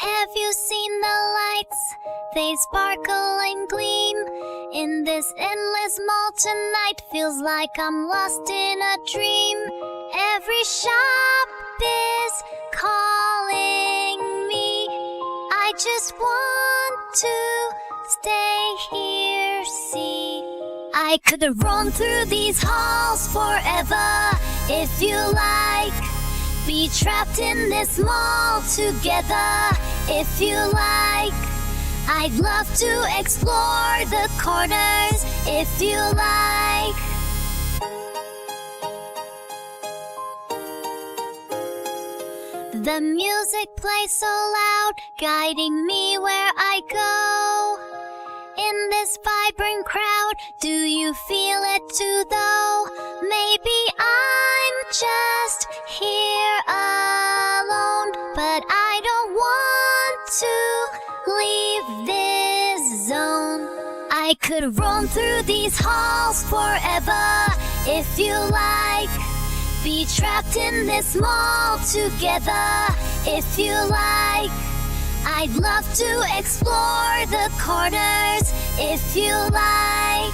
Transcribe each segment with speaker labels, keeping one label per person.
Speaker 1: Have you seen the lights? They sparkle and gleam. In this endless molten night, feels like I'm lost in a dream. Every shop is calling me. I just want to stay here, see. I could roam through these halls forever if you like. Be trapped in this mall together if you like. I'd love to explore the corners if you like. The music plays so loud, guiding me where I go. In this vibrant crowd, do you feel it too though? Maybe I'm just here alone, but I don't want to leave this zone. I could roam through these halls forever if you like. Be trapped in this mall together if you like. I'd love to explore the corners if you like.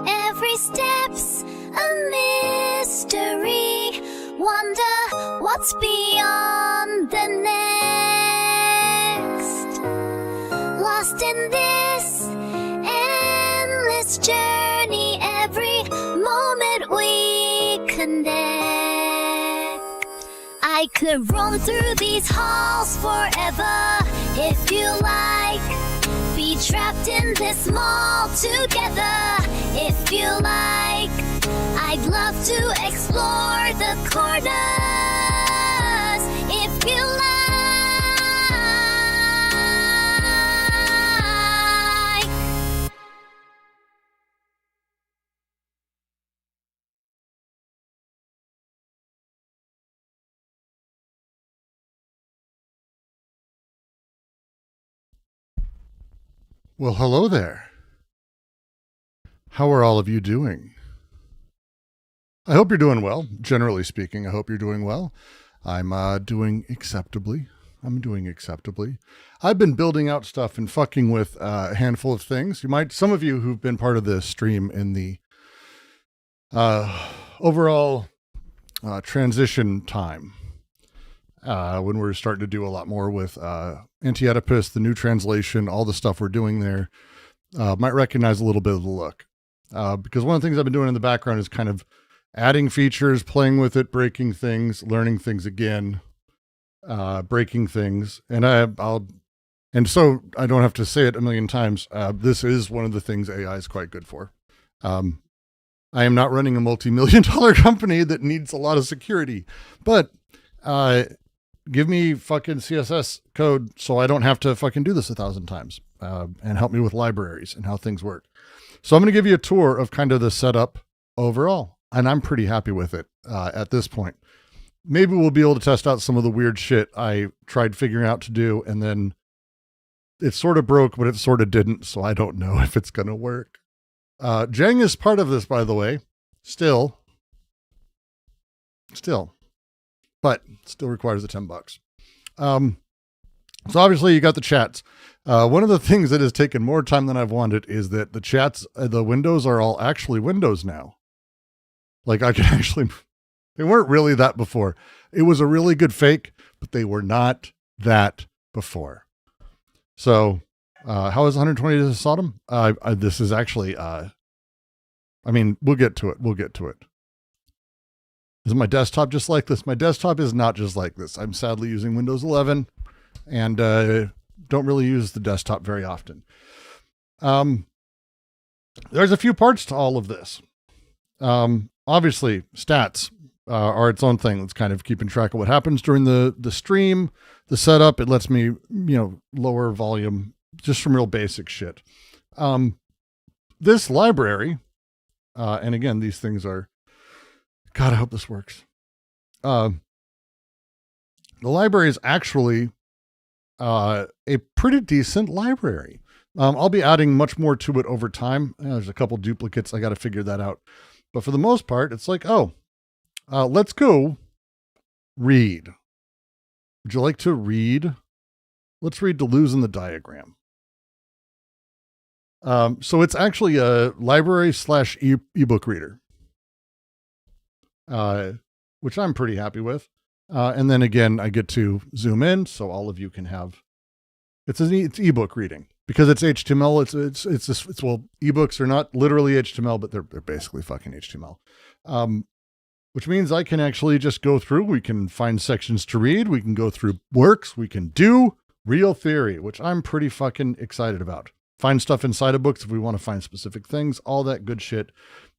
Speaker 1: Every step's a mystery. Wonder what's beyond the next. Lost in this endless journey, every moment we connect. I could roam through these halls forever if you like. Be trapped in this mall together if you like. I'd love to explore the corners if you like.
Speaker 2: Well, hello there. How are all of you doing? I hope you're doing well. Generally speaking, I hope you're doing well. I'm doing acceptably. I've been building out stuff and fucking with a handful of things. Some of you who've been part of the stream in the overall transition time, when we're starting to do a lot more with Anti-Oedipus, the new translation, all the stuff we're doing there, might recognize a little bit of the look. Because one of the things I've been doing in the background is kind of adding features, playing with it, breaking things, learning things again, breaking things. And so I don't have to say it a million times. This is one of the things AI is quite good for. I am not running a multi-million-dollar company that needs a lot of security, but give me fucking CSS code so I don't have to fucking do this 1,000 times, and help me with libraries and how things work. So I'm going to give you a tour of kind of the setup overall, and I'm pretty happy with it at this point. Maybe we'll be able to test out some of the weird shit I tried figuring out to do, and then it sort of broke, but it sort of didn't, so I don't know if it's going to work. Jeng is part of this, by the way, still, but still requires the $10. So obviously you got the chats. One of the things that has taken more time than I've wanted is that the chats, the windows are all actually windows now. Like I can actually, they weren't really that before. It was a really good fake, but they were not that before. So, how is 120 to Sodom? This is actually, we'll get to it. Is my desktop just like this? My desktop is not just like this. I'm sadly using Windows 11 and don't really use the desktop very often. There's a few parts to all of this. Obviously, stats are its own thing. It's kind of keeping track of what happens during the stream, the setup. It lets me, lower volume, just some real basic shit. This library, and again, these things are, God, I hope this works. The library is actually a pretty decent library. I'll be adding much more to it over time. There's a couple duplicates. I got to figure that out. But for the most part, it's like, let's go read. Would you like to read let's read Deleuze in the Diagram. So it's actually a library / ebook reader, which I'm pretty happy with. And then again, I get to zoom in so all of you can have, it's ebook reading because it's HTML. Well, ebooks are not literally HTML, but they're basically fucking HTML. Which means I can actually just go through, we can find sections to read. We can go through works. We can do real theory, which I'm pretty fucking excited about. Find stuff inside of books if we want to find specific things, all that good shit.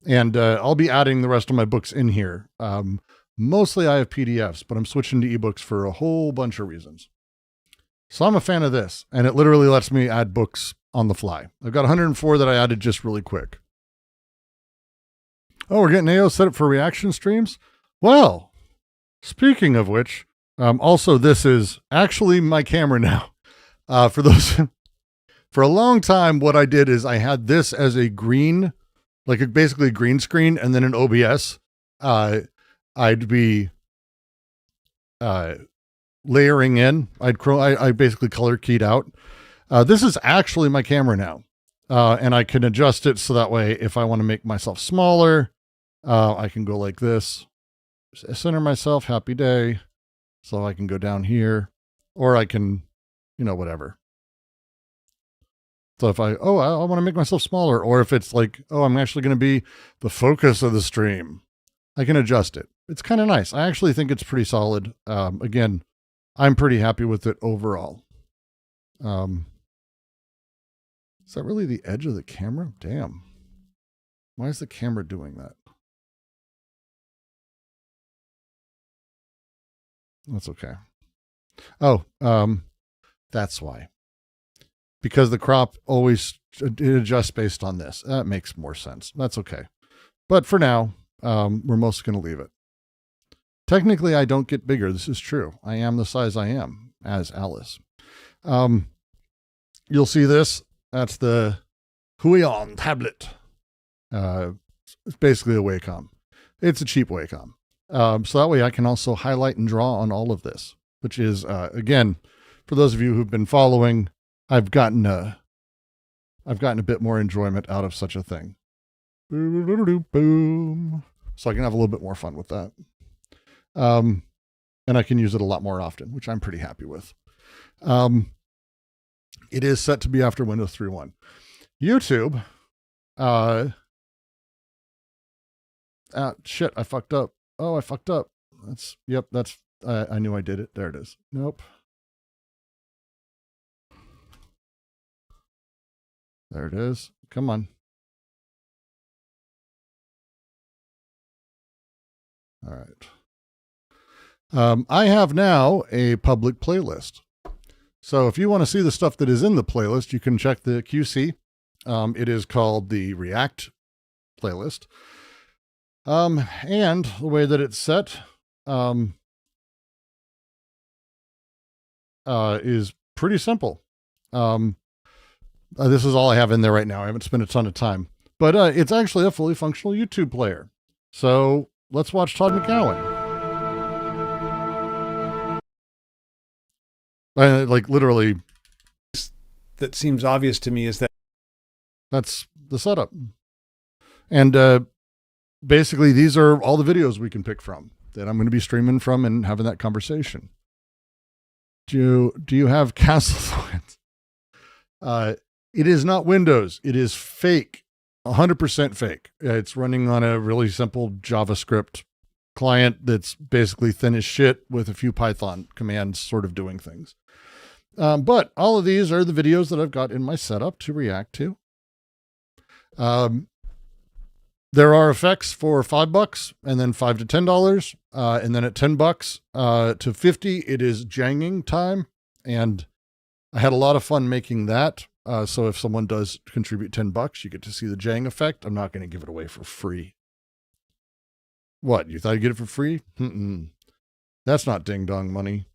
Speaker 2: And I'll be adding the rest of my books in here. Mostly I have PDFs, but I'm switching to ebooks for a whole bunch of reasons. So I'm a fan of this, and it literally lets me add books on the fly. I've got 104 that I added just really quick. Oh, we're getting AO set up for reaction streams? Well, speaking of which, also this is actually my camera now. For those... For a long time, what I did is I had this as a green, basically a green screen, and then an OBS. I'd be layering in. I basically color keyed out. This is actually my camera now, and I can adjust it so that way if I want to make myself smaller, I can go like this, center myself, happy day. So I can go down here, or I can, whatever. So if I want to make myself smaller, or if it's like, I'm actually going to be the focus of the stream, I can adjust it. It's kind of nice. I actually think it's pretty solid. Again, I'm pretty happy with it overall. Is that really the edge of the camera? Damn. Why is the camera doing that? That's okay. Oh, that's why. Because the crop always it adjusts based on this. That makes more sense. That's okay. But for now, we're mostly going to leave it. Technically, I don't get bigger. This is true. I am the size I am as Alice. You'll see this. That's the Huion tablet. It's basically a Wacom. It's a cheap Wacom. So that way I can also highlight and draw on all of this, which is, again, for those of you who've been following, I've gotten a bit more enjoyment out of such a thing. Boom. So I can have a little bit more fun with that. And I can use it a lot more often, which I'm pretty happy with. It is set to be after Windows 3.1. YouTube. Shit, I fucked up. Oh, I fucked up. I knew I did it. There it is. Nope. There it is. Come on. All right. I have now a public playlist. So if you want to see the stuff that is in the playlist, you can check the QC. It is called the React playlist. And the way that it's set is pretty simple. This is all I have in there right now. I haven't spent a ton of time, but it's actually a fully functional YouTube player. So let's watch Todd McGowan. Literally.
Speaker 3: That seems obvious to me is that
Speaker 2: that's the setup. And basically, these are all the videos we can pick from that I'm going to be streaming from and having that conversation. Do you have Castlepoint? It is not Windows. It is fake, 100% fake. It's running on a really simple JavaScript client that's basically thin as shit with a few Python commands sort of doing things. But all of these are the videos that I've got in my setup to react to. There are effects for $5 and then $5 to $10. And then at $10 to $50, it is janging time. And I had a lot of fun making that. So if someone does contribute $10, you get to see the jang effect. I'm not going to give it away for free. What? You thought you'd get it for free? That's not ding dong money.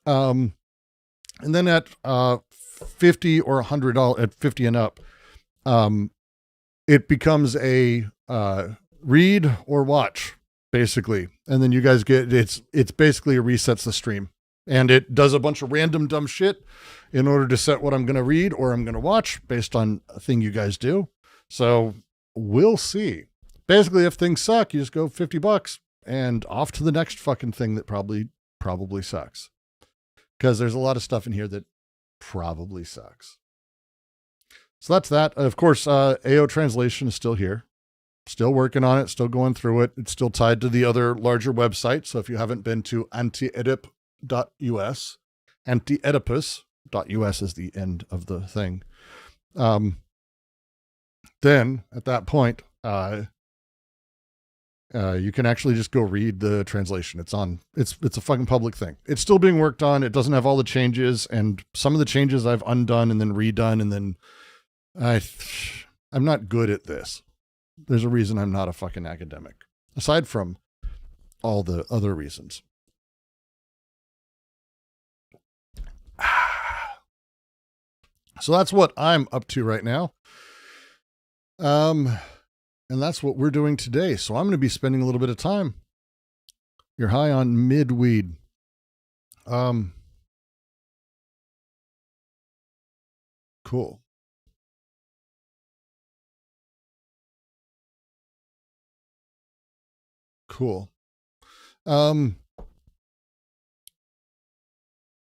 Speaker 2: And then at $50 or $100, at 50 and up, it becomes a read or watch, basically. And then you guys get, it's basically resets the stream. And it does a bunch of random dumb shit in order to set what I'm going to read or I'm going to watch based on a thing you guys do. So we'll see. Basically, if things suck, you just go $50 and off to the next fucking thing that probably sucks. Because there's a lot of stuff in here that probably sucks. So that's that. Of course, AO Translation is still here. Still working on it, still going through it. It's still tied to the other larger website. So if you haven't been to antiedip.us, antiedipus.us is the end of the thing. Then at that point, you can actually just go read the translation. It's a fucking public thing. It's still being worked on. It doesn't have all the changes, and some of the changes I've undone and then redone, and then I'm not good at this. There's a reason I'm not a fucking academic, aside from all the other reasons. So that's what I'm up to right now. And that's what we're doing today. So I'm going to be spending a little bit of time. You're high on mid-weed. Cool. Cool.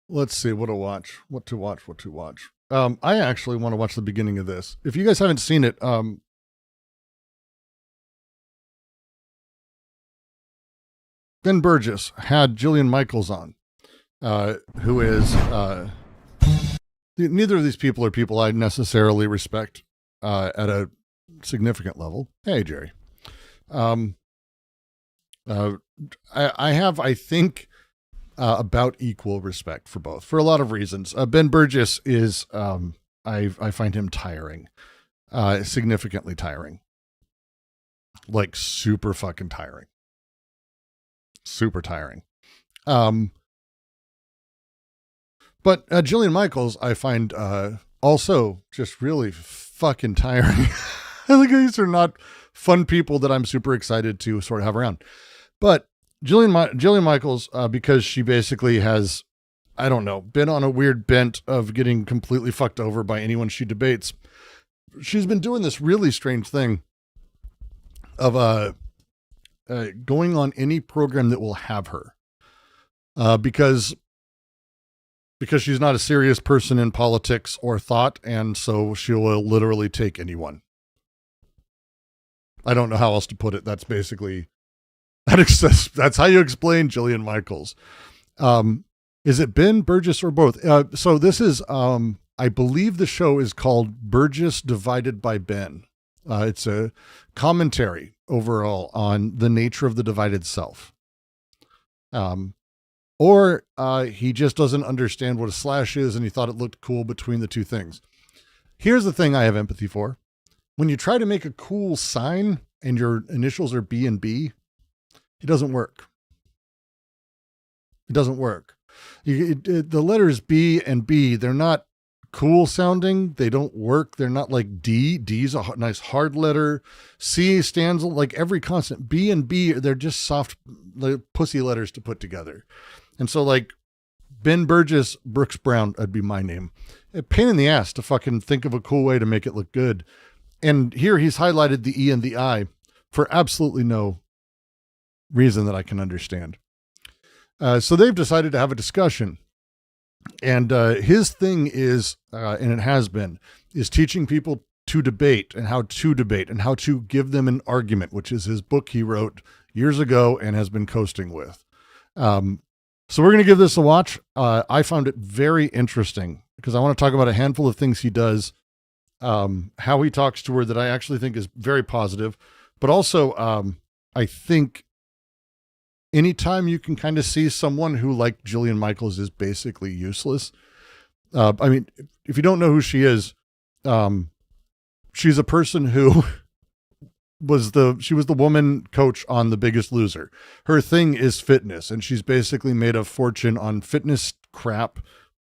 Speaker 2: Let's see what to watch. I actually want to watch the beginning of this. If you guys haven't seen it, Ben Burgess had Jillian Michaels on, who is, neither of these people are people I necessarily respect at a significant level. Hey, Jerry. I have, I think, about equal respect for both, for a lot of reasons. Ben Burgess is, I find him tiring, significantly tiring, like super fucking tiring. Super tiring. But Jillian Michaels, I find also just really fucking tiring. I think these are not fun people that I'm super excited to sort of have around. But Jillian Michaels, because she basically has, I don't know, been on a weird bent of getting completely fucked over by anyone she debates. She's been doing this really strange thing of going on any program that will have her, because she's not a serious person in politics or thought, and so she will literally take anyone. I don't know how else to put it. That's basically that's how you explain Jillian Michaels. Is it Ben Burgess or both? So this is, I believe the show is called Burgess Divided by Ben. It's a commentary overall on the nature of the divided self. Or he just doesn't understand what a slash is and he thought it looked cool between the two things. Here's the thing I have empathy for. When you try to make a cool sign and your initials are B and B, it doesn't work. It doesn't work. The letters B and B, they're not cool sounding. They don't work. They're not like D. D's a nice hard letter. C stands like every consonant. B and B, they're just soft like pussy letters to put together. And so like Ben Burgess, Brooks Brown, that'd be my name. A pain in the ass to fucking think of a cool way to make it look good. And here he's highlighted the E and the I for absolutely no reason that I can understand. So they've decided to have a discussion. And his thing is, and it has been, is teaching people to debate and how to give them an argument, which is his book he wrote years ago and has been coasting with. So we're going to give this a watch. I found it very interesting because I want to talk about a handful of things he does, how he talks to her that I actually think is very positive, but also I think anytime you can kind of see someone who, like Jillian Michaels, is basically useless. I mean, if you don't know who she is, she's a person who was the woman coach on The Biggest Loser. Her thing is fitness, and she's basically made a fortune on fitness crap.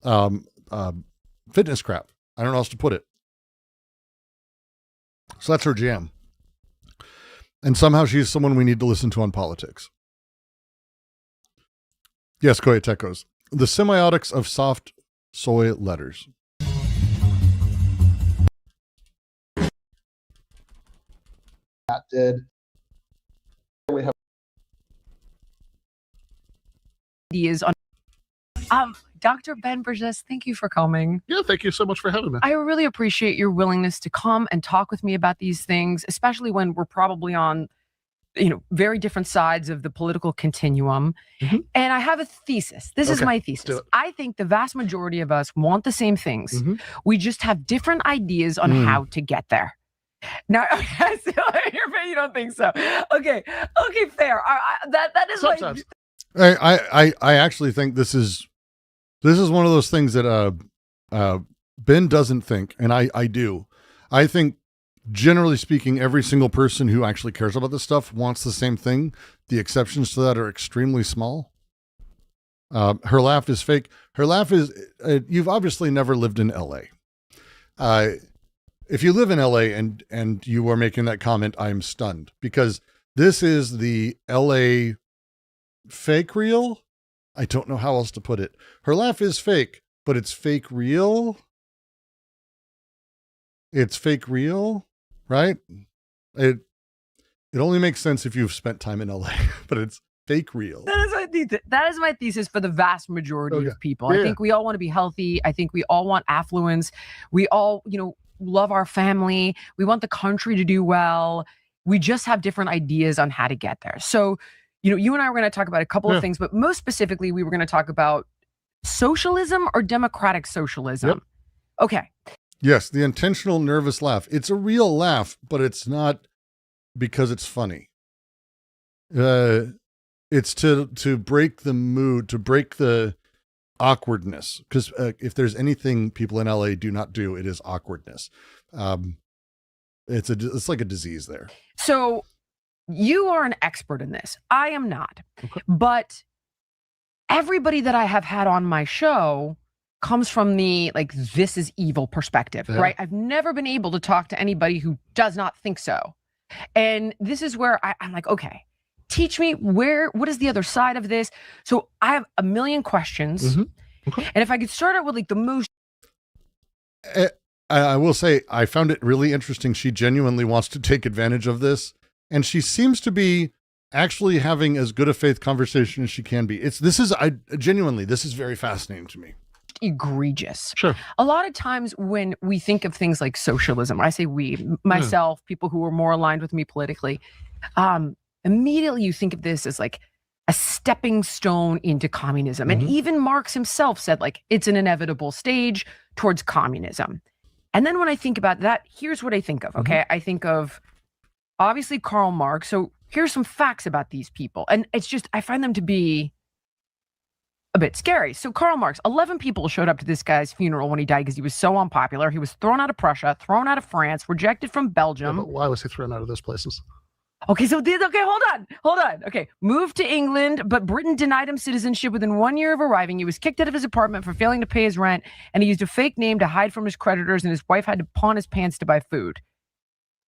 Speaker 2: Fitness crap. I don't know how else to put it. So that's her jam. And somehow she's someone we need to listen to on politics. Yes, Koya Tekos. The semiotics of soft soy letters.
Speaker 4: That did. We have
Speaker 5: ideas on. Dr. Ben Burgess, thank you for coming.
Speaker 6: Yeah, thank you so much for having me.
Speaker 5: I really appreciate your willingness to come and talk with me about these things, especially when we're probably on, very different sides of the political continuum.
Speaker 6: Mhm.
Speaker 5: And I have a thesis. This is
Speaker 6: Okay,
Speaker 5: my
Speaker 6: do
Speaker 5: thesis.
Speaker 6: it.
Speaker 5: I think the vast majority of us want the same things.
Speaker 6: Mhm.
Speaker 5: We just have different ideas on how to get there. Now, okay, so you don't think so? Okay, fair. That is
Speaker 6: Sometimes.
Speaker 2: I actually think this is one of those things that Ben doesn't think, and I do. I think, generally speaking, every single person who actually cares about this stuff wants the same thing. The exceptions to that are extremely small. Her laugh is fake. Her laugh is. You've obviously never lived in L.A. If you live in LA and you are making that comment, I'm stunned, because this is the LA fake real. I don't know how else to put it. Her laugh is fake, but it's fake real. It's fake real, right? It only makes sense if you've spent time in LA, but it's fake real.
Speaker 5: That is my thesis for the vast majority
Speaker 6: Okay.
Speaker 5: of people.
Speaker 6: Yeah.
Speaker 5: I think we all want to be healthy. I think we all want affluence. We all, love our family. We want the country to do well. We just have different ideas on how to get there. So, you and I were going to talk about a couple of things, but most specifically, we were going to talk about socialism or democratic socialism.
Speaker 6: Yep.
Speaker 5: Okay.
Speaker 2: Yes, the intentional nervous laugh. It's a real laugh, but it's not because it's funny. It's to break the mood, to break the awkwardness. Because if there's anything people in LA do not do, it is awkwardness. It's like a disease there.
Speaker 5: So you are an expert in this. I am not.
Speaker 6: Okay.
Speaker 5: But everybody that I have had on my show comes from the this is evil perspective,
Speaker 6: Yeah.
Speaker 5: right? I've never been able to talk to anybody who does not think so. And this is where I'm like, okay, teach me what is the other side of this? So I have a million questions.
Speaker 6: Mhm. Okay.
Speaker 5: And if I could start out with the most.
Speaker 2: I will say I found it really interesting. She genuinely wants to take advantage of this, and she seems to be actually having as good a faith conversation as she can be. This is very fascinating to me.
Speaker 5: Egregious.
Speaker 6: Sure.
Speaker 5: A lot of times when we think of things like socialism, I say we, myself, people who are more aligned with me politically, immediately you think of this as like a stepping stone into communism. And even Marx himself said it's an inevitable stage towards communism. And then when I think about that, here's what I think of, okay? I think of obviously Karl Marx. So here's some facts about these people. And it's just, I find them to be a bit scary. So Karl Marx, 11 people showed up to this guy's funeral when he died because he was so unpopular. He was thrown out of Prussia, thrown out of France, rejected from
Speaker 6: Yeah,
Speaker 5: Belgium.
Speaker 6: but why was he thrown out of those places?
Speaker 5: Okay, hold on. Okay, moved to England, but Britain denied him citizenship within 1 year of arriving. He was kicked out of his apartment for failing to pay his rent, and he used a fake name to hide from his creditors, and his wife had to pawn his pants to buy food.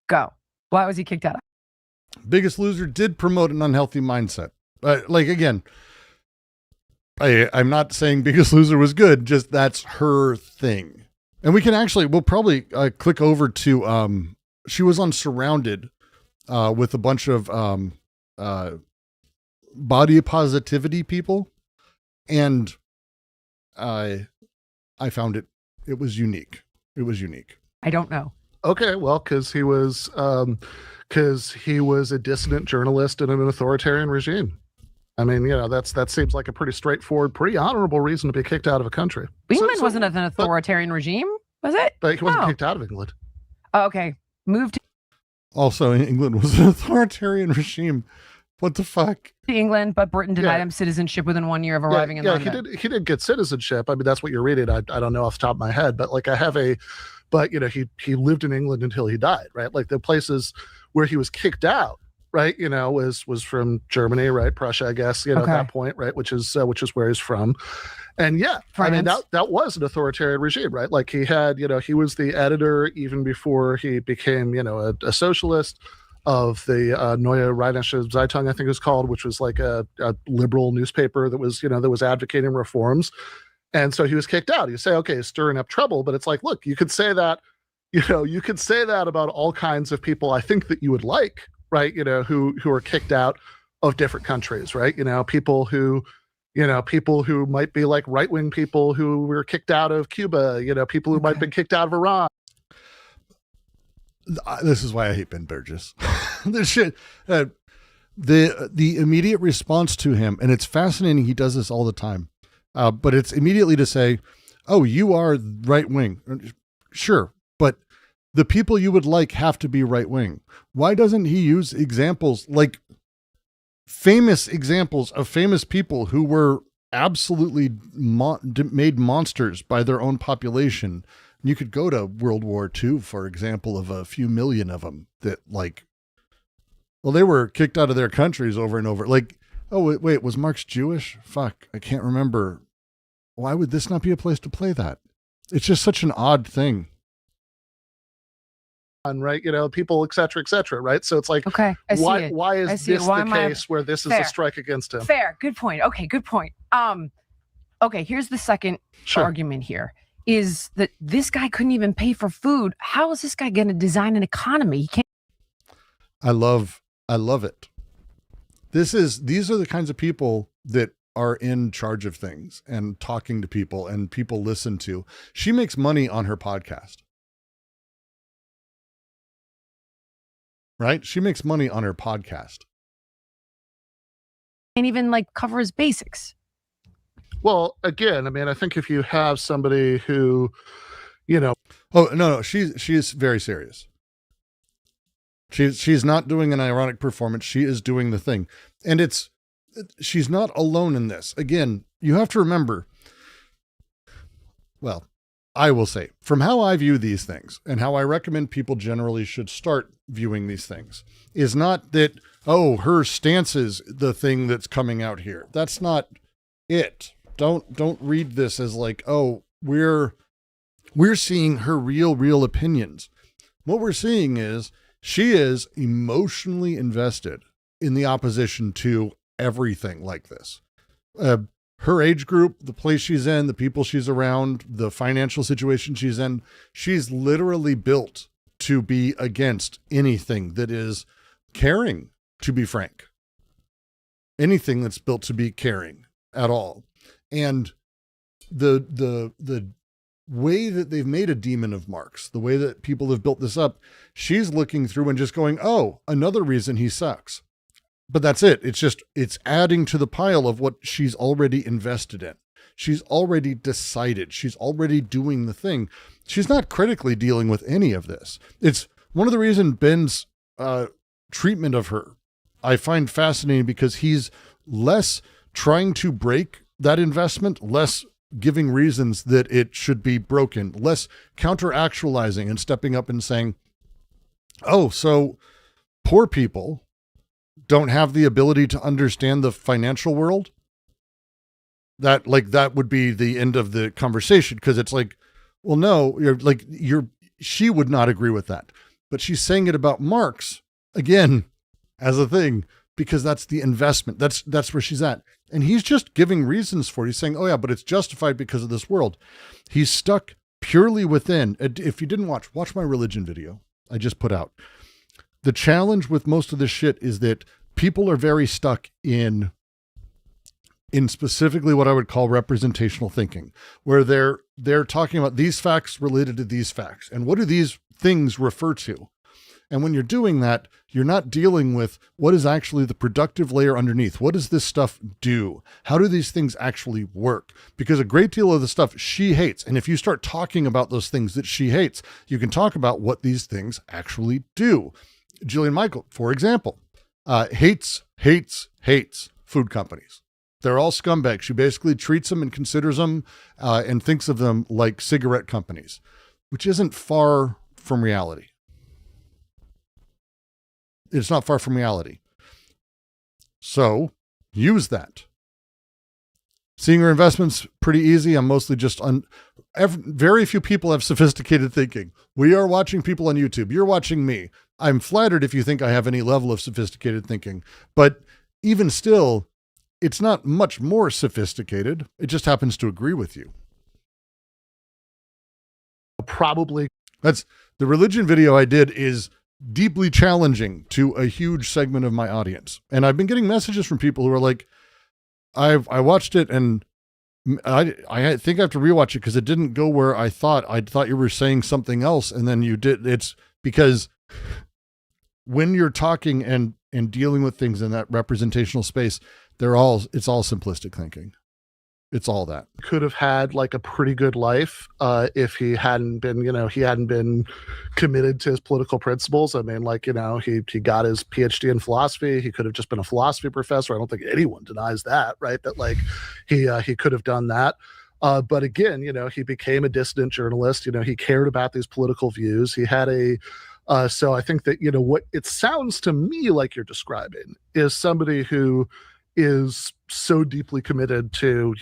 Speaker 5: Go. Why was he kicked out?
Speaker 2: Biggest Loser did promote an unhealthy mindset. Again, I'm not saying Biggest Loser was good, just that's her thing. And we'll probably click over to, she was on Surrounded with a bunch of body positivity people. And I found it was unique. It was unique.
Speaker 5: I don't know.
Speaker 6: Okay, well, because he was a dissident journalist in an authoritarian regime. I mean, that seems like a pretty straightforward, pretty honorable reason to be kicked out of a country.
Speaker 5: England wasn't an authoritarian regime, was it?
Speaker 6: But he wasn't
Speaker 5: No.
Speaker 6: kicked out of England.
Speaker 5: Oh, okay. Moved
Speaker 2: Also, England was an authoritarian regime. What the fuck?
Speaker 5: to England, but Britain denied
Speaker 6: Yeah.
Speaker 5: him citizenship within 1 year of arriving in London.
Speaker 6: He did get citizenship. I mean, that's what you're reading. I don't know off the top of my head, but he lived in England until he died, right? Like the places where he was kicked out, right? Was from Germany, right? Prussia, I guess, at that point, right? Which is where he's from. And yeah, I mean,
Speaker 5: France.
Speaker 6: that was an authoritarian regime, right? Like he had, he was the editor even before he became, a socialist the Neue Rheinische Zeitung, I think it was called, which was like a liberal newspaper that was, that was advocating reforms. And so he was kicked out. You say, okay, stirring up trouble, but it's like, look, you could say that, you could say that about all kinds of people I think that you would like, right? Who are kicked out of different countries, right? People who might be like right-wing people who were kicked out of Cuba, people who might have been kicked out of Iran.
Speaker 2: This is why I hate Ben Burgess. This shit, the immediate response to him, and it's fascinating. He does this all the time, but it's immediately to say, "Oh, you are right wing." Sure, but the people you would like have to be right wing. Why doesn't he use examples like famous examples of famous people who were absolutely made monsters by their own population? You could go to World War II, for example, of a few million of them that they were kicked out of their countries over and over. Like, oh, wait, was Marx Jewish? Fuck, I can't remember. Why would this not be a place to play that? It's just such an odd thing.
Speaker 6: Right, people, et cetera, right? So it's like,
Speaker 5: okay,
Speaker 6: why is this the case where this is a strike against him?
Speaker 5: Fair, good point. Okay, good point. Okay, here's the second argument here. Is that this guy couldn't even pay for food. How is this guy going to design an economy? He can't.
Speaker 2: I love it. These are the kinds of people that are in charge of things and talking to people and people listen to. She makes money on her podcast. Right? She makes money on her podcast.
Speaker 5: Can't even cover his basics.
Speaker 6: Well, again, I mean, I think if you have somebody who,
Speaker 2: Oh, no, she's very serious. She's not doing an ironic performance. She is doing the thing. And she's not alone in this. Again, you have to remember, well, I will say, from how I view these things and how I recommend people generally should start viewing these things, is not that, oh, her stance is the thing that's coming out here. That's not it. Don't read this as like, oh, we're seeing her real opinions. What we're seeing is she is emotionally invested in the opposition to everything like this. Her age group, the place she's in, the people she's around, the financial situation she's in, she's literally built to be against anything that is caring, to be frank. Anything that's built to be caring at all. And the way that they've made a demon of Marx, the way that people have built this up, she's looking through and just going, oh, another reason he sucks. But that's it. It's adding to the pile of what she's already invested in. She's already decided. She's already doing the thing. She's not critically dealing with any of this. It's one of the reasons Ben's treatment of her I find fascinating, because he's less trying to break that investment, less giving reasons that it should be broken, less counter-actualizing and stepping up and saying, oh, so poor people don't have the ability to understand the financial world? That would be the end of the conversation, because it's like, well, no, she would not agree with that. But she's saying it about Marx, again, as a thing, because that's the investment. That's where she's at. And he's just giving reasons for it. He's saying, oh yeah, but it's justified because of this world. He's stuck purely within. If you didn't watch my religion video I just put out. The challenge with most of this shit is that people are very stuck in specifically what I would call representational thinking, where they're talking about these facts related to these facts. And what do these things refer to? And when you're doing that, you're not dealing with what is actually the productive layer underneath. What does this stuff do? How do these things actually work? Because a great deal of the stuff she hates, and if you start talking about those things that she hates, you can talk about what these things actually do. Jillian Michael, for example, hates food companies. They're all scumbags. She basically treats them and considers them and thinks of them like cigarette companies, which isn't far from reality. It's not far from reality. So use that. Seeing her investments pretty easy. I'm mostly just very few people have sophisticated thinking. We are watching people on YouTube. You're watching me. I'm flattered if you think I have any level of sophisticated thinking, but even still, it's not much more sophisticated. It just happens to agree with you.
Speaker 6: Probably.
Speaker 2: That's the religion video I did is deeply challenging to a huge segment of my audience. And I've been getting messages from people who are like, I watched it and I think I have to rewatch it because it didn't go where I thought. I thought you were saying something else, and then you did. It's because when you're talking and dealing with things in that representational space, it's all simplistic thinking. It's all that.
Speaker 6: Could have had like a pretty good life if he hadn't been, he hadn't been committed to his political principles. I mean, like, he got his PhD in philosophy. He could have just been a philosophy professor. I don't think anyone denies that, right? That like he could have done that. But again, he became a dissident journalist. He cared about these political views. He had so I think that, what it sounds to me like you're describing is somebody who is so deeply committed to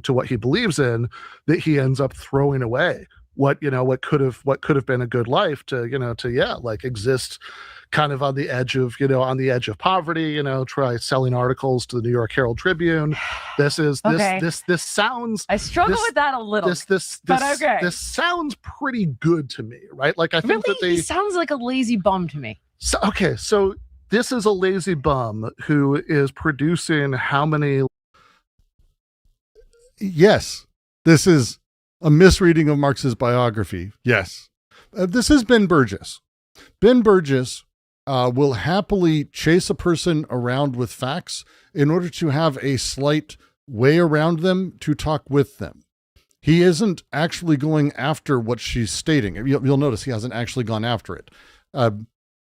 Speaker 6: what he believes in that he ends up throwing away what could have been a good life to exist kind of on the edge of poverty, try selling articles to the New York Herald Tribune. This sounds,
Speaker 5: I struggle with that a little. But okay.
Speaker 6: This sounds pretty good to me, right? Like I think
Speaker 5: really, he sounds like a lazy bum to me.
Speaker 6: So this is a lazy bum who is producing how many?
Speaker 2: Yes, this is a misreading of Marx's biography. Yes. This is Ben Burgess. Ben Burgess will happily chase a person around with facts in order to have a slight way around them to talk with them. He isn't actually going after what she's stating. You'll notice he hasn't actually gone after it.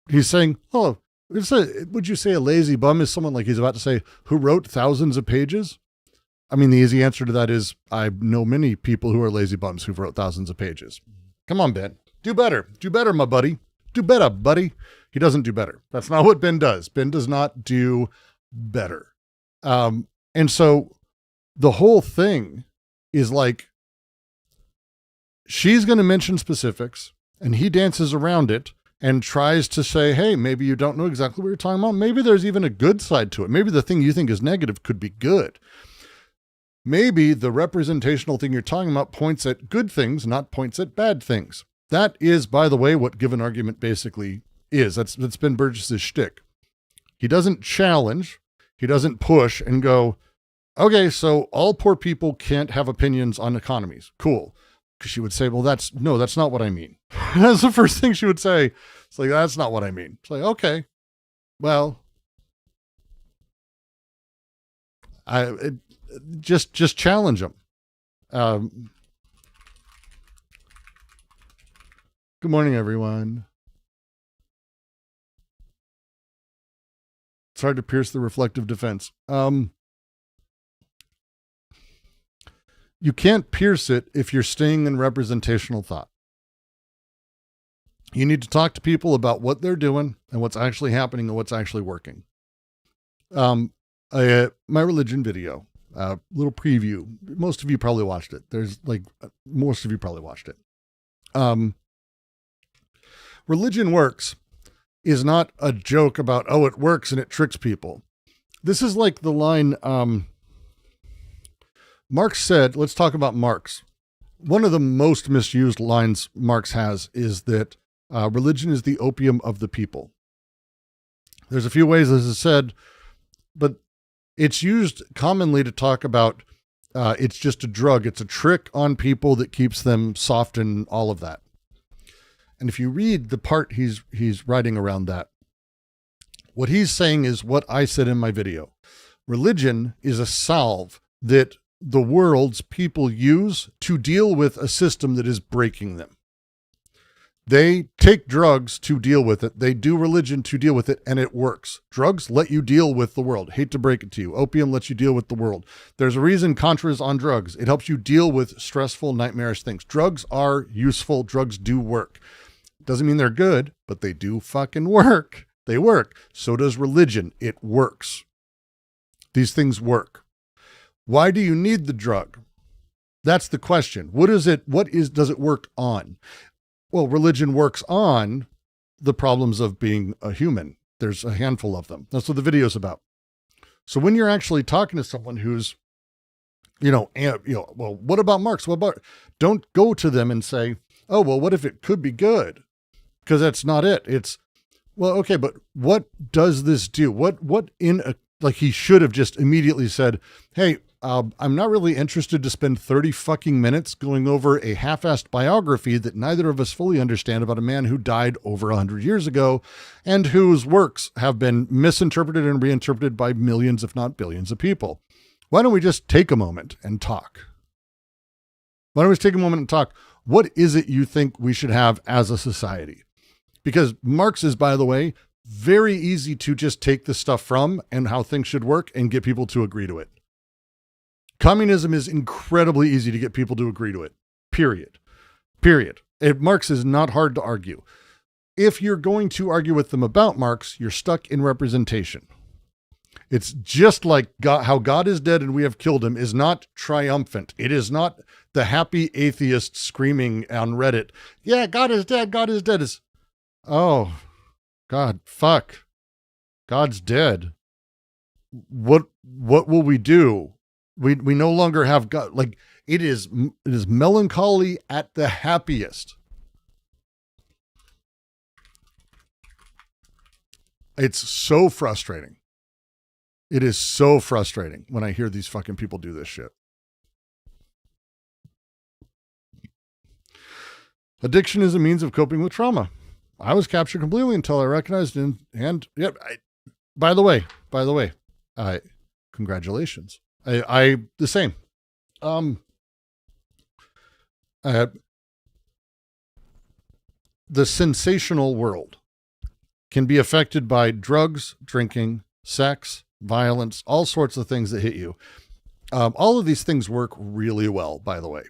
Speaker 2: He's saying, would you say a lazy bum is someone, like he's about to say, who wrote thousands of pages? I mean, the easy answer to that is I know many people who are lazy bums who've wrote thousands of pages. Come on, Ben. Do better. Do better, my buddy. Do better, buddy. He doesn't do better. That's not what Ben does. Ben does not do better. And so the whole thing is like, she's going to mention specifics and he dances around it and tries to say, hey, maybe you don't know exactly what you're talking about. Maybe there's even a good side to it. Maybe the thing you think is negative could be good. Maybe the representational thing you're talking about points at good things, not points at bad things. That is, by the way, what given argument basically is. That's Ben Burgess's shtick. He doesn't challenge. He doesn't push and go, okay, so all poor people can't have opinions on economies. Cool. Because she would say, well, that's not what I mean. That's the first thing she would say. It's like, that's not what I mean. It's like, okay, well, just challenge them. Good morning, everyone. It's hard to pierce the reflective defense. You can't pierce it if you're staying in representational thought. You need to talk to people about what they're doing and what's actually happening and what's actually working. My religion video, little preview. Most of you probably watched it. Most of you probably watched it. Religion works is not a joke about, oh, it works and it tricks people. This is like the line, Marx said, let's talk about Marx. One of the most misused lines Marx has is that religion is the opium of the people. There's a few ways this is said, but it's used commonly to talk about it's just a drug. It's a trick on people that keeps them soft and all of that. And if you read the part he's writing around that, what he's saying is what I said in my video. Religion is a salve that the world's people use to deal with a system that is breaking them. They take drugs to deal with it. They do religion to deal with it, and it works. Drugs let you deal with the world. Hate to break it to you. Opium lets you deal with the world. There's a reason Contra is on drugs. It helps you deal with stressful, nightmarish things. Drugs are useful. Drugs do work. Doesn't mean they're good, but they do fucking work. They work. So does religion. It works. These things work. Why do you need the drug? That's the question. Does it work on? Well, religion works on the problems of being a human. There's a handful of them. That's what the video's about. So when you're actually talking to someone who's, well, what about Marx? What about, don't go to them and say, oh, well, what if it could be good? Because that's not it. It's, well, okay, but what does this do? Like he should have just immediately said, hey, I'm not really interested to spend 30 fucking minutes going over a half-assed biography that neither of us fully understand about a man who died over 100 years ago and whose works have been misinterpreted and reinterpreted by millions, if not billions of people. Why don't we just take a moment and talk? Why don't we just take a moment and talk? What is it you think we should have as a society? Because Marx is, by the way, very easy to just take the stuff from and how things should work and get people to agree to it. Communism is incredibly easy to get people to agree to it. Period. Marx is not hard to argue. If you're going to argue with them about Marx, you're stuck in representation. It's just like how God is dead and we have killed him is not triumphant. It is not the happy atheist screaming on Reddit, yeah, God is dead, God is dead. Is, oh, God, fuck. God's dead. What will we do? We no longer have God. Like it is melancholy at the happiest. It's so frustrating. It is so frustrating when I hear these fucking people do this shit. Addiction is a means of coping with trauma. I was captured completely until I recognized by the way, congratulations. I the same. The sensational world can be affected by drugs, drinking, sex, violence, all sorts of things that hit you. All of these things work really well, by the way.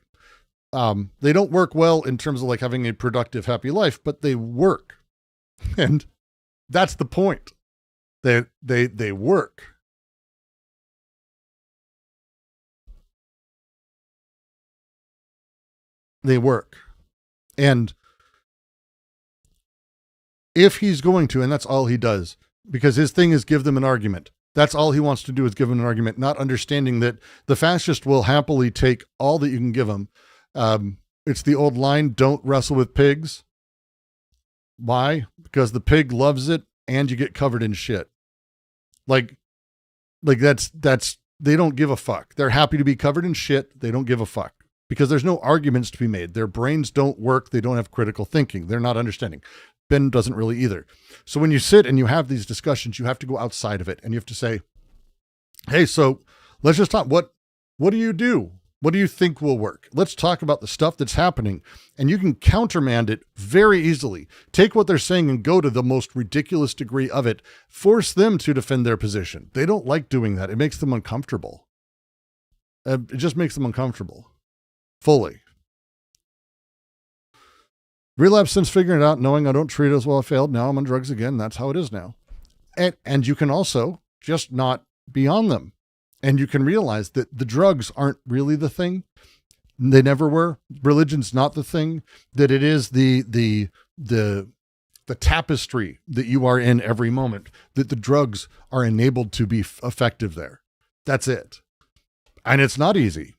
Speaker 2: They don't work well in terms of like having a productive, happy life, but they work. And that's the point. They work. They work. And if he's going to, and that's all he does, because his thing is give them an argument. That's all he wants to do is give them an argument, not understanding that the fascist will happily take all that you can give them. It's the old line, don't wrestle with pigs. Why? Because the pig loves it and you get covered in shit. Like that's, they don't give a fuck. They're happy to be covered in shit. They don't give a fuck because there's no arguments to be made. Their brains don't work. They don't have critical thinking. They're not understanding. Ben doesn't really either. So when you sit and you have these discussions, you have to go outside of it and you have to say, hey, so let's just talk. What do you do? What do you think will work? Let's talk about the stuff that's happening and you can countermand it very easily. Take what they're saying and go to the most ridiculous degree of it. Force them to defend their position. They don't like doing that. It makes them uncomfortable. It just makes them uncomfortable. Fully. Relapse since figuring it out, knowing I don't treat it as well, I failed. Now I'm on drugs again. That's how it is now. And you can also just not be on them. And you can realize that the drugs aren't really the thing. They never were. Religion's not the thing. That it is the tapestry that you are in every moment. That the drugs are enabled to be effective there. That's it. And it's not easy.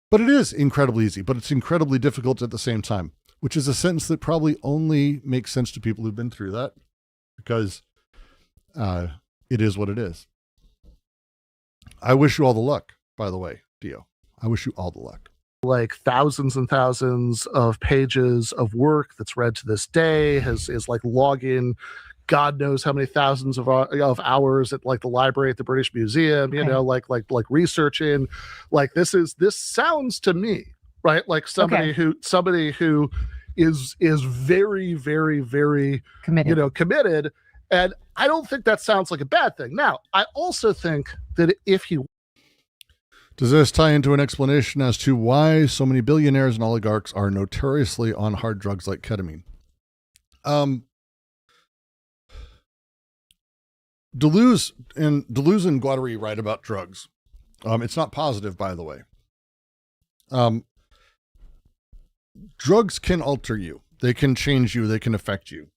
Speaker 2: But it is incredibly easy. But it's incredibly difficult at the same time. Which is a sentence that probably only makes sense to people who've been through that. Because it is what it is. I wish you all the luck, by the way, Dio. I wish you all the luck.
Speaker 6: Like thousands and thousands of pages of work that's read to this day, is like login, God knows how many thousands of hours at like the library at the British Museum, you know, like researching. Like this sounds to me, right? Like somebody who is very, very, very committed, committed. And I don't think that sounds like a bad thing. Now, I also think that if he...
Speaker 2: Does this tie into an explanation as to why so many billionaires and oligarchs are notoriously on hard drugs like ketamine? Deleuze and Guattari write about drugs. It's not positive, by the way. Drugs can alter you. They can change you. They can affect you.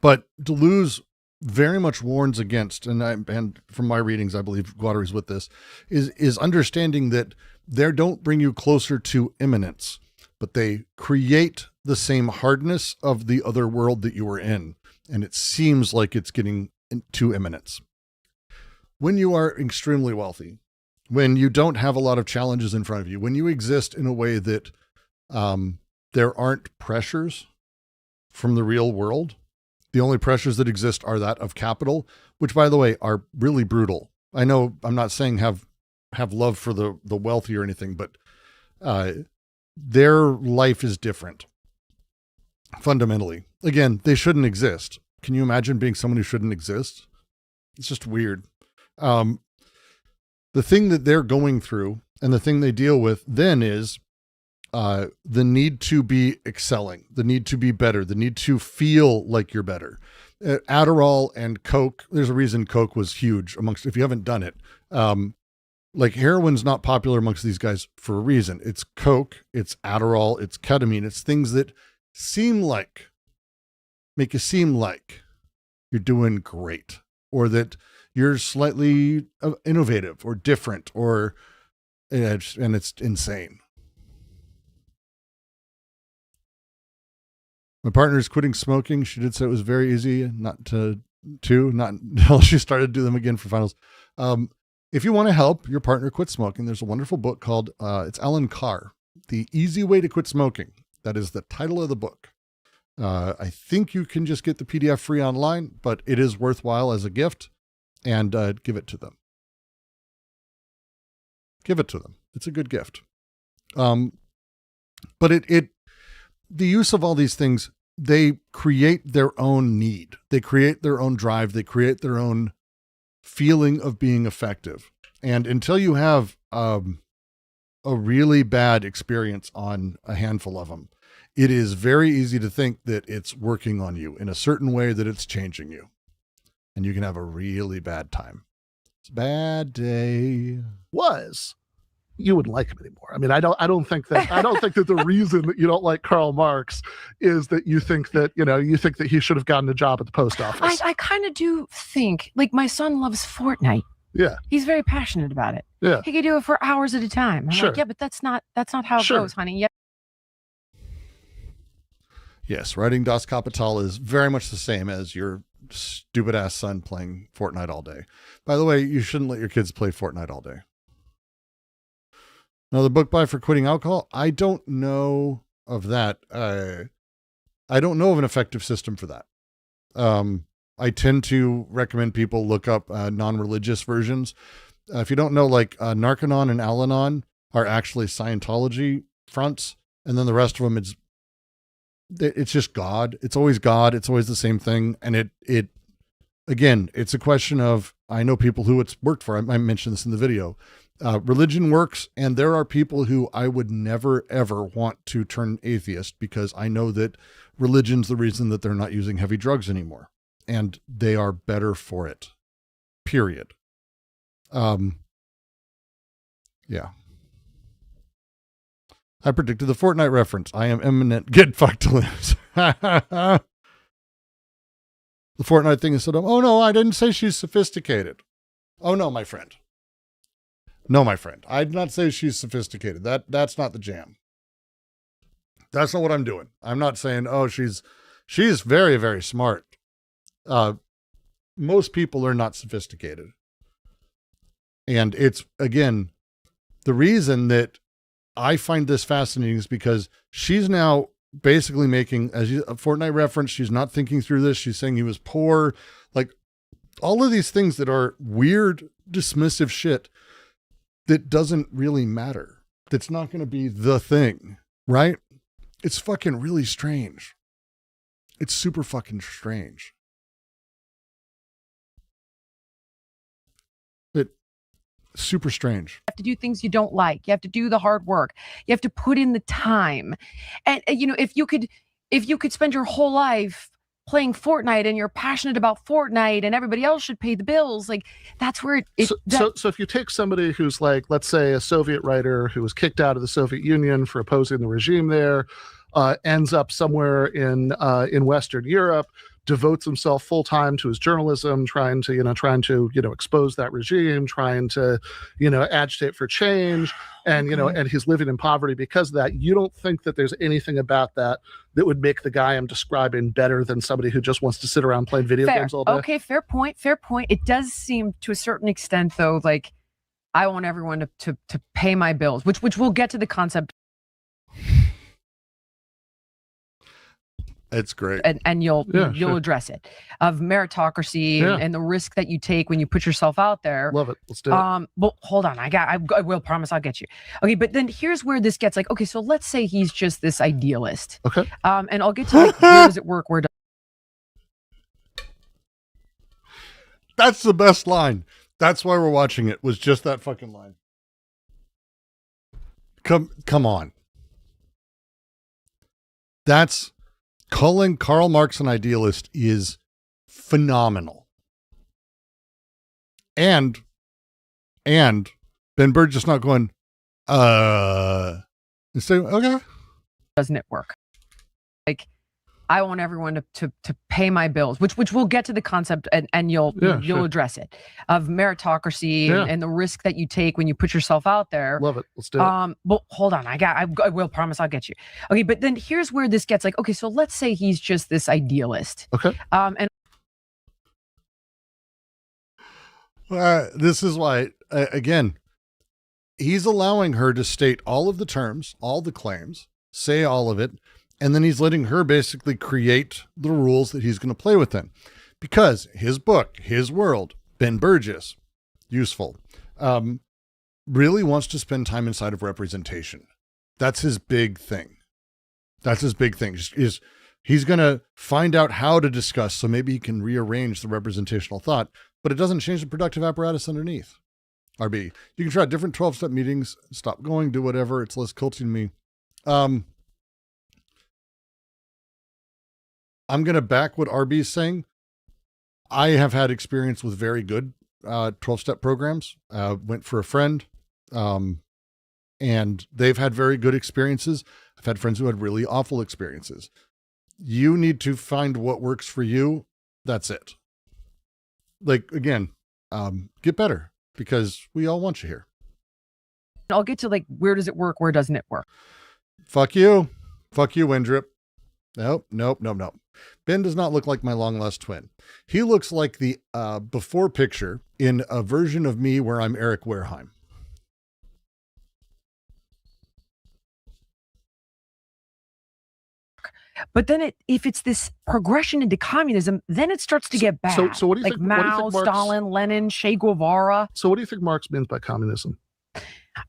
Speaker 2: But Deleuze very much warns against, and from my readings, I believe Guattari's with this, is understanding that they don't bring you closer to immanence, but they create the same hardness of the other world that you were in. And it seems like it's getting to immanence. When you are extremely wealthy, when you don't have a lot of challenges in front of you, when you exist in a way that there aren't pressures from the real world, the only pressures that exist are that of capital, which, by the way, are really brutal. I know I'm not saying have love for the wealthy or anything, but their life is different fundamentally. Again, they shouldn't exist. Can you imagine being someone who shouldn't exist? It's just weird. The thing that they're going through and the thing they deal with then is the need to be excelling, the need to be better, the need to feel like you're better. Adderall and Coke, there's a reason Coke was huge amongst, if you haven't done it, like heroin's not popular amongst these guys for a reason. It's Coke, it's Adderall, it's ketamine. It's things that make you seem like you're doing great, or that you're slightly innovative or different, or, and it's insane. My partner is quitting smoking. She did say it was very easy not until she started to do them again for finals. If you want to help your partner quit smoking, there's a wonderful book called, it's Ellen Carr, The Easy Way to Quit Smoking. That is the title of the book. I think you can just get the PDF free online, but it is worthwhile as a gift, and give it to them. Give it to them. It's a good gift. But the use of all these things, they create their own need. They create their own drive. They create their own feeling of being effective. And until you have a really bad experience on a handful of them, it is very easy to think that it's working on you in a certain way, that it's changing you. And you can have a really bad time. It's a bad day.
Speaker 6: You wouldn't like him anymore. I mean, I don't think that the reason that you don't like Karl Marx is that you think that he should have gotten a job at the post office.
Speaker 5: I kind of do think, like, my son loves Fortnite.
Speaker 6: Yeah.
Speaker 5: He's very passionate about it.
Speaker 6: Yeah.
Speaker 5: He could do it for hours at a time. I'm
Speaker 6: Sure.
Speaker 5: like, yeah, but that's not how it goes, honey. Yeah.
Speaker 2: Yes, writing Das Kapital is very much the same as your stupid ass son playing Fortnite all day. By the way, you shouldn't let your kids play Fortnite all day. Another book buy for quitting alcohol. I don't know of that. I don't know of an effective system for that. I tend to recommend people look up non-religious versions. If you don't know, like Narconon and Al-Anon are actually Scientology fronts, and then the rest of them it's just God. It's always God. It's always the same thing. And it again, it's a question of, I know people who it's worked for. I mentioned this in the video. Religion works, and there are people who I would never, ever want to turn atheist, because I know that religion's the reason that they're not using heavy drugs anymore, and they are better for it, period. Yeah. I predicted the Fortnite reference. I am imminent. Get fucked to lives. The Fortnite thing is so dumb. Oh no, I didn't say she's sophisticated. Oh no, my friend. No, my friend. I did not say she's sophisticated. That's not the jam. That's not what I'm doing. I'm not saying, oh, she's very, very smart. Most people are not sophisticated. And it's, again, the reason that I find this fascinating is because she's now basically making, a Fortnite reference, she's not thinking through this. She's saying he was poor. Like, all of these things that are weird, dismissive shit that doesn't really matter. That's not going to be the thing, right? It's fucking really strange. It's super fucking strange. Super strange.
Speaker 5: You have to do things you don't like. You have to do the hard work. You have to put in the time. And if you could spend your whole life playing Fortnite and you're passionate about Fortnite and everybody else should pay the bills, like, that's where
Speaker 6: so if you take somebody who's, like, let's say a Soviet writer who was kicked out of the Soviet Union for opposing the regime there, ends up somewhere in Western Europe, devotes himself full time to his journalism, trying to expose that regime, trying to agitate for change, and and he's living in poverty because of that. You don't think that there's anything about that would make the guy I'm describing better than somebody who just wants to sit around playing video games all day?
Speaker 5: Okay, fair point. It does seem to a certain extent, though, like I want everyone to pay my bills, which we'll get to the concept.
Speaker 2: It's great.
Speaker 5: And you'll
Speaker 6: sure.
Speaker 5: address it, of meritocracy and the risk that you take when you put yourself out there.
Speaker 6: Love it. Let's do it.
Speaker 5: Well, hold on. I will promise I'll get you. Okay, but then here's where this gets like, okay, so let's say he's just this idealist.
Speaker 6: Okay.
Speaker 5: And I'll get to like, where does it work? Where does
Speaker 2: That's the best line. That's why we're watching it, was just that fucking line. Come on. That's calling Karl Marx an idealist is phenomenal. And Ben Burgess not going, instead, okay.
Speaker 5: doesn't it work? Like, I want everyone to pay my bills, which we'll get to the concept and you'll
Speaker 6: sure.
Speaker 5: address it, of meritocracy and the risk that you take when you put yourself out there.
Speaker 6: Love it. Let's do it.
Speaker 5: Well, hold on. I will promise I'll get you. Okay, but then here's where this gets like, okay, so let's say he's just this idealist.
Speaker 6: Okay.
Speaker 5: And
Speaker 2: this is why, again, he's allowing her to state all of the terms, all the claims, say all of it, and then he's letting her basically create the rules that he's going to play within. Because his book, his world, Ben Burgess, useful, really wants to spend time inside of representation. That's his big thing. Is he's going to find out how to discuss, so maybe he can rearrange the representational thought, but it doesn't change the productive apparatus underneath. RB, you can try different 12-step meetings, stop going, do whatever. It's less culty to me. I'm going to back what RB is saying. I have had experience with very good 12-step programs. Went for a friend, and they've had very good experiences. I've had friends who had really awful experiences. You need to find what works for you. That's it. Like, again, get better, because we all want you here.
Speaker 5: I'll get to like, where does it work? Where doesn't it work?
Speaker 2: Fuck you, Windrip. Nope. Ben does not look like my long lost twin. He looks like the before picture in a version of me where I'm Eric Wareheim.
Speaker 5: But then if it's this progression into communism, then it starts to get bad.
Speaker 6: So what do you
Speaker 5: like
Speaker 6: think? What do you
Speaker 5: Mao,
Speaker 6: think Marx,
Speaker 5: Stalin, Lenin, Che Guevara.
Speaker 6: So what do you think Marx means by communism?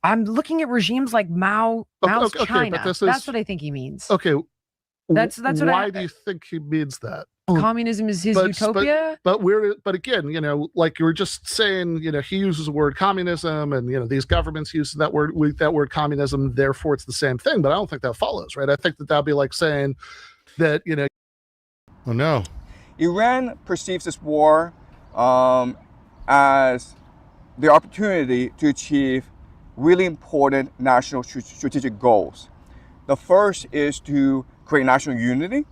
Speaker 5: I'm looking at regimes like Mao's
Speaker 6: Okay,
Speaker 5: China.
Speaker 6: but
Speaker 5: That's what I think he means.
Speaker 6: Okay.
Speaker 5: That's what
Speaker 6: why do you think he means that?
Speaker 5: Communism is his utopia.
Speaker 6: But again, like you were just saying, he uses the word communism, and these governments use that word communism. Therefore, it's the same thing. But I don't think that follows, right? I think that'd be like saying that
Speaker 2: Oh no.
Speaker 7: Iran perceives this war as the opportunity to achieve really important national strategic goals. The first is to create national unity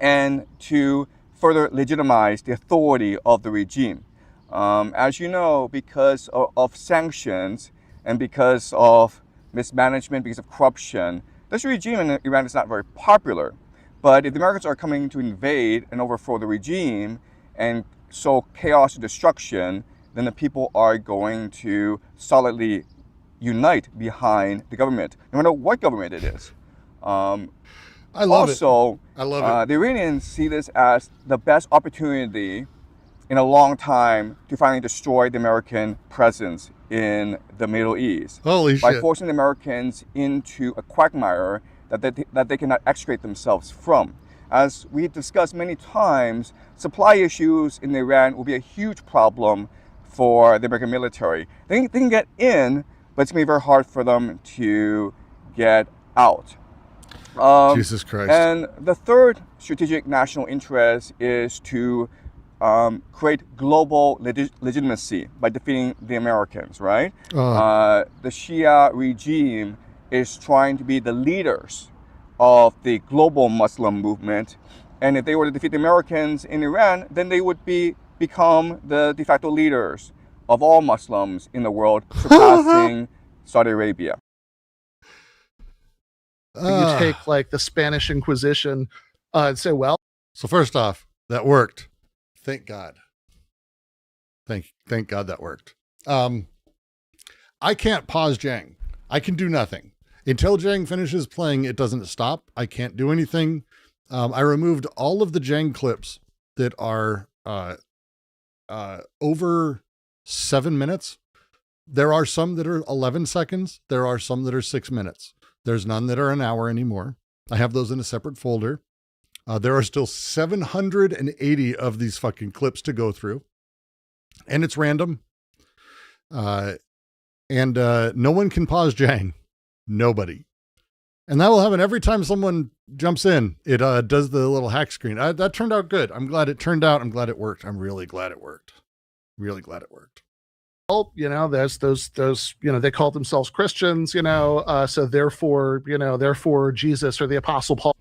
Speaker 7: and to further legitimize the authority of the regime. As you know, because of sanctions and because of mismanagement, because of corruption, this regime in Iran is not very popular. But if the Americans are coming to invade and overthrow the regime and sow chaos and destruction, then the people are going to solidly unite behind the government, no matter what government it is.
Speaker 2: I love it.
Speaker 7: The Iranians see this as the best opportunity in a long time to finally destroy the American presence in the Middle East.
Speaker 2: Holy
Speaker 7: by
Speaker 2: shit.
Speaker 7: forcing the Americans into a quagmire that they cannot extricate themselves from. As we discussed many times, supply issues in Iran will be a huge problem for the American military. They can get in, but it's going to be very hard for them to get out.
Speaker 2: Jesus Christ.
Speaker 7: And the third strategic national interest is to create global legitimacy by defeating the Americans, right? The Shia regime is trying to be the leaders of the global Muslim movement And if they were to defeat the Americans in Iran, then they would become the de facto leaders of all Muslims in the world, surpassing Saudi Arabia.
Speaker 6: You take like the Spanish Inquisition and say, well,
Speaker 2: So first off, that worked. Thank God. Thank God that worked. I can't pause Jang. I can do nothing. Until Jang finishes playing, it doesn't stop. I can't do anything. I removed all of the Jang clips that are over 7 minutes. There are some that are 11 seconds. There are some that are 6 minutes. There's none that are an hour anymore. I have those in a separate folder. There are still 780 of these fucking clips to go through. And it's random. No one can pause Jang. Nobody. And that will happen every time someone jumps in. It does the little hack screen. That turned out good. I'm glad it turned out. I'm glad it worked. I'm really glad it worked. Really glad it worked.
Speaker 6: well, there's those, they called themselves Christians, so therefore Jesus or the Apostle Paul.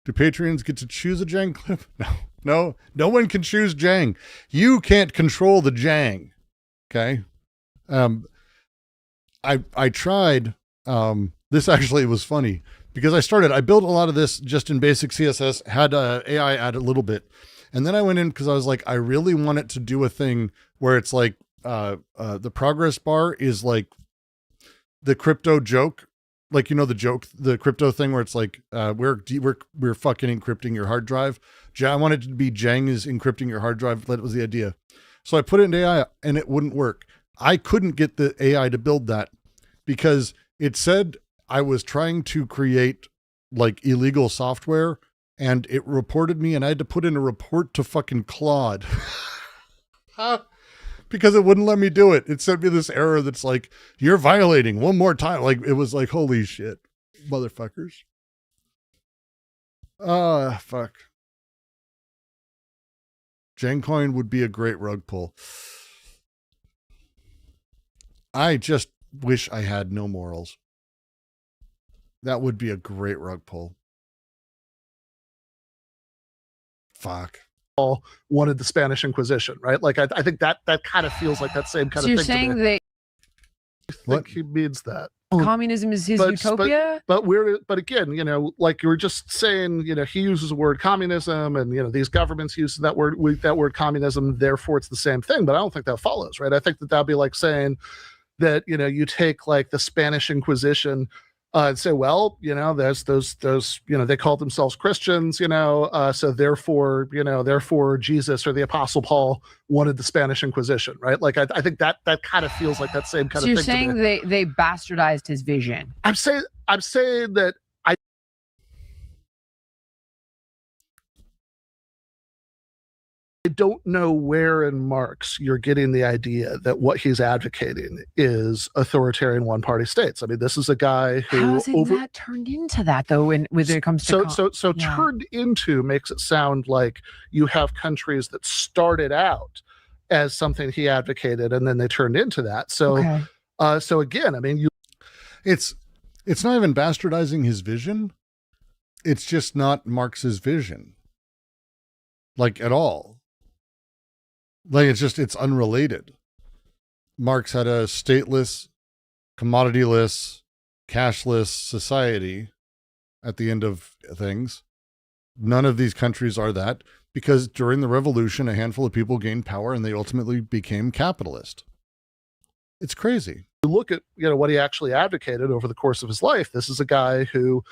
Speaker 2: Do Patreons get to choose a Jang clip? No one can choose Jang. You can't control the Jang. Okay. I tried, this actually was funny because I built a lot of this just in basic CSS, had AI add a little bit. And then I went in because I was like, I really want it to do a thing where it's like, the progress bar is like the crypto joke. Like, the joke, the crypto thing where it's like, we're fucking encrypting your hard drive. I wanted it to be Jang is encrypting your hard drive. That was the idea. So I put it into AI and it wouldn't work. I couldn't get the AI to build that because it said I was trying to create like illegal software and it reported me and I had to put in a report to fucking Claude because it wouldn't let me do it. It sent me this error that's like, you're violating one more time. Like, it was like, holy shit, motherfuckers. Fuck. Jangcoin would be a great rug pull. I just wish I had no morals. That would be a great rug pull. Fuck.
Speaker 6: Wanted the Spanish Inquisition, right? Like I think that kind of feels like that same kind
Speaker 5: So
Speaker 6: of
Speaker 5: you're
Speaker 6: thing.
Speaker 5: saying that
Speaker 6: I think he means that.
Speaker 5: communism is his utopia?
Speaker 6: But again, like you were just saying, he uses the word communism, and these governments use that word communism. Therefore, it's the same thing. But I don't think that follows, right? I think that'd be like saying that you take like the Spanish Inquisition. And say, well, there's those, they called themselves Christians, so therefore Jesus or the Apostle Paul wanted the Spanish Inquisition, right? Like I think that kind of feels like that same kind
Speaker 5: So
Speaker 6: of
Speaker 5: you're
Speaker 6: thing.
Speaker 5: saying they bastardized his vision.
Speaker 6: I'm saying that I don't know where in Marx you're getting the idea that what he's advocating is authoritarian one-party states. I mean, this is a guy who
Speaker 5: How is it not turned into that though? When it comes to yeah.
Speaker 6: Turned into makes it sound like you have countries that started out as something he advocated and then they turned into that. So,
Speaker 5: okay.
Speaker 6: So again, I mean,
Speaker 2: It's not even bastardizing his vision. It's just not Marx's vision. Like at all. Like it's unrelated. Marx had a stateless, commodityless, cashless society at the end of things. None of these countries are that because during the revolution, a handful of people gained power and they ultimately became capitalist. It's crazy.
Speaker 6: You look at what he actually advocated over the course of his life. This is a guy who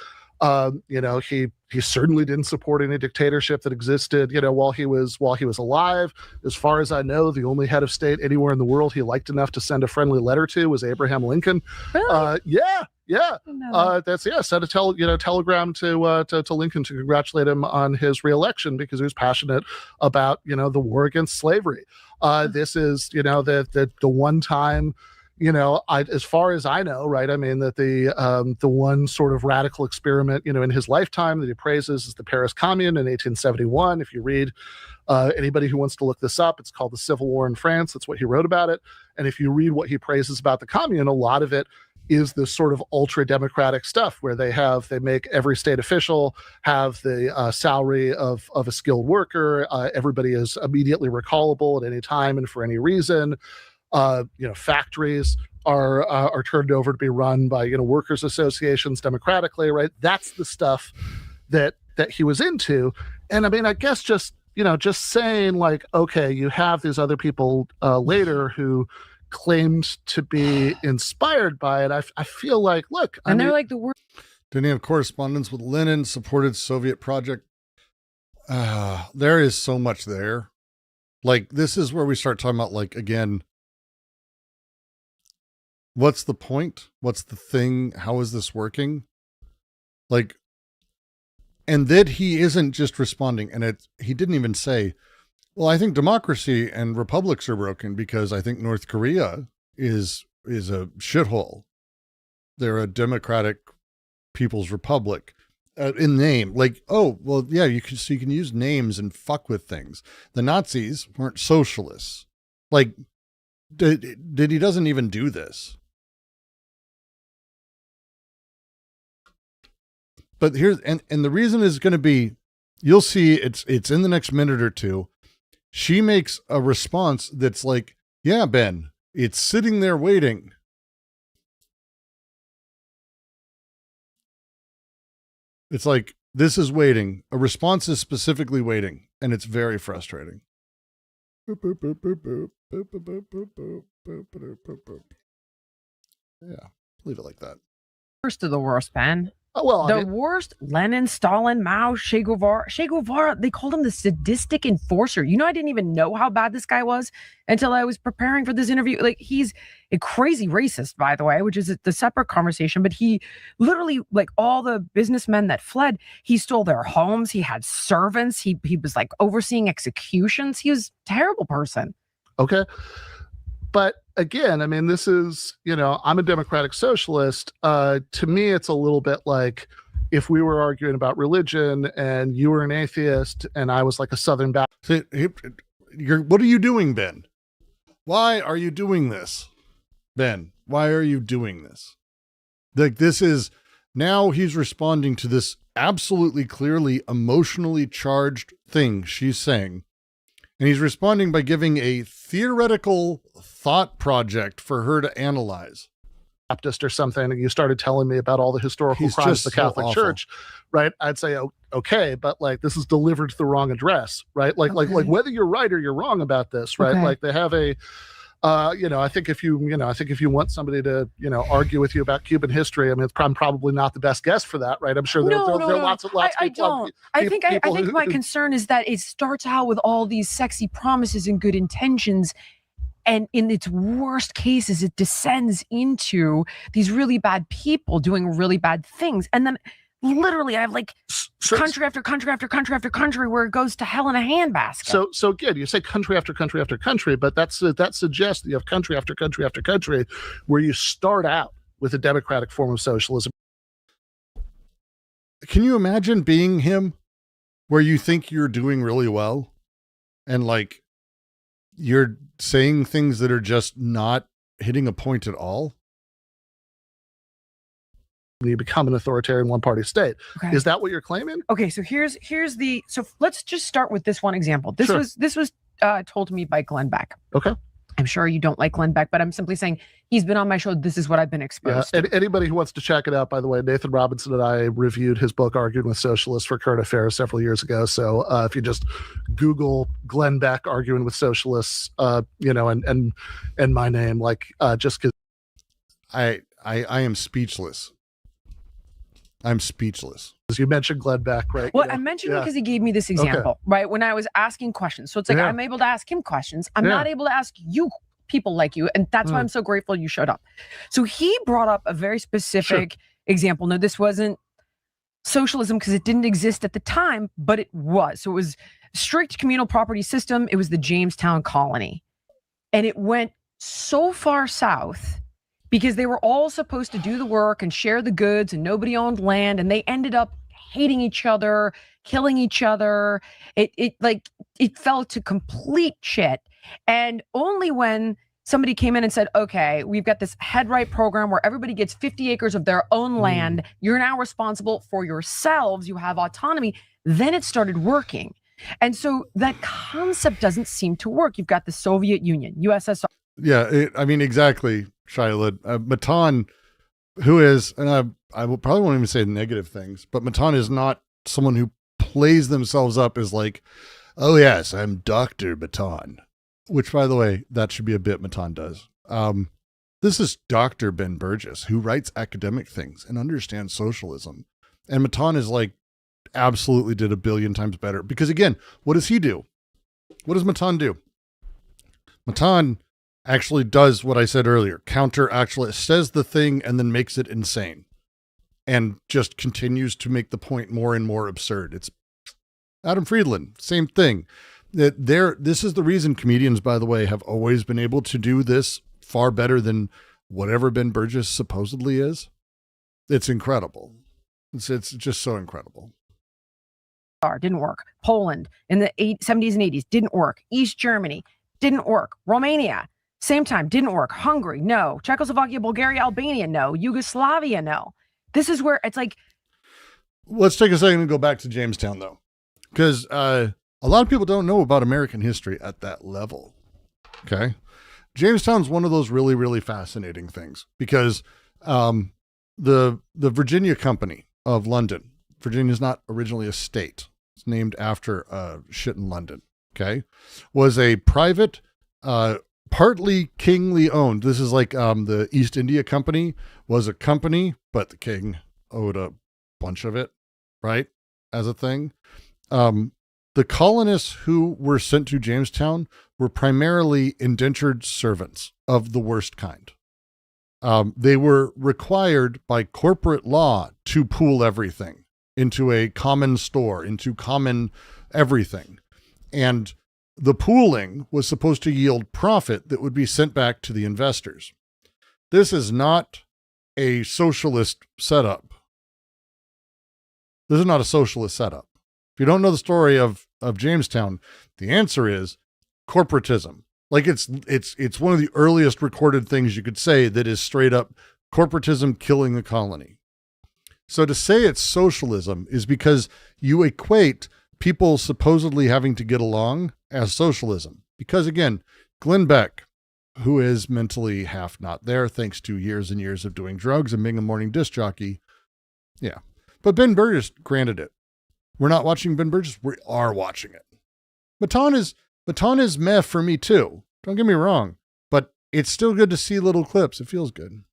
Speaker 6: he certainly didn't support any dictatorship that existed while he was alive. As far as I know, the only head of state anywhere in the world he liked enough to send a friendly letter to was Abraham Lincoln.
Speaker 5: Really?
Speaker 6: Sent a telegram to Lincoln to congratulate him on his reelection because he was passionate about the war against slavery. This is the one time as far as I know, right? I mean that the one sort of radical experiment in his lifetime that he praises is the Paris Commune in 1871. If you read anybody who wants to look this up, it's called The Civil War in France. That's what he wrote about it. And if you read what he praises about the Commune, a lot of it is this sort of ultra democratic stuff where they make every state official have the salary of a skilled worker. Everybody is immediately recallable at any time and for any reason. Factories are turned over to be run by workers associations democratically, right? That's the stuff that he was into. And I mean, I guess just saying like, okay, you have these other people later who claimed to be inspired by it. I feel like, look,
Speaker 5: they're like the worst.
Speaker 2: Didn't he have correspondence with Lenin, supported Soviet project? There is so much there. Like, this is where we start talking about, like, again, what's the point? What's the thing? How is this working? Like, and that he isn't just responding, and he didn't even say, well, I think democracy and republics are broken because I think North Korea is a shithole. They're a democratic people's republic in name. Like, oh, well, yeah, you can use names and fuck with things. The Nazis weren't socialists. Like, he doesn't even do this. But here's, and the reason is going to be, you'll see it's in the next minute or two. She makes a response that's like, yeah, Ben, it's sitting there waiting. It's like, this is waiting. A response is specifically waiting, and it's very frustrating. Yeah, leave it like that.
Speaker 5: Worst of the worst, Ben.
Speaker 6: Oh, well,
Speaker 5: The worst: Lenin, Stalin, Mao, Che Guevara. Che Guevara, they called him the sadistic enforcer. I didn't even know how bad this guy was until I was preparing for this interview. Like, he's a crazy racist, by the way, which is the separate conversation. But he literally, like, all the businessmen that fled, he stole their homes. He had servants. He was like overseeing executions. He was a terrible person.
Speaker 6: Okay. But again, I mean, this is, I'm a democratic socialist. To me, it's a little bit like if we were arguing about religion and you were an atheist and I was like a Southern Baptist.
Speaker 2: What are you doing, Ben? Why are you doing this? Ben, why are you doing this? Like, this is, now he's responding to this absolutely clearly emotionally charged thing she's saying. And he's responding by giving a theoretical thought project for her to analyze.
Speaker 6: Baptist or something, and you started telling me about all the historical crimes of the Catholic Church, right? I'd say, okay, but like, this is delivered to the wrong address, right? Like whether you're right or you're wrong about this, right?
Speaker 5: Okay.
Speaker 6: Like, they have a, I think if you want somebody to, argue with you about Cuban history, I mean, I'm probably not the best guest for that, right? I'm sure there are lots of
Speaker 5: I
Speaker 6: people.
Speaker 5: don't. I think my concern is that it starts out with all these sexy promises and good intentions, and in its worst cases, it descends into these really bad people doing really bad things, and then literally I have like country after country after country after country where it goes to hell in a handbasket.
Speaker 6: So again, you say country after country after country, but that suggests that you have country after country after country where you start out with a democratic form of socialism.
Speaker 2: Can you imagine being him where you think you're doing really well and like you're saying things that are just not hitting a point at all?
Speaker 6: You become an authoritarian one-party state.
Speaker 5: Okay.
Speaker 6: Is that what you're claiming?
Speaker 5: Okay, so here's the, so let's just start with this one example. This
Speaker 6: Sure.
Speaker 5: was told to me by Glenn Beck.
Speaker 6: Okay.
Speaker 5: I'm sure you don't like Glenn Beck, but I'm simply saying he's been on my show. This is what I've been exposed to.
Speaker 6: And anybody who wants to check it out, by the way, Nathan Robinson and I reviewed his book, Arguing with Socialists for Current Affairs several years ago. So if you just Google Glenn Beck Arguing with Socialists, and my name, like, just because.
Speaker 2: I am speechless. I'm speechless.
Speaker 6: You mentioned Glenn Beck, right?
Speaker 5: Well, I mentioned him because he gave me this example, right? When I was asking questions. So it's like,
Speaker 6: Yeah.
Speaker 5: I'm able to ask him questions. I'm
Speaker 6: Yeah.
Speaker 5: not able to ask you people like you. And that's why I'm so grateful you showed up. So he brought up a very specific example. Now, this wasn't socialism because it didn't exist at the time, but it was. So it was strict communal property system. It was the Jamestown colony. And it went so far south because they were all supposed to do the work and share the goods and nobody owned land. And they ended up hating each other, killing each other. It fell to complete shit. And only when somebody came in and said, okay, we've got this head right program where everybody gets 50 acres of their own land. You're now responsible for yourselves. You have autonomy. Then it started working. And so that concept doesn't seem to work. You've got the Soviet Union, USSR.
Speaker 2: Yeah, I mean, exactly, Shiloh. Matan, who is, and I will probably won't even say negative things, but Matan is not someone who plays themselves up as like, oh yes, I'm Dr. Matan, which, by the way, that should be a bit Matan does. This is Dr. Ben Burgess, who writes academic things and understands socialism. And Matan is like, absolutely did a billion times better. Because again, what does he do? What does Matan do? Matan actually does what I said earlier. Says the thing and then makes it insane. And just continues to make the point more and more absurd. It's Adam Friedland, same thing. This is the reason comedians, by the way, have always been able to do this far better than whatever Ben Burgess supposedly is. It's incredible. It's just so incredible.
Speaker 5: Didn't work. Poland in the 70s and 80s didn't work. East Germany didn't work. Romania, same time, didn't work. Hungary, no. Czechoslovakia, Bulgaria, Albania, no. Yugoslavia, no. This is where it's like.
Speaker 2: Let's take a second and go back to Jamestown, though, because a lot of people don't know about American history at that level. Okay. Jamestown's one of those really, really fascinating things because the Virginia Company of London, Virginia's not originally a state. It's named after shit in London. Okay. Was a private, partly kingly owned. This is like the East India Company was a company, but the king owed a bunch of it, right? As a thing. The colonists who were sent to Jamestown were primarily indentured servants of the worst kind. They were required by corporate law to pool everything into a common store, into common everything. And the pooling was supposed to yield profit that would be sent back to the investors. This is not a socialist setup. This is not a socialist setup. If you don't know the story of Jamestown, the answer is corporatism. Like it's one of the earliest recorded things you could say that is straight up corporatism killing the colony. So to say it's socialism is because you equate people supposedly having to get along as socialism. Because again, Glenn Beck, who is mentally half not there thanks to years and years of doing drugs and being a morning disc jockey. Yeah. But Ben Burgess granted it. We're not watching Ben Burgess. We are watching it. Matan is meh for me too. Don't get me wrong, but it's still good to see little clips. It feels good.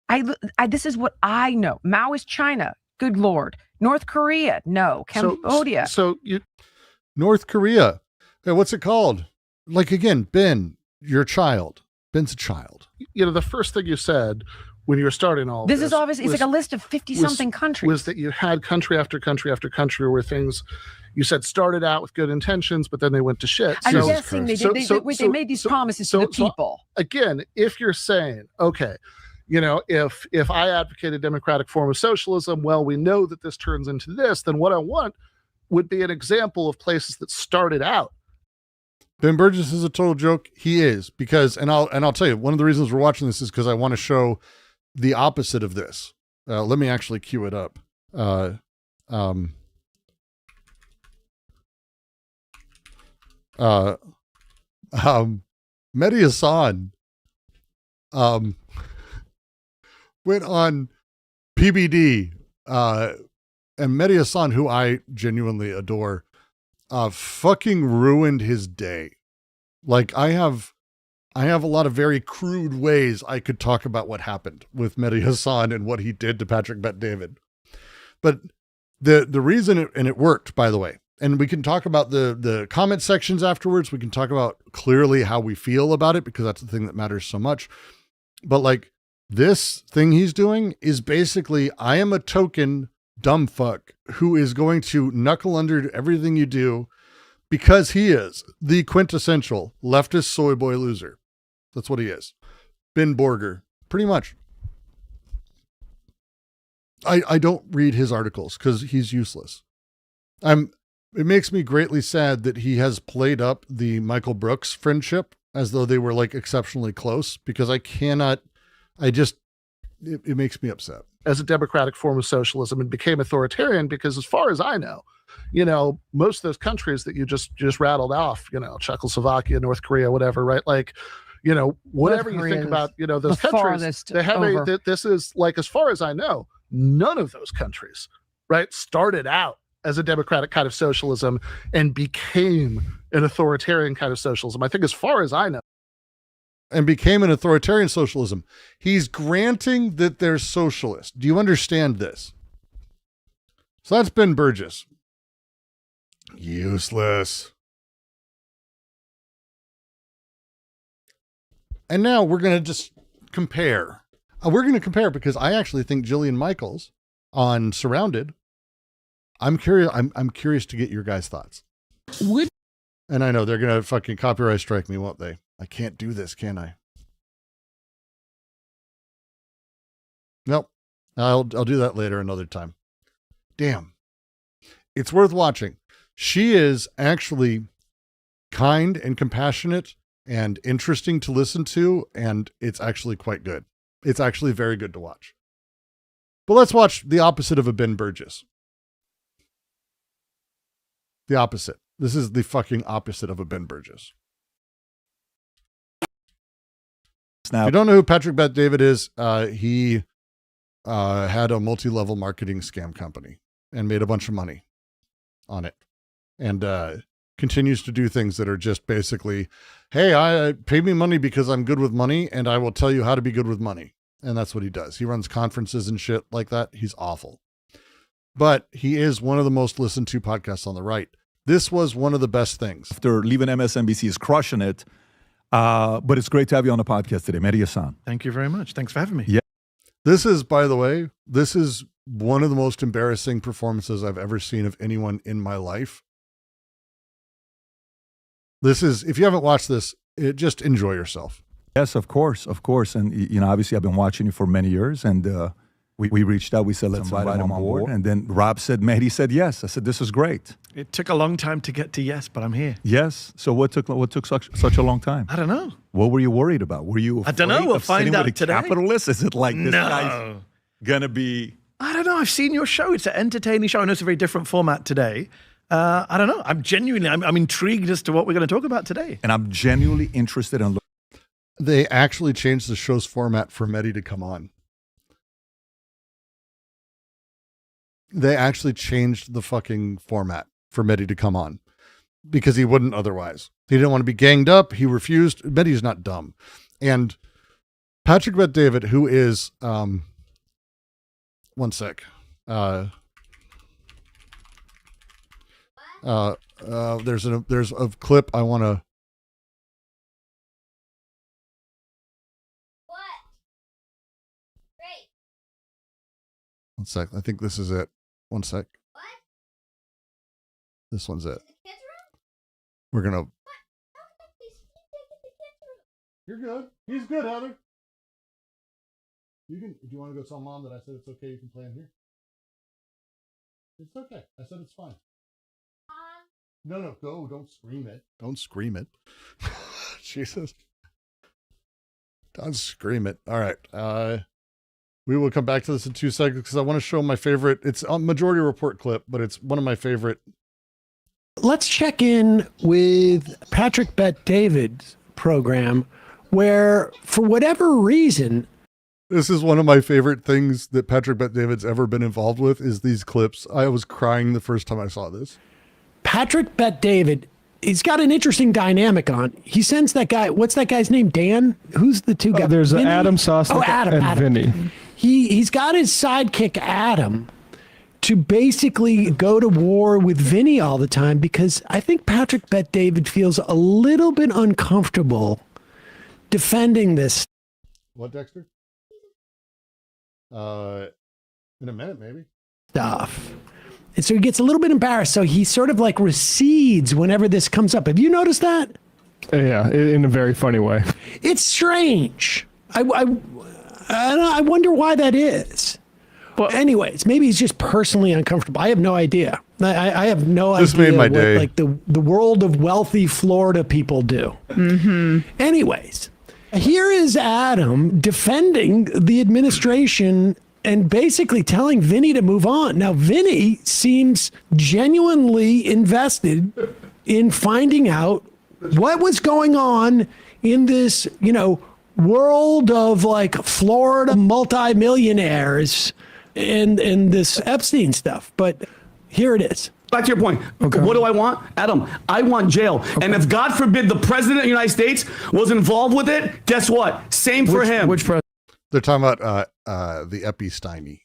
Speaker 5: This is what I know. Maoist China. Good Lord. North Korea. No. Cambodia.
Speaker 2: North Korea. Hey, what's it called? Like again, Ben, your child. Ben's a child.
Speaker 6: You know, the first thing you said when you were starting all
Speaker 5: this is obviously, it's like a list of 50-something countries.
Speaker 6: Was that you had country after country after country where things, you said, started out with good intentions, but then they went to shit.
Speaker 5: I'm guessing they made these promises to the people.
Speaker 6: Again, if you're saying, okay, you know, if I advocate a democratic form of socialism, well, we know that this turns into this, then what I want would be an example of places that started out.
Speaker 2: Ben Burgess is a total joke. He is, because, and I'll tell you, one of the reasons we're watching this is because I want to show the opposite of this. Let me actually cue it up. Mehdi Hasan went on PBD, and Mehdi Hasan, who I genuinely adore, fucking ruined his day. Like I have a lot of very crude ways I could talk about what happened with Mehdi Hasan and what he did to Patrick Bet-David. But the reason it worked, by the way, and we can talk about the comment sections afterwards. We can talk about clearly how we feel about it, because that's the thing that matters so much. But like this thing he's doing is basically, I am a token dumb fuck who is going to knuckle under everything you do because he is the quintessential leftist soy boy loser. That's what he is. Ben Borger, pretty much. I don't read his articles because he's useless. It makes me greatly sad that he has played up the Michael Brooks friendship as though they were like exceptionally close, because it makes me upset.
Speaker 6: As a democratic form of socialism and became authoritarian, because as far as I know, you know, most of those countries that you just rattled off, you know, Czechoslovakia, North Korea, whatever, right? Like, you know, whatever you think about, you know, those countries, they have this is like, as far as I know, none of those countries, right, started out as a democratic kind of socialism and became an authoritarian kind of socialism. I think as far as I know.
Speaker 2: And became an authoritarian socialism. He's granting that they're socialist. Do you understand this? So that's Ben Burgess. Useless. And now we're going to just compare. We're going to compare because I actually think Jillian Michaels on Surrounded. I'm curious. I'm curious to get your guys' thoughts. And I know they're going to fucking copyright strike me, won't they? I can't do this, can I? Nope. I'll do that later another time. Damn. It's worth watching. She is actually kind and compassionate and interesting to listen to, and it's actually quite good. It's actually very good to watch. But let's watch the opposite of a Ben Burgess. The opposite. This is the fucking opposite of a Ben Burgess. Now, if you don't know who Patrick Bet-David is, he had a multi-level marketing scam company and made a bunch of money on it, and continues to do things that are just basically, hey, I pay me money because I'm good with money, and I will tell you how to be good with money. And that's what he does. He runs conferences and shit like that. He's awful. But he is one of the most listened to podcasts on the right. This was one of the best things.
Speaker 8: After leaving MSNBC is crushing it. But it's great to have you on the podcast today, Mehdi Hasan.
Speaker 3: Thank you very much. Thanks for having me.
Speaker 8: Yeah.
Speaker 2: This is, by the way, this is one of the most embarrassing performances I've ever seen of anyone in my life. This is, if you haven't watched this, just enjoy yourself.
Speaker 8: Yes, of course. And, you know, obviously I've been watching you for many years, and we reached out. We said, let's invite him on board. And then Rob said, Mehdi said yes. I said, this is great.
Speaker 3: It took a long time to get to yes, but I'm here.
Speaker 8: Yes. So what took such a long time?
Speaker 3: I don't know.
Speaker 8: What were you worried about? Were you afraid
Speaker 3: I don't know. We'll
Speaker 8: of
Speaker 3: find
Speaker 8: sitting
Speaker 3: out
Speaker 8: with a
Speaker 3: today.
Speaker 8: capitalist? Is it like this guy's gonna be?
Speaker 3: I don't know. I've seen your show. It's an entertaining show. I know it's a very different format today. I don't know. I'm intrigued as to what we're going to talk about today.
Speaker 8: And I'm genuinely interested in.
Speaker 2: They actually changed the show's format for Mehdi to come on. They actually changed the fucking format for Mehdi to come on because he wouldn't otherwise. He didn't want to be ganged up. He refused. Mehdi's not dumb. And Patrick Bet-David, who is, one sec. There's a clip I want to. One sec. I think this is it. One sec. What? This one's it. We're gonna. You're good. He's good, Heather. You can. Do you want to go tell Mom that I said it's okay? You can play in here. It's okay. I said it's fine. No, go. Don't scream it. Don't scream it. Jesus. Don't scream it. All right. We will come back to this in 2 seconds because I want to show my favorite. It's a Majority Report clip, but it's one of my favorite.
Speaker 9: Let's check in with Patrick Bet-David's program, where for whatever reason,
Speaker 2: this is one of my favorite things that Patrick Bet-David's ever been involved with is these clips. I was crying the first time I saw this.
Speaker 9: Patrick Bet-David, he's got an interesting dynamic on. He sends that guy, what's that guy's name? Dan? Who's the two guys?
Speaker 10: There's Vinny? Adam Sosnick and Vinny.
Speaker 9: He's got his sidekick, Adam, to basically go to war with Vinny all the time because I think Patrick Bet-David feels a little bit uncomfortable defending this.
Speaker 2: What, Dexter? In a minute, maybe.
Speaker 9: Stuff. And so he gets a little bit embarrassed. So he sort of like recedes whenever this comes up. Have you noticed that?
Speaker 10: Yeah, in a very funny way.
Speaker 9: It's strange. I wonder why that is. Anyways, maybe he's just personally uncomfortable. I have no idea. I have no
Speaker 2: This
Speaker 9: idea
Speaker 2: made my
Speaker 9: what
Speaker 2: day.
Speaker 9: like the world of wealthy Florida people do. Anyways, here is Adam defending the administration and basically telling Vinny to move on. Now, Vinny seems genuinely invested in finding out what was going on in this, world of like Florida multimillionaires and this Epstein stuff. But here it is.
Speaker 11: Back to your point. Okay. What do I want? Adam, I want jail. Okay. And if God forbid the president of the United States was involved with it, guess what? Same for him.
Speaker 3: Which president?
Speaker 2: They're talking about the Epstein,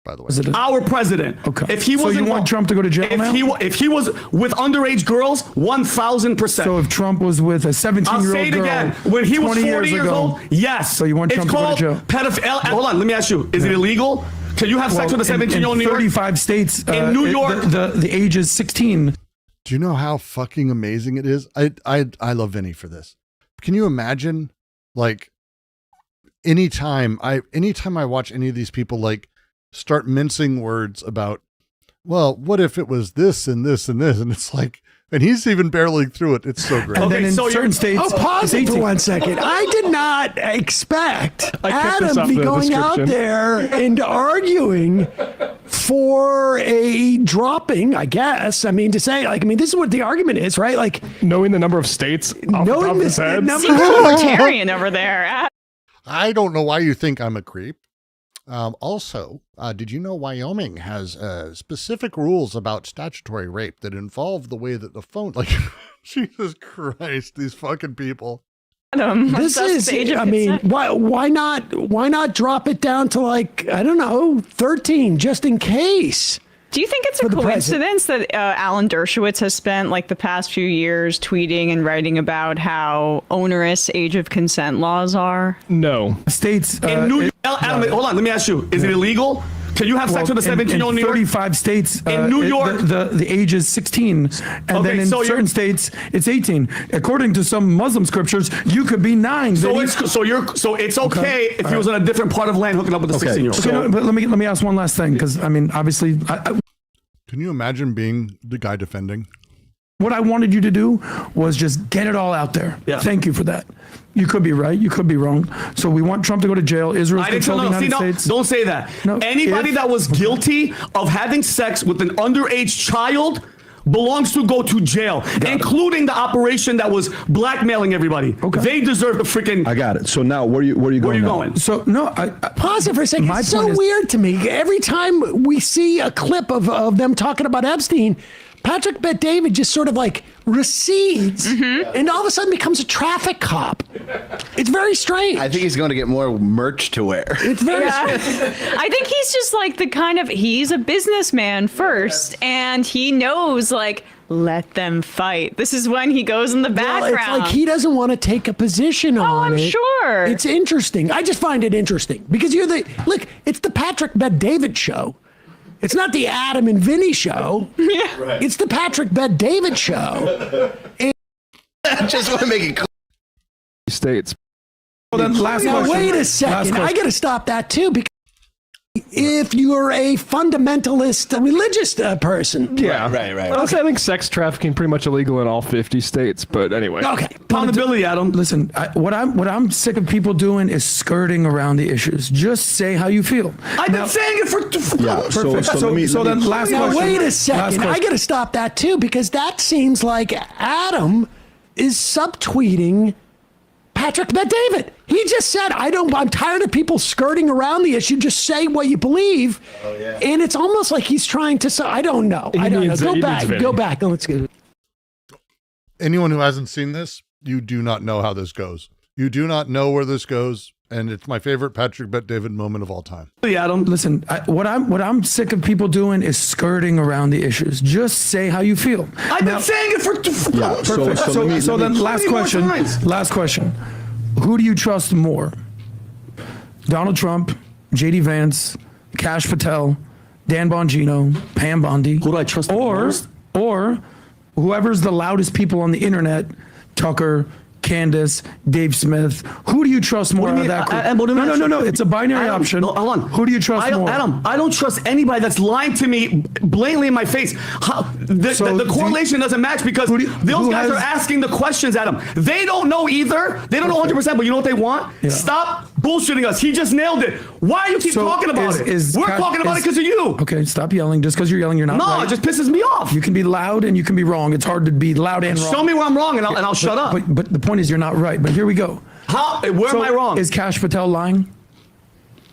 Speaker 2: by the way.
Speaker 3: Is it
Speaker 11: our president.
Speaker 3: Okay.
Speaker 11: If he was
Speaker 3: you want Trump to go to jail now?
Speaker 11: If he was with underage girls, 1,000%.
Speaker 3: So if Trump was with a 17-year-old
Speaker 11: I'll say it
Speaker 3: girl
Speaker 11: again. When he was
Speaker 3: 20
Speaker 11: 40 years
Speaker 3: ago,
Speaker 11: old, yes.
Speaker 3: So you want Trump to go to jail?
Speaker 11: It's called pedophile. Hold on, let me ask you. Is it illegal? Can you have sex with a 17-year-old in New York?
Speaker 3: 35 states.
Speaker 11: In New York.
Speaker 3: The age is 16.
Speaker 2: Do you know how fucking amazing it is? I love Vinny for this. Can you imagine, like, anytime I watch any of these people like start mincing words about, well, what if it was this and this and this, and it's like, and he's even barreling through it. It's so great.
Speaker 3: And then in certain states,
Speaker 9: Oh, pause it for 1 second. I did not expect Adam to be going out there and arguing for a dropping, I guess. I mean, to say, like, this is what the argument is, right? Like,
Speaker 10: knowing the number of states off the top of his head.
Speaker 12: Libertarian over there.
Speaker 2: I don't know why you think I'm a creep. Also, did you know Wyoming has specific rules about statutory rape that involve the way that the phone, like, Jesus Christ, these fucking people.
Speaker 9: This is, why not drop it down to like, I don't know, 13, just in case?
Speaker 12: Do you think it's a coincidence that Alan Dershowitz has spent like the past few years tweeting and writing about how onerous age of consent laws are?
Speaker 10: No.
Speaker 3: States.
Speaker 11: In New York, Adam, hold on, let me ask you. Is it illegal? Can you have sex with a 17-year-old in New York?
Speaker 3: 35 states.
Speaker 11: In New York.
Speaker 3: The age is 16. And then in certain states, it's 18. According to some Muslim scriptures, you could be 9.
Speaker 11: So it's okay if he was on a different part of land hooking up with a 16-year-old.
Speaker 3: Okay, no, but let me ask one last thing, because obviously,
Speaker 2: Can you imagine being the guy defending?
Speaker 3: what I wanted you to do was just get it all out there.
Speaker 11: Yeah.
Speaker 3: Thank you for that. You could be right. You could be wrong. So we want Trump to go to jail. Israel's controlling the United States.
Speaker 11: Don't say that.
Speaker 3: No,
Speaker 11: Anybody that was guilty of having sex with an underage child belongs to go to jail, including the operation that was blackmailing everybody.
Speaker 3: Okay.
Speaker 11: They deserve the freaking.
Speaker 13: I got it. So now where are you going?
Speaker 11: Where are you going?
Speaker 3: So no,
Speaker 9: Pause it for a second. It's so weird to me. Every time we see a clip of them talking about Epstein, Patrick Bet-David just sort of like recedes and all of a sudden becomes a traffic cop. It's very strange.
Speaker 14: I think he's going to get more merch to wear.
Speaker 9: It's very strange.
Speaker 12: I think he's just like he's a businessman first, and he knows like, let them fight. This is when he goes in the background.
Speaker 9: Well, it's like he doesn't want to take a position on it.
Speaker 12: I'm sure.
Speaker 9: It's interesting. I just find it interesting because it's the Patrick Bet-David show. It's not the Adam and Vinny show.
Speaker 12: Yeah.
Speaker 9: Right. It's the Patrick Bet-David show.
Speaker 14: I just want to make it clear.
Speaker 10: States.
Speaker 3: Well, then last
Speaker 9: now,
Speaker 3: question.
Speaker 9: wait a second. I got to stop that too because if you're a fundamentalist, religious person.
Speaker 10: Yeah.
Speaker 14: Right.
Speaker 10: Also, I think sex trafficking pretty much illegal in all 50 states, but anyway.
Speaker 9: Okay.
Speaker 11: Accountability, Adam.
Speaker 3: Listen, what I'm sick of people doing is skirting around the issues. Just say how you feel.
Speaker 11: I've been saying it for
Speaker 13: Yeah.
Speaker 3: Perfect.
Speaker 13: So
Speaker 3: then last
Speaker 9: Now,
Speaker 3: question.
Speaker 9: wait a second. I got to stop that too because that seems like Adam is subtweeting Patrick Bet-David. He just said, I'm tired of people skirting around the issue. Just say what you believe. Oh, yeah. And it's almost like he's trying to say, I don't know. Go back. Let's go.
Speaker 2: Anyone who hasn't seen this, you do not know how this goes. You do not know where this goes. And it's my favorite Patrick Bet-David moment of all time.
Speaker 11: Adam.
Speaker 3: Listen, what I'm sick of people doing is skirting around the issues. Just say how you feel.
Speaker 11: I've been saying it for.
Speaker 13: Yeah.
Speaker 3: Perfect. So then last question. Who do you trust more? Donald Trump, JD Vance, Kash Patel, Dan Bongino, Pam Bondi.
Speaker 11: Who do I trust
Speaker 3: or
Speaker 11: most?
Speaker 3: Or whoever's the loudest people on the internet, Tucker, Candace, Dave Smith. Who do you trust more out of that group? No. It's a binary option.
Speaker 11: No, hold on.
Speaker 3: Who do you trust more?
Speaker 11: Adam, I don't trust anybody that's lying to me blatantly in my face. The correlation doesn't match because those guys are asking the questions, Adam. They don't know either. They don't know 100%, but you know what they want?
Speaker 3: Yeah.
Speaker 11: Stop bullshitting us. He just nailed it. Why do you keep talking about it? We're talking about it because of you.
Speaker 3: Okay, stop yelling. Just because you're yelling, you're not right.
Speaker 11: No, it just pisses me off.
Speaker 3: You can be loud and you can be wrong. It's hard to be loud and wrong.
Speaker 11: Show me where I'm wrong and I'll shut up.
Speaker 3: But the point is you're not right. But here we go.
Speaker 11: Where am I wrong?
Speaker 3: Is Kash Patel lying?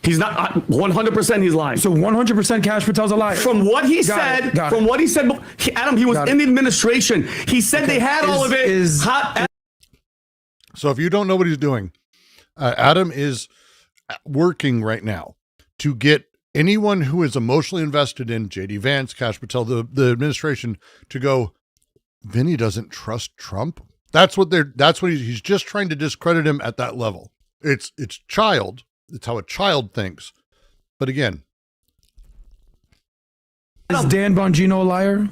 Speaker 11: He's not. 100% he's lying.
Speaker 3: So 100% Kash Patel's a liar.
Speaker 11: From what he said, Adam, he was in the administration. He said they had all of it.
Speaker 2: So if you don't know what he's doing, Adam is working right now to get anyone who is emotionally invested in JD Vance, Kash Patel, the administration, to go, Vinny doesn't trust Trump. That's what he's just trying to discredit him at that level. It's child. It's how a child thinks. But again,
Speaker 3: is Dan Bongino a liar?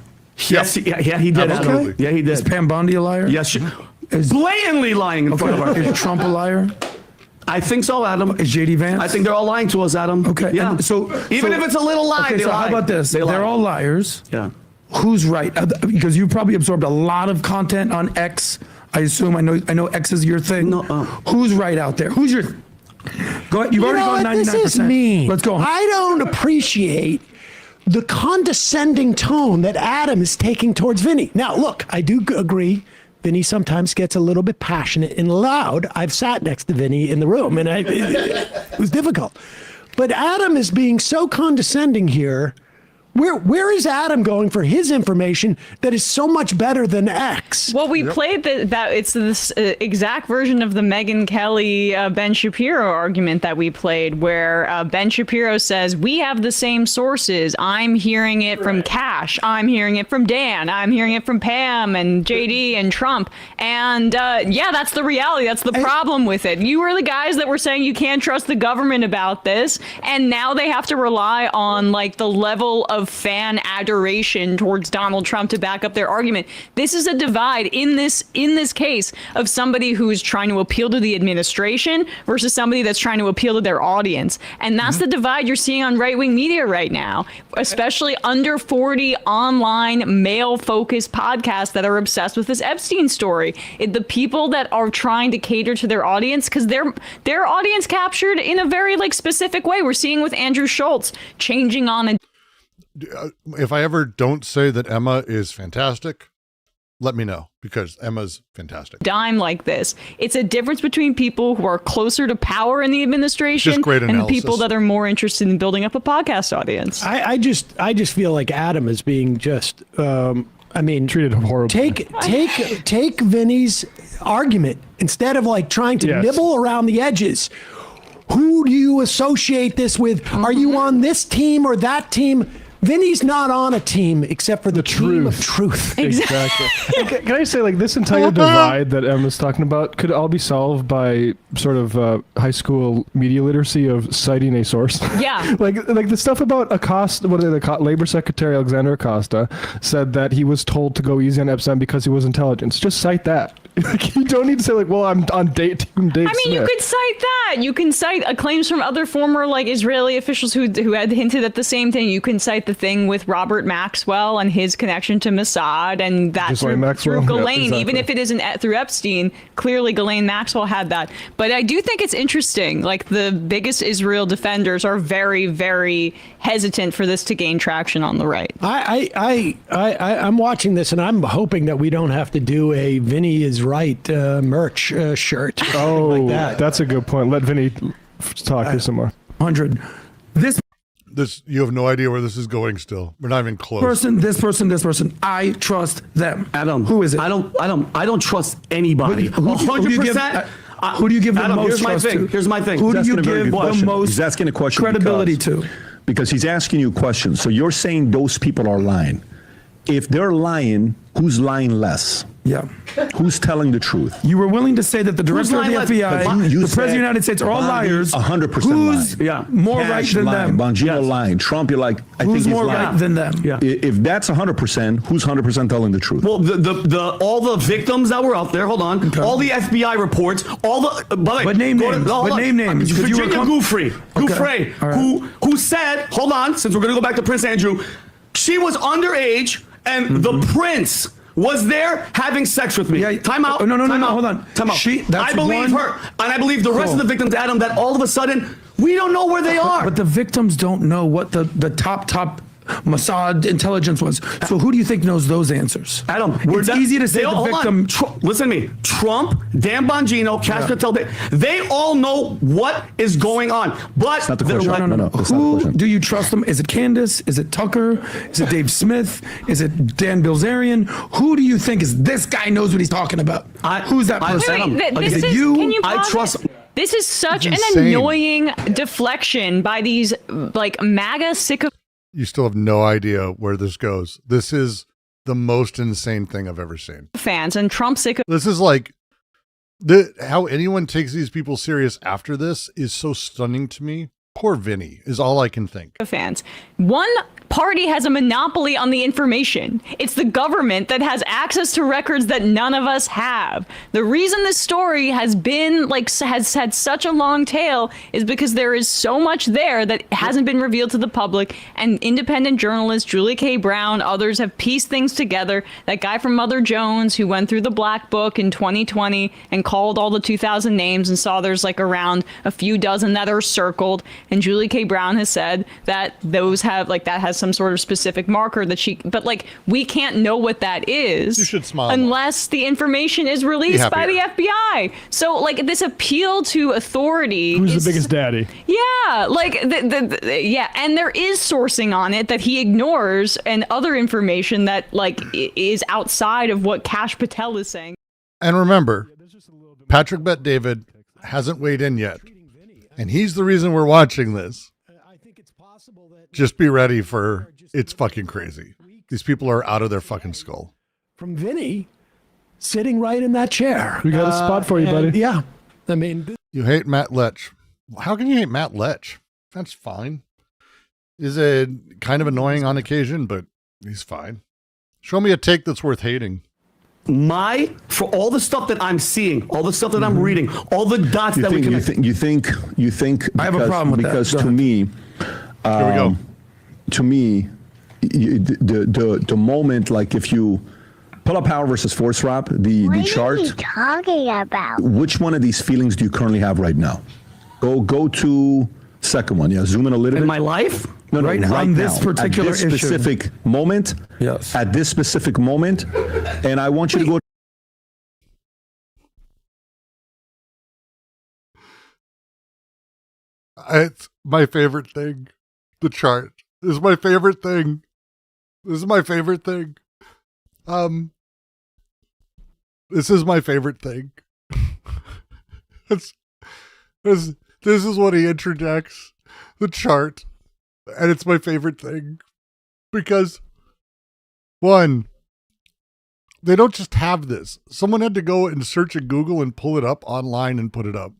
Speaker 11: Yes, yeah, he did.
Speaker 2: Absolutely.
Speaker 11: Yeah, he did.
Speaker 3: Is Pam Bondi a liar?
Speaker 11: Yes, blatantly lying in front of our face.
Speaker 3: Is Trump a liar?
Speaker 11: I think so, Adam.
Speaker 3: Is JD Vance?
Speaker 11: I think they're all lying to us, Adam.
Speaker 3: Okay.
Speaker 11: Yeah.
Speaker 3: So
Speaker 11: even if it's a little lie,
Speaker 3: okay,
Speaker 11: they
Speaker 3: so
Speaker 11: lie.
Speaker 3: how about this? They're all liars.
Speaker 11: Yeah.
Speaker 3: Who's right? Because you probably absorbed a lot of content on X. I assume. I know X is your thing.
Speaker 11: No.
Speaker 3: Who's right out there? Who's your? Go ahead. You've already gone 99%.
Speaker 9: This is mean.
Speaker 3: Let's go.
Speaker 9: I don't appreciate the condescending tone that Adam is taking towards Vinny. Now, look, I do agree. Vinny sometimes gets a little bit passionate and loud. I've sat next to Vinny in the room, and it was difficult. But Adam is being so condescending here. Where is Adam going for his information that is so much better than X?
Speaker 12: Well, we played that it's this exact version of the Megyn Kelly Ben Shapiro argument that we played, where Ben Shapiro says we have the same sources. I'm hearing it from Kash. I'm hearing it from Dan. I'm hearing it from Pam and JD and Trump. And yeah, that's the reality. That's the problem with it. You were the guys that were saying you can't trust the government about this, and now they have to rely on like the level of fan adoration towards Donald Trump to back up their argument. This is a divide in this case of somebody who's trying to appeal to the administration versus somebody that's trying to appeal to their audience. And that's the divide you're seeing on right-wing media right now, especially under 40 online male-focused podcasts that are obsessed with this Epstein story. The people that are trying to cater to their audience, because their audience captured in a very like specific way. We're seeing with Andrew Schultz changing on a
Speaker 2: if I ever don't say that Emma is fantastic, let me know, because Emma's fantastic.
Speaker 12: Dime like this. It's a difference between people who are closer to power in the administration and the people that are more interested in building up a podcast audience.
Speaker 9: I just feel like Adam is being just
Speaker 10: treated horribly.
Speaker 9: Take Vinny's argument instead of like trying to nibble around the edges. Who do you associate this with? Are you on this team or that team? Vinny's not on a team except for the team of truth.
Speaker 10: Exactly. Can I say, like, this entire divide that Emma's talking about could all be solved by sort of high school media literacy of citing a source.
Speaker 12: Yeah.
Speaker 10: like the stuff about Acosta, Labor Secretary Alexander Acosta said that he was told to go easy on Epstein because he was intelligence. Just cite that. You don't need to say, like, well, I'm on team Dave Smith.
Speaker 12: You could cite that. You can cite claims from other former like Israeli officials who had hinted at the same thing. You can cite the thing with Robert Maxwell and his connection to Mossad, and that's through Ghislaine. Exactly. Even if it isn't through Epstein, clearly Ghislaine Maxwell had that. But I do think it's interesting. Like, the biggest Israel defenders are very, very hesitant for this to gain traction on the right.
Speaker 9: I'm watching this, and I'm hoping that we don't have to do a Vinny is right merch shirt.
Speaker 10: Oh,
Speaker 9: like that.
Speaker 10: That's a good point. Let Vinny talk here some more.
Speaker 3: 100.
Speaker 2: This, you have no idea where this is going still. We're not even close.
Speaker 3: This person. I trust them.
Speaker 11: Adam,
Speaker 3: who is it?
Speaker 11: I don't trust anybody. 100%.
Speaker 3: Who do you give the most trust to?
Speaker 11: Here's my thing.
Speaker 3: Who do you give the most
Speaker 13: he's asking a question
Speaker 3: credibility to?
Speaker 13: Because he's asking you questions. So you're saying those people are lying. If they're lying, who's lying less?
Speaker 3: Yeah.
Speaker 13: Who's telling the truth?
Speaker 3: You were willing to say that the director of the
Speaker 11: lying?
Speaker 3: FBI,
Speaker 13: You
Speaker 3: the
Speaker 13: said
Speaker 3: president of the United States are all liars.
Speaker 13: 100%
Speaker 3: Who's
Speaker 13: lying.
Speaker 3: more right
Speaker 13: Cash
Speaker 3: than
Speaker 13: lying,
Speaker 3: them?
Speaker 13: Bongino lying. Trump, you're like, I
Speaker 3: Who's
Speaker 13: think he's
Speaker 3: more
Speaker 13: lying.
Speaker 3: right than them?
Speaker 11: Yeah.
Speaker 13: If that's 100%, who's 100% telling the truth?
Speaker 11: Well, all the victims that were out there. Hold on.
Speaker 3: Okay.
Speaker 11: All the FBI reports. All the. By the way,
Speaker 3: But name
Speaker 11: go to-
Speaker 3: names.
Speaker 11: hold
Speaker 3: But
Speaker 11: on.
Speaker 3: name names, 'cause you were
Speaker 11: Virginia Giuffre,
Speaker 3: Okay. All right.
Speaker 11: who said, hold on, since we're gonna go back to Prince Andrew, she was underage and the prince was there having sex with me.
Speaker 3: Yeah.
Speaker 11: Time out.
Speaker 3: Oh, no,
Speaker 11: Time out.
Speaker 3: hold on.
Speaker 11: Time out.
Speaker 3: That's
Speaker 11: I believe
Speaker 3: one-
Speaker 11: her, and I believe the rest
Speaker 3: Cool.
Speaker 11: of the victims, Adam, that all of a sudden we don't know where they are.
Speaker 3: But the victims don't know what the top Mossad intelligence was. So who do you think knows those answers?
Speaker 11: Adam,
Speaker 3: it's easy to say the
Speaker 11: hold
Speaker 3: victim.
Speaker 11: on. Listen to me. Trump, Dan Bongino, Cash Patel, they all know what is going on. But
Speaker 13: That's not the
Speaker 11: they're
Speaker 13: question.
Speaker 11: like-
Speaker 13: No, that's not the
Speaker 3: Who
Speaker 13: question.
Speaker 3: do you trust them? Is it Candace? Is it Tucker? Is it Dave Smith? Is it Dan Bilzerian? Who do you think is this guy knows what he's talking about? Who's that person?
Speaker 12: This
Speaker 3: Is it
Speaker 12: is,
Speaker 3: you?
Speaker 12: Can you
Speaker 11: I
Speaker 12: pause
Speaker 11: trust-
Speaker 12: it? This is such an
Speaker 2: It's insane.
Speaker 12: annoying deflection by these like MAGA sycophants.
Speaker 2: You still have no idea where this goes. This is the most insane thing I've ever seen.
Speaker 12: And Trump sycophants.
Speaker 2: This is like how anyone takes these people serious after this is so stunning to me. Poor Vinny is all I can think.
Speaker 12: One party has a monopoly on the information. It's the government that has access to records that none of us have. The reason this story has been has had such a long tail is because there is so much there that hasn't been revealed to the public, and independent journalists Julie K. Brown, others have pieced things together. That guy from Mother Jones who went through the Black Book in 2020 and called all the 2,000 names and saw there's like around a few dozen that are circled, and Julie K. Brown has said that those have that has some sort of specific marker that but we can't know what that is.
Speaker 2: You should smile
Speaker 12: unless the information is released by the FBI. So this appeal to authority.
Speaker 10: Who's the biggest daddy?
Speaker 12: Yeah, yeah, and there is sourcing on it that he ignores, and other information that is outside of what Cash Patel is saying.
Speaker 2: And remember, Patrick Bet David hasn't weighed in yet. And he's the reason we're watching this. Just be ready for it's fucking crazy. These people are out of their fucking skull.
Speaker 9: From Vinny sitting right in that chair.
Speaker 10: We got a spot for you, buddy.
Speaker 9: Yeah. I mean,
Speaker 2: You hate Matt Lech. How can you hate Matt Lech? That's fine. Is it kind of annoying on occasion, but he's fine. Show me a take that's worth hating.
Speaker 11: For all the stuff that I'm seeing, all the stuff that I'm reading, all the dots that we can.
Speaker 13: You think
Speaker 3: I have a problem with that.
Speaker 13: because
Speaker 3: Go
Speaker 13: to
Speaker 3: ahead.
Speaker 13: me,
Speaker 2: Here we go.
Speaker 13: to me, the moment, if you pull up Power versus Force, Rob, the chart.
Speaker 1: What are you talking about?
Speaker 13: Which one of these feelings do you currently have right now? Go to second one. Yeah, zoom in a little bit.
Speaker 11: In my life?
Speaker 13: No,
Speaker 3: Right
Speaker 13: right
Speaker 3: on this
Speaker 13: now,
Speaker 3: particular
Speaker 13: at this
Speaker 3: issue.
Speaker 13: specific moment.
Speaker 3: Yes.
Speaker 13: At this specific moment, and I want you to go.
Speaker 2: It's my favorite thing. The chart. This is my favorite thing. This is my favorite thing. This is my favorite thing. This is what he interjects. The chart. And it's my favorite thing. Because, one, they don't just have this. Someone had to go and search in Google and pull it up online and put it up.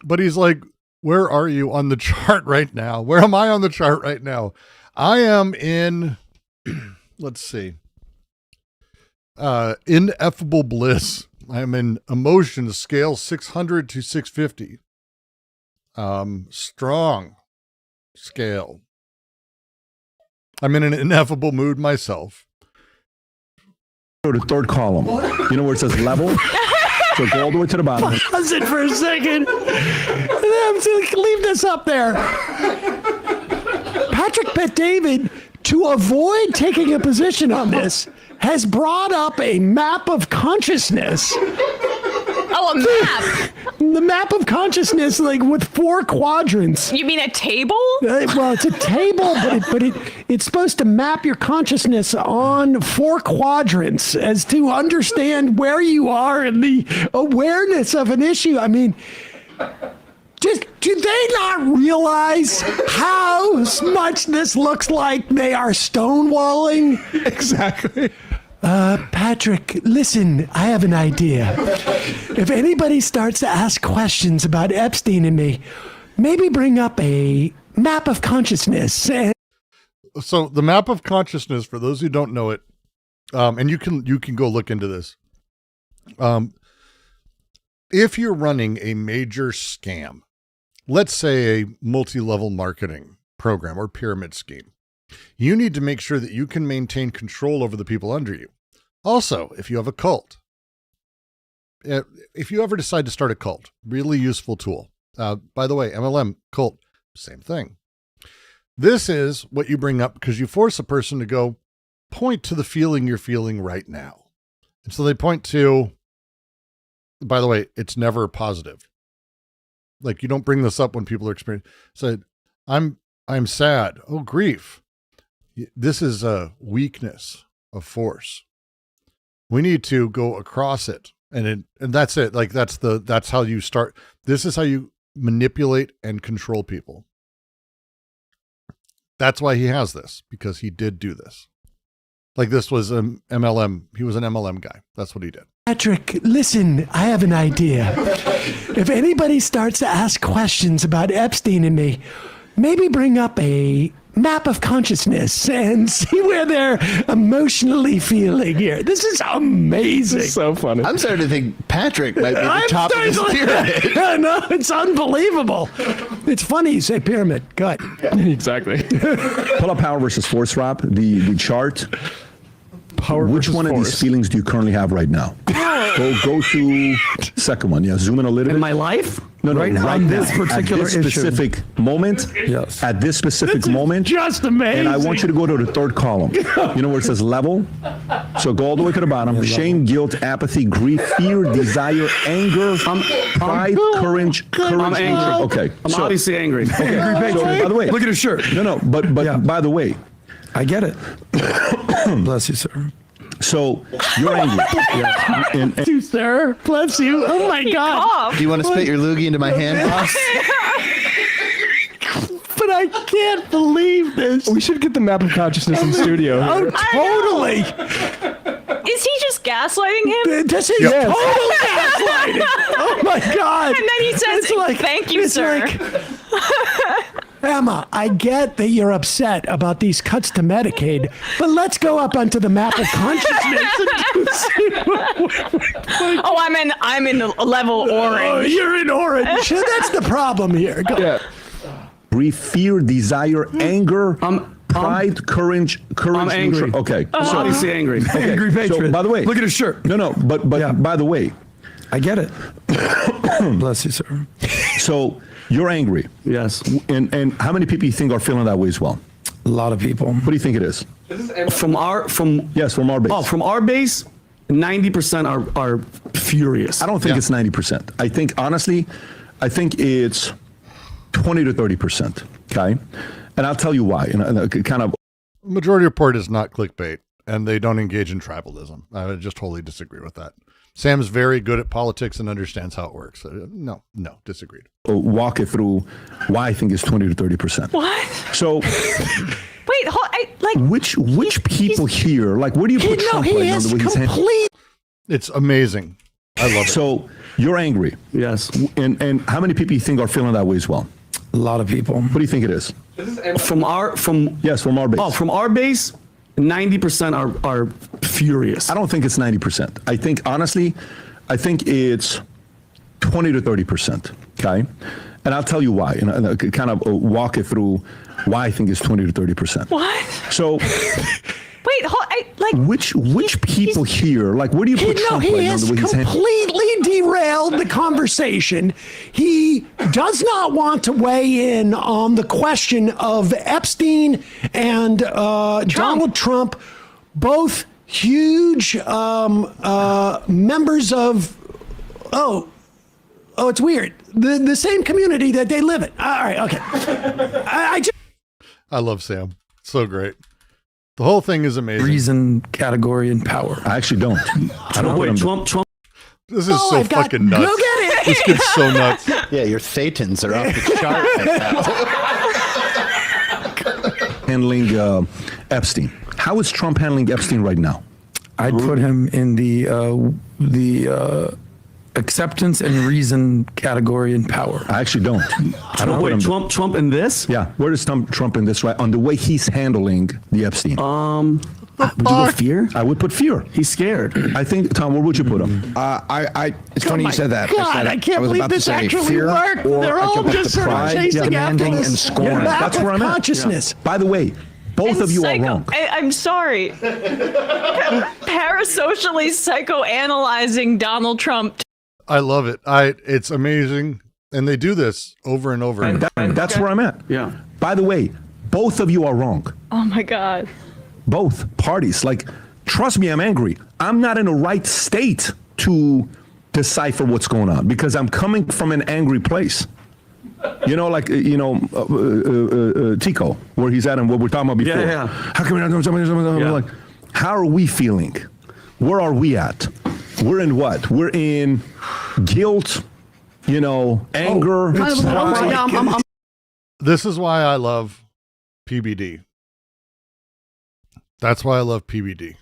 Speaker 2: But he's like, where are you on the chart right now? Where am I on the chart right now? I am in, let's see, ineffable bliss. I'm in emotion scale 600 to 650. Strong scale. I'm in an ineffable mood myself.
Speaker 13: Go to third column. You know where it says level? So go all the way to the bottom.
Speaker 9: pause it for a second. I'm just gonna leave this up there. Patrick Bet David, to avoid taking a position on this, has brought up a map of consciousness.
Speaker 12: Oh, a map.
Speaker 9: The map of consciousness, with 4 quadrants.
Speaker 12: You mean a table?
Speaker 9: Well, it's a table, but it's supposed to map your consciousness on 4 quadrants as to understand where you are in the awareness of an issue. I mean, do they not realize how much this looks like they are stonewalling?
Speaker 10: Exactly.
Speaker 9: Patrick, listen, I have an idea. If anybody starts to ask questions about Epstein and me, maybe bring up a map of consciousness.
Speaker 2: So the map of consciousness, for those who don't know it, and you can go look into this. If you're running a major scam, let's say a multi-level marketing program or pyramid scheme, you need to make sure that you can maintain control over the people under you. Also, if you have a cult, if you ever decide to start a cult, really useful tool. By the way, MLM, cult, same thing. This is what you bring up because you force a person to go point to the feeling you're feeling right now. And so they point to, by the way, it's never positive. Like, you don't bring this up when people are experiencing. So I'm sad. Oh, grief. This is a weakness of force. We need to go across it. And that's it. Like, that's how you start. This is how you manipulate and control people. That's why he has this, because he did do this. Like, this was an MLM. He was an MLM guy. That's what he did.
Speaker 9: Patrick, listen, I have an idea. If anybody starts to ask questions about Epstein and me, maybe bring up a map of consciousness and see where they're emotionally feeling here. This is amazing.
Speaker 10: This is so funny.
Speaker 14: I'm starting to think Patrick might be the top of this pyramid.
Speaker 9: No, it's unbelievable. It's funny you say pyramid. Go ahead.
Speaker 10: Exactly.
Speaker 13: Pull up power versus force, Rob. The chart.
Speaker 10: Power
Speaker 13: Which
Speaker 10: versus
Speaker 13: one of
Speaker 10: force.
Speaker 13: these feelings do you currently have right now? Go to second one. Yeah, zoom in a little bit.
Speaker 11: In my life?
Speaker 13: No,
Speaker 11: right
Speaker 13: on
Speaker 11: now.
Speaker 13: this particular specific moment.
Speaker 3: Yes.
Speaker 13: At this specific moment.
Speaker 9: Just amazing.
Speaker 13: And I want you to go to the third column. You know where it says level? So go all the way to the bottom. Shame, guilt, apathy, grief, fear, desire, anger, pride, courage.
Speaker 11: I'm angry.
Speaker 13: Okay.
Speaker 11: I'm obviously angry.
Speaker 13: Okay. So, by the way,
Speaker 3: Look at his shirt.
Speaker 13: no, but
Speaker 3: Yeah.
Speaker 13: by the way,
Speaker 3: I get it. Bless you, sir.
Speaker 13: so you're angry. And
Speaker 9: Bless you, sir. Bless you. Oh my God.
Speaker 14: Do you want to spit your loogie into my hand, boss?
Speaker 9: But I can't believe this.
Speaker 10: We should get the map of consciousness in studio.
Speaker 9: Oh,
Speaker 10: Here.
Speaker 9: totally.
Speaker 12: Is he just gaslighting him?
Speaker 9: This is
Speaker 10: Yes.
Speaker 9: total gaslighting. Oh my God.
Speaker 12: And then he says, "Thank you,
Speaker 9: it's
Speaker 12: sir."
Speaker 9: Emma, I get that you're upset about these cuts to Medicaid, but let's go up onto the map of consciousness and see
Speaker 12: Oh, I'm in the level
Speaker 9: Oh,
Speaker 12: orange.
Speaker 9: you're in orange. That's the problem here. Go.
Speaker 10: Yeah.
Speaker 13: grief, fear, desire, anger, pride, courage.
Speaker 11: I'm angry.
Speaker 13: Okay.
Speaker 11: I'm
Speaker 13: So-
Speaker 11: obviously angry.
Speaker 13: Okay.
Speaker 3: Angry
Speaker 13: So,
Speaker 3: patriot.
Speaker 13: by the way,
Speaker 3: Look at his shirt.
Speaker 13: No, but by the way,
Speaker 3: I get it. Bless you, sir.
Speaker 13: so you're angry,
Speaker 11: Yes.
Speaker 13: and how many people you think are feeling that way as well?
Speaker 3: A lot of people.
Speaker 13: What do you think it is?
Speaker 11: From our
Speaker 13: Yes, from our base.
Speaker 11: from our base, 90% are furious.
Speaker 13: I don't think it's 90%. I think honestly, it's 20 to 30%. Okay, and I'll tell you why. And kind of.
Speaker 2: Majority Report is not clickbait, and they don't engage in tribalism. I would just totally disagree with that. Sam's very good at politics and understands how it works. No, disagreed.
Speaker 13: Walk it through why I think it's 20 to 30%.
Speaker 12: What?
Speaker 13: So,
Speaker 12: Wait,
Speaker 13: which people here, like, where do you put Trump right now? The way he's handling-
Speaker 2: It's amazing. I love it.
Speaker 13: So you're angry.
Speaker 11: Yes.
Speaker 13: And how many people you think are feeling that way as well?
Speaker 3: A lot of people.
Speaker 13: What do you think it is?
Speaker 11: From our base. From our base, 90% are furious.
Speaker 13: I don't think it's 90%. I think honestly, it's 20 to 30%. Okay, and I'll tell you why. And kind of walk it through why I think it's 20 to 30%.
Speaker 12: What?
Speaker 13: So.
Speaker 12: Wait,
Speaker 13: which people here, like, where do you put Trump right now?
Speaker 9: Has
Speaker 13: The way he's
Speaker 9: completely derailed the conversation. He does not want to weigh in on the question of Epstein and Donald Trump, both huge members of. Oh, it's weird. The same community that they live in. All right, okay.
Speaker 2: I love Sam. So great. The whole thing is amazing.
Speaker 3: Reason, category, and power.
Speaker 13: I actually don't. I don't.
Speaker 11: Wait, Trump.
Speaker 2: This is so fucking nuts.
Speaker 9: Go get it.
Speaker 2: This kid's so nuts.
Speaker 14: Yeah, your thetans are off the chart right now.
Speaker 13: Handling Epstein. How is Trump handling Epstein right now?
Speaker 3: I'd put him in the acceptance and reason category in power.
Speaker 13: I actually don't. I don't
Speaker 11: Wait,
Speaker 13: put him.
Speaker 11: Trump in this?
Speaker 13: Yeah, where is Trump in this? Right on the way he's handling the Epstein.
Speaker 11: Would you go fear?
Speaker 13: I would put fear.
Speaker 11: He's scared.
Speaker 13: I think, Tom, where would you put him?
Speaker 14: It's funny you said that.
Speaker 9: God, I can't
Speaker 14: was
Speaker 9: believe
Speaker 14: about to
Speaker 9: this
Speaker 14: say
Speaker 9: actually
Speaker 14: fear,
Speaker 9: worked.
Speaker 14: or
Speaker 9: They're
Speaker 14: I
Speaker 9: all
Speaker 14: could put
Speaker 9: just
Speaker 14: the
Speaker 9: sort of
Speaker 14: pride,
Speaker 9: chasing after
Speaker 13: demanding,
Speaker 9: this
Speaker 13: and scorn.
Speaker 9: lack
Speaker 13: That's
Speaker 9: of
Speaker 13: where I'm at.
Speaker 9: consciousness.
Speaker 13: By the way, both of you are wrong.
Speaker 12: I'm sorry. Parasocially psychoanalyzing Donald Trump.
Speaker 2: I love it. It's amazing. And they do this over and over.
Speaker 13: And that's where I'm at.
Speaker 11: Yeah.
Speaker 13: By the way, both of you are wrong.
Speaker 12: Oh my God.
Speaker 13: Both parties. Like, trust me, I'm angry. I'm not in the right state to decipher what's going on because I'm coming from an angry place. You know, like, Tico, where he's at and what we're talking about before.
Speaker 11: Yeah.
Speaker 13: How come we're not doing something? Like, how are we feeling? Where are we at? We're in what? We're in guilt, anger.
Speaker 2: This is why I love PBD. That's why I love PBD.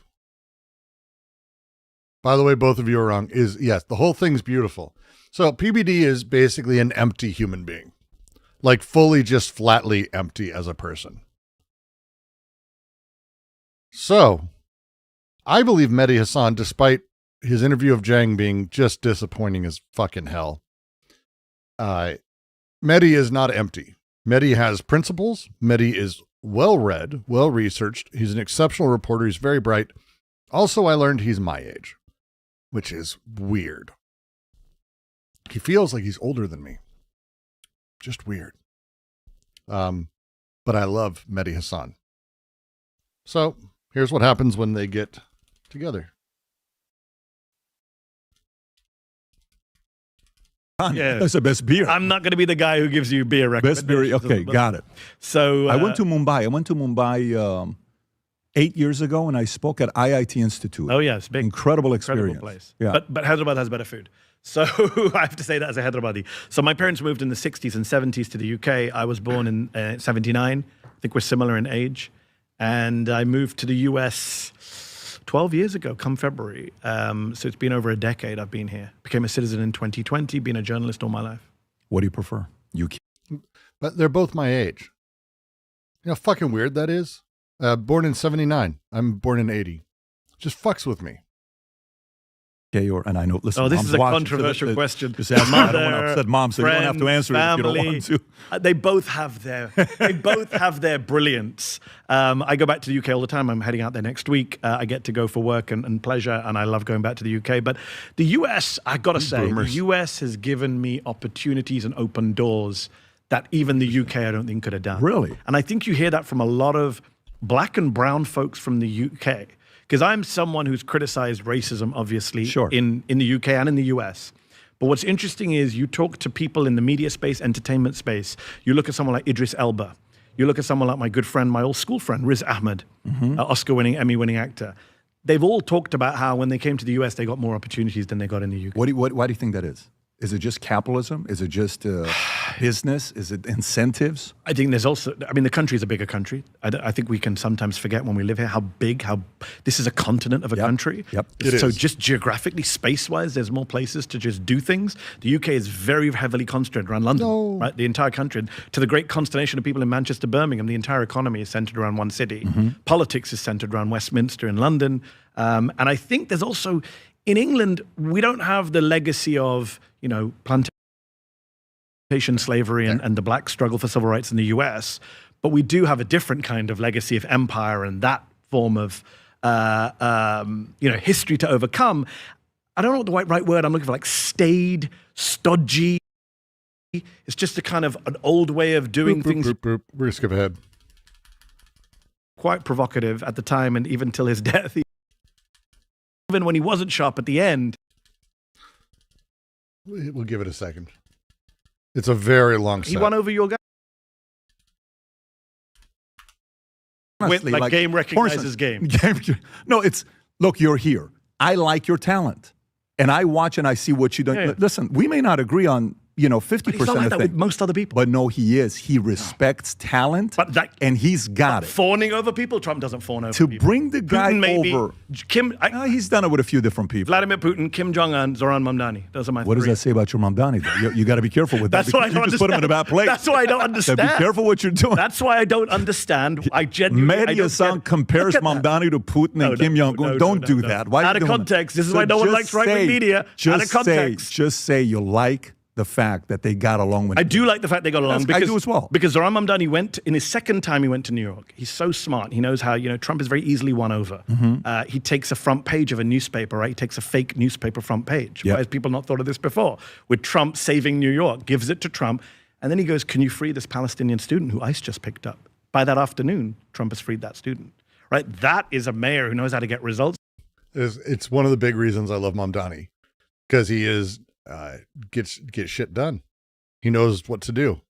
Speaker 2: By the way, both of you are wrong. Yes, the whole thing's beautiful. So PBD is basically an empty human being, like fully just flatly empty as a person. So I believe Mehdi Hassan, despite his interview of Zhang being just disappointing as fucking hell, Mehdi is not empty. Mehdi has principles. Mehdi is well-read, well-researched. He's an exceptional reporter. He's very bright. Also, I learned he's my age, which is weird. He feels like he's older than me. Just weird. But I love Mehdi Hassan. So here's what happens when they get together.
Speaker 8: Yeah. That's the best beer.
Speaker 15: I'm not going to be the guy who gives you beer recommendations.
Speaker 8: Best beer. Okay, got it.
Speaker 15: So
Speaker 8: I went to Mumbai 8 years ago, and I spoke at IIT Institute.
Speaker 15: Oh yes, big,
Speaker 8: incredible experience.
Speaker 15: Place.
Speaker 8: Yeah.
Speaker 15: But Hyderabad has better food. So I have to say that as a Hyderabadi. So my parents moved in the 60s and 70s to the UK. I was born in 79. I think we're similar in age. And I moved to the US 12 years ago, come February. So it's been over a decade I've been here. Became a citizen in 2020, been a journalist all my life.
Speaker 8: What do you prefer? UK?
Speaker 2: But they're both my age. You know how fucking weird that is? Born in 79. I'm born in 80. Just fucks with me.
Speaker 8: Okay, and I know, listen,
Speaker 15: this
Speaker 8: Mom's
Speaker 15: is a
Speaker 8: watching,
Speaker 15: controversial question.
Speaker 8: Just ask me. I don't want to upset Mom, so you don't have to answer it if you don't want to.
Speaker 15: They both have their brilliance. I go back to the UK all the time. I'm heading out there next week. I get to go for work and pleasure, and I love going back to the UK. But the US, I got to say, the US has given me opportunities and open doors that even the UK I don't think could have done.
Speaker 8: Really?
Speaker 15: And I think you hear that from a lot of black and brown folks from the UK. Because I'm someone who's criticized racism, obviously, in the UK and in the US. But what's interesting is you talk to people in the media space, entertainment space. You look at someone like Idris Elba. You look at someone like my good friend, my old school friend, Riz Ahmed, Oscar-winning, Emmy-winning actor. They've all talked about how when they came to the US, they got more opportunities than they got in the UK.
Speaker 8: Why do you think that is? Is it just capitalism? Is it just business? Is it incentives?
Speaker 15: I think there's also, the country is a bigger country. I think we can sometimes forget when we live here how this is a continent of a country.
Speaker 8: Yep.
Speaker 15: So just geographically, space-wise, there's more places to just do things. The UK is very heavily concentrated around London, right? The entire country. To the great consternation of people in Manchester, Birmingham, the entire economy is centered around one city. Politics is centered around Westminster in London. And I think there's also, in England, we don't have the legacy of, plantation slavery and the black struggle for civil rights in the US, but we do have a different kind of legacy of empire and that form of, history to overcome. I don't know what the right word I'm looking for, like staid, stodgy. It's just a kind of an old way of doing things.
Speaker 2: We're gonna skip ahead.
Speaker 15: Quite provocative at the time and even till his death. Even when he wasn't sharp at the end.
Speaker 2: We'll give it a second. It's a very long set.
Speaker 15: He won over your guy.
Speaker 8: Honestly,
Speaker 15: like game recognizes game.
Speaker 8: No, look, you're here. I like your talent. And I watch and I see what you do.
Speaker 15: Yeah.
Speaker 8: Listen, we may not agree on, 50%
Speaker 15: He's not like
Speaker 8: of
Speaker 15: that
Speaker 8: things.
Speaker 15: with most other people.
Speaker 8: But no, he is. He respects talent, and he's got it.
Speaker 15: Fawning over people, Trump doesn't fawn over
Speaker 8: To
Speaker 15: people.
Speaker 8: bring the guy
Speaker 15: Putin maybe,
Speaker 8: over.
Speaker 15: He's
Speaker 8: done it with a few different people.
Speaker 15: Vladimir Putin, Kim Jong-un, Zoran Mamdani. Those are my
Speaker 8: What does
Speaker 15: three.
Speaker 8: that say about your Mamdani, though? You got to be careful with that.
Speaker 15: That's why I
Speaker 8: because
Speaker 15: don't
Speaker 8: you just put him in a bad place.
Speaker 15: That's why I don't understand.
Speaker 8: So be careful what you're doing.
Speaker 15: That's why I don't understand. I genuinely
Speaker 8: Mehdi Hassan compares Mamdani to Putin and Kim Jong-un. Don't do that. Why
Speaker 15: Out
Speaker 8: are you
Speaker 15: of
Speaker 8: doing
Speaker 15: context.
Speaker 8: that?
Speaker 15: This is why no one
Speaker 8: just
Speaker 15: likes right-wing media. Out of context.
Speaker 8: Just say you like the fact that they got along with
Speaker 15: I do like the fact they got along.
Speaker 8: I do as well.
Speaker 15: Because Zoran Mamdani went, in his second time he went to New York. He's so smart. He knows how, Trump is very easily won over. He takes a front page of a newspaper, right? He takes a fake newspaper front page.
Speaker 8: Yep.
Speaker 15: Why has people not thought of this before? With Trump saving New York, gives it to Trump. And then he goes, can you free this Palestinian student who ICE just picked up? By that afternoon, Trump has freed that student, right? That is a mayor who knows how to get results.
Speaker 2: It's one of the big reasons I love Mamdani, because he is gets shit done. He knows what to do.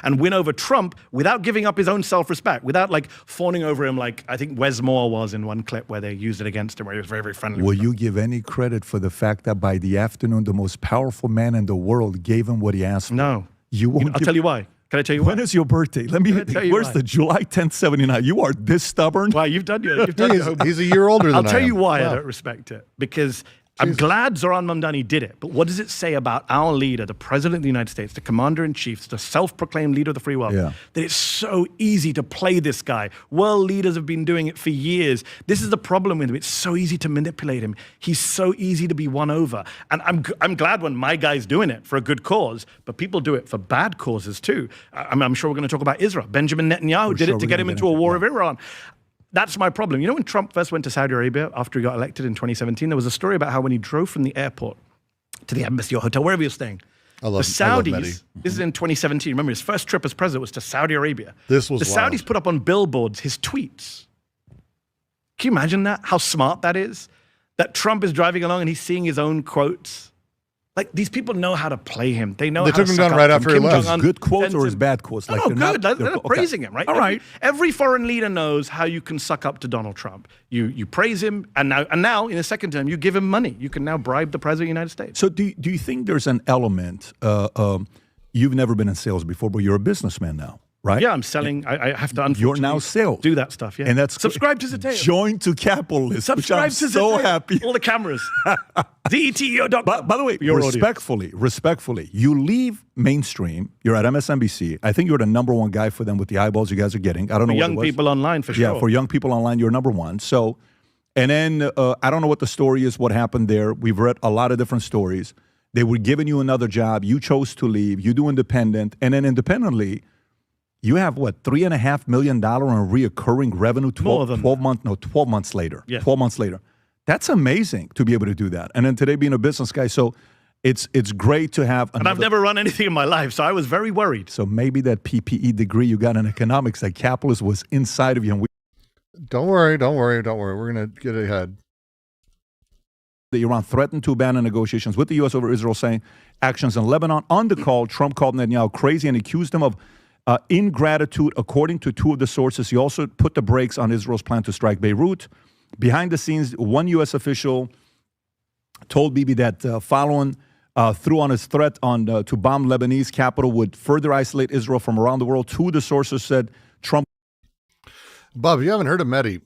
Speaker 15: And win over Trump without giving up his own self-respect, without like fawning over him like I think Wes Moore was in one clip where they used it against him, where he was very, very friendly.
Speaker 8: Will you give any credit for the fact that by the afternoon, the most powerful man in the world gave him what he asked for?
Speaker 15: No.
Speaker 8: You won't.
Speaker 15: I'll tell you why. Can I tell you why?
Speaker 8: When is your birthday? Where's the July 10th, 79? You are this stubborn?
Speaker 15: Why, you've done your homework.
Speaker 2: He's a year older than
Speaker 15: I'll tell
Speaker 2: I am.
Speaker 15: you why I
Speaker 2: Wow.
Speaker 15: don't respect it. Because I'm glad Zoran Mamdani did it. But what does it say about our leader, the president of the United States, the commander-in-chief, the self-proclaimed leader of the free world,
Speaker 8: Yeah.
Speaker 15: that it's so easy to play this guy? World leaders have been doing it for years. This is the problem with him. It's so easy to manipulate him. He's so easy to be won over. And I'm glad when my guy's doing it for a good cause, but people do it for bad causes too. I'm sure we're going to talk about Israel. Benjamin Netanyahu did it to get him into a war with Iran. That's my problem. When Trump first went to Saudi Arabia after he got elected in 2017, there was a story about how when he drove from the airport to the embassy or hotel, wherever he was staying,
Speaker 2: I love
Speaker 15: the Saudis,
Speaker 2: Mehdi.
Speaker 15: this is in 2017, remember his first trip as president was to Saudi Arabia.
Speaker 2: This was
Speaker 15: The
Speaker 2: wild.
Speaker 15: Saudis put up on billboards his tweets. Can you imagine that? How smart that is? That Trump is driving along and he's seeing his own quotes. Like, these people know how to play him. They know
Speaker 2: They
Speaker 15: how
Speaker 2: took
Speaker 15: to
Speaker 2: him
Speaker 15: suck
Speaker 2: down
Speaker 15: up
Speaker 2: right
Speaker 15: to him.
Speaker 2: after he
Speaker 15: Kim
Speaker 2: left.
Speaker 15: Jong-un
Speaker 8: Good quotes
Speaker 15: sends
Speaker 8: or his
Speaker 15: him-
Speaker 8: bad quotes?
Speaker 15: No,
Speaker 8: they're not-
Speaker 15: good. They're
Speaker 8: okay.
Speaker 15: praising him, right?
Speaker 8: All right.
Speaker 15: Every foreign leader knows how you can suck up to Donald Trump. You praise him, and now in a second term, you give him money. You can now bribe the president of the United States.
Speaker 8: So do you think there's an element, you've never been in sales before, but you're a businessman now, right?
Speaker 15: Yeah, I'm selling. I have to unfortunately
Speaker 8: You're now sales.
Speaker 15: do that stuff. Yeah,
Speaker 8: And that's
Speaker 15: subscribe to Zateo.
Speaker 8: Join to Capitalist, which
Speaker 15: Subscribe
Speaker 8: I'm
Speaker 15: to
Speaker 8: so
Speaker 15: Zateo.
Speaker 8: happy.
Speaker 15: All the cameras. ZETEO.com.
Speaker 8: By the way,
Speaker 15: Your audience.
Speaker 8: respectfully, you leave mainstream. You're at MSNBC. I think you're the number one guy for them with the eyeballs you guys are getting. I don't know
Speaker 15: For
Speaker 8: what
Speaker 15: young
Speaker 8: it was.
Speaker 15: people online, for
Speaker 8: Yeah,
Speaker 15: sure.
Speaker 8: for young people online, you're number one. So, and then I don't know what the story is, what happened there. We've read a lot of different stories. They were giving you another job. You chose to leave. You do independent. And then independently, you have what, $3.5 million in reoccurring revenue 12 months later.
Speaker 15: Yeah.
Speaker 8: 12 months later. That's amazing to be able to do that. And then today being a business guy. So it's great to have
Speaker 15: And I've never run anything in my life, so I was very worried.
Speaker 8: So maybe that PPE degree you got in economics, that capitalist was inside of you. And
Speaker 2: Don't worry. We're going to get ahead.
Speaker 8: that Iran threatened to abandon negotiations with the U.S. over Israel, saying actions in Lebanon. On the call, Trump called Netanyahu crazy and accused him of ingratitude. According to two of the sources, he also put the brakes on Israel's plan to strike Beirut. Behind the scenes, one U.S. official told Bibi that following through on his threat to bomb Lebanese capital would further isolate Israel from around the world. Two of the sources said Trump.
Speaker 2: Bob, you haven't heard of Mehdi,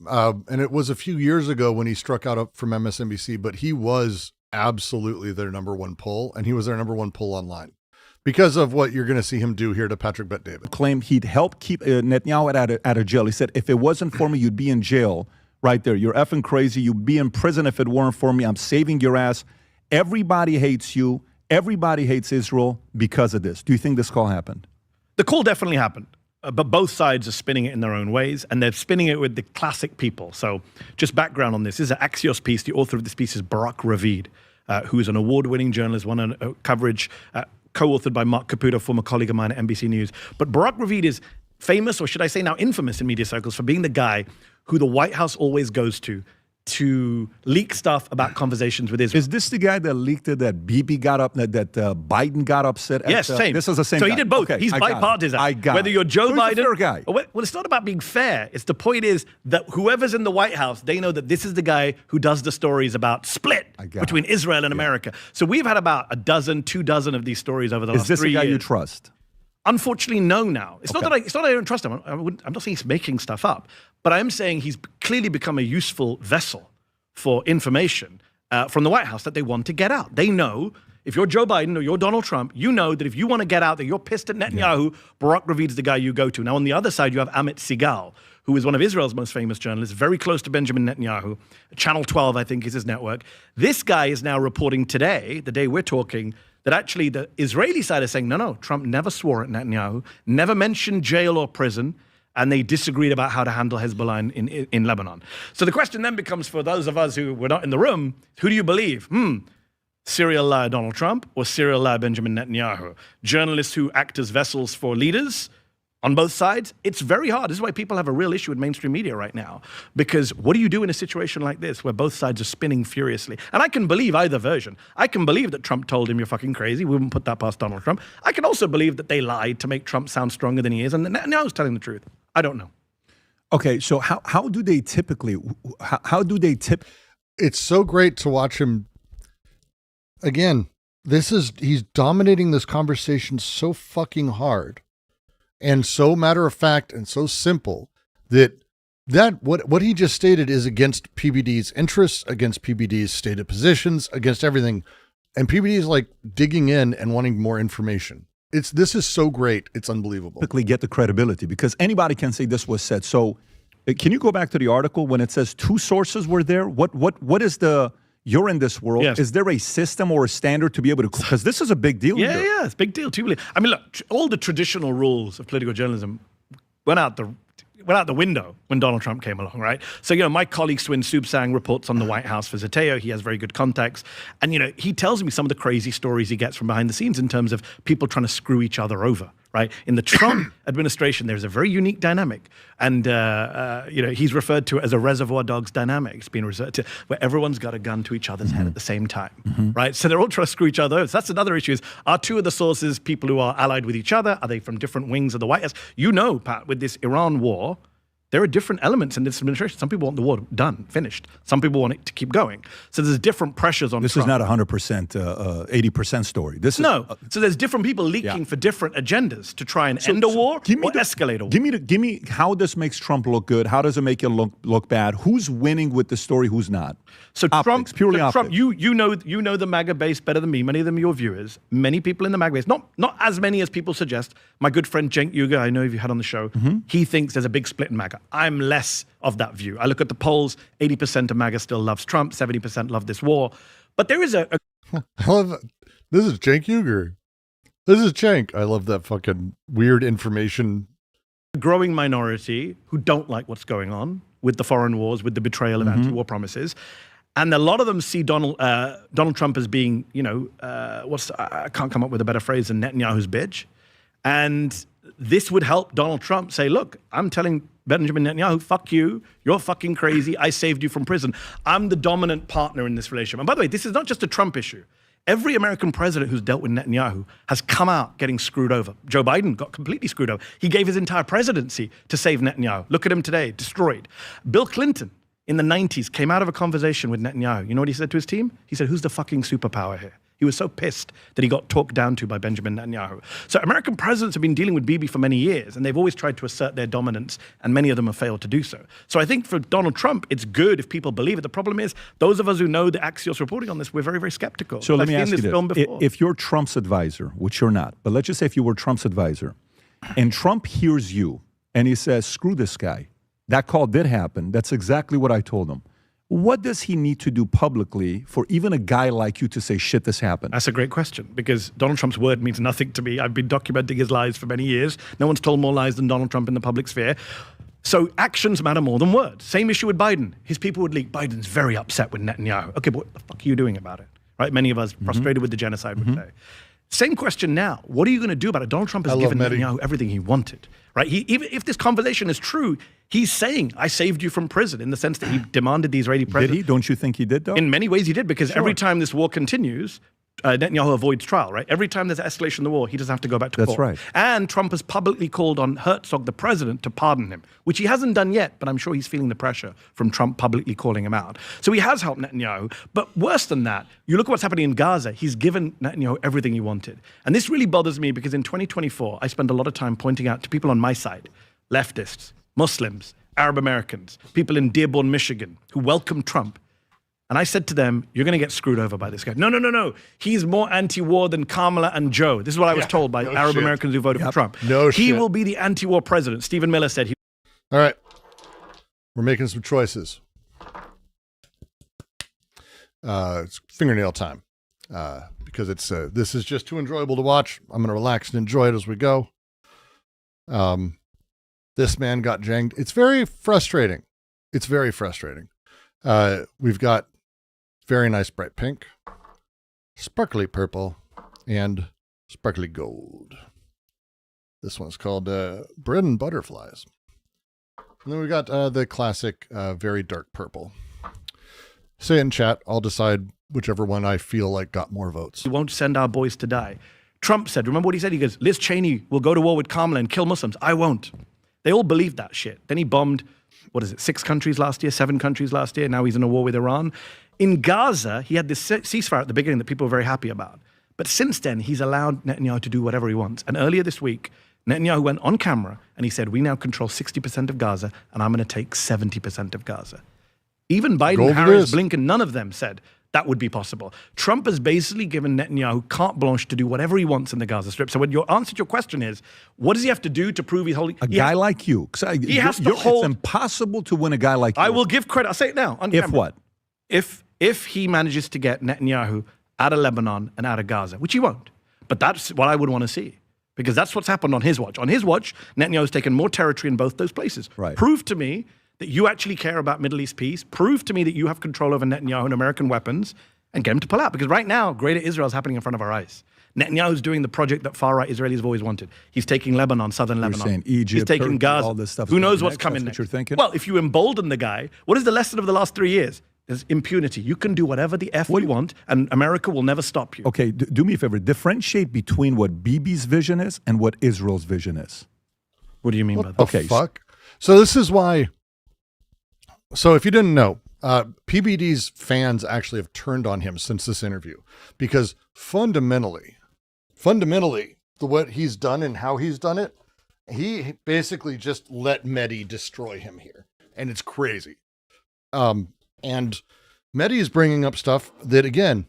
Speaker 2: and it was a few years ago when he struck out up from MSNBC, but he was absolutely their number one pull, and he was their number one pull online because of what you're going to see him do here to Patrick Bet-David.
Speaker 8: Claimed he'd help keep Netanyahu out of jail. He said, if it wasn't for me, you'd be in jail right there. You're effing crazy. You'd be in prison if it weren't for me. I'm saving your ass. Everybody hates you. Everybody hates Israel because of this. Do you think this call happened?
Speaker 15: The call definitely happened. But both sides are spinning it in their own ways, and they're spinning it with the classic people. So just background on this. This is an Axios piece. The author of this piece is Barak Ravid, who is an award-winning journalist, won a coverage, co-authored by Mark Caputo, former colleague of mine at NBC News. But Barak Ravid is famous, or should I say now infamous in media circles, for being the guy who the White House always goes to to leak stuff about conversations with Israel.
Speaker 8: Is this the guy that leaked it, that Bibi got up, that Biden got upset at?
Speaker 15: Yes, same.
Speaker 8: This is the same
Speaker 15: So
Speaker 8: guy.
Speaker 15: he did both.
Speaker 8: Okay,
Speaker 15: He's
Speaker 8: I got it.
Speaker 15: bipartisan.
Speaker 8: I got
Speaker 15: Whether
Speaker 8: it.
Speaker 15: you're Joe
Speaker 8: So he's a
Speaker 15: Biden.
Speaker 8: fair guy.
Speaker 15: Well, it's not about being fair. It's the point is that whoever's in the White House, they know that this is the guy who does the stories about split between Israel and America. So we've had about 2 dozen of these stories over the last 3 years.
Speaker 8: Is this a guy you trust?
Speaker 15: Unfortunately, no. Now it's not that I don't trust him. I'm not saying he's making stuff up, but I'm saying he's clearly become a useful vessel for information from the White House that they want to get out. They know if you're Joe Biden or you're Donald Trump, you know that if you want to get out that you're pissed at Netanyahu, Barak Ravid's the guy you go to. Now on the other side, you have Amit Segal, who is one of Israel's most famous journalists, very close to Benjamin Netanyahu. Channel 12, I think, is his network. This guy is now reporting today, the day we're talking, that actually the Israeli side is saying, no, Trump never swore at Netanyahu, never mentioned jail or prison, and they disagreed about how to handle Hezbollah in Lebanon. So the question then becomes, for those of us who were not in the room, who do you believe? Serial liar Donald Trump or serial liar Benjamin Netanyahu? Journalists who act as vessels for leaders on both sides? It's very hard. This is why people have a real issue with mainstream media right now. Because what do you do in a situation like this where both sides are spinning furiously? And I can believe either version. I can believe that Trump told him you're fucking crazy. We wouldn't put that past Donald Trump. I can also believe that they lied to make Trump sound stronger than he is and that Netanyahu's telling the truth. I don't know.
Speaker 8: Okay, so how do they typically, how do they tip?
Speaker 2: It's so great to watch him. Again, he's dominating this conversation so fucking hard and so matter of fact and so simple that what he just stated is against PBD's interests, against PBD's stated positions, against everything. And PBD is like digging in and wanting more information. This is so great. It's unbelievable.
Speaker 8: Typically get the credibility because anybody can say this was said. So can you go back to the article when it says 2 sources were there? What is the, you're in this world.
Speaker 15: Yes.
Speaker 8: Is there a system or a standard to be able to, because this is a big deal.
Speaker 15: Yeah,
Speaker 8: here.
Speaker 15: yeah, it's a big deal too. I mean, look, all the traditional rules of political journalism went out the window when Donald Trump came along, right? So, my colleague Swin Subsang reports on the White House for Zeteo. He has very good contacts. And, he tells me some of the crazy stories he gets from behind the scenes in terms of people trying to screw each other over, right? In the Trump administration, there's a very unique dynamic. And, he's referred to it as a Reservoir Dogs dynamic. It's been referred to where everyone's got a gun to each other's head at the same time, right? So they're all trying to screw each other over. So that's another issue is, are 2 of the sources people who are allied with each other? Are they from different wings of the White House? Pat, with this Iran war, there are different elements in this administration. Some people want the war done, finished. Some people want it to keep going. So there's different pressures on
Speaker 8: This
Speaker 15: Trump.
Speaker 8: is not 100%, 80% story. This is
Speaker 15: So there's different people leaking for different agendas to try and end a war or escalate a war.
Speaker 8: Give me how this makes Trump look good. How does it make it look bad? Who's winning with the story? Who's not?
Speaker 15: So
Speaker 8: optics, purely optics.
Speaker 15: Trump, you know the MAGA base better than me. Many of them are your viewers. Many people in the MAGA base, not as many as people suggest. My good friend Cenk Uygur, I know you had on the show, he thinks there's a big split in MAGA. I'm less of that view. I look at the polls, 80% of MAGA still loves Trump, 70% love this war. But there is a
Speaker 2: I love it. This is Cenk Uygur. This is Cenk. I love that fucking weird information.
Speaker 15: growing minority who don't like what's going on with the foreign wars, with the betrayal of anti-war promises. And a lot of them see Donald Trump as being, I can't come up with a better phrase than Netanyahu's bitch. And this would help Donald Trump say, look, I'm telling Benjamin Netanyahu, fuck you, you're fucking crazy, I saved you from prison. I'm the dominant partner in this relationship. And by the way, this is not just a Trump issue. Every American president who's dealt with Netanyahu has come out getting screwed over. Joe Biden got completely screwed over. He gave his entire presidency to save Netanyahu. Look at him today, destroyed. Bill Clinton in the 90s came out of a conversation with Netanyahu. You know what he said to his team? He said, who's the fucking superpower here? He was so pissed that he got talked down to by Benjamin Netanyahu. So American presidents have been dealing with Bibi for many years, and they've always tried to assert their dominance, and many of them have failed to do so. So I think for Donald Trump, it's good if people believe it. The problem is, those of us who know the Axios reporting on this, we're very, very skeptical.
Speaker 8: So let me
Speaker 15: I've
Speaker 8: ask
Speaker 15: seen
Speaker 8: you
Speaker 15: this film
Speaker 8: this.
Speaker 15: before.
Speaker 8: If you're Trump's advisor, which you're not, but let's just say if you were Trump's advisor, and Trump hears you, and he says, screw this guy. That call did happen. That's exactly what I told him. What does he need to do publicly for even a guy like you to say, shit, this happened?
Speaker 15: That's a great question, because Donald Trump's word means nothing to me. I've been documenting his lies for many years. No one's told more lies than Donald Trump in the public sphere. So actions matter more than words. Same issue with Biden. His people would leak, Biden's very upset with Netanyahu. Okay, but what the fuck are you doing about it? Right? Many of us frustrated with the genocide would say. Same question now. What are you going to do about it? Donald Trump has given Netanyahu everything he wanted, right? Even if this conversation is true, he's saying, I saved you from prison, in the sense that he demanded the Israeli president.
Speaker 8: Did he? Don't you think he did, though?
Speaker 15: In many ways he did, because every time this war continues, Netanyahu avoids trial, right? Every time there's escalation in the war, he doesn't have to go back to court.
Speaker 8: That's right.
Speaker 15: And Trump has publicly called on Herzog, the president, to pardon him, which he hasn't done yet, but I'm sure he's feeling the pressure from Trump publicly calling him out. So he has helped Netanyahu. But worse than that, you look at what's happening in Gaza, he's given Netanyahu everything he wanted. And this really bothers me, because in 2024, I spend a lot of time pointing out to people on my side, leftists, Muslims, Arab Americans, people in Dearborn, Michigan, who welcome Trump. And I said to them, you're going to get screwed over by this guy. No. He's more anti-war than Kamala and Joe. This is what I was told by Arab Americans who voted for Trump. He will be the anti-war president. Stephen Miller said he.
Speaker 2: All right. We're making some choices. It's fingernail time. Because this is just too enjoyable to watch. I'm going to relax and enjoy it as we go. This man got janged. It's very frustrating. We've got very nice bright pink, sparkly purple, and sparkly gold. This one's called Bread and Butterflies. And then we got the classic very dark purple. Say it in chat. I'll decide whichever one I feel like got more votes.
Speaker 15: We won't send our boys to die. Trump said, remember what he said? He goes, Liz Cheney will go to war with Kamala and kill Muslims. I won't. They all believed that shit. Then he bombed, 6 countries last year, 7 countries last year. Now he's in a war with Iran. In Gaza, he had this ceasefire at the beginning that people were very happy about. But since then, he's allowed Netanyahu to do whatever he wants. And earlier this week, Netanyahu went on camera and he said, we now control 60% of Gaza and I'm going to take 70% of Gaza. Even Biden, Harris, Blinken, none of them said that would be possible. Trump has basically given Netanyahu carte blanche to do whatever he wants in the Gaza Strip. So when your answer to your question is, what does he have to do to prove he's holding?
Speaker 8: A guy like you.
Speaker 15: He has to hold.
Speaker 8: It's impossible to win a guy like you.
Speaker 15: I will give credit. I'll say it now. On
Speaker 8: if
Speaker 15: camera.
Speaker 8: what?
Speaker 15: If he manages to get Netanyahu out of Lebanon and out of Gaza, which he won't. But that's what I would want to see. Because that's what's happened on his watch. On his watch, Netanyahu's taken more territory in both those places.
Speaker 8: Right.
Speaker 15: Prove to me that you actually care about Middle East peace. Prove to me that you have control over Netanyahu and American weapons, and get him to pull out. Because right now, Greater Israel is happening in front of our eyes. Netanyahu's doing the project that far-right Israelis have always wanted. He's taking Lebanon, southern Lebanon.
Speaker 8: Saying Egypt,
Speaker 15: he's taking
Speaker 8: Turkey,
Speaker 15: Gaza.
Speaker 8: all this stuff.
Speaker 15: Who knows what's
Speaker 8: next?
Speaker 15: coming
Speaker 8: That's
Speaker 15: next?
Speaker 8: what you're thinking?
Speaker 15: Well, if you embolden the guy, what is the lesson of the last 3 years? There's impunity. You can do whatever the F you want, and America will never stop you.
Speaker 8: Okay, do me a favor. Differentiate between what Bibi's vision is and what Israel's vision is.
Speaker 15: What do you mean by that?
Speaker 2: Okay. Fuck. So this is why. So if you didn't know, PBD's fans actually have turned on him since this interview, because fundamentally, what he's done and how he's done it, he basically just let Mehdi destroy him here, and it's crazy. And Mehdi is bringing up stuff that, again,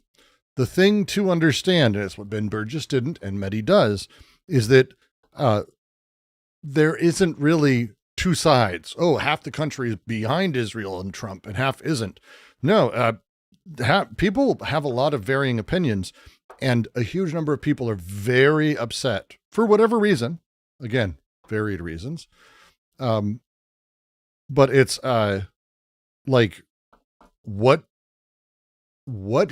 Speaker 2: the thing to understand, and it's what Ben Burgess didn't, and Mehdi does, is that there isn't really two sides. Oh, half the country is behind Israel and Trump and half isn't. No, people have a lot of varying opinions, and a huge number of people are very upset for whatever reason. Again, varied reasons. But it's like what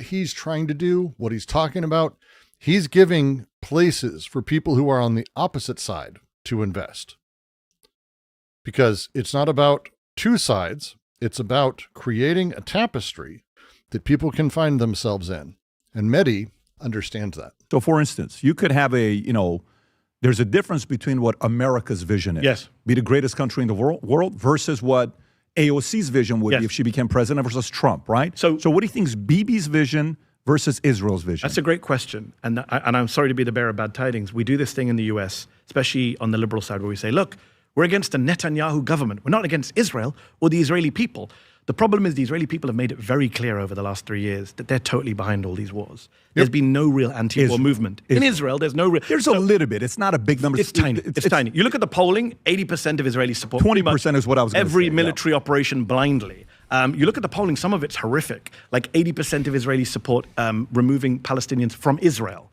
Speaker 2: he's trying to do, what he's talking about, he's giving places for people who are on the opposite side to invest. Because it's not about two sides, it's about creating a tapestry that people can find themselves in. And Mehdi understands that.
Speaker 8: So for instance, you could have there's a difference between what America's vision is.
Speaker 15: Yes.
Speaker 8: Be the greatest country in the world versus what AOC's vision would be if she became president versus Trump, right? So what do you think is Bibi's vision versus Israel's vision?
Speaker 15: That's a great question. And I'm sorry to be the bearer of bad tidings. We do this thing in the US, especially on the liberal side, where we say, look, we're against the Netanyahu government. We're not against Israel or the Israeli people. The problem is the Israeli people have made it very clear over the last 3 years that they're totally behind all these wars. There's been no real anti-war movement. In Israel, there's no real...
Speaker 8: There's a little bit. It's not a big number.
Speaker 15: It's tiny. It's tiny. You look at the polling, 80% of Israelis support
Speaker 8: 20% is what I was going to say.
Speaker 15: Every military operation blindly. You look at the polling, some of it's horrific. Like 80% of Israelis support removing Palestinians from Israel.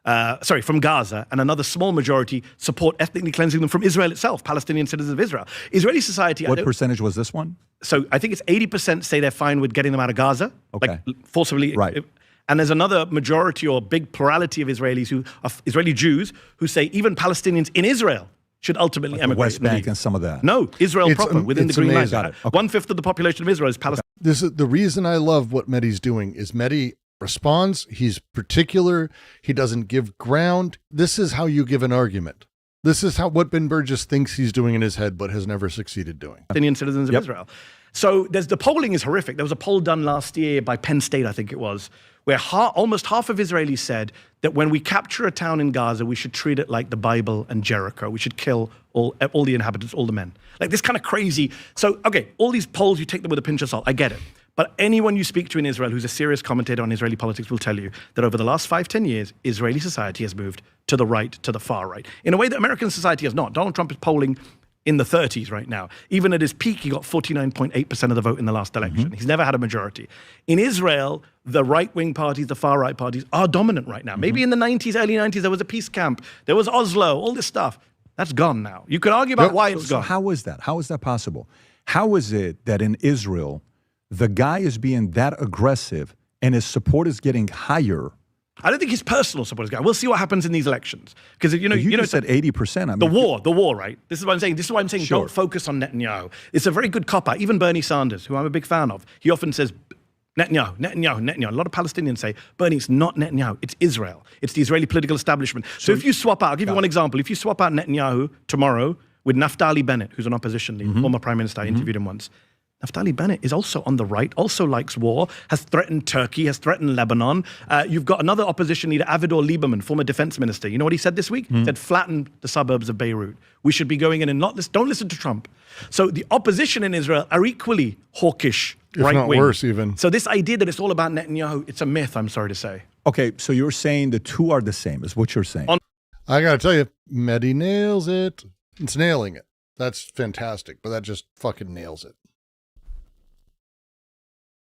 Speaker 15: From Gaza, and another small majority support ethnically cleansing them from Israel itself, Palestinian citizens of Israel. Israeli society...
Speaker 8: What percentage was this one?
Speaker 15: So I think it's 80% say they're fine with getting them out of Gaza.
Speaker 8: Okay.
Speaker 15: Like forcibly.
Speaker 8: Right.
Speaker 15: And there's another majority or big plurality of Israeli Jews who say even Palestinians in Israel should ultimately
Speaker 8: the
Speaker 15: emigrate.
Speaker 8: West Bank and some of that.
Speaker 15: No, Israel proper, within the
Speaker 2: it's
Speaker 15: Green Line.
Speaker 2: amazing.
Speaker 8: Got it. Okay.
Speaker 15: 1/5 of the population of Israel is Palestinian.
Speaker 2: This is the reason I love what Mehdi's doing is Mehdi responds. He's particular. He doesn't give ground. This is how you give an argument. This is what Ben Burgess thinks he's doing in his head, but has never succeeded doing.
Speaker 15: Palestinian citizens of Israel. So the polling is horrific. There was a poll done last year by Penn State, I think it was, where almost half of Israelis said that when we capture a town in Gaza, we should treat it like the Bible and Jericho. We should kill all the inhabitants, all the men. Like this kind of crazy. So, okay, all these polls, you take them with a pinch of salt. I get it. But anyone you speak to in Israel who's a serious commentator on Israeli politics will tell you that over the last 5-10 years, Israeli society has moved to the right, to the far right, in a way that American society has not. Donald Trump is polling in the 30s right now. Even at his peak, he got 49.8% of the vote in the last election. He's never had a majority. In Israel, the right-wing parties, the far-right parties are dominant right now. Maybe in the 90s, early 90s, there was a peace camp. There was Oslo, all this stuff. That's gone now. You could argue about why it's gone.
Speaker 8: So how is that? How is that possible? How is it that in Israel, the guy is being that aggressive and his support is getting higher?
Speaker 15: I don't think his personal support is going. We'll see what happens in these elections. Because you
Speaker 8: just said 80%. I mean,
Speaker 15: the war, right? This is what I'm saying. This is why I'm saying don't focus on Netanyahu. It's a very good cop-out. Even Bernie Sanders, who I'm a big fan of, he often says, Netanyahu, Netanyahu, Netanyahu. A lot of Palestinians say, Bernie, it's not Netanyahu, it's Israel. It's the Israeli political establishment. So if you swap out, I'll give you one example. If you swap out Netanyahu tomorrow with Naftali Bennett, who's an opposition leader, former prime minister, I interviewed him once. Naftali Bennett is also on the right, also likes war, has threatened Turkey, has threatened Lebanon. You've got another opposition leader, Avigdor Lieberman, former defense minister. You know what he said this week? He said, flatten the suburbs of Beirut. We should be going in and don't listen to Trump. So the opposition in Israel are equally hawkish, right-wing.
Speaker 2: If not worse, even.
Speaker 15: So this idea that it's all about Netanyahu, it's a myth, I'm sorry to say.
Speaker 8: Okay, so you're saying the two are the same, is what you're saying.
Speaker 2: I got to tell you, Mehdi nails it. It's nailing it. That's fantastic, but that just fucking nails it.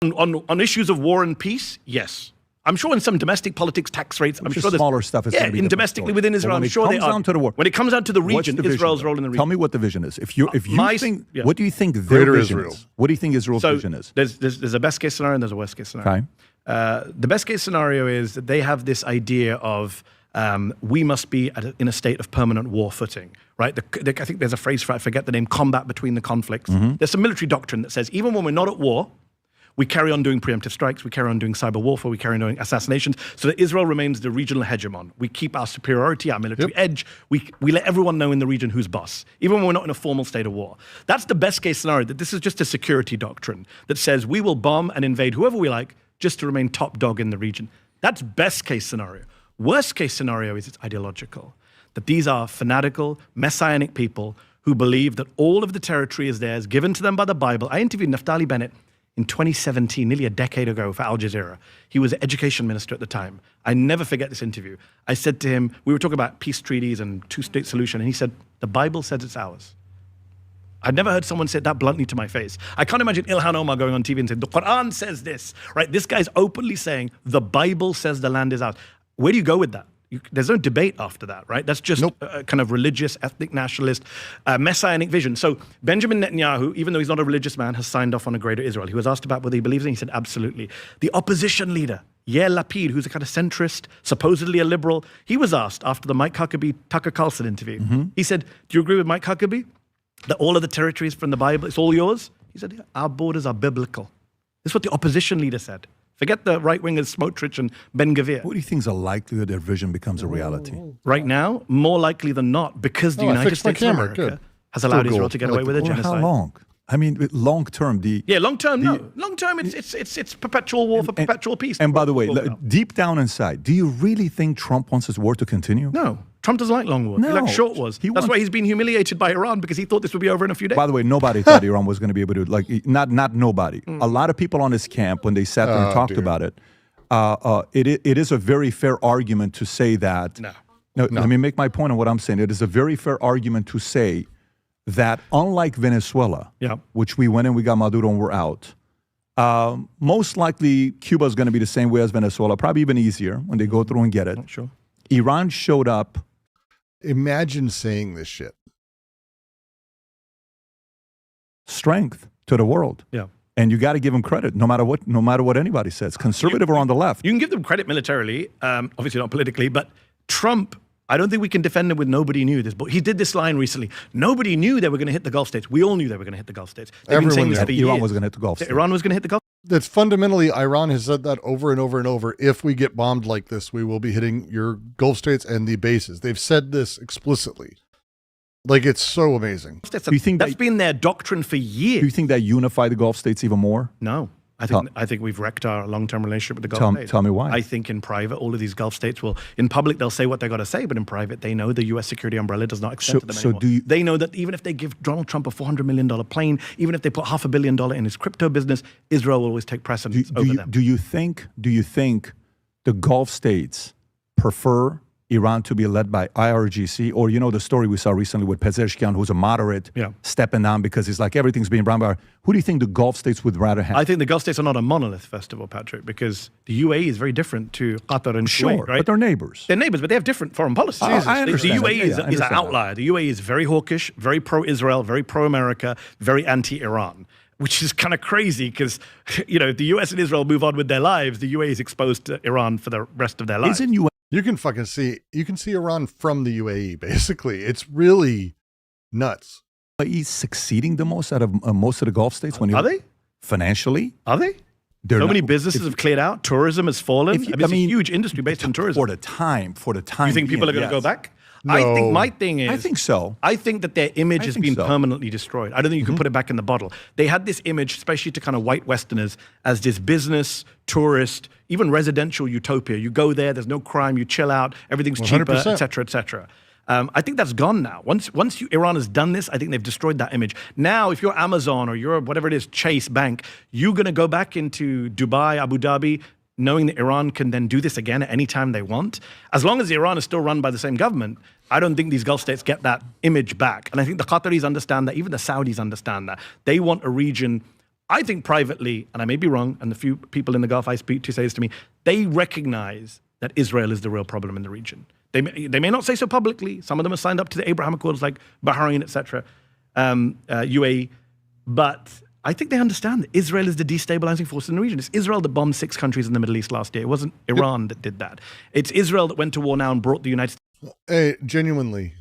Speaker 15: On issues of war and peace, yes. I'm sure in some domestic politics, tax rates, I'm sure there's
Speaker 8: smaller stuff. Is
Speaker 15: yeah, in domestically within Israel, I'm sure they are.
Speaker 8: To the war,
Speaker 15: when it comes down to the region, Israel's role in the region.
Speaker 8: Tell me what the vision is. If you think,
Speaker 15: yeah.
Speaker 8: what do you think their
Speaker 2: Greater
Speaker 8: vision
Speaker 2: Israel.
Speaker 8: is? What do you think Israel's vision is?
Speaker 15: There's a best case scenario and there's a worst case scenario.
Speaker 8: Okay.
Speaker 15: The best case scenario is that they have this idea of we must be in a state of permanent war footing, right? I think there's a phrase for it, I forget the name, combat between the conflicts. There's some military doctrine that says even when we're not at war, we carry on doing preemptive strikes, we carry on doing cyber warfare, we carry on doing assassinations, so that Israel remains the regional hegemon. We keep our superiority, our military edge. We let everyone know in the region who's boss, even when we're not in a formal state of war. That's the best case scenario, that this is just a security doctrine that says we will bomb and invade whoever we like just to remain top dog in the region. That's best case scenario. Worst case scenario is it's ideological, that these are fanatical, messianic people who believe that all of the territory is theirs, given to them by the Bible. I interviewed Naftali Bennett in 2017, nearly a decade ago, for Al Jazeera. He was education minister at the time. I never forget this interview. I said to him, we were talking about peace treaties and two-state solution, and he said, the Bible says it's ours. I'd never heard someone say it that bluntly to my face. I can't imagine Ilhan Omar going on TV and saying, the Quran says this, right? This guy's openly saying, the Bible says the land is ours. Where do you go with that? There's no debate after that, right? That's just a kind of religious, ethnic nationalist, messianic vision. So Benjamin Netanyahu, even though he's not a religious man, has signed off on a greater Israel. He was asked about whether he believes in it. He said, absolutely. The opposition leader, Yair Lapid, who's a kind of centrist, supposedly a liberal, he was asked after the Mike Huckabee, Tucker Carlson interview. He said, do you agree with Mike Huckabee that all of the territories from the Bible, it's all yours? He said, yeah, our borders are biblical. This is what the opposition leader said. Forget the right-wingers Smotrich and Ben-Gvir.
Speaker 8: What do you think is a likelihood their vision becomes a reality?
Speaker 15: Right now, more likely than not, because the United States of America has allowed Israel to get away with a genocide.
Speaker 8: How long? I mean, long term,
Speaker 15: long term, no. Long term, it's perpetual war for perpetual peace.
Speaker 8: And by the way, deep down inside, do you really think Trump wants this war to continue?
Speaker 15: No. Trump doesn't like long wars.
Speaker 8: No.
Speaker 15: He likes short wars. That's why he's been humiliated by Iran, because he thought this would be over in a few days.
Speaker 8: By the way, nobody thought Iran was going to be able to, not nobody. A lot of people on his camp, when they sat there and talked about it, it is a very fair argument to say that. No. Let me make my point on what I'm saying. It is a very fair argument to say that unlike Venezuela, which we went in, we got Maduro and we're out, most likely Cuba is going to be the same way as Venezuela, probably even easier when they go through and get it.
Speaker 15: Sure.
Speaker 8: Iran showed up.
Speaker 2: Imagine saying this shit.
Speaker 8: Strength to the world.
Speaker 15: Yeah.
Speaker 8: And you got to give them credit, no matter what anybody says, conservative or on the left.
Speaker 15: You can give them credit militarily, obviously not politically, but Trump, I don't think we can defend him with nobody knew this. But he did this line recently. Nobody knew they were going to hit the Gulf states. We all knew they were going to hit the Gulf states. They've been saying this for years.
Speaker 8: Iran was going to hit the Gulf states.
Speaker 15: Iran was going to hit the Gulf.
Speaker 2: That's fundamentally, Iran has said that over and over and over. If we get bombed like this, we will be hitting your Gulf states and the bases. They've said this explicitly. Like, it's so amazing.
Speaker 8: Do you think
Speaker 15: that's been their doctrine for years?
Speaker 8: Do you think that unify the Gulf states even more?
Speaker 15: No. I think we've wrecked our long-term relationship with the Gulf states.
Speaker 8: Tell me why.
Speaker 15: I think in private, all of these Gulf states will, in public, they'll say what they got to say, but in private, they know the U.S. security umbrella does not extend to them anymore. They know that even if they give Donald Trump a $400 million plane, even if they put $500 million in his crypto business, Israel will always take precedence over them.
Speaker 8: Do you think the Gulf states prefer Iran to be led by IRGC, or the story we saw recently with Pezeshkian, who's a moderate, stepping down because he's like everything's being run by. Who do you think the Gulf states would rather have?
Speaker 15: I think the Gulf states are not a monolith, first of all, Patrick, because the UAE is very different to Qatar and Kuwait, right?
Speaker 8: But they're neighbors.
Speaker 15: They're neighbors, but they have different foreign policies.
Speaker 8: I understand.
Speaker 15: The UAE is an outlier. The UAE is very hawkish, very pro-Israel, very pro-America, very anti-Iran. Which is kind of crazy because, if the US and Israel move on with their lives, the UAE is exposed to Iran for the rest of their lives.
Speaker 2: You can see Iran from the UAE, basically. It's really nuts.
Speaker 8: He's succeeding the most out of most of the Gulf states.
Speaker 15: Are they?
Speaker 8: Financially?
Speaker 15: Are they? So many businesses have cleared out. Tourism has fallen. It's a huge industry based on tourism.
Speaker 8: For the time.
Speaker 15: You think people are going to go back?
Speaker 2: No.
Speaker 15: I think my thing is...
Speaker 8: I think so.
Speaker 15: I think that their image has been permanently destroyed. I don't think you can put it back in the bottle. They had this image, especially to kind of white Westerners, as this business, tourist, even residential utopia. You go there, there's no crime, you chill out, everything's cheaper,
Speaker 2: 100%.
Speaker 15: et cetera, et cetera. I think that's gone now. Once Iran has done this, I think they've destroyed that image. Now, if you're Amazon or you're whatever it is, Chase Bank, you're going to go back into Dubai, Abu Dhabi, knowing that Iran can then do this again at any time they want. As long as Iran is still run by the same government, I don't think these Gulf states get that image back. And I think the Qataris understand that, even the Saudis understand that. They want a region, I think privately, and I may be wrong, and the few people in the Gulf I speak to say this to me, they recognize that Israel is the real problem in the region. They may not say so publicly. Some of them are signed up to the Abraham Accords like Bahrain, etc., UAE, but I think they understand that Israel is the destabilizing force in the region. It's Israel that bombed 6 countries in the Middle East last year. It wasn't Iran that did that. It's Israel that went to war now and brought the United States.
Speaker 2: Hey, genuinely,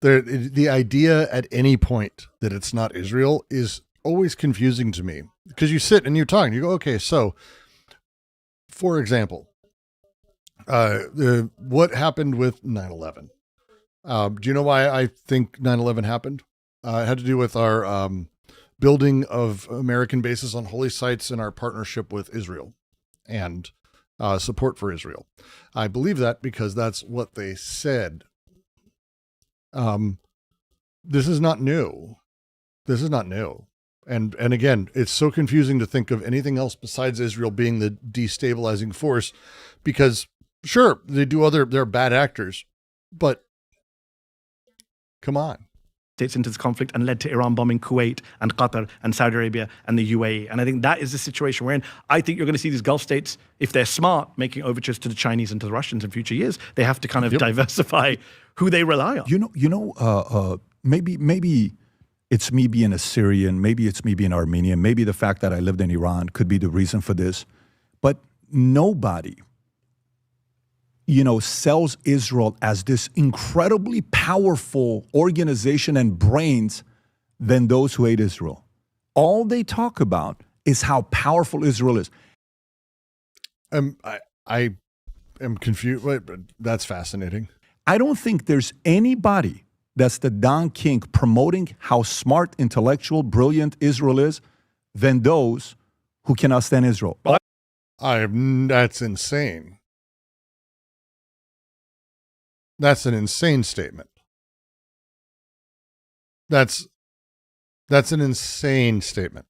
Speaker 2: the idea at any point that it's not Israel is always confusing to me, because you sit and you're talking, you go, okay, so for example, what happened with 9/11? Do you know why I think 9/11 happened? It had to do with our building of American bases on holy sites and our partnership with Israel and support for Israel. I believe that because that's what they said. This is not new. This is not new. And again, it's so confusing to think of anything else besides Israel being the destabilizing force, because sure, they're bad actors, but come on.
Speaker 15: States into this conflict and led to Iran bombing Kuwait and Qatar and Saudi Arabia and the UAE. And I think that is the situation we're in. I think you're going to see these Gulf states, if they're smart, making overtures to the Chinese and to the Russians in future years. They have to kind of diversify who they rely on.
Speaker 8: Maybe it's me being a Syrian, maybe it's me being Armenian, maybe the fact that I lived in Iran could be the reason for this. But nobody sells Israel as this incredibly powerful organization and brains than those who hate Israel. All they talk about is how powerful Israel is.
Speaker 2: I am confused, but that's fascinating.
Speaker 8: I don't think there's anybody that's the Don King promoting how smart, intellectual, brilliant Israel is than those who cannot stand Israel.
Speaker 2: That's insane. That's an insane statement. That's an insane statement.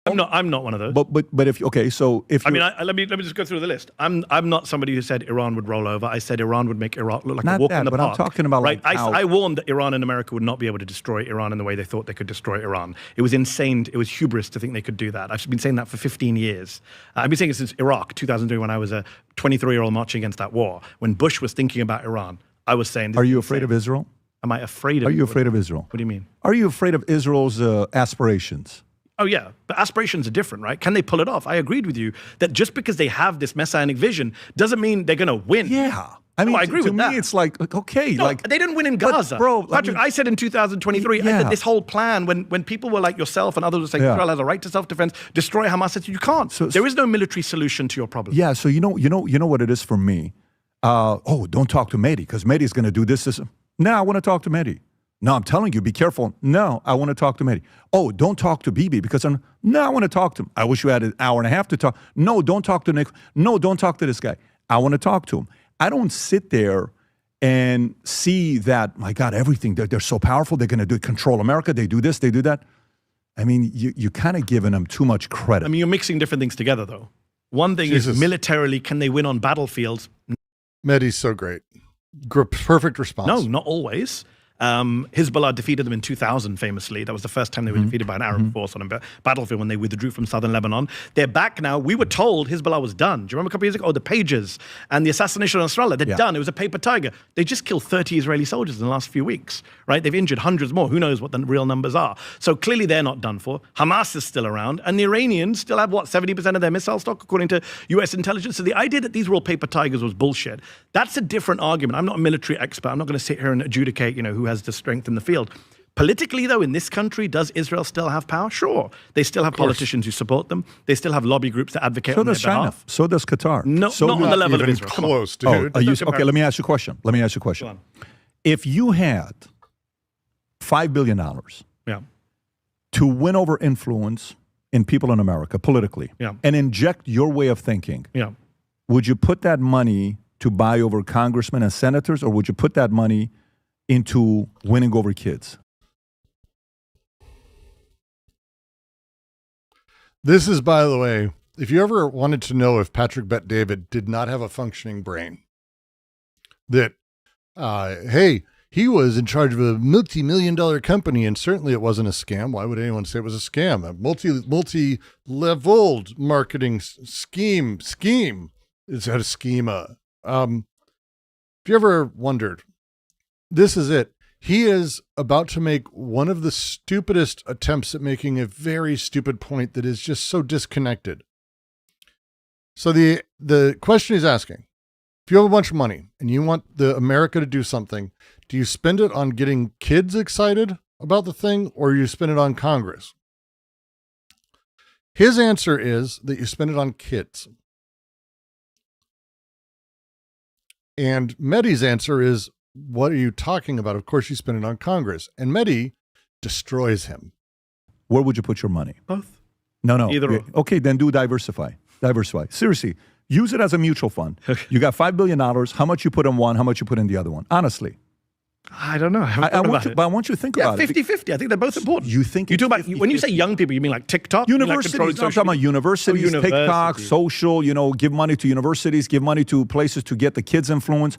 Speaker 15: I'm not one of those.
Speaker 8: But if
Speaker 15: let me just go through the list. I'm not somebody who said Iran would roll over. I said Iran would make Iraq look like a walk in the park.
Speaker 8: But I'm talking about
Speaker 15: right. I warned that Iran and America would not be able to destroy Iran in the way they thought they could destroy Iran. It was insane. It was hubris to think they could do that. I've been saying that for 15 years. I've been saying it since Iraq, 2003, when I was a 23-year-old marching against that war. When Bush was thinking about Iran, I was saying.
Speaker 8: Are you afraid of Israel?
Speaker 15: Am I afraid of?
Speaker 8: Are you afraid of Israel?
Speaker 15: What do you mean?
Speaker 8: Are you afraid of Israel's aspirations?
Speaker 15: Oh, yeah. But aspirations are different, right? Can they pull it off? I agreed with you that just because they have this messianic vision doesn't mean they're going to win.
Speaker 8: Yeah. I mean,
Speaker 15: I agree
Speaker 8: to
Speaker 15: with
Speaker 8: me,
Speaker 15: that.
Speaker 8: it's like, okay,
Speaker 15: No,
Speaker 8: like
Speaker 15: they didn't win in Gaza,
Speaker 8: bro.
Speaker 15: Patrick, I said in 2023,
Speaker 8: Yeah.
Speaker 15: that this whole plan, when people were like yourself and others were saying
Speaker 8: Yeah.
Speaker 15: Israel has a right to self-defense, destroy Hamas, I said you can't. There is no military solution to your problem.
Speaker 8: Yeah, so you know what it is for me. Don't talk to Mehdi because Mehdi's going to do this. No, I want to talk to Mehdi. No, I'm telling you, be careful. No, I want to talk to Mehdi. Oh, don't talk to Bibi because I want to talk to him. I wish you had an hour and a half to talk. No, don't talk to Nick. No, don't talk to this guy. I want to talk to him. I don't sit there and see that, my God, everything, they're so powerful. They're going to control America. They do this, they do that. I mean, you kind of giving them too much credit.
Speaker 15: I mean, you're mixing different things together, though. One thing is militarily, can they win on battlefields?
Speaker 2: Mehdi's so great. Perfect response.
Speaker 15: No, not always. Hezbollah defeated them in 2000, famously. That was the first time they were defeated by an Arab force on a battlefield when they withdrew from southern Lebanon. They're back now. We were told Hezbollah was done. Do you remember a couple years ago? Oh, the pages and the assassination of Nasrallah. They're done. It was a paper tiger. They just killed 30 Israeli soldiers in the last few weeks, right? They've injured hundreds more. Who knows what the real numbers are? So clearly they're not done for. Hamas is still around. And the Iranians still have, 70% of their missile stock, according to U.S. intelligence. So the idea that these were all paper tigers was bullshit. That's a different argument. I'm not a military expert. I'm not going to sit here and adjudicate, who has the strength in the field. Politically, though, in this country, does Israel still have power? Sure. They still have politicians who support them. They still have lobby groups that advocate on their behalf.
Speaker 8: So does Qatar.
Speaker 15: No,
Speaker 8: so
Speaker 15: not on the level of Israel.
Speaker 2: Close, dude.
Speaker 8: Okay, let me ask you a question. If you had $5 billion to win over influence in people in America politically and inject your way of thinking, would you put that money to buy over congressmen and senators, or would you put that money into winning over kids?
Speaker 2: This is, by the way, if you ever wanted to know if Patrick Bet-David did not have a functioning brain, that, hey, he was in charge of a multi-million-dollar company, and certainly it wasn't a scam. Why would anyone say it was a scam? A multi-leveled marketing scheme. It's a schema. If you ever wondered, this is it. He is about to make one of the stupidest attempts at making a very stupid point that is just so disconnected. So the question he's asking, if you have a bunch of money and you want America to do something, do you spend it on getting kids excited about the thing, or you spend it on Congress? His answer is that you spend it on kids. And Mehdi's answer is, what are you talking about? Of course you spend it on Congress. And Mehdi destroys him.
Speaker 8: Where would you put your money?
Speaker 15: Both.
Speaker 8: No.
Speaker 15: Either or.
Speaker 8: Okay, then do diversify. Seriously, use it as a mutual fund. You got $5 billion. How much you put in one? How much you put in the other one? Honestly.
Speaker 15: I don't know. I
Speaker 8: want you to think about it.
Speaker 15: 50-50. I think they're both important.
Speaker 8: You think
Speaker 15: you talk about when you say young people, you mean like TikTok?
Speaker 8: Universities. I'm talking about universities, TikTok, social. Give money to universities, give money to places to get the kids' influence.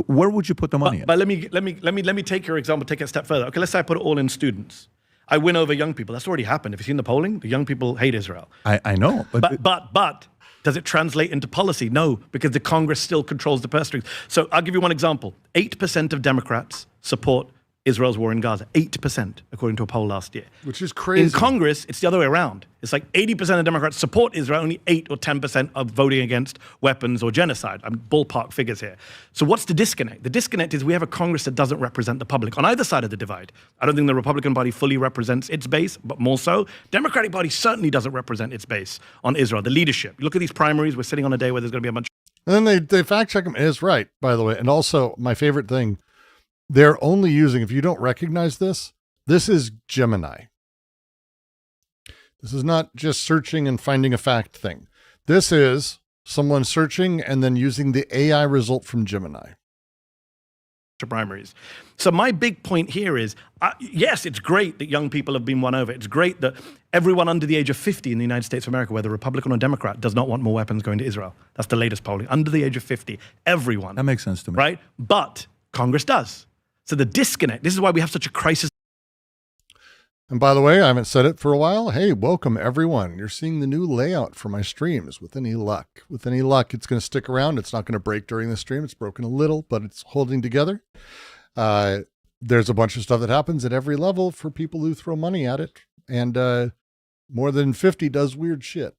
Speaker 8: Where would you put the money in?
Speaker 15: But let me take your example, take it a step further. Okay, let's say I put it all in students. I win over young people. That's already happened. Have you seen the polling? The young people hate Israel.
Speaker 8: I know.
Speaker 15: But does it translate into policy? No, because the Congress still controls the purse strings. So I'll give you one example. 8% of Democrats support Israel's war in Gaza. 8%, according to a poll last year.
Speaker 2: Which is crazy.
Speaker 15: In Congress, it's the other way around. It's like 80% of Democrats support Israel, only 8 or 10% are voting against weapons or genocide. I'm ballpark figures here. So what's the disconnect? The disconnect is we have a Congress that doesn't represent the public on either side of the divide. I don't think the Republican Party fully represents its base, but more so, Democratic Party certainly doesn't represent its base on Israel, the leadership. Look at these primaries. We're sitting on a day where there's going to be a bunch.
Speaker 2: And then they fact check him. It is right, by the way. And also, my favorite thing, they're only using, if you don't recognize this is Gemini. This is not just searching and finding a fact thing. This is someone searching and then using the AI result from Gemini.
Speaker 15: Primaries. So my big point here is, yes, it's great that young people have been won over. It's great that everyone under the age of 50 in the United States of America, whether Republican or Democrat, does not want more weapons going to Israel. That's the latest polling. Under the age of 50, everyone.
Speaker 8: That makes sense to me.
Speaker 15: Right? But Congress does. So the disconnect, this is why we have such a crisis.
Speaker 2: And by the way, I haven't said it for a while. Hey, welcome everyone. You're seeing the new layout for my streams with any luck. With any luck, it's going to stick around. It's not going to break during the stream. It's broken a little, but it's holding together. There's a bunch of stuff that happens at every level for people who throw money at it. And more than 50 does weird shit.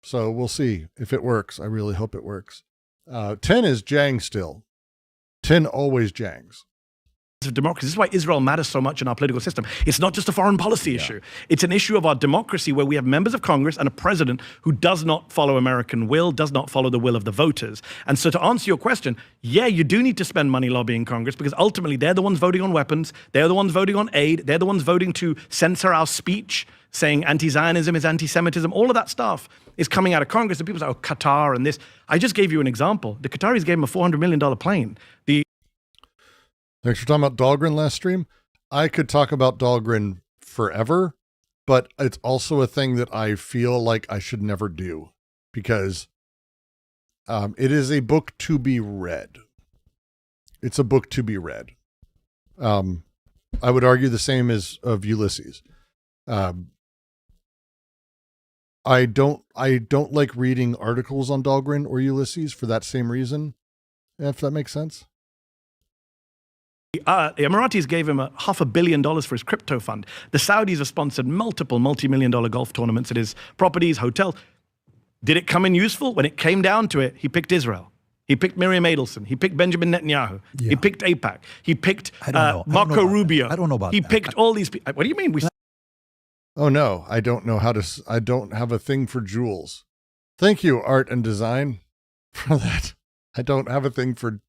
Speaker 2: So we'll see if it works. I really hope it works. 10 is Jang still. 10 always jangs.
Speaker 15: Of democracy. This is why Israel matters so much in our political system. It's not just a foreign policy issue. It's an issue of our democracy where we have members of Congress and a president who does not follow American will, does not follow the will of the voters. And so to answer your question, yeah, you do need to spend money lobbying Congress because ultimately they're the ones voting on weapons. They're the ones voting on aid. They're the ones voting to censor our speech, saying anti-Zionism is anti-Semitism. All of that stuff is coming out of Congress. And people say, oh, Qatar and this. I just gave you an example. The Qataris gave him a $400 million plane.
Speaker 2: Thanks for talking about Dahlgren last stream. I could talk about Dahlgren forever, but it's also a thing that I feel like I should never do because it is a book to be read. It's a book to be read. I would argue the same as of Ulysses. I don't like reading articles on Dahlgren or Ulysses for that same reason, if that makes sense.
Speaker 15: The Emiratis gave him $500 million for his crypto fund. The Saudis have sponsored multiple multi-million-dollar golf tournaments at his properties, hotels. Did it come in useful? When it came down to it, he picked Israel. He picked Miriam Adelson. He picked Benjamin Netanyahu. Yeah. He picked AIPAC. He picked Marco Rubio.
Speaker 8: I don't know about
Speaker 15: He
Speaker 8: that.
Speaker 15: picked all these people. What do you mean?
Speaker 2: Oh, no, I don't know how to. I don't have a thing for jewels. Thank you, art and design, for that. I don't have a thing for.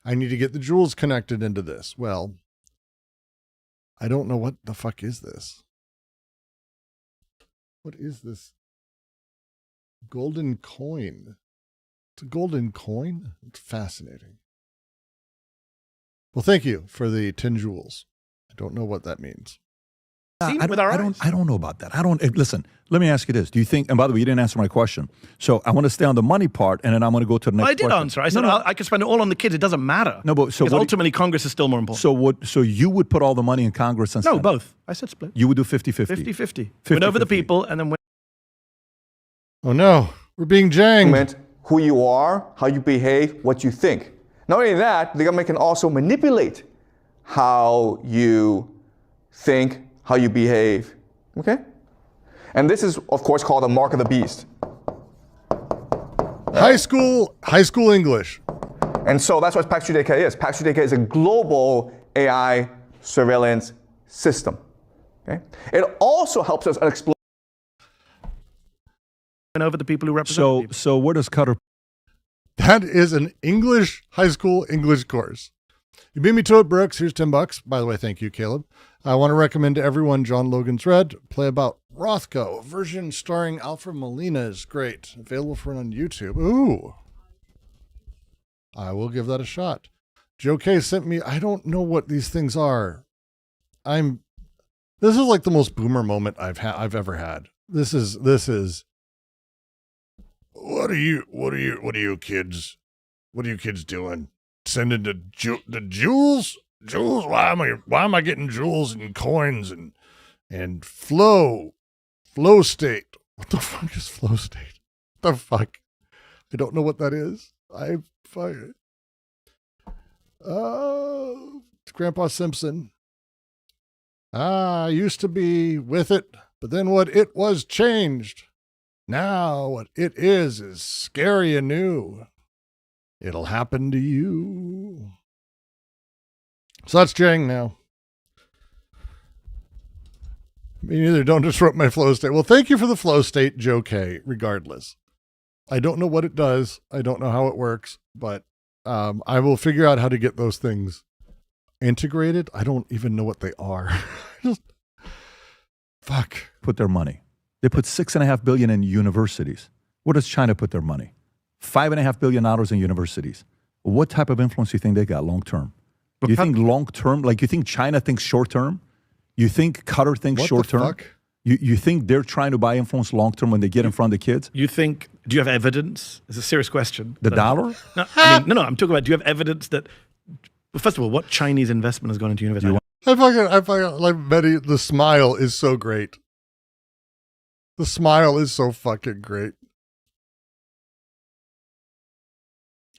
Speaker 2: I need to get the jewels connected into this. Well, I don't know what the fuck is this. What is this? Golden coin. It's a golden coin? It's fascinating. Well, thank you for the 10 jewels. I don't know what that means.
Speaker 8: I don't know about that. Listen, let me ask you this. Do you think, and by the way, you didn't answer my question. So I want to stay on the money part and then I'm going to go to the next
Speaker 15: I did
Speaker 8: question.
Speaker 15: answer. I said, I can spend it all on the kids. It doesn't matter.
Speaker 8: No, but so
Speaker 15: because ultimately Congress is still more important.
Speaker 8: So you would put all the money in Congress and
Speaker 15: No,
Speaker 8: Senate?
Speaker 15: both. I said split.
Speaker 8: You would do 50-50?
Speaker 15: 50-50. Win over the people and then win.
Speaker 2: Oh no, we're being janged.
Speaker 7: Who you are, how you behave, what you think. Not only that, the government can also manipulate how you think, how you behave. Okay? And this is, of course, called the mark of the beast.
Speaker 2: High school English.
Speaker 7: And so that's what PAX3DK is. PAX3DK is a global AI surveillance system. Okay? It also helps us explore
Speaker 15: over the people who represent people.
Speaker 8: So where does Qatar?
Speaker 2: That is an high school English course. You beat me to it, Brooks. Here's $10. By the way, thank you, Caleb. I want to recommend to everyone John Logan's Red. Play about Rothko. A version starring Alfred Molina is great. Available for on YouTube. Ooh. I will give that a shot. Joe K sent me, I don't know what these things are. This is like the most boomer moment I've ever had. This is what are you kids doing? Sending the jewels? Jewels? Why am I getting jewels and coins and flow state? What the fuck is flow state? What the fuck? I don't know what that is. Grandpa Simpson. I used to be with it, but then what it was changed. Now what it is scary and new. It'll happen to you. So that's Jang now. Me neither. Don't disrupt my flow state. Well, thank you for the flow state, Joe K, regardless. I don't know what it does. I don't know how it works, but I will figure out how to get those things integrated. I don't even know what they are. Fuck.
Speaker 8: Put their money. They put $6.5 billion in universities. Where does China put their money? $5.5 billion in universities. What type of influence do you think they got long term? You think long term? Like you think China thinks short term? You think Qatar thinks short term?
Speaker 2: Fuck?
Speaker 8: You think they're trying to buy influence long term when they get in front of the kids?
Speaker 15: You think? Do you have evidence? It's a serious question.
Speaker 8: The dollar?
Speaker 15: No, I'm talking about. Do you have evidence that? Well, first of all, what Chinese investment has gone into university?
Speaker 2: I fucking like Betty. The smile is so great. The smile is so fucking great.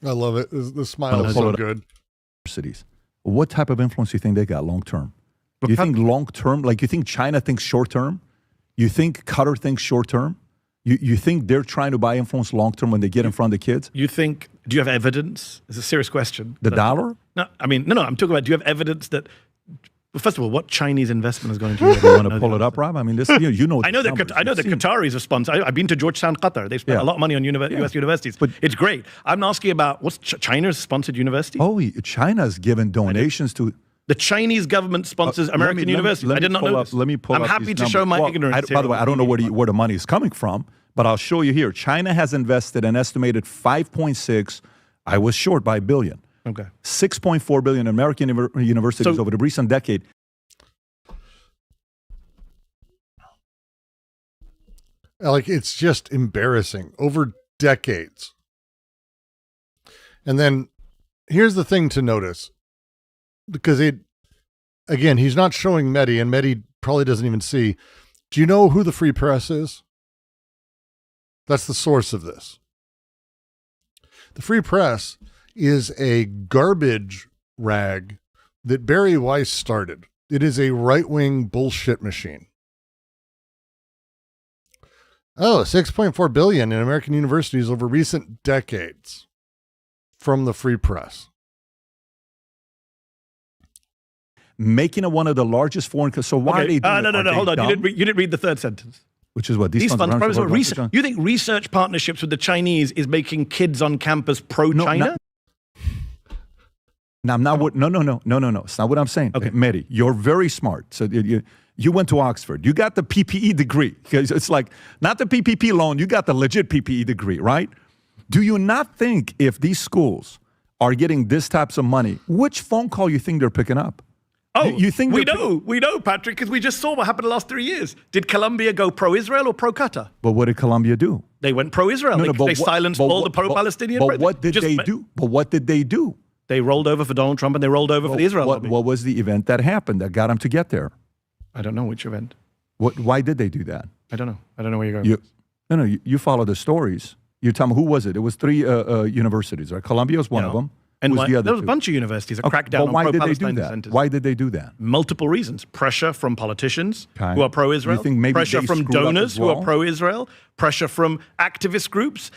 Speaker 2: I love it. The smile is so good.
Speaker 8: Cities. What type of influence do you think they got long term? You think long term? Like you think China thinks short term? You think Qatar thinks short term? You think they're trying to buy influence long term when they get in front of the kids?
Speaker 15: You think, do you have evidence? It's a serious question.
Speaker 8: The dollar?
Speaker 15: No, I mean, no, I'm talking about, do you have evidence that, well, first of all, what Chinese investment is going to
Speaker 8: You want to pull it up, Rob? I mean, this, you know.
Speaker 15: I know that the Qataris are sponsored. I've been to Georgetown, Qatar. They spent a lot of money on U.S. universities. But it's great. I'm asking about what's China's sponsored university?
Speaker 8: Oh, China's given donations to.
Speaker 15: The Chinese government sponsors American universities. I did not know this.
Speaker 8: Let me pull
Speaker 15: I'm
Speaker 8: up
Speaker 15: happy
Speaker 8: these
Speaker 15: to show my
Speaker 8: numbers.
Speaker 15: ignorance.
Speaker 8: By the way, I don't know where the money is coming from, but I'll show you here. China has invested an estimated 5.6. I was short by $1 billion.
Speaker 15: Okay.
Speaker 8: 6.4 billion in American universities over the recent decade.
Speaker 2: Like, it's just embarrassing over decades. And then here's the thing to notice, because again, he's not showing Mehdi, and Mehdi probably doesn't even see. Do you know who the Free Press is? That's the source of this. The Free Press is a garbage rag that Barry Weiss started. It is a right-wing bullshit machine. Oh, 6.4 billion in American universities over recent decades from the Free Press.
Speaker 8: Making it one of the largest foreign. So why are they doing
Speaker 15: No, hold on. You didn't read the third sentence.
Speaker 8: Which is what?
Speaker 15: These funds you think research partnerships with the Chinese is making kids on campus pro-China?
Speaker 8: No, I'm not. No. It's not what I'm saying. Okay, Mehdi, you're very smart. So you went to Oxford. You got the PPE degree. It's like not the PPP loan. You got the legit PPE degree, right? Do you not think if these schools are getting this types of money, which phone call you think they're picking up?
Speaker 15: Oh, you think we know, Patrick, because we just saw what happened the last 3 years. Did Colombia go pro-Israel or pro-Qatar?
Speaker 8: But what did Colombia do?
Speaker 15: They went pro-Israel. They silenced all the pro-Palestinian.
Speaker 8: But what did they do? But what did they do?
Speaker 15: They rolled over for Donald Trump and they rolled over for the Israel lobby.
Speaker 8: What was the event that happened that got them to get there?
Speaker 15: I don't know which event.
Speaker 8: Why did they do that?
Speaker 15: I don't know. I don't know where you're going.
Speaker 8: You follow the stories. You tell me, who was it? It was 3 universities, right? Columbia was one of them.
Speaker 15: And
Speaker 8: the other
Speaker 15: there was a
Speaker 8: two?
Speaker 15: bunch of universities that cracked down
Speaker 8: But why
Speaker 15: on
Speaker 8: did they do
Speaker 15: pro-Palestine
Speaker 8: that?
Speaker 15: centers.
Speaker 8: Why did they do that?
Speaker 15: Multiple reasons. Pressure from politicians
Speaker 8: Okay.
Speaker 15: who are pro-Israel.
Speaker 8: You think maybe
Speaker 15: pressure
Speaker 8: they
Speaker 15: from
Speaker 8: screwed up
Speaker 15: donors
Speaker 8: as
Speaker 15: who
Speaker 8: well?
Speaker 15: are pro-Israel. Pressure from activist groups.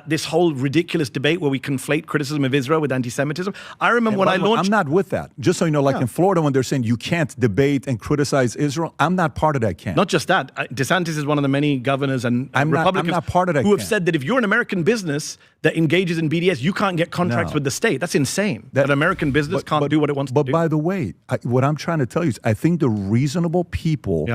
Speaker 15: This whole ridiculous debate where we conflate criticism of Israel with anti-Semitism. I remember when I launched...
Speaker 8: I'm not with that. Just so you know, like in Florida, when they're saying you can't debate and criticize Israel, I'm not part of that camp.
Speaker 15: Not just that. DeSantis is one of the many governors and Republicans
Speaker 8: I'm not part of that
Speaker 15: who have
Speaker 8: camp.
Speaker 15: said that if you're an American business that engages in BDS, you can't get contracts
Speaker 8: No.
Speaker 15: with the state. That's insane. That American business can't do what it wants to do.
Speaker 8: But by the way, what I'm trying to tell you is I think the reasonable people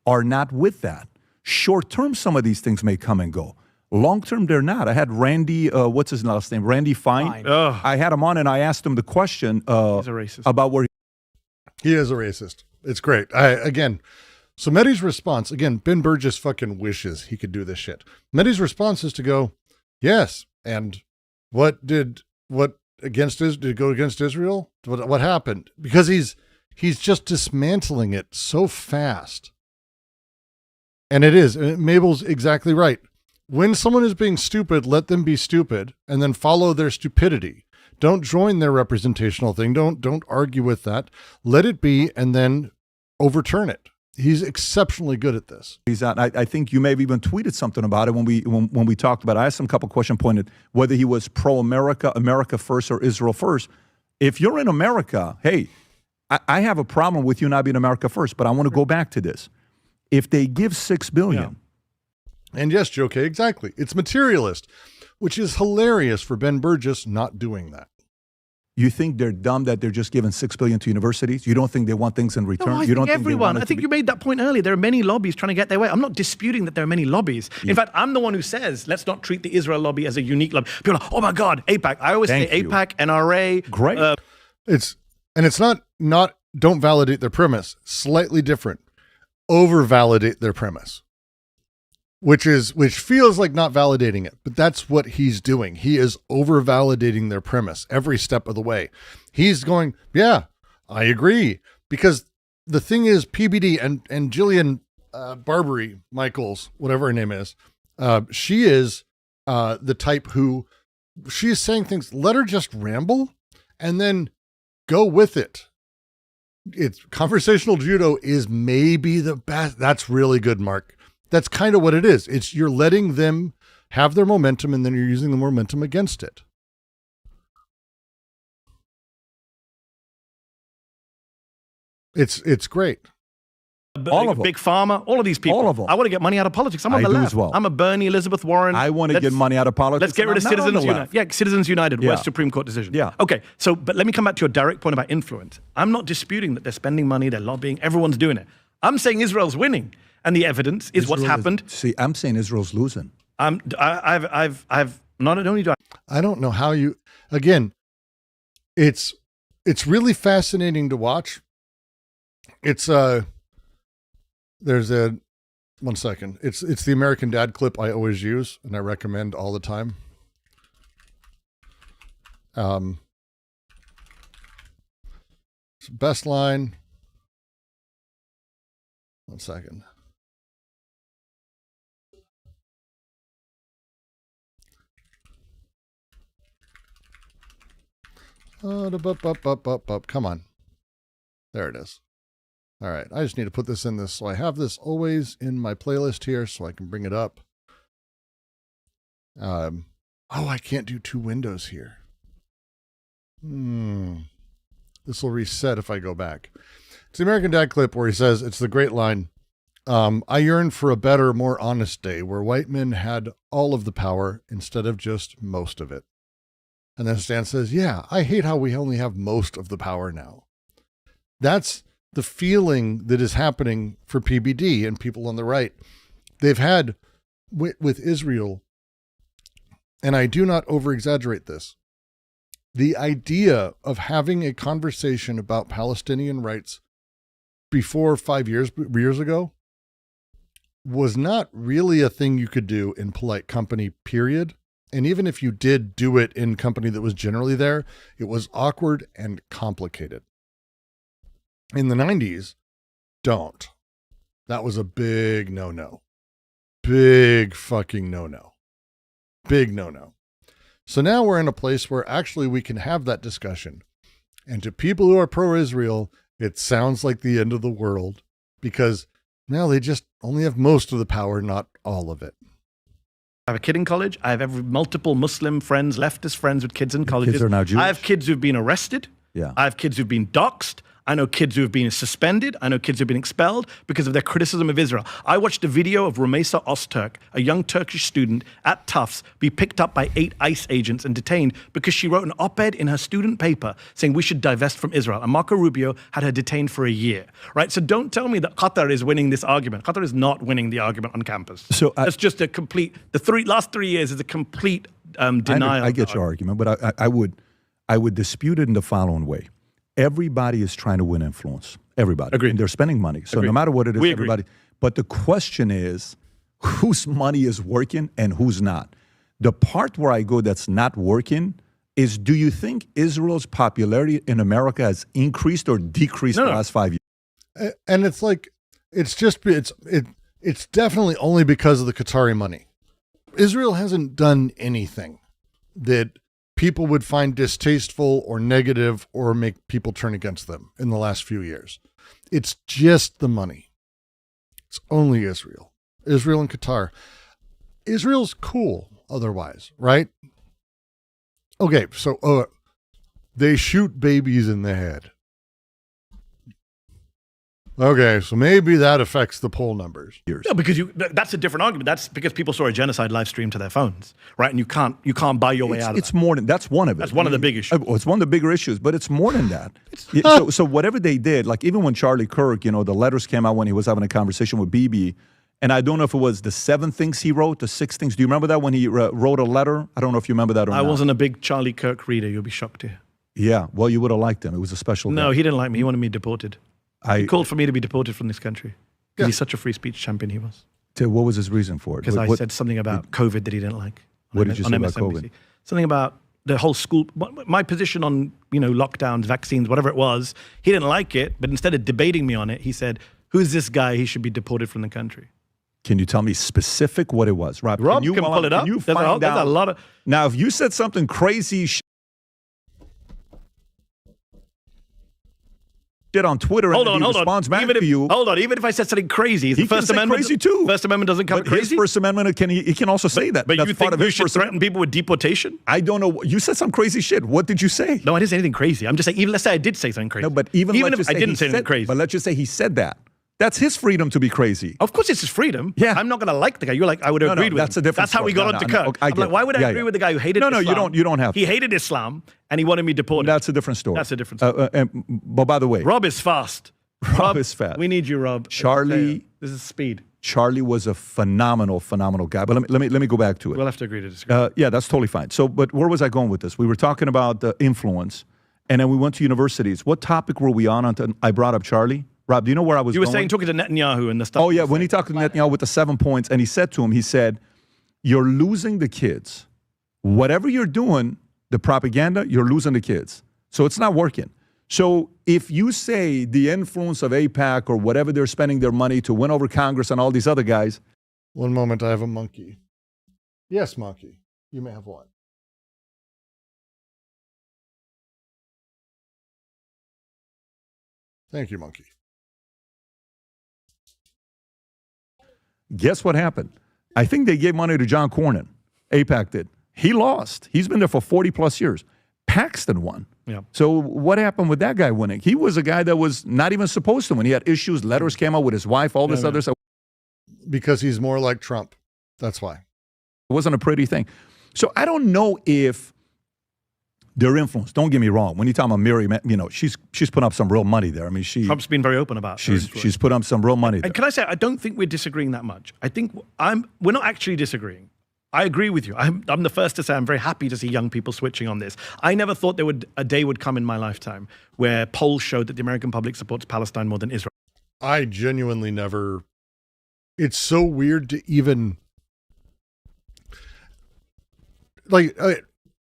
Speaker 8: are not with that. Short term, some of these things may come and go. Long term, they're not. I had Randy, what's his last name? Randy Fine. I had him on and I asked him the question
Speaker 15: He's a racist.
Speaker 8: about where
Speaker 2: He is a racist. It's great. So Mehdi's response, again, Ben Burgess fucking wishes he could do this shit. Mehdi's response is to go, yes. And did it go against Israel? What happened? Because he's just dismantling it so fast. And it is. Mabel's exactly right. When someone is being stupid, let them be stupid and then follow their stupidity. Don't join their representational thing. Don't argue with that. Let it be and then overturn it. He's exceptionally good at this.
Speaker 8: he's at. I think you may have even tweeted something about it when we talked about it. I asked him a couple questions pointed whether he was pro-America, America first, or Israel first. If you're in America, hey, I have a problem with you not being America first, but I want to go back to this. If they give $6 billion.
Speaker 2: And yes, Joe K, exactly. It's materialist, which is hilarious for Ben Burgess not doing that.
Speaker 8: You think they're dumb that they're just giving $6 billion to universities? You don't think they want things in return?
Speaker 15: No, I
Speaker 8: you
Speaker 15: think
Speaker 8: don't
Speaker 15: everyone. I
Speaker 8: think
Speaker 15: think you made that point earlier. There are many lobbies trying to get their way. I'm not disputing that there are many lobbies. In fact, I'm the one who says, let's not treat the Israel lobby as a unique lobby. People are like, oh my God, AIPAC. I always say AIPAC, NRA.
Speaker 8: Great.
Speaker 2: It's not don't validate their premise. Slightly different. Over-validate their premise. Which feels like not validating it, but that's what he's doing. He is over-validating their premise every step of the way. He's going, yeah, I agree. Because the thing is, PBD and Jillian Barbary Michaels, whatever her name is, she is the type who, she is saying things, let her just ramble and then go with it. It's conversational judo is maybe the best. That's really good, Mark. That's kind of what it is. It's you're letting them have their momentum, and then you're using the momentum against it. It's great.
Speaker 8: All of them.
Speaker 15: Big Pharma, all of these people.
Speaker 8: All of them.
Speaker 15: I want to get money out of politics. I'm on
Speaker 8: I
Speaker 15: the
Speaker 8: do
Speaker 15: left.
Speaker 8: as well.
Speaker 15: I'm a Bernie, Elizabeth Warren.
Speaker 8: I want to get money out of politics.
Speaker 15: Let's get rid of
Speaker 8: and I'm not on
Speaker 15: Citizens
Speaker 8: the
Speaker 15: United.
Speaker 8: left.
Speaker 15: Yeah, Citizens United,
Speaker 8: Yeah.
Speaker 15: West Supreme Court decision.
Speaker 8: Yeah.
Speaker 15: Okay, so, but let me come back to your direct point about influence. I'm not disputing that they're spending money, they're lobbying, everyone's doing it. I'm saying Israel's winning. And the evidence is what's happened.
Speaker 8: See, I'm saying Israel's losing.
Speaker 15: I've not only do
Speaker 2: I don't know how you, again, it's really fascinating to watch. It's there's a, one second. It's the American Dad clip I always use and I recommend all the time. Best line. One second. Come on. There it is. All right. I just need to put this in this. So I have this always in my playlist here so I can bring it up. Oh, I can't do two windows here. This will reset if I go back. It's the American Dad clip where he says, it's the great line. I yearn for a better, more honest day where white men had all of the power instead of just most of it. And then Stan says, yeah, I hate how we only have most of the power now. That's the feeling that is happening for PBD and people on the right. They've had with Israel, and I do not over-exaggerate this, the idea of having a conversation about Palestinian rights before 5 years ago was not really a thing you could do in polite company, period. And even if you did do it in company that was generally there, it was awkward and complicated. In the 90s, don't. That was a big no-no. Big fucking no-no. Big no-no. So now we're in a place where actually we can have that discussion. And to people who are pro-Israel, it sounds like the end of the world because now they just only have most of the power, not all of it.
Speaker 15: I have a kid in college. I have multiple Muslim friends, leftist friends with kids in colleges.
Speaker 8: Kids are now Jewish.
Speaker 15: I have kids who've been arrested.
Speaker 8: Yeah.
Speaker 15: I have kids who've been doxxed. I know kids who have been suspended. I know kids who have been expelled because of their criticism of Israel. I watched a video of Rumeysa Öztürk, a young Turkish student at Tufts, be picked up by 8 ICE agents and detained because she wrote an op-ed in her student paper saying we should divest from Israel. And Marco Rubio had her detained for a year, right? So don't tell me that Qatar is winning this argument. Qatar is not winning the argument on campus.
Speaker 8: So
Speaker 15: that's just a complete, last 3 years is a complete denial.
Speaker 8: I get your argument, but I would dispute it in the following way. Everybody is trying to win influence. Everybody.
Speaker 15: Agreed.
Speaker 8: And they're spending money. So
Speaker 15: Agreed.
Speaker 8: no matter what it is,
Speaker 15: We agree.
Speaker 8: everybody. But the question is, whose money is working and who's not? The part where I go that's not working is, do you think Israel's popularity in America has increased or decreased in the last 5 years?
Speaker 2: And it's like, it's definitely only because of the Qatari money. Israel hasn't done anything that people would find distasteful or negative or make people turn against them in the last few years. It's just the money. It's only Israel. Israel and Qatar. Israel's cool otherwise, right? Okay, so they shoot babies in the head. Okay, so maybe that affects the poll numbers.
Speaker 15: No, because that's a different argument. That's because people saw a genocide live stream to their phones, right? And you can't buy your way out of
Speaker 8: It's more than, that's one of it.
Speaker 15: That's one of the big issues.
Speaker 8: It's one of the bigger issues, but it's more than that. So whatever they did, like even when Charlie Kirk, the letters came out when he was having a conversation with Bibi, and I don't know if it was the 7 things he wrote, the 6 things. Do you remember that when he wrote a letter? I don't know if you remember that or not.
Speaker 15: I wasn't a big Charlie Kirk reader. You'll be shocked to hear.
Speaker 8: Yeah, well, you would have liked him. It was a special
Speaker 15: No,
Speaker 8: guy.
Speaker 15: he didn't like me. He wanted me deported. He called for me to be deported from this country. Because he's such a free speech champion he was.
Speaker 8: What was his reason for it?
Speaker 15: Because I said something about COVID that he didn't like.
Speaker 8: What did you say about
Speaker 15: MSNBC.
Speaker 8: COVID?
Speaker 15: Something about the whole school, my position on, lockdowns, vaccines, whatever it was. He didn't like it, but instead of debating me on it, he said, who's this guy? He should be deported from the country.
Speaker 8: Can you tell me specific what it was? Rob
Speaker 15: can pull it up.
Speaker 8: Can you
Speaker 15: There's
Speaker 8: find
Speaker 15: a
Speaker 8: out?
Speaker 15: lot of...
Speaker 8: Now, if you said something crazy shit on Twitter
Speaker 15: Hold
Speaker 8: and
Speaker 15: on,
Speaker 8: he
Speaker 15: hold
Speaker 8: responds
Speaker 15: on.
Speaker 8: back
Speaker 15: Even
Speaker 8: to you.
Speaker 15: Hold on. Even if I said something crazy, is
Speaker 8: He
Speaker 15: the
Speaker 8: can
Speaker 15: First
Speaker 8: say
Speaker 15: Amendment
Speaker 8: crazy too.
Speaker 15: First Amendment doesn't cover
Speaker 8: But
Speaker 15: crazy.
Speaker 8: his First Amendment he can also say that.
Speaker 15: But
Speaker 8: That's
Speaker 15: you
Speaker 8: part
Speaker 15: think
Speaker 8: of
Speaker 15: you
Speaker 8: his
Speaker 15: should
Speaker 8: First
Speaker 15: threaten people with deportation?
Speaker 8: I don't know. You said some crazy shit. What did you say?
Speaker 15: No, I didn't say anything crazy. I'm just saying. Even let's say I did say something crazy.
Speaker 8: No, but even
Speaker 15: if
Speaker 8: let's just
Speaker 15: I
Speaker 8: say
Speaker 15: didn't
Speaker 8: he
Speaker 15: say anything
Speaker 8: said-
Speaker 15: crazy.
Speaker 8: But let's just say he said that. That's his freedom to be crazy.
Speaker 15: Of course, it's his freedom.
Speaker 8: Yeah.
Speaker 15: I'm not going to like the guy. You're like, I would have agreed with
Speaker 8: that's
Speaker 15: him.
Speaker 8: a different
Speaker 15: That's how we
Speaker 8: story.
Speaker 15: got
Speaker 8: No,
Speaker 15: onto
Speaker 8: no,
Speaker 15: Kirk.
Speaker 8: I
Speaker 15: I'm
Speaker 8: get
Speaker 15: like, why would I
Speaker 8: it.
Speaker 15: agree with the guy who hated
Speaker 8: No, no,
Speaker 15: Islam?
Speaker 8: you don't have to.
Speaker 15: He hated Islam and he wanted me deported.
Speaker 8: That's a different story.
Speaker 15: That's a different story.
Speaker 8: But by the way,
Speaker 15: Rob is fast.
Speaker 8: Rob is fast.
Speaker 15: We need you, Rob.
Speaker 8: Charlie.
Speaker 15: This is speed.
Speaker 8: Charlie was a phenomenal guy. But let me go back to it.
Speaker 15: We'll have to agree to disagree.
Speaker 8: Yeah, that's totally fine. So, but where was I going with this? We were talking about the influence, and then we went to universities. What topic were we on? Until I brought up Charlie. Rob, do you know where I was
Speaker 15: You were
Speaker 8: going?
Speaker 15: saying talking to Netanyahu and the stuff.
Speaker 8: Oh, yeah. When he talked to Netanyahu with the 7 points, and he said to him, he said, you're losing the kids. Whatever you're doing, the propaganda, you're losing the kids. So it's not working. So if you say the influence of AIPAC or whatever they're spending their money to win over Congress and all these other guys.
Speaker 2: One moment, I have a monkey. Yes, monkey. You may have one. Thank you, monkey.
Speaker 8: Guess what happened? I think they gave money to John Cornyn. AIPAC did. He lost. He's been there for 40 plus years. Paxton won.
Speaker 15: Yeah.
Speaker 8: So what happened with that guy winning? He was a guy that was not even supposed to win. He had issues. Letters came out with his wife, all this other stuff.
Speaker 2: Because he's more like Trump. That's why.
Speaker 8: It wasn't a pretty thing. So I don't know if their influence, don't get me wrong. When you talk about Mary, she's put up some real money there. I mean,
Speaker 15: Trump's been very open about it.
Speaker 8: She's put up some real money there.
Speaker 15: And can I say, I don't think we're disagreeing that much. I think we're not actually disagreeing. I agree with you. I'm the first to say I'm very happy to see young people switching on this. I never thought a day would come in my lifetime where polls showed that the American public supports Palestine more than Israel.
Speaker 2: I genuinely never. It's so weird to even. Like,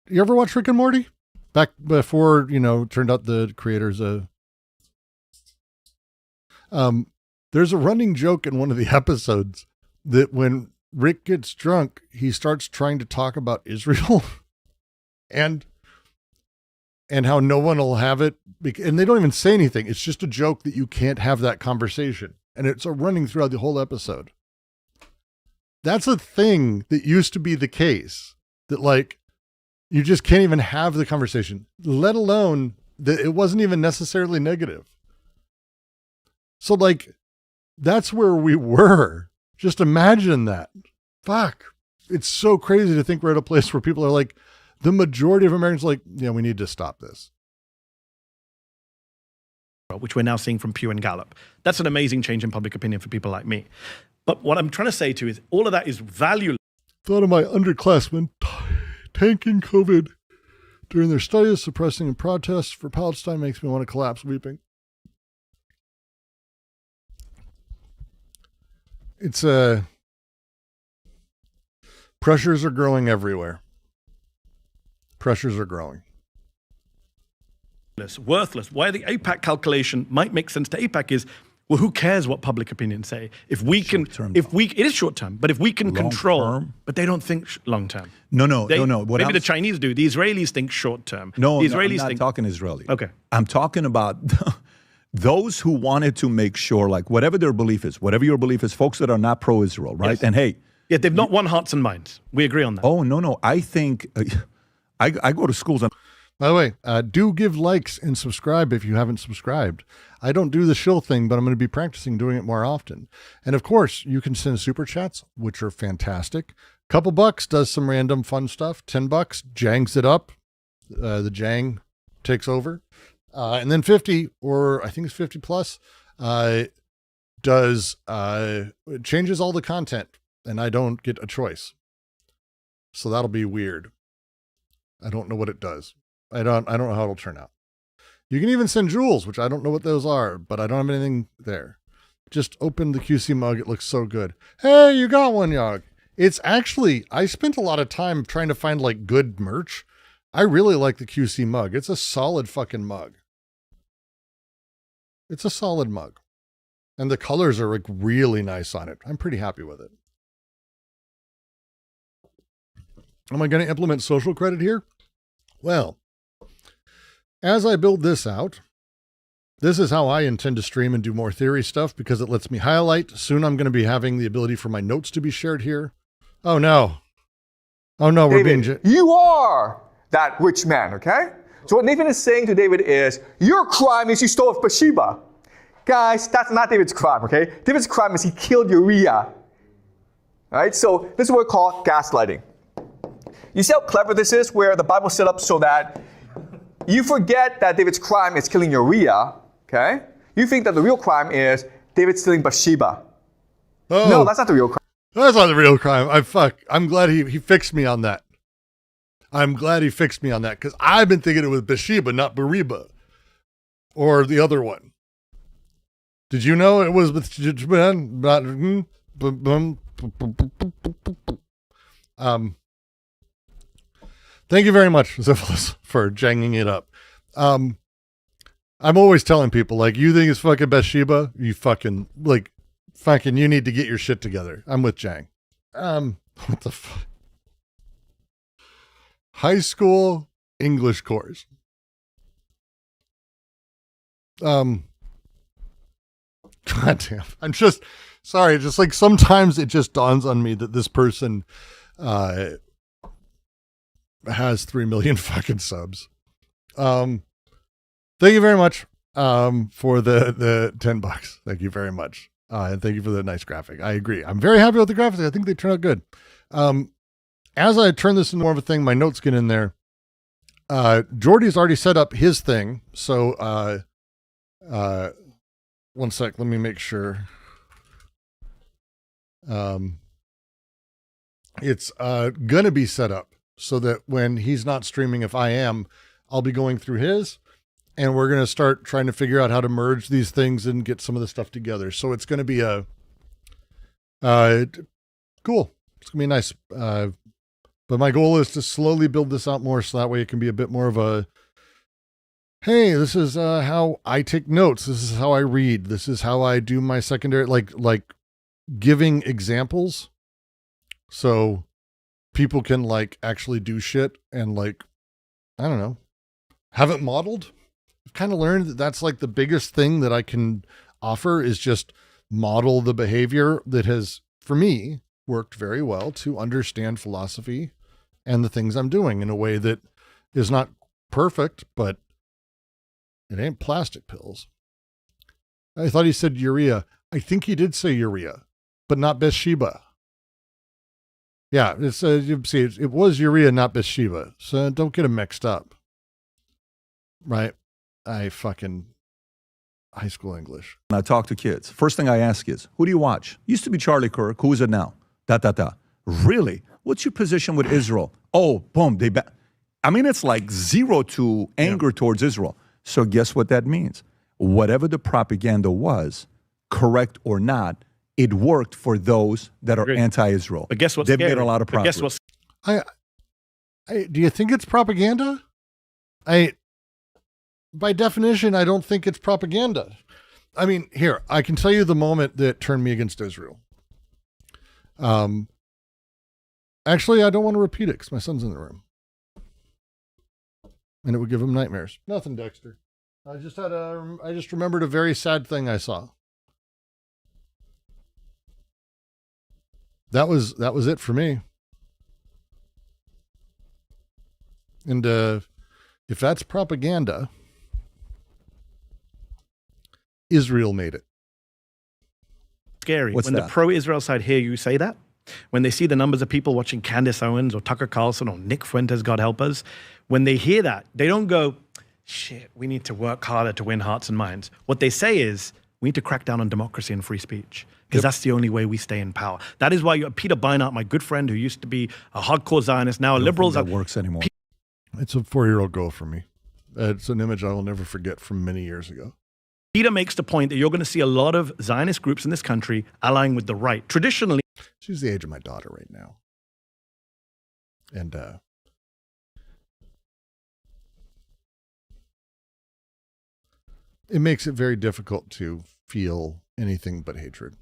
Speaker 2: you ever watch Rick and Morty? Back before, turned out the creators there's a running joke in one of the episodes that when Rick gets drunk, he starts trying to talk about Israel and how no one will have it. And they don't even say anything. It's just a joke that you can't have that conversation. And it's running throughout the whole episode. That's a thing that used to be the case, that like, you just can't even have the conversation, let alone that it wasn't even necessarily negative. So like, that's where we were. Just imagine that. Fuck. It's so crazy to think we're at a place where people are like, the majority of Americans are like, yeah, we need to stop this.
Speaker 15: Which we're now seeing from Pew and Gallup. That's an amazing change in public opinion for people like me. But what I'm trying to say to you is all of that is valueless.
Speaker 2: Thought of my underclassmen tanking COVID during their studies, suppressing and protests for Palestine makes me want to collapse weeping. It's pressures are growing everywhere. Pressures are growing.
Speaker 15: Worthless. Why the AIPAC calculation might make sense to AIPAC is, well, who cares what public opinion say? If we can, it is short term, but if we can control, but they don't think long term.
Speaker 8: No.
Speaker 15: Maybe the Chinese do. The Israelis think short term.
Speaker 8: No,
Speaker 15: the Israelis
Speaker 8: I'm not
Speaker 15: think.
Speaker 8: talking Israeli.
Speaker 15: Okay.
Speaker 8: I'm talking about those who wanted to make sure, like, whatever their belief is, whatever your belief is, folks that are not pro-Israel, right?
Speaker 15: Yes.
Speaker 8: And hey.
Speaker 15: Yeah, they've not won hearts and minds. We agree on that.
Speaker 8: Oh, no. I think, I go to schools.
Speaker 2: By the way, do give likes and subscribe if you haven't subscribed. I don't do the shill thing, but I'm going to be practicing doing it more often. And of course, you can send super chats, which are fantastic. Couple bucks does some random fun stuff. $10 jangs it up. The jang takes over. And then 50, or I think it's 50 plus, changes all the content, and I don't get a choice. So that'll be weird. I don't know what it does. I don't know how it'll turn out. You can even send jewels, which I don't know what those are, but I don't have anything there. Just open the QC mug. It looks so good. Hey, you got one, Yog. It's actually, I spent a lot of time trying to find like good merch. I really like the QC mug. It's a solid fucking mug. It's a solid mug. And the colors are like really nice on it. I'm pretty happy with it. Am I going to implement social credit here? Well, as I build this out, This is how I intend to stream and do more theory stuff because it lets me highlight. Soon I'm going to be having the ability for my notes to be shared here. Oh no. Oh no, we're
Speaker 7: David, you are that rich man, okay? So what Nathan is saying to David is, your crime is you stole Bathsheba. Guys, that's not David's crime, okay? David's crime is he killed Uriah. All right, so this is what we call gaslighting. You see how clever this is, where the Bible set up so that you forget that David's crime is killing Uriah, okay? You think that the real crime is David stealing Bathsheba.
Speaker 2: Oh,
Speaker 7: no, that's not the real crime.
Speaker 2: That's not the real crime. I'm glad he fixed me on that. I'm glad he fixed me on that because I've been thinking it was Bathsheba, not Bariba, or the other one. Did you know it was Bathsheba? Thank you very much, Syphilis, for janging it up. I'm always telling people, like, you think it's fucking Bathsheba? You fucking, you need to get your shit together. I'm with Jang. What the fuck? High school English course. God damn. I'm just, sorry, just like sometimes it just dawns on me that this person, has 3 million fucking subs. Thank you very much for the $10. Thank you very much. And thank you for the nice graphic. I agree. I'm very happy with the graphics. I think they turn out good. As I turn this into more of a thing, my notes get in there. Jordy's already set up his thing. So one sec, let me make sure. It's gonna be set up so that when he's not streaming, if I am, I'll be going through his, and we're going to start trying to figure out how to merge these things and get some of the stuff together. So it's going to be cool. It's going to be nice. But my goal is to slowly build this out more so that way it can be a bit more of a, hey, this is how I take notes. This is how I read. This is how I do my secondary, like giving examples. So people can actually do shit and I don't know, have it modeled. I've kind of learned that that's the biggest thing that I can offer is just model the behavior that has, for me, worked very well to understand philosophy and the things I'm doing in a way that is not perfect, but it ain't plastic pills. I thought he said Uriah. I think he did say Uriah, but not Bathsheba. Yeah, it's you see, it was Uriah, not Bathsheba. So don't get them mixed up. Right? I fucking high school English.
Speaker 8: When I talk to kids, first thing I ask is, who do you watch? Used to be Charlie Kirk. Who is it now? Really? What's your position with Israel? Oh, boom. I mean, it's like 0 to anger towards Israel. So guess what that means? Whatever the propaganda was, correct or not, it worked for those that are anti-Israel.
Speaker 15: But guess what's
Speaker 8: They've
Speaker 15: scary?
Speaker 8: made a lot of
Speaker 15: But
Speaker 8: progress.
Speaker 15: guess what's
Speaker 2: do you think it's propaganda? By definition, I don't think it's propaganda. I mean, here, I can tell you the moment that turned me against Israel. Actually, I don't want to repeat it because my son's in the room. And it would give him nightmares. Nothing, Dexter. I just remembered a very sad thing I saw. That was it for me. And if that's propaganda, Israel made it.
Speaker 15: scary
Speaker 8: What's
Speaker 15: when
Speaker 8: that?
Speaker 15: the pro-Israel side hear you say that, when they see the numbers of people watching Candace Owens or Tucker Carlson or Nick Fuentes, God help us, when they hear that, they don't go, shit, we need to work harder to win hearts and minds. What they say is, we need to crack down on democracy and free speech because that's the only way we stay in power. That is why Peter Beinart, my good friend who used to be a hardcore Zionist, now a liberal.
Speaker 8: That works anymore.
Speaker 2: It's a 4-year-old goal for me. It's an image I will never forget from many years ago.
Speaker 15: Peter makes the point that you're going to see a lot of Zionist groups in this country allying with the right. Traditionally,
Speaker 2: she's the age of my daughter right now. And it makes it very difficult to feel anything but hatred.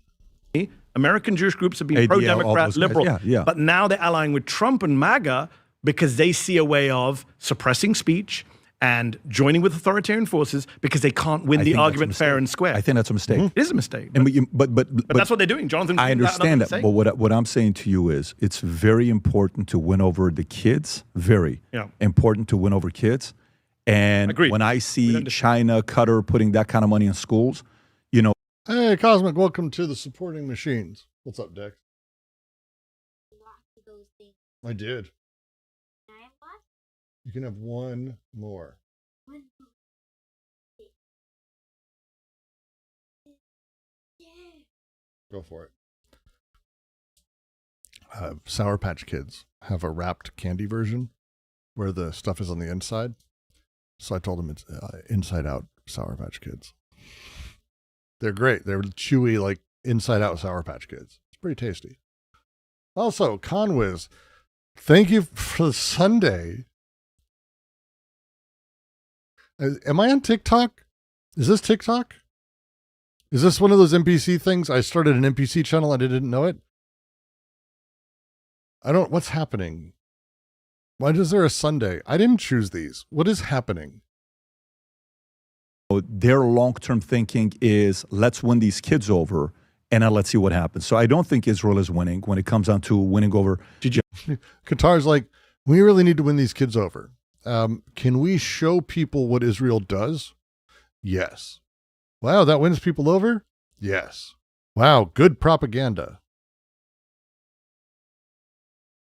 Speaker 15: American Jewish groups have been
Speaker 8: ADL, all
Speaker 15: pro-Democrat,
Speaker 8: those guys.
Speaker 15: liberal,
Speaker 8: Yeah.
Speaker 15: but now they're allying with Trump and MAGA because they see a way of suppressing speech and joining with authoritarian forces because they can't win
Speaker 8: I
Speaker 15: the
Speaker 8: think that's a
Speaker 15: argument fair and square.
Speaker 8: I think that's a mistake.
Speaker 15: It is a mistake.
Speaker 8: And but
Speaker 15: that's what they're doing, Jonathan.
Speaker 8: I understand that, but what I'm saying to you is it's very important to win over the kids. Very important to win over kids. And when I see China, Qatar putting that kind of money in schools, you know.
Speaker 2: Hey, Cosmic, welcome to the Supporting Machines. What's up, Dex? I did. You can have one more. Go for it. Sour Patch Kids have a wrapped candy version where the stuff is on the inside. So I told them it's inside out Sour Patch Kids. They're great. They're chewy, like inside out Sour Patch Kids. It's pretty tasty. Also, Conwiz, thank you for the Sunday. Am I on TikTok? Is this TikTok? Is this one of those NPC things? I started an NPC channel. I didn't know it. What's happening? Why is there a Sunday? I didn't choose these. What is happening?
Speaker 8: Their long-term thinking is let's win these kids over and then let's see what happens. So I don't think Israel is winning when it comes down to winning over.
Speaker 2: Qatar's like, we really need to win these kids over. Can we show people what Israel does? Yes. Wow, that wins people over? Yes. Wow, good propaganda.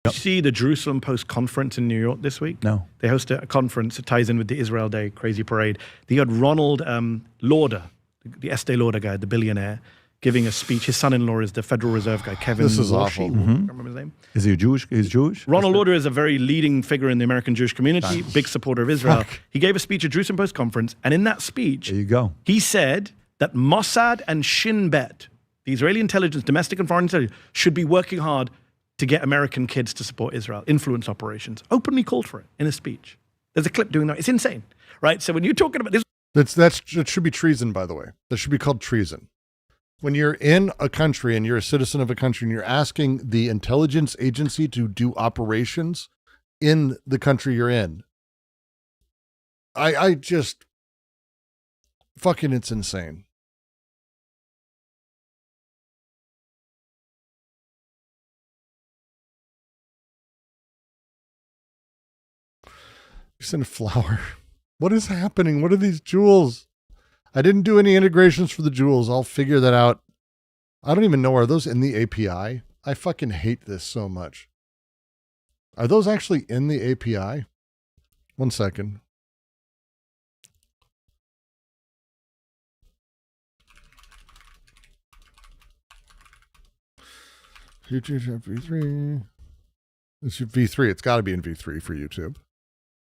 Speaker 15: Did you see the Jerusalem Post conference in New York this week?
Speaker 8: No.
Speaker 15: They hosted a conference that ties in with the Israel Day crazy parade. They had Ronald Lauder, the Estee Lauder guy, the billionaire, giving a speech. His son-in-law is the Federal Reserve guy, Kevin.
Speaker 2: This is
Speaker 15: Walsh.
Speaker 2: awful.
Speaker 15: I can't remember his name.
Speaker 8: Is he Jewish? He's Jewish?
Speaker 15: Ronald Lauder is a very leading figure in the American Jewish community, big supporter of Israel. He gave a speech at Jerusalem Post conference, and in that speech,
Speaker 8: there you go.
Speaker 15: He said that Mossad and Shin Bet, the Israeli intelligence, domestic and foreign intelligence, should be working hard to get American kids to support Israel, influence operations. Openly called for it in a speech. There's a clip doing that. It's insane, right? So when you're talking about this,
Speaker 2: that should be treason, by the way. That should be called treason. When you're in a country and you're a citizen of a country and you're asking the intelligence agency to do operations in the country you're in, I just fucking, it's insane. You sent a flower. What is happening? What are these jewels? I didn't do any integrations for the jewels. I'll figure that out. I don't even know. Are those in the API? I fucking hate this so much. Are those actually in the API? 1 second. V3. It's V3. It's got to be in V3 for YouTube.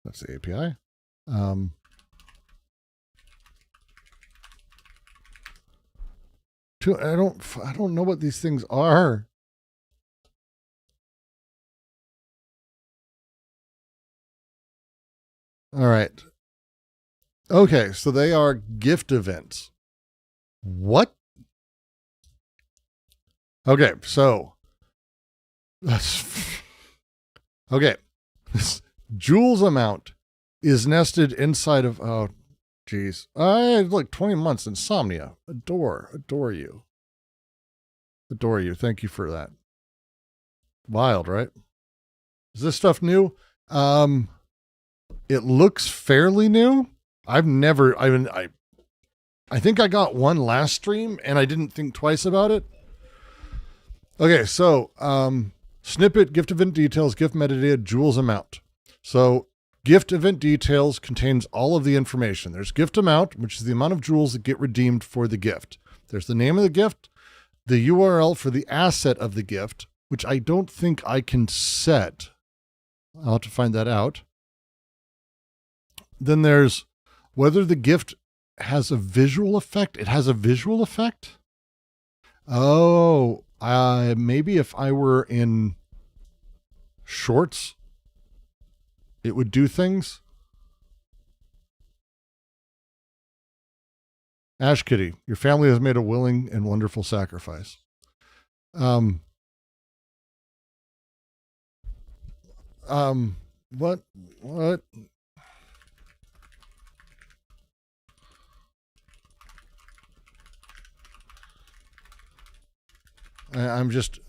Speaker 2: That's the API. I don't know what these things are. All right. Okay, so they are gift events. What? Okay, so okay. This Jules amount is nested inside of, oh, geez. Look, 20 months insomnia. Adore you. Adore you. Thank you for that. Wild, right? Is this stuff new? It looks fairly new. I think I got one last stream and I didn't think twice about it. Okay, so snippet, gift event details, gift metadata, Jules amount. So gift event details contains all of the information. There's gift amount, which is the amount of jewels that get redeemed for the gift. There's the name of the gift, the URL for the asset of the gift, which I don't think I can set. I'll have to find that out. Then there's whether the gift has a visual effect. It has a visual effect? Oh, maybe if I were in shorts, it would do things. Ash Kitty, your family has made a willing and wonderful sacrifice. What? I'm just,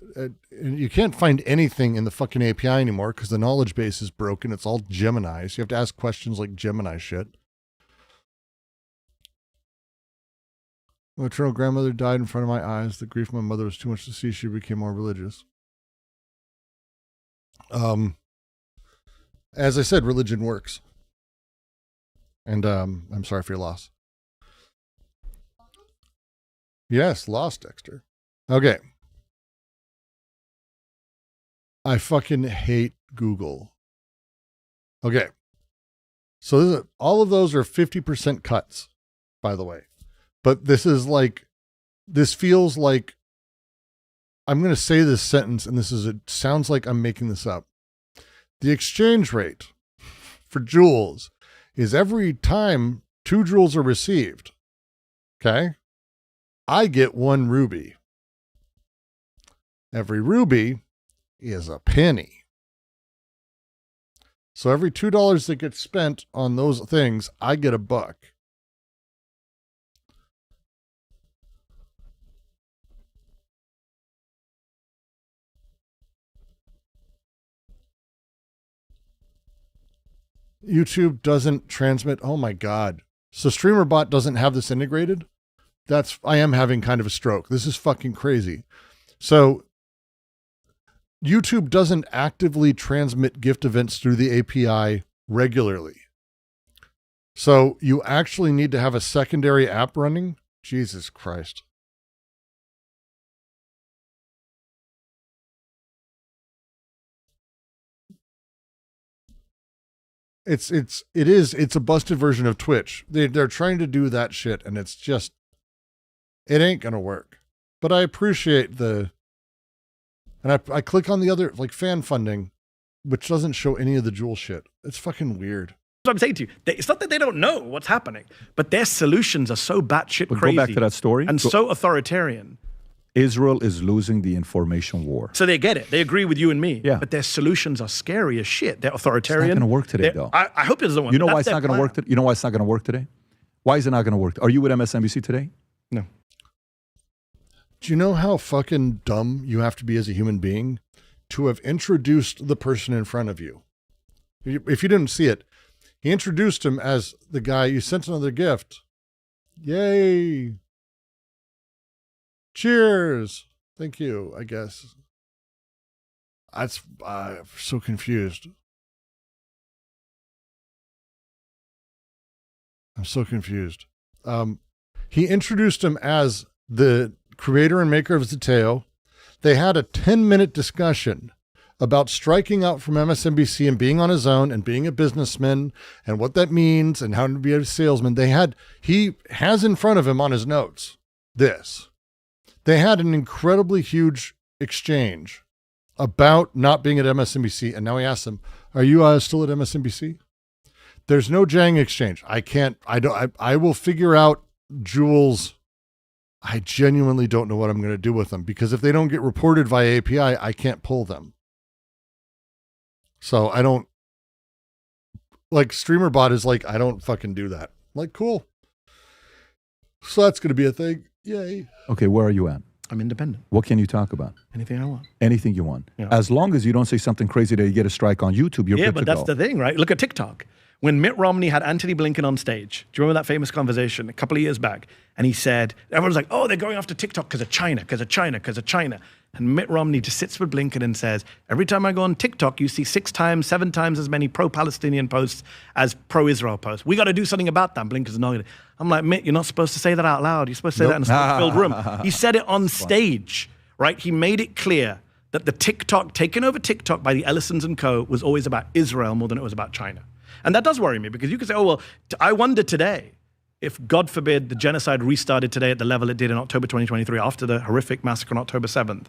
Speaker 2: you can't find anything in the fucking API anymore because the knowledge base is broken. It's all Gemini. So you have to ask questions like Gemini shit. My maternal grandmother died in front of my eyes. The grief of my mother was too much to see. She became more religious. As I said, religion works. And I'm sorry for your loss. Yes, lost, Dexter. Okay. I fucking hate Google. Okay. So all of those are 50% cuts, by the way. But this is like, this feels like, I'm going to say this sentence, and it sounds like I'm making this up. The exchange rate for joules is every time 2 joules are received, okay, I get 1 ruby. Every ruby is a penny. So every $2 that gets spent on those things, I get $1. YouTube doesn't transmit. Oh my God. So StreamerBot doesn't have this integrated? I am having kind of a stroke. This is fucking crazy. So YouTube doesn't actively transmit gift events through the API regularly. So you actually need to have a secondary app running? Jesus Christ. It's a busted version of Twitch. They're trying to do that shit, and it's just, it ain't gonna work. But I appreciate and I click on the other, like fan funding, which doesn't show any of the Joule shit. It's fucking weird.
Speaker 15: What I'm saying to you, it's not that they don't know what's happening, but their solutions are so batshit crazy.
Speaker 8: Go back to that story.
Speaker 15: And so authoritarian.
Speaker 8: Israel is losing the information war.
Speaker 15: So they get it. They agree with you and me.
Speaker 8: Yeah.
Speaker 15: But their solutions are scary as shit. They're authoritarian.
Speaker 8: It's not going to work today, though.
Speaker 15: I hope it doesn't work.
Speaker 8: You know why it's not going to work? You know why it's not going to work today? Why is it not going to work? Are you with MSNBC today?
Speaker 15: No.
Speaker 2: Do you know how fucking dumb you have to be as a human being to have introduced the person in front of you? If you didn't see it, he introduced him as the guy, you sent another gift. Yay. Cheers. Thank you, I guess. I'm so confused. I'm so confused. He introduced him as the creator and maker of Zeteo. They had a 10-minute discussion about striking out from MSNBC and being on his own and being a businessman and what that means and how to be a salesman. He has in front of him on his notes this. They had an incredibly huge exchange about not being at MSNBC. And now he asks him, are you still at MSNBC? There's no Jang exchange. I will figure out Joules. I genuinely don't know what I'm going to do with them because if they don't get reported via API, I can't pull them. So I don't, like StreamerBot is like, I don't fucking do that. I'm like, cool. So that's going to be a thing. Yay.
Speaker 8: Okay, where are you at?
Speaker 15: I'm independent.
Speaker 8: What can you talk about?
Speaker 15: Anything I want.
Speaker 8: Anything you want.
Speaker 15: Yeah.
Speaker 8: As long as you don't say something crazy that you get a strike on YouTube, you're good to go.
Speaker 15: Yeah, but that's the thing, right? Look at TikTok. When Mitt Romney had Antony Blinken on stage, do you remember that famous conversation a couple of years back? And he said, everyone's like, oh, they're going after TikTok because of China, because of China, because of China. And Mitt Romney just sits with Blinken and says, every time I go on TikTok, you see 6 times, 7 times as many pro-Palestinian posts as pro-Israel posts. We got to do something about that. Blinken's nodding. I'm like, Mitt, you're not supposed to say that out loud. You're supposed to say that in a smoke-filled room. He said it on stage, right? He made it clear that the TikTok, taken over TikTok by the Ellisons and co. was always about Israel more than it was about China. And that does worry me because you could say, oh, well, I wonder today if, God forbid, the genocide restarted today at the level it did in October 2023 after the horrific massacre on October 7th,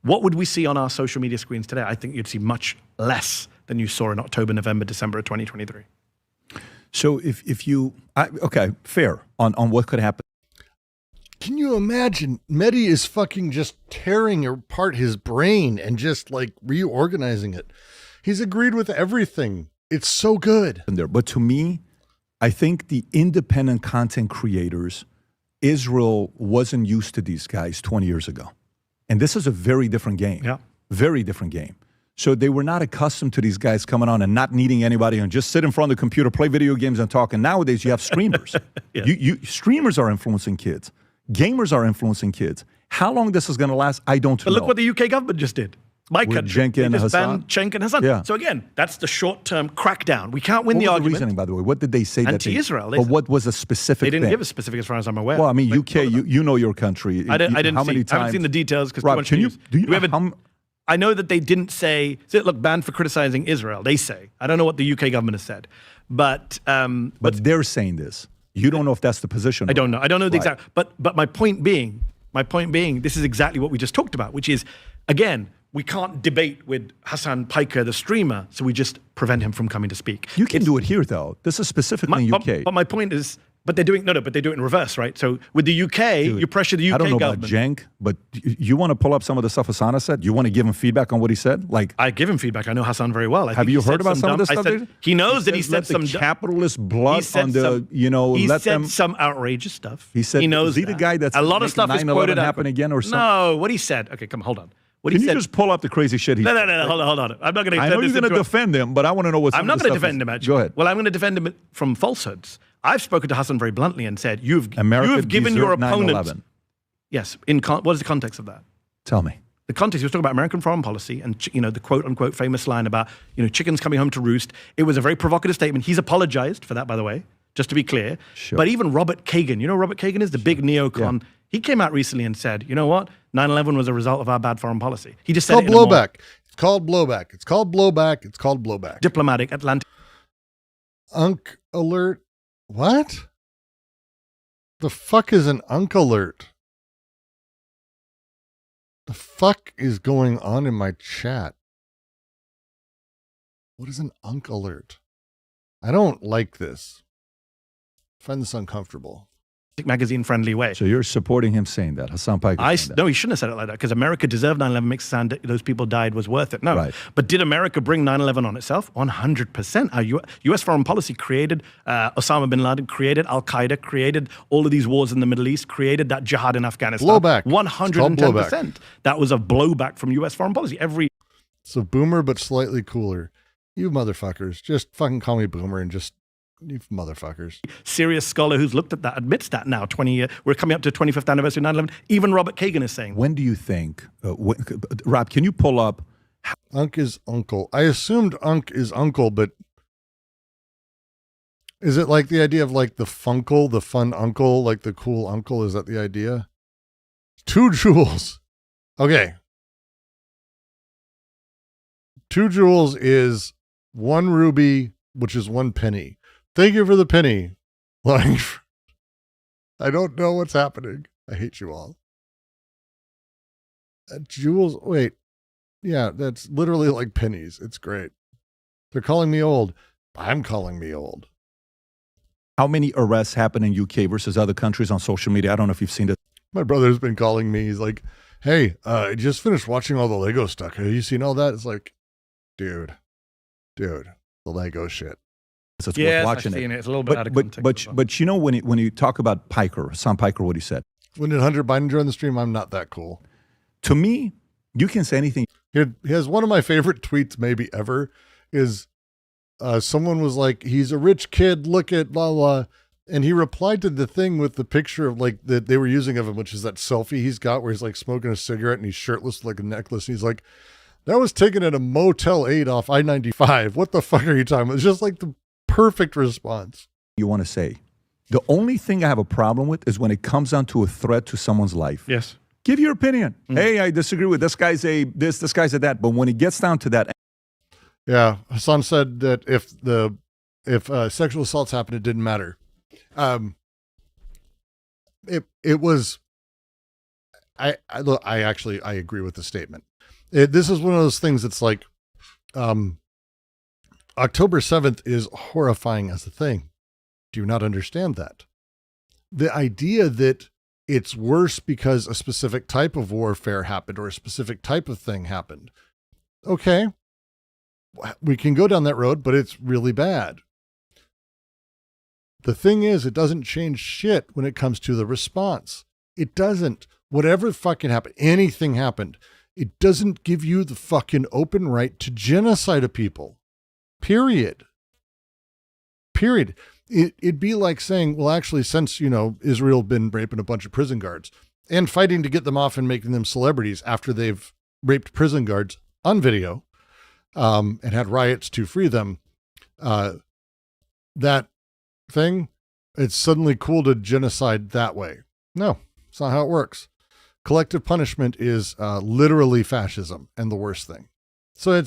Speaker 15: what would we see on our social media screens today? I think you'd see much less than you saw in October, November, December of 2023.
Speaker 8: So okay, fair on what could happen.
Speaker 2: Can you imagine? Mehdi is fucking just tearing apart his brain and just like reorganizing it. He's agreed with everything. It's so good.
Speaker 8: But to me, I think the independent content creators, Israel wasn't used to these guys 20 years ago. And this is a very different game.
Speaker 15: Yeah. Very
Speaker 8: different game. So they were not accustomed to these guys coming on and not needing anybody and just sit in front of the computer, play video games and talk. And nowadays you have streamers. Streamers are influencing kids. Gamers are influencing kids. How long this is going to last, I don't know.
Speaker 15: But look what the UK government just did. My
Speaker 8: With
Speaker 15: country.
Speaker 8: Cenk and
Speaker 15: They just
Speaker 8: Hassan?
Speaker 15: banned Cenk and Hassan.
Speaker 8: Yeah.
Speaker 15: So again, that's the short-term crackdown. We can't win
Speaker 8: What
Speaker 15: the
Speaker 8: was
Speaker 15: argument.
Speaker 8: the reasoning, by the way? What did they say?
Speaker 15: Anti-Israel.
Speaker 8: But what was the specific
Speaker 15: They didn't
Speaker 8: thing?
Speaker 15: give a specific as far as I'm aware.
Speaker 8: Well, I mean, UK, you know your country.
Speaker 15: I didn't
Speaker 8: How
Speaker 15: see.
Speaker 8: many
Speaker 15: I haven't
Speaker 8: times?
Speaker 15: seen the details because
Speaker 8: Rob, can you, do you
Speaker 15: we have
Speaker 8: know
Speaker 15: I know that they didn't say, look, banned for criticizing Israel. They say. I don't know what the UK government has said. But
Speaker 8: they're saying this. You don't know if that's the position.
Speaker 15: I don't know. I don't know the
Speaker 8: Right.
Speaker 15: exact. But my point being, this is exactly what we just talked about, which is, again, we can't debate with Hassan Piker, the streamer, so we just prevent him from coming to speak.
Speaker 8: You can do it here, though. This is specifically in UK.
Speaker 15: But my point is, but they're doing but they do it in reverse, right? So with the UK, you pressure the UK
Speaker 8: I don't know
Speaker 15: government.
Speaker 8: about Cenk, but you want to pull up some of the stuff Hassan has said? You want to give him feedback on what he said? Like,
Speaker 15: I give him feedback. I know Hassan very well. I
Speaker 8: have
Speaker 15: think
Speaker 8: you
Speaker 15: he said
Speaker 8: heard about some of
Speaker 15: dumb-
Speaker 8: this stuff?
Speaker 15: I said- he knows that he
Speaker 8: let
Speaker 15: said
Speaker 8: the
Speaker 15: some
Speaker 8: capitalist blood
Speaker 15: said
Speaker 8: on the,
Speaker 15: some-
Speaker 8: you know,
Speaker 15: he
Speaker 8: let
Speaker 15: said
Speaker 8: them.
Speaker 15: some outrageous stuff.
Speaker 8: He said,
Speaker 15: he knows
Speaker 8: is he the
Speaker 15: that.
Speaker 8: guy that's
Speaker 15: a lot of
Speaker 8: making
Speaker 15: stuff is
Speaker 8: 9/11
Speaker 15: quoted out.
Speaker 8: happen again or something?
Speaker 15: No, what he said. Okay, come on, hold on. What
Speaker 8: Can
Speaker 15: he
Speaker 8: you
Speaker 15: said.
Speaker 8: just pull up the crazy shit he
Speaker 15: No,
Speaker 8: said?
Speaker 15: hold on. I'm not going to.
Speaker 8: I know you're going to defend him, but I want to know what's.
Speaker 15: I'm not going to defend him. Actually,
Speaker 8: Go ahead.
Speaker 15: Well, I'm going to defend him from falsehoods. I've spoken to Hassan very bluntly and said, "You've
Speaker 8: America
Speaker 15: given your
Speaker 8: deserved
Speaker 15: opponent."
Speaker 8: 9/11.
Speaker 15: Yes. What is the context of that?
Speaker 8: Tell me.
Speaker 15: The context, he was talking about American foreign policy and, the quote-unquote famous line about, chickens coming home to roost. It was a very provocative statement. He's apologized for that, by the way, just to be clear.
Speaker 8: Sure.
Speaker 15: But even Robert Kagan, you know who Robert Kagan is? The big neocon. Yeah. He came out recently and said, you know what? 9/11 was a result of our bad foreign policy. He just said
Speaker 2: It's called blowback. It's called blowback. It's called blowback. It's called blowback.
Speaker 15: Diplomatic, Atlantic.
Speaker 2: Unk alert. What? The fuck is an unk alert? The fuck is going on in my chat? What is an unk alert? I don't like this. I find this uncomfortable.
Speaker 15: Magazine-friendly way.
Speaker 8: So you're supporting him saying that, Hassan Piker?
Speaker 15: No, he shouldn't have said it like that, because America deserved 9/11, makes it sound those people died was worth it. No.
Speaker 8: Right.
Speaker 15: But did America bring 9/11 on itself? 100%. Our U.S. foreign policy created Osama bin Laden, created Al-Qaeda, created all of these wars in the Middle East, created that jihad in Afghanistan.
Speaker 2: Blowback.
Speaker 15: 110%. That was a blowback from U.S. foreign policy.
Speaker 2: So boomer, but slightly cooler. You motherfuckers. Just fucking call me boomer and just... You motherfuckers.
Speaker 15: Serious scholar who's looked at that admits that now. We're coming up to 25th anniversary of 9/11. Even Robert Kagan is saying.
Speaker 8: When do you think, Rob? Can you pull up?
Speaker 2: Unk is uncle. I assumed unk is uncle, but is it like the idea of like the funkle, the fun uncle, like the cool uncle? Is that the idea? 2 joules. Okay. 2 joules is 1 ruby, which is 1 penny. Thank you for the penny. Like, I don't know what's happening. I hate you all. Joules, wait. Yeah, that's literally like pennies. It's great. They're calling me old. I'm calling me old.
Speaker 8: How many arrests happen in UK versus other countries on social media? I don't know if you've seen it.
Speaker 2: My brother's been calling me. He's like, hey, I just finished watching all the Lego stuff. Have you seen all that? It's like, dude, the Lego shit.
Speaker 8: So it's
Speaker 15: Yes,
Speaker 8: worth watching
Speaker 15: I've seen it. It's a little bit out of context.
Speaker 8: But you know, when you talk about Piker, Hassan Piker, what he said.
Speaker 2: When did Hunter Biden join the stream? I'm not that cool.
Speaker 8: To me, you can say anything.
Speaker 2: He has one of my favorite tweets maybe ever is someone was like, he's a rich kid, look at blah, blah. And he replied to the thing with the picture of like that they were using of him, which is that selfie he's got where he's like smoking a cigarette and he's shirtless with like a necklace. And he's like, that was taken at a Motel 8 off I-95. What the fuck are you talking about? It's just like the perfect response.
Speaker 8: You want to say, the only thing I have a problem with is when it comes down to a threat to someone's life.
Speaker 15: Yes.
Speaker 8: Give your opinion. Hey, I disagree with this guy's a this guy's a that. But when it gets down to that.
Speaker 2: Yeah. Hassan said that if sexual assaults happened, it didn't matter. It was, I agree with the statement. This is one of those things that's like, October 7th is horrifying as a thing. Do you not understand that? The idea that it's worse because a specific type of warfare happened or a specific type of thing happened. Okay. We can go down that road, but it's really bad. The thing is, it doesn't change shit when it comes to the response. It doesn't. whatever fucking happened, anything happened, it doesn't give you the fucking open right to genocide a people. Period. It'd be like saying, well, actually, since, Israel been raping a bunch of prison guards and fighting to get them off and making them celebrities after they've raped prison guards on video, and had riots to free them, that thing, it's suddenly cool to genocide that way. No, it's not how it works. Collective punishment is literally fascism and the worst thing. So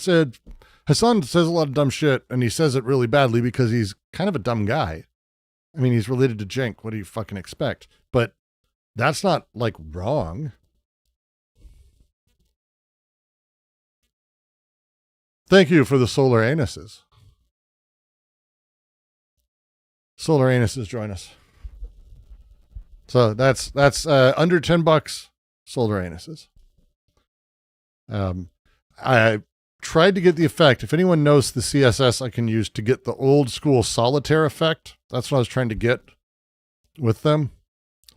Speaker 2: Hassan says a lot of dumb shit, and he says it really badly because he's kind of a dumb guy. I mean, he's related to Cenk. What do you fucking expect? But that's not like wrong. Thank you for the solar anuses. Solar anuses join us. So that's under $10 solar anuses. I tried to get the effect. If anyone knows the CSS I can use to get the old school solitaire effect, that's what I was trying to get with them.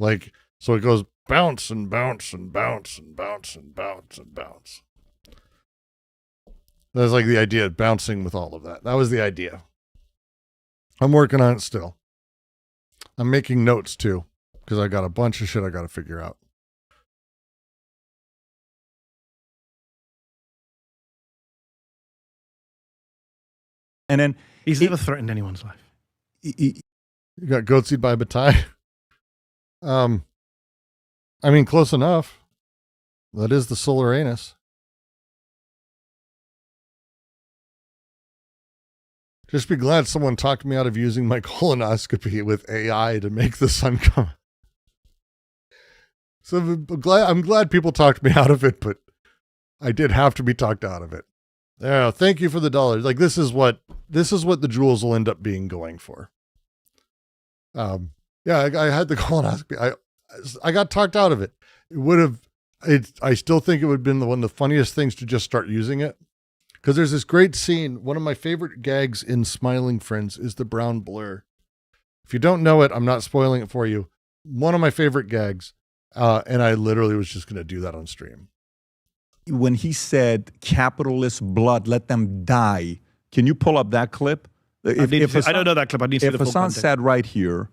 Speaker 2: Like, so it goes bounce and bounce and bounce and bounce and bounce and bounce. That's like the idea of bouncing with all of that. That was the idea. I'm working on it still. I'm making notes too, because I got a bunch of shit I got to figure out.
Speaker 8: And then
Speaker 15: he's never threatened anyone's life.
Speaker 2: You got goatseed by Bataille. I mean, close enough. That is the solar anus. Just be glad someone talked me out of using my colonoscopy with AI to make the sun come. So I'm glad people talked me out of it, but I did have to be talked out of it. Yeah, thank you for the $. Like, this is what the jewels will end up being going for. Yeah, I had the colonoscopy. I got talked out of it. I still think it would have been one of the funniest things to just start using it. Because there's this great scene. One of my favorite gags in Smiling Friends is the brown blur. If you don't know it, I'm not spoiling it for you. One of my favorite gags. And I literally was just going to do that on stream.
Speaker 8: When he said capitalist blood, let them die. Can you pull up that clip?
Speaker 15: I don't know that clip. I need to see the full
Speaker 8: Hassan
Speaker 15: context.
Speaker 8: sat right here,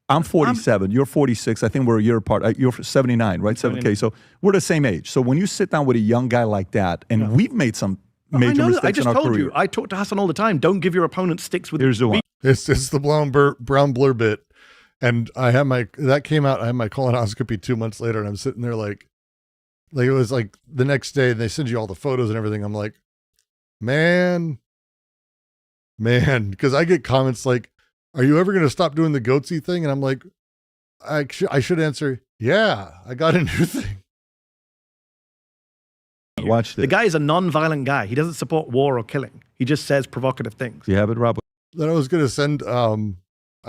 Speaker 8: I'm 47, you're 46, I think we're a year apart. You're 79, right? 7K. So we're the same age. So when you sit down with a young guy like that, and we've made some major mistakes
Speaker 15: I just
Speaker 8: in our
Speaker 15: told
Speaker 8: career.
Speaker 15: you. I talk to Hassan all the time. Don't give your opponent sticks with.
Speaker 8: Here's the one.
Speaker 2: It's the brown blur bit. And that came out, I had my colonoscopy 2 months later, and I'm sitting there like it was like the next day, and they send you all the photos and everything. I'm like, man, because I get comments like, are you ever going to stop doing the goatsy thing? And I'm like, I should answer, yeah, I got a new thing.
Speaker 8: Watch this.
Speaker 15: The guy is a non-violent guy. He doesn't support war or killing. He just says provocative things.
Speaker 8: You have it, Rob?
Speaker 2: Then I was going to send, I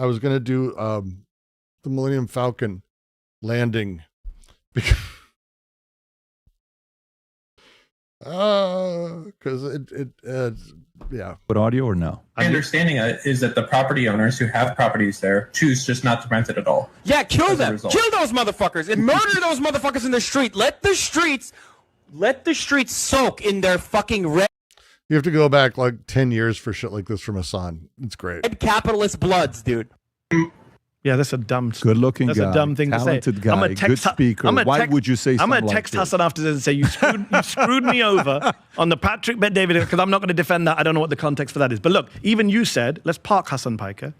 Speaker 2: was going to do the Millennium Falcon landing. Because yeah.
Speaker 8: But audio or no?
Speaker 16: My understanding is that the property owners who have properties there choose just not to rent it at all.
Speaker 17: Yeah, kill them. Kill those motherfuckers and murder those motherfuckers in the street. Let the streets soak in their fucking red
Speaker 2: You have to go back like 10 years for shit like this from Hassan. It's great.
Speaker 17: capitalist bloods, dude.
Speaker 15: Yeah, that's a dumb.
Speaker 8: Good-looking
Speaker 15: That's
Speaker 8: guy.
Speaker 15: a dumb thing to say.
Speaker 8: Talented guy. Good speaker. Why would you say
Speaker 15: I'm
Speaker 8: something
Speaker 15: gonna text
Speaker 8: like
Speaker 15: Hassan after this and say you screwed me over on the Patrick Bet David, because I'm not going to defend that. I don't know what the context for that is. But look, even you said, let's park Hassan Piker.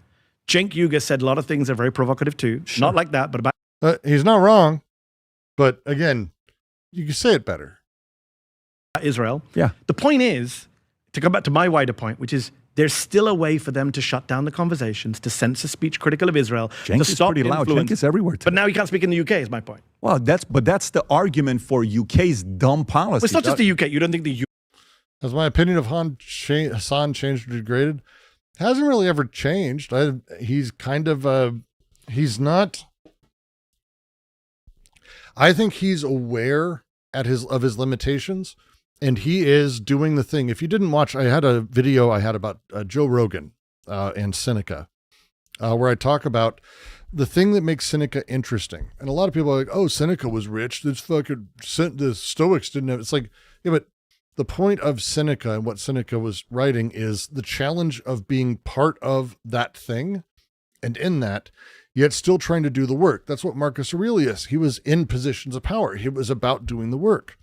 Speaker 15: Cenk Uygur said a lot of things that are very provocative too.
Speaker 8: Sure.
Speaker 15: Not like that, but about
Speaker 2: he's not wrong. But again, you can say it better.
Speaker 15: Israel.
Speaker 8: Yeah.
Speaker 15: The point is, to come back to my wider point, which is there's still a way for them to shut down the conversations, to censor speech critical of Israel,
Speaker 8: Cenk
Speaker 15: to
Speaker 8: is
Speaker 15: stop
Speaker 8: pretty loud.
Speaker 15: influence.
Speaker 8: Cenk is everywhere today.
Speaker 15: But now he can't speak in the UK, is my point.
Speaker 8: Well, that's the argument for UK's dumb policy.
Speaker 15: Well, it's not just the UK. You don't think the UK...
Speaker 2: Has my opinion of Hassan changed or degraded? Hasn't really ever changed. He's kind of he's not. I think he's aware of his limitations, and he is doing the thing. If you didn't watch, I had a video I had about Joe Rogan and Seneca, where I talk about the thing that makes Seneca interesting, and a lot of people are like, oh, Seneca was rich. The Stoics didn't have. It's like, yeah, but the point of Seneca and what Seneca was writing is the challenge of being part of that thing, and in that, yet still trying to do the work. That's what Marcus Aurelius, he was in positions of power. He was about doing the work.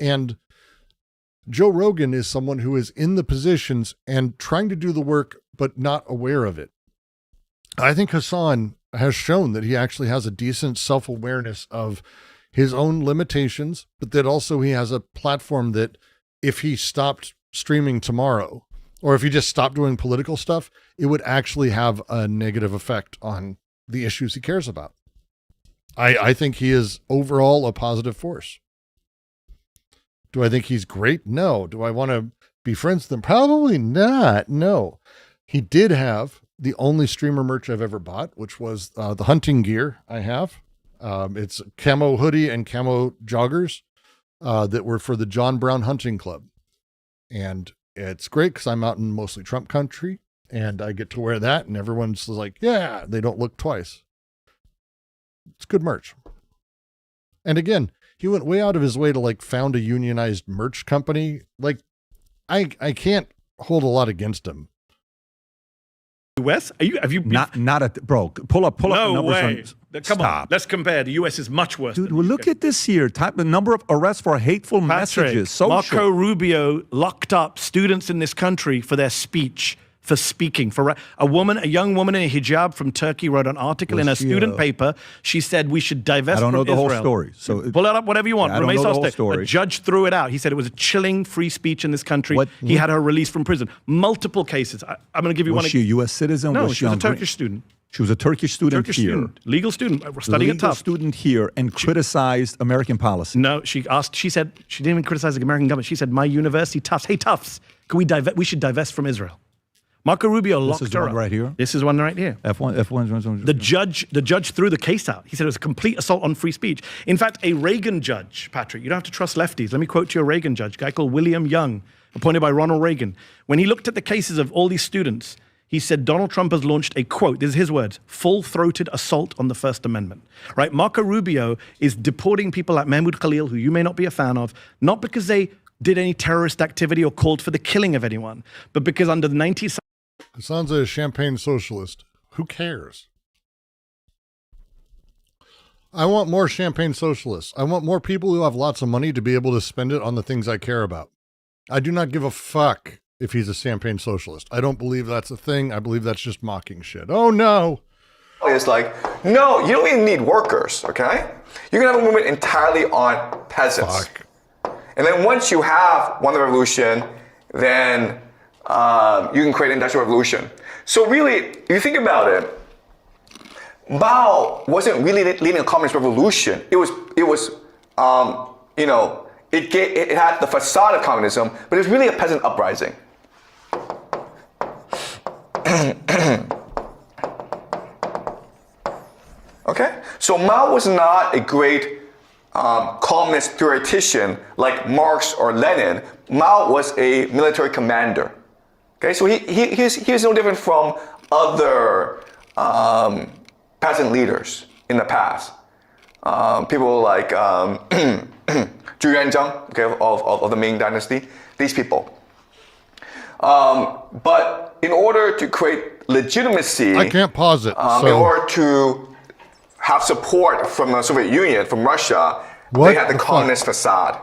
Speaker 2: And Joe Rogan is someone who is in the positions and trying to do the work, but not aware of it. I think Hasan has shown that he actually has a decent self-awareness of his own limitations, but that also he has a platform that if he stopped streaming tomorrow, or if he just stopped doing political stuff, it would actually have a negative effect on the issues he cares about. I think he is overall a positive force. Do I think he's great? No. Do I want to be friends with him? Probably not. No. He did have the only streamer merch I've ever bought, which was the hunting gear I have. It's camo hoodie and camo joggers that were for the John Brown Hunting Club. And it's great because I'm out in mostly Trump country and I get to wear that and everyone's like, yeah, they don't look twice. It's good merch. And again, he went way out of his way to like found a unionized merch company. Like I can't hold a lot against him.
Speaker 15: US? Have you
Speaker 8: not at bro? Pull up
Speaker 15: no
Speaker 8: numbers.
Speaker 15: Way. Come
Speaker 8: Stop.
Speaker 15: on, let's compare. The US is much worse.
Speaker 8: Dude, well, look at this here. The number of arrests for hateful messages. Social.
Speaker 15: Marco Rubio locked up students in this country for their speech, for speaking. For a young woman in a hijab from Turkey wrote an article in a student paper. She said we should divest from Israel.
Speaker 8: I don't know the whole story. So
Speaker 15: pull it up, whatever you want.
Speaker 8: I don't know the whole story.
Speaker 15: A judge threw it out. He said it was a chilling free speech in this country. He had her released from prison. Multiple cases. I'm going to give you one.
Speaker 8: Was she a U.S. citizen?
Speaker 15: No, she was a Turkish student.
Speaker 8: She was a Turkish student here.
Speaker 15: Legal student. Studying at Tufts.
Speaker 8: Student here and criticized American policy.
Speaker 15: No, she said, she didn't even criticize the American government. She said, my university, Tufts, hey Tufts, we should divest from Israel. Marco Rubio locked her up.
Speaker 8: This is one right here?
Speaker 15: This is one right here.
Speaker 8: F1.
Speaker 15: The judge threw the case out. He said it was a complete assault on free speech. In fact, a Reagan judge, Patrick, you don't have to trust lefties. Let me quote you a Reagan judge, a guy called William Young, appointed by Ronald Reagan. When he looked at the cases of all these students, he said Donald Trump has launched a, quote, this is his words, full-throated assault on the First Amendment, right? Marco Rubio is deporting people like Mahmoud Khalil, who you may not be a fan of, not because they did any terrorist activity or called for the killing of anyone, but because under the 90s...
Speaker 2: Sounds like a champagne socialist. Who cares? I want more champagne socialists. I want more people who have lots of money to be able to spend it on the things I care about. I do not give a fuck if he's a champagne socialist. I don't believe that's a thing. I believe that's just mocking shit. Oh no.
Speaker 7: It's like, no, you don't even need workers, okay? You're gonna have a movement entirely on peasants.
Speaker 2: Fuck.
Speaker 7: And then once you have won the revolution, then you can create an industrial revolution. So really, if you think about it, Mao wasn't really leading a communist revolution. It was it had the facade of communism, but it was really a peasant uprising. Okay, so Mao was not a great communist theoretician like Marx or Lenin. Mao was a military commander. Okay, so he's no different from other peasant leaders in the past. People like Zhu Yuanzhang, okay, of the Ming Dynasty. These people. But in order to create legitimacy,
Speaker 2: I can't pause it.
Speaker 7: In order to have support from the Soviet Union, from Russia, they had the communist facade.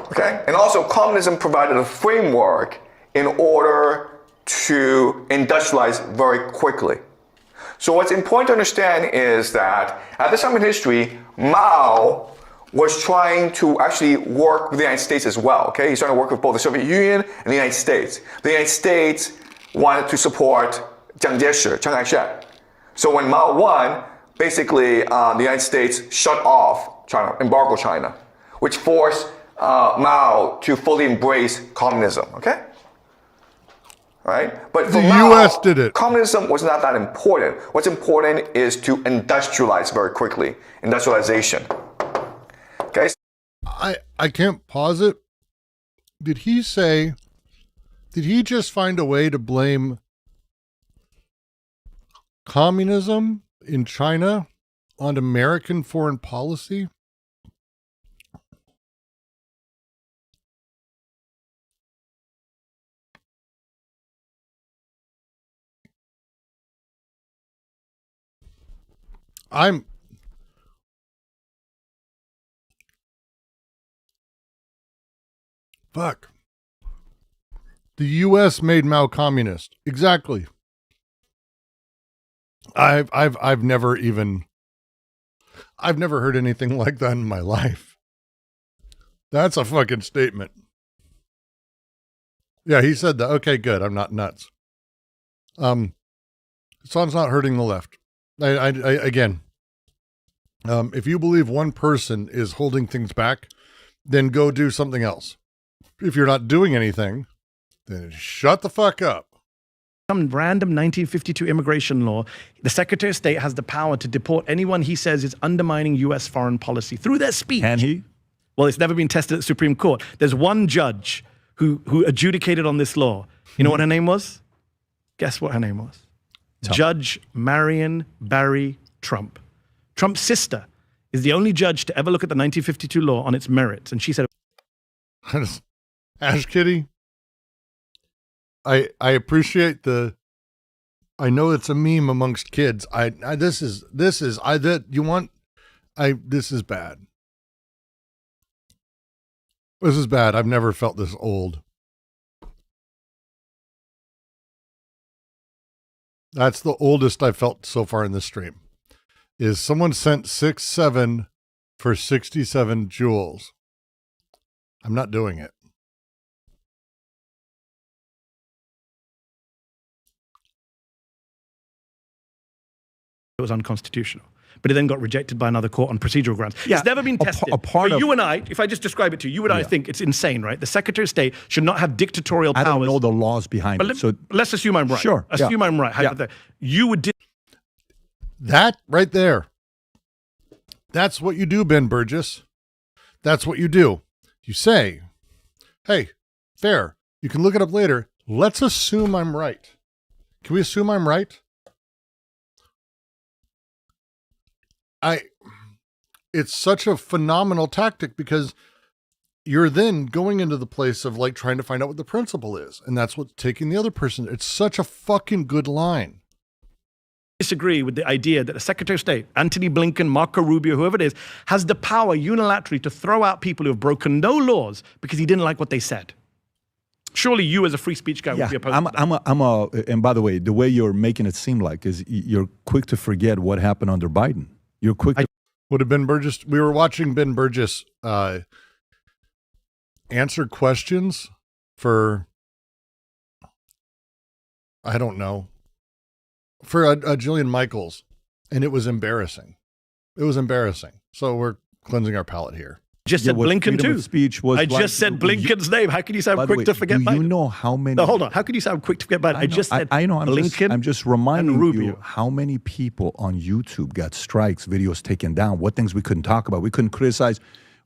Speaker 7: Okay, and also communism provided a framework in order to industrialize very quickly. So what's important to understand is that at this time in history, Mao was trying to actually work with the United States as well. Okay, he's trying to work with both the Soviet Union and the United States. The United States wanted to support Chiang Kai-shek. So when Mao won, basically the United States shut off China, embargoed China, which forced Mao to fully embrace communism. Okay. Right? But for
Speaker 2: the
Speaker 7: Mao,
Speaker 2: U.S. did it.
Speaker 7: Communism was not that important. What's important is to industrialize very quickly. Industrialization. Okay.
Speaker 2: I can't pause it. Did he just find a way to blame communism in China on American foreign policy? Fuck. The U.S. made Mao communist. Exactly. I've never heard anything like that in my life. That's a fucking statement. Yeah, he said that. Okay, good. I'm not nuts. Sun's not hurting the left. Again, if you believe one person is holding things back, then go do something else. If you're not doing anything, then shut the fuck up.
Speaker 15: Some random 1952 immigration law, the Secretary of State has the power to deport anyone he says is undermining U.S. foreign policy through their speech.
Speaker 8: Can he?
Speaker 15: Well, it's never been tested at the Supreme Court. There's one judge who adjudicated on this law. You know what her name was? Guess what her name was? Judge Marion Barry Trump. Trump's sister is the only judge to ever look at the 1952 law on its merits. And she said,
Speaker 2: Ash Kitty, I appreciate I know it's a meme amongst kids. This is bad. This is bad. I've never felt this old. That's the oldest I've felt so far in this stream. Is someone sent 6-7 for 67 jewels. I'm not doing it.
Speaker 15: it was unconstitutional. But it then got rejected by another court on procedural grounds.
Speaker 8: Yeah,
Speaker 15: it's never been tested. You and I, if I just describe it to you, you and I think it's insane, right? The Secretary of State should not have dictatorial powers.
Speaker 8: I don't know the laws behind it. So
Speaker 15: let's assume I'm right.
Speaker 8: Sure.
Speaker 15: Assume I'm right.
Speaker 8: Yeah.
Speaker 15: You would...
Speaker 2: That right there. That's what you do, Ben Burgess. That's what you do. You say, hey, fair. You can look it up later. Let's assume I'm right. Can we assume I'm right? It's such a phenomenal tactic because you're then going into the place of like trying to find out what the principle is. And that's what's taking the other person. It's such a fucking good line.
Speaker 15: Disagree with the idea that the Secretary of State, Antony Blinken, Marco Rubio, whoever it is, has the power unilaterally to throw out people who have broken no laws because he didn't like what they said. Surely you as a free speech guy would be opposed to that.
Speaker 8: And by the way, the way you're making it seem like is you're quick to forget what happened under Biden. You're quick to...
Speaker 2: Would have Ben Burgess, we were watching Ben Burgess answer questions for, I don't know, for a Jillian Michaels, and it was embarrassing. It was embarrassing. So we're cleansing our palate here.
Speaker 15: Just said Blinken too.
Speaker 8: Speech was
Speaker 15: just said Blinken's name. How can you sound quick to forget Biden?
Speaker 8: You know how many?
Speaker 15: No, hold on. How can you sound quick to forget Biden? I just said Blinken.
Speaker 8: I'm just reminding you how many people on YouTube got strikes, videos taken down. What things we couldn't talk about? We couldn't criticize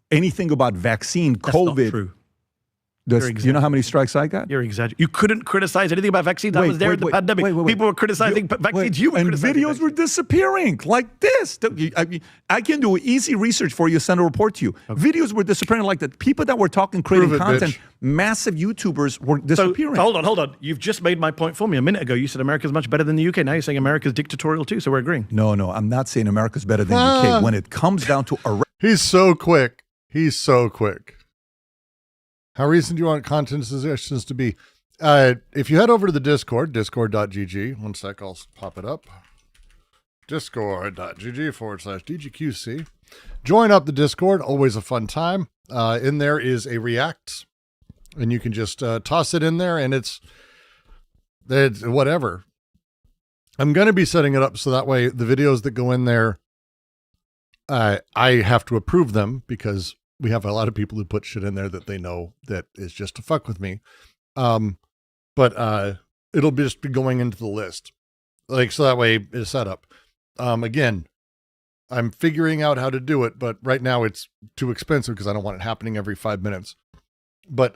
Speaker 8: anything about vaccine, COVID.
Speaker 15: That's not true.
Speaker 8: You know how many strikes I got?
Speaker 15: You're exaggerating. You couldn't criticize anything about vaccines. I was there in the pandemic. People were criticizing vaccines. You were
Speaker 8: and
Speaker 15: criticizing
Speaker 8: videos were disappearing like this. I can do easy research for you, send a report to you. Okay. Videos were disappearing like that. People that were talking, creating content, massive YouTubers were disappearing.
Speaker 15: So, hold on. You've just made my point for me a minute ago. You said America's much better than the UK. Now you're saying America's dictatorial too, so we're agreeing.
Speaker 8: No, I'm not saying America's better than the UK. When it comes down to
Speaker 2: He's so quick. He's so quick. How recent do you want content suggestions to be? If you head over to the Discord, discord.gg, one sec, I'll pop it up. Discord.gg/DGQC. Join up the Discord, always a fun time. In there is a React, and you can just toss it in there, and it's whatever. I'm going to be setting it up so that way the videos that go in there, I have to approve them because we have a lot of people who put shit in there that they know that is just to fuck with me. But it'll just be going into the list. Like, so that way it's set up. Again, I'm figuring out how to do it, but right now it's too expensive because I don't want it happening every 5 minutes. But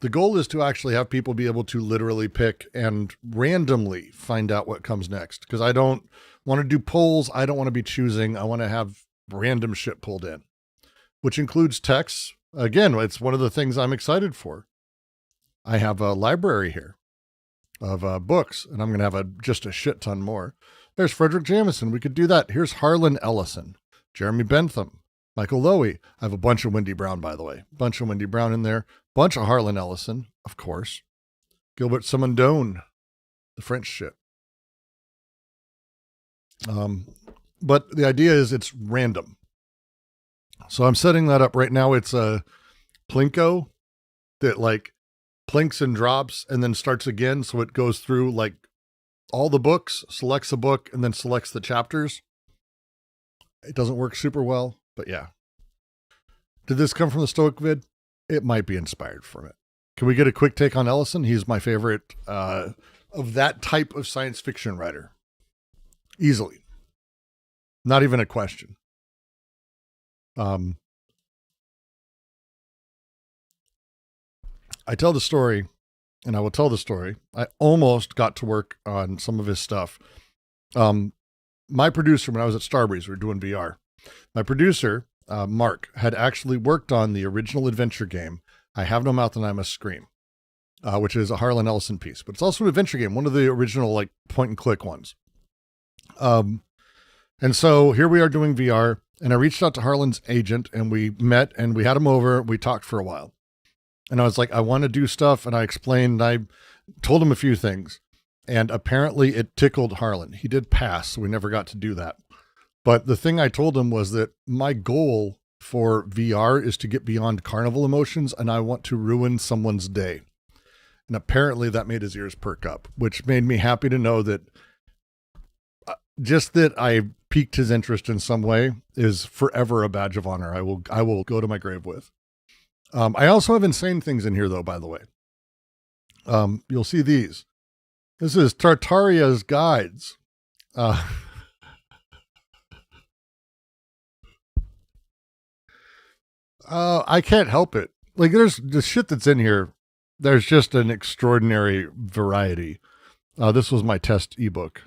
Speaker 2: The goal is to actually have people be able to literally pick and randomly find out what comes next. Because I don't want to do polls. I don't want to be choosing. I want to have random shit pulled in, which includes texts. Again, it's one of the things I'm excited for. I have a library here of books, and I'm going to have just a shit ton more. There's Frederick Jameson. We could do that. Here's Harlan Ellison, Jeremy Bentham, Michael Lowy. I have a bunch of Wendy Brown, by the way. Bunch of Wendy Brown in there. Bunch of Harlan Ellison, of course. Gilbert Simondon, the French shit. But the idea is it's random. So I'm setting that up right now. It's a Plinko that like plinks and drops and then starts again. So it goes through like all the books, selects a book, and then selects the chapters. It doesn't work super well, but yeah. Did this come from the Stoic vid? It might be inspired from it. Can we get a quick take on Ellison? He's my favorite of that type of science fiction writer. Easily. Not even a question. I tell the story, and I will tell the story. I almost got to work on some of his stuff. My producer, when I was at Starbreeze, we were doing VR. My producer, Mark, had actually worked on the original adventure game, I Have No Mouth and I Must Scream, which is a Harlan Ellison piece, but it's also an adventure game, one of the original like point and click ones. And so here we are doing VR, and I reached out to Harlan's agent, and we met, and we had him over. We talked for a while, and I was like, I want to do stuff, and I explained. I told him a few things, and apparently it tickled Harlan. He did pass, so we never got to do that. But the thing I told him was that my goal for VR is to get beyond carnival emotions, and I want to ruin someone's day. And apparently that made his ears perk up, which made me happy to know that just that I piqued his interest in some way is forever a badge of honor. I will go to my grave with. I also have insane things in here, though, by the way. You'll see these. This is Tartaria's Guides. I can't help it. Like, there's the shit that's in here. There's just an extraordinary variety. This was my test ebook.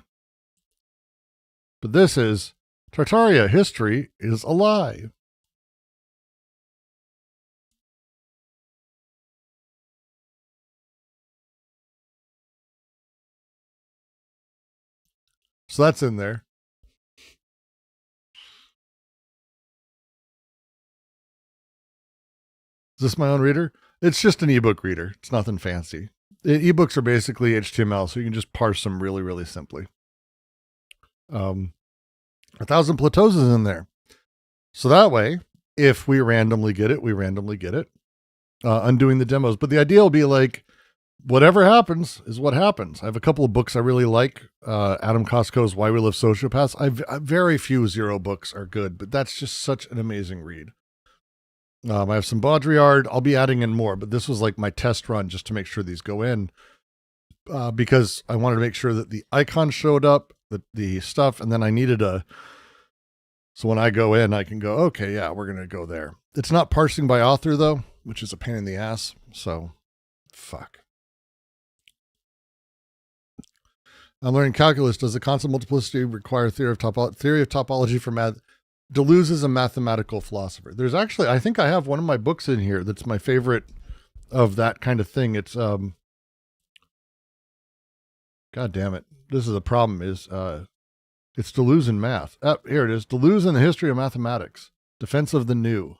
Speaker 2: But this is Tartaria, History is a Lie. So that's in there. Is this my own reader? It's just an ebook reader. It's nothing fancy. Ebooks are basically HTML, so you can just parse them really, really simply. 1,000 Plateaus is in there. So that way, if we randomly get it, we randomly get it. Undoing the demos. But the idea will be like, whatever happens is what happens. I have a couple of books I really like. Adam Costco's Why We Live Sociopaths. I very few Zero books are good, but that's just such an amazing read. I have some Baudrillard. I'll be adding in more, but this was like my test run just to make sure these go in. Because I wanted to make sure that the icon showed up, the stuff, and then I needed so when I go in, I can go, okay, yeah, we're going to go there. It's not parsing by author, though, which is a pain in the ass. So, fuck. I'm learning calculus. Does the constant multiplicity require theory of topology for math? Deleuze is a mathematical philosopher. There's actually, I think I have one of my books in here that's my favorite of that kind of thing. It's, God damn it. This is the problem is, it's Deleuze in math. Here it is. Deleuze in the History of Mathematics. Defense of the New.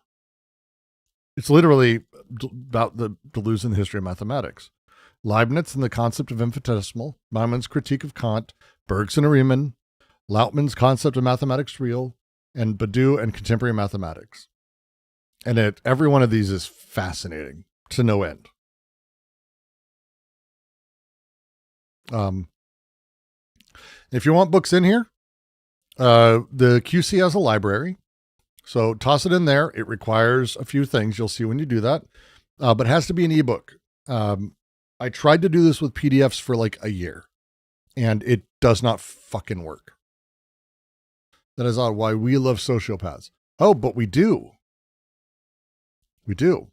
Speaker 2: It's literally about the Deleuze in the History of Mathematics. Leibniz and the Concept of Infinitesimal, Maimond's Critique of Kant, Bergson and Riemann, Lautmann's Concept of Mathematics Real, and Badiou and Contemporary Mathematics. And every one of these is fascinating to no end. If you want books in here, the QC has a library. So toss it in there. It requires a few things. You'll see when you do that. But it has to be an ebook. I tried to do this with PDFs for like a year, and it does not fucking work. That is odd. Why We Love Sociopaths. Oh, but we do. We do.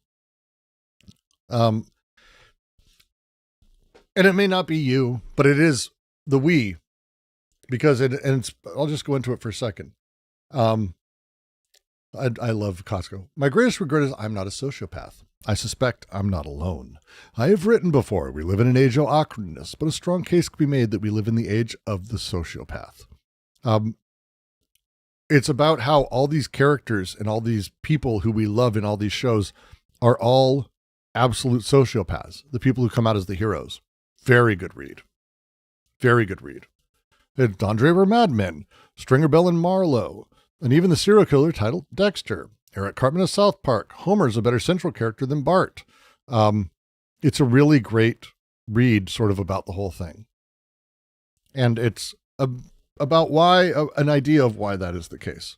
Speaker 2: And it may not be you, but it is the we, because I'll just go into it for a second. I love Costco. My greatest regret is I'm not a sociopath. I suspect I'm not alone. I have written before, we live in an age of awkwardness, but a strong case could be made that we live in the age of the sociopath. It's about how all these characters and all these people who we love in all these shows are all absolute sociopaths. The people who come out as the heroes. Very good read. Very good read. It's Don Draper Mad Men, Stringer Bell and Marlowe, and even the serial killer titled Dexter. Eric Cartman of South Park. Homer's a better central character than Bart. It's a really great read sort of about the whole thing. And it's about why, an idea of why that is the case.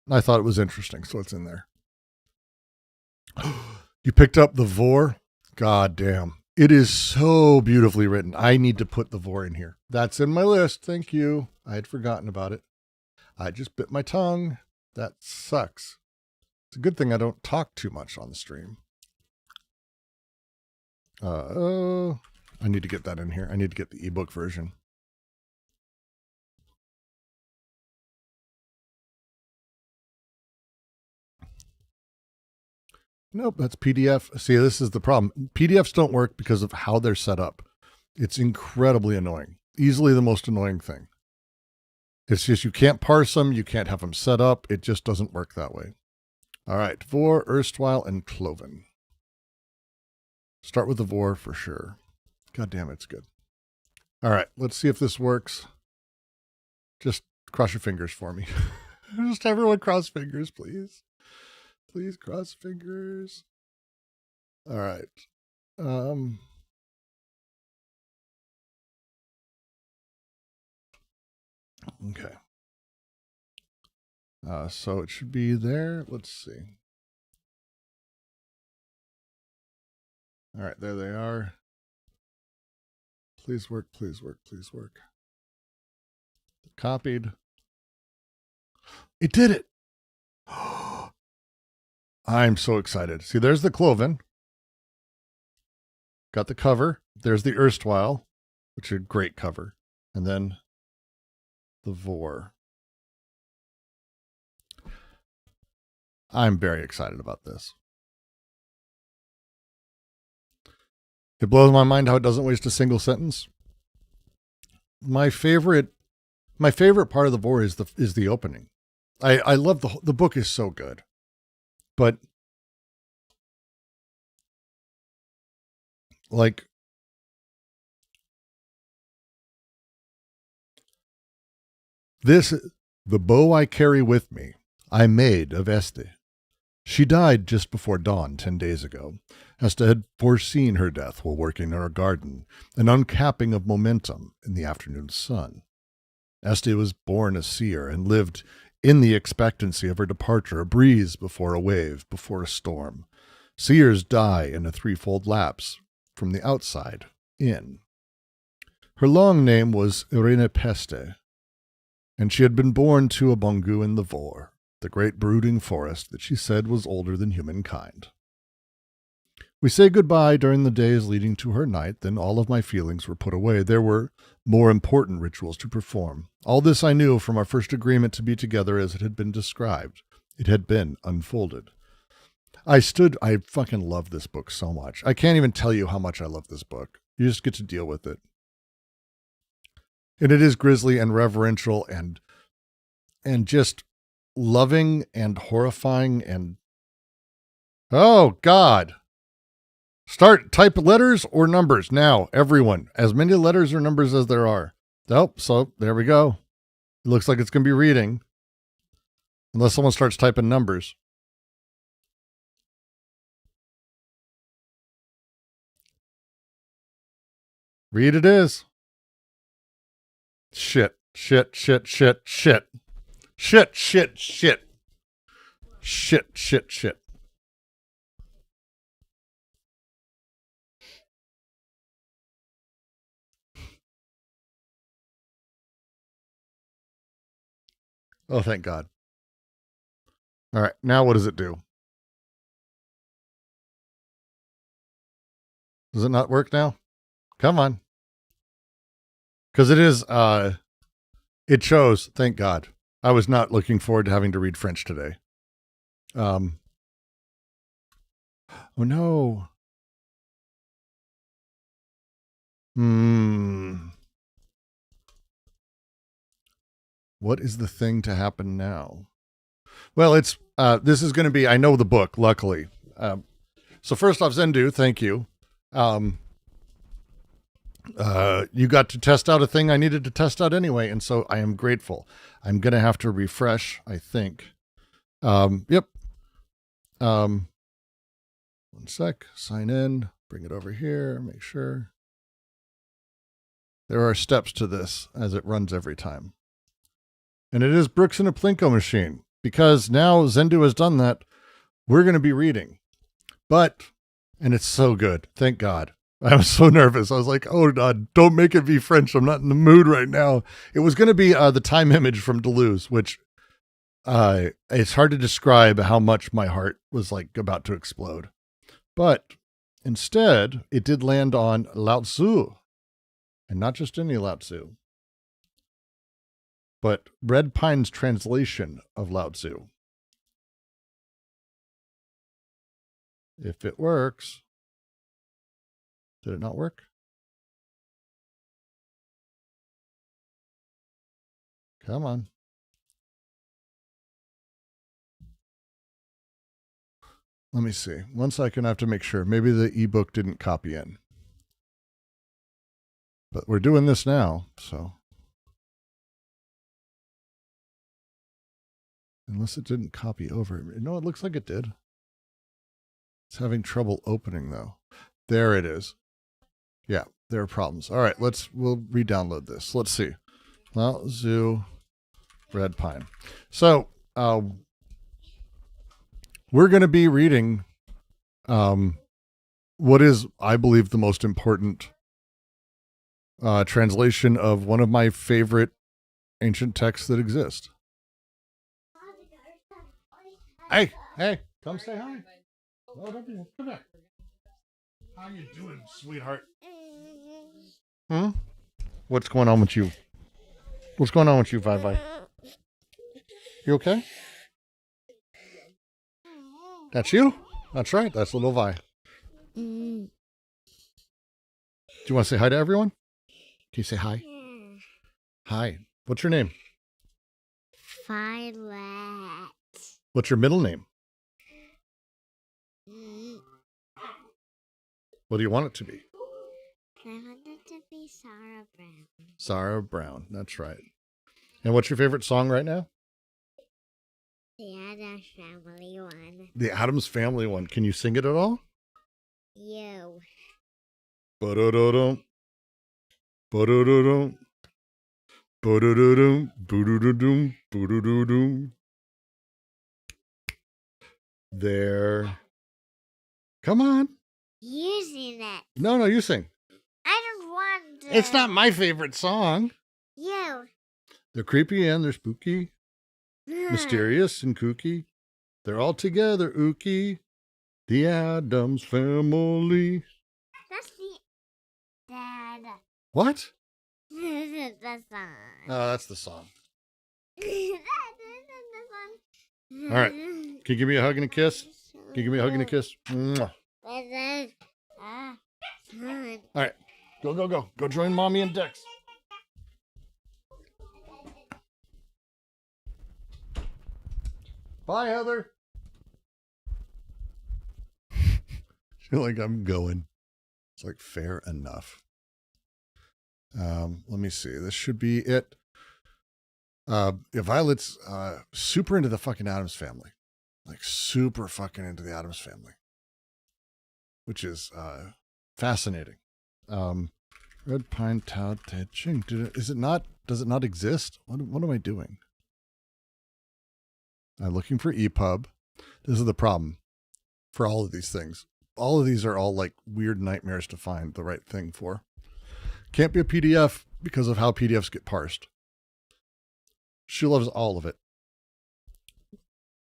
Speaker 2: And I thought it was interesting, so it's in there. You picked up The Vor? God damn. It is so beautifully written. I need to put The Vor in here. That's in my list. Thank you. I had forgotten about it. I just bit my tongue. That sucks. It's a good thing I don't talk too much on the stream. I need to get that in here. I need to get the ebook version. Nope, that's PDF. See, this is the problem. PDFs don't work because of how they're set up. It's incredibly annoying. Easily the most annoying thing. It's just you can't parse them. You can't have them set up. It just doesn't work that way. All right, Vor, Erstwhile, and Cloven. Start with the Vor for sure. God damn, it's good. All right, let's see if this works. Just cross your fingers for me. Just everyone cross fingers, please. Please cross fingers. All right. Okay. So it should be there. Let's see. All right, there they are. Please work, please work, please work. Copied. It did it. I'm so excited. See, there's the Cloven. Got the cover. There's the Erstwhile, which is a great cover. And then the Vor. I'm very excited about this. It blows my mind how it doesn't waste a single sentence. My favorite part of the Vor is the opening. I love the book is so good. But like this, the bow I carry with me, I made of Este. She died just before dawn 10 days ago. Este had foreseen her death while working in her garden, an uncapping of momentum in the afternoon sun. Este was born a seer and lived in the expectancy of her departure, a breeze before a wave, before a storm. Seers die in a threefold lapse, from the outside in. Her long name was Irene Peste, and she had been born to a Bongu in the Vor, the great brooding forest that she said was older than humankind. We say goodbye during the days leading to her night, then all of my feelings were put away. There were more important rituals to perform. All this I knew from our first agreement to be together as it had been described. It had been unfolded. I fucking love this book so much. I can't even tell you how much I love this book. You just get to deal with it. And it is grisly and reverential and just loving and horrifying and, oh God. Type letters or numbers now, everyone. As many letters or numbers as there are. Oh, so there we go. It looks like it's going to be reading. Unless someone starts typing numbers. Read it is. Shit, shit, shit, shit, shit. Shit, shit, shit. Shit, shit, shit. Oh, thank God. All right, now what does it do? Does it not work now? Come on. Because it is, it shows, thank God. I was not looking forward to having to read French today. Oh no. What is the thing to happen now? Well, it's, this is going to be, I know the book, luckily. So first off, Zendu, thank you. You got to test out a thing I needed to test out anyway, and so I am grateful. I'm going to have to refresh, I think. Yep. One sec, sign in, bring it over here, make sure. There are steps to this as it runs every time. And it is Brooks and a Plinko machine, because now Zendu has done that, we're going to be reading. But, and it's so good, thank God. I was so nervous. I was like, oh, God, don't make it be French. I'm not in the mood right now. It was going to be the time image from Deleuze, which it's hard to describe how much my heart was like about to explode. But instead, it did land on Lao Tzu. And not just any Lao Tzu, but Red Pine's translation of Lao Tzu. If it works. Did it not work? Come on. Let me see. 1 second, I have to make sure. Maybe the ebook didn't copy in. But we're doing this now, so. Unless it didn't copy over. No, it looks like it did. It's having trouble opening, though. There it is. Yeah, there are problems. All right, we'll re-download this. Let's see. Lao Tzu, Red Pine. So, we're going to be reading what is, I believe, the most important translation of one of my favorite ancient texts that exist. Hey, come say hi. Oh, come back. How you doing, sweetheart? What's going on with you? What's going on with you, Vi? You okay? That's you? That's right. That's little Vi. Do you want to say hi to everyone? Can you say hi? Hi. What's your name?
Speaker 1: Violet.
Speaker 2: What's your middle name? What do you want it to be?
Speaker 1: I want it to be Sarah Brown.
Speaker 2: Sarah Brown. That's right. And what's your favorite song right now?
Speaker 1: The Addams Family one.
Speaker 2: The Addams Family one. Can you sing it at all?
Speaker 1: You.
Speaker 2: Ba-da-da-dum. Ba-da-da-dum. Ba-da-da-dum. Boo-doo-doo-dum. Boo-doo-doo-dum. There. Come on.
Speaker 1: You sing it.
Speaker 2: No, you sing.
Speaker 1: I don't want to.
Speaker 2: It's not my favorite song.
Speaker 1: You.
Speaker 2: They're creepy and they're spooky. Mysterious and kooky. They're all together, ooky. The Addams Family.
Speaker 1: That's the Dad.
Speaker 2: What?
Speaker 1: This is the song.
Speaker 2: Oh, that's the song.
Speaker 1: This is the song.
Speaker 2: All right. Can you give me a hug and a kiss? Can you give me a hug and a kiss? Mwah.
Speaker 1: This is song.
Speaker 2: All right. Go. Go join Mommy and Dex. Bye, Heather. I feel like I'm going. It's like fair enough. Let me see. This should be it. Violet's super into the fucking Addams Family. Like super fucking into the Addams Family. Which is fascinating. Red Pine Tao Te Ching. Does it not exist? What am I doing? I'm looking for EPUB. This is the problem for all of these things. All of these are all like weird nightmares to find the right thing for. Can't be a PDF because of how PDFs get parsed. She loves all of it.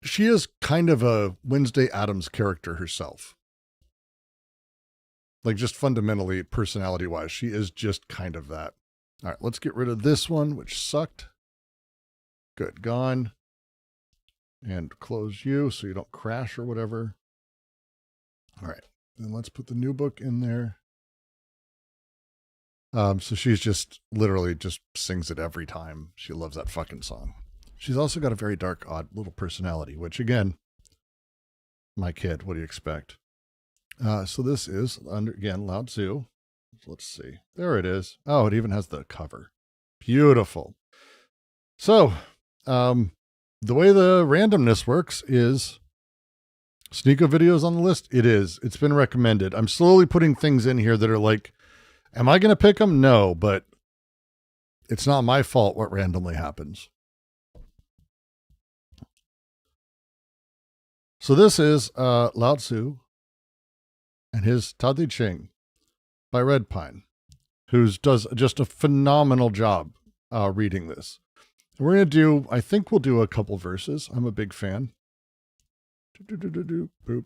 Speaker 2: She is kind of a Wednesday Addams character herself. Like just fundamentally, personality-wise, she is just kind of that. All right, let's get rid of this one, which sucked. Good, gone. And close you so you don't crash or whatever. All right, then let's put the new book in there. So she's just literally just sings it every time. She loves that fucking song. She's also got a very dark, odd little personality, which again, my kid, what do you expect? So this is again, Lao Tzu. Let's see. There it is. Oh, it even has the cover. Beautiful. So, the way the randomness works is Sneako videos on the list. It is. It's been recommended. I'm slowly putting things in here that are like, am I going to pick them? No, but it's not my fault what randomly happens. So this is Lao Tzu and his Tao Te Ching by Red Pine, who does just a phenomenal job reading this. We're going to do, I think we'll do a couple verses. I'm a big fan. Boop.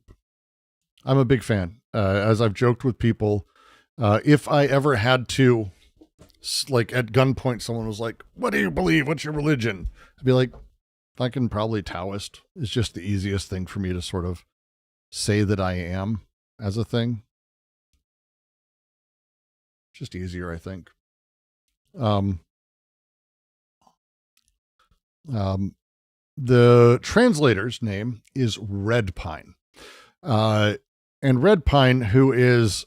Speaker 2: I'm a big fan. As I've joked with people, if I ever had to, like at gunpoint, someone was like, what do you believe? What's your religion? I'd be like, I can probably Taoist. It's just the easiest thing for me to sort of say that I am as a thing. Just easier, I think. The translator's name is Red Pine. And Red Pine, who is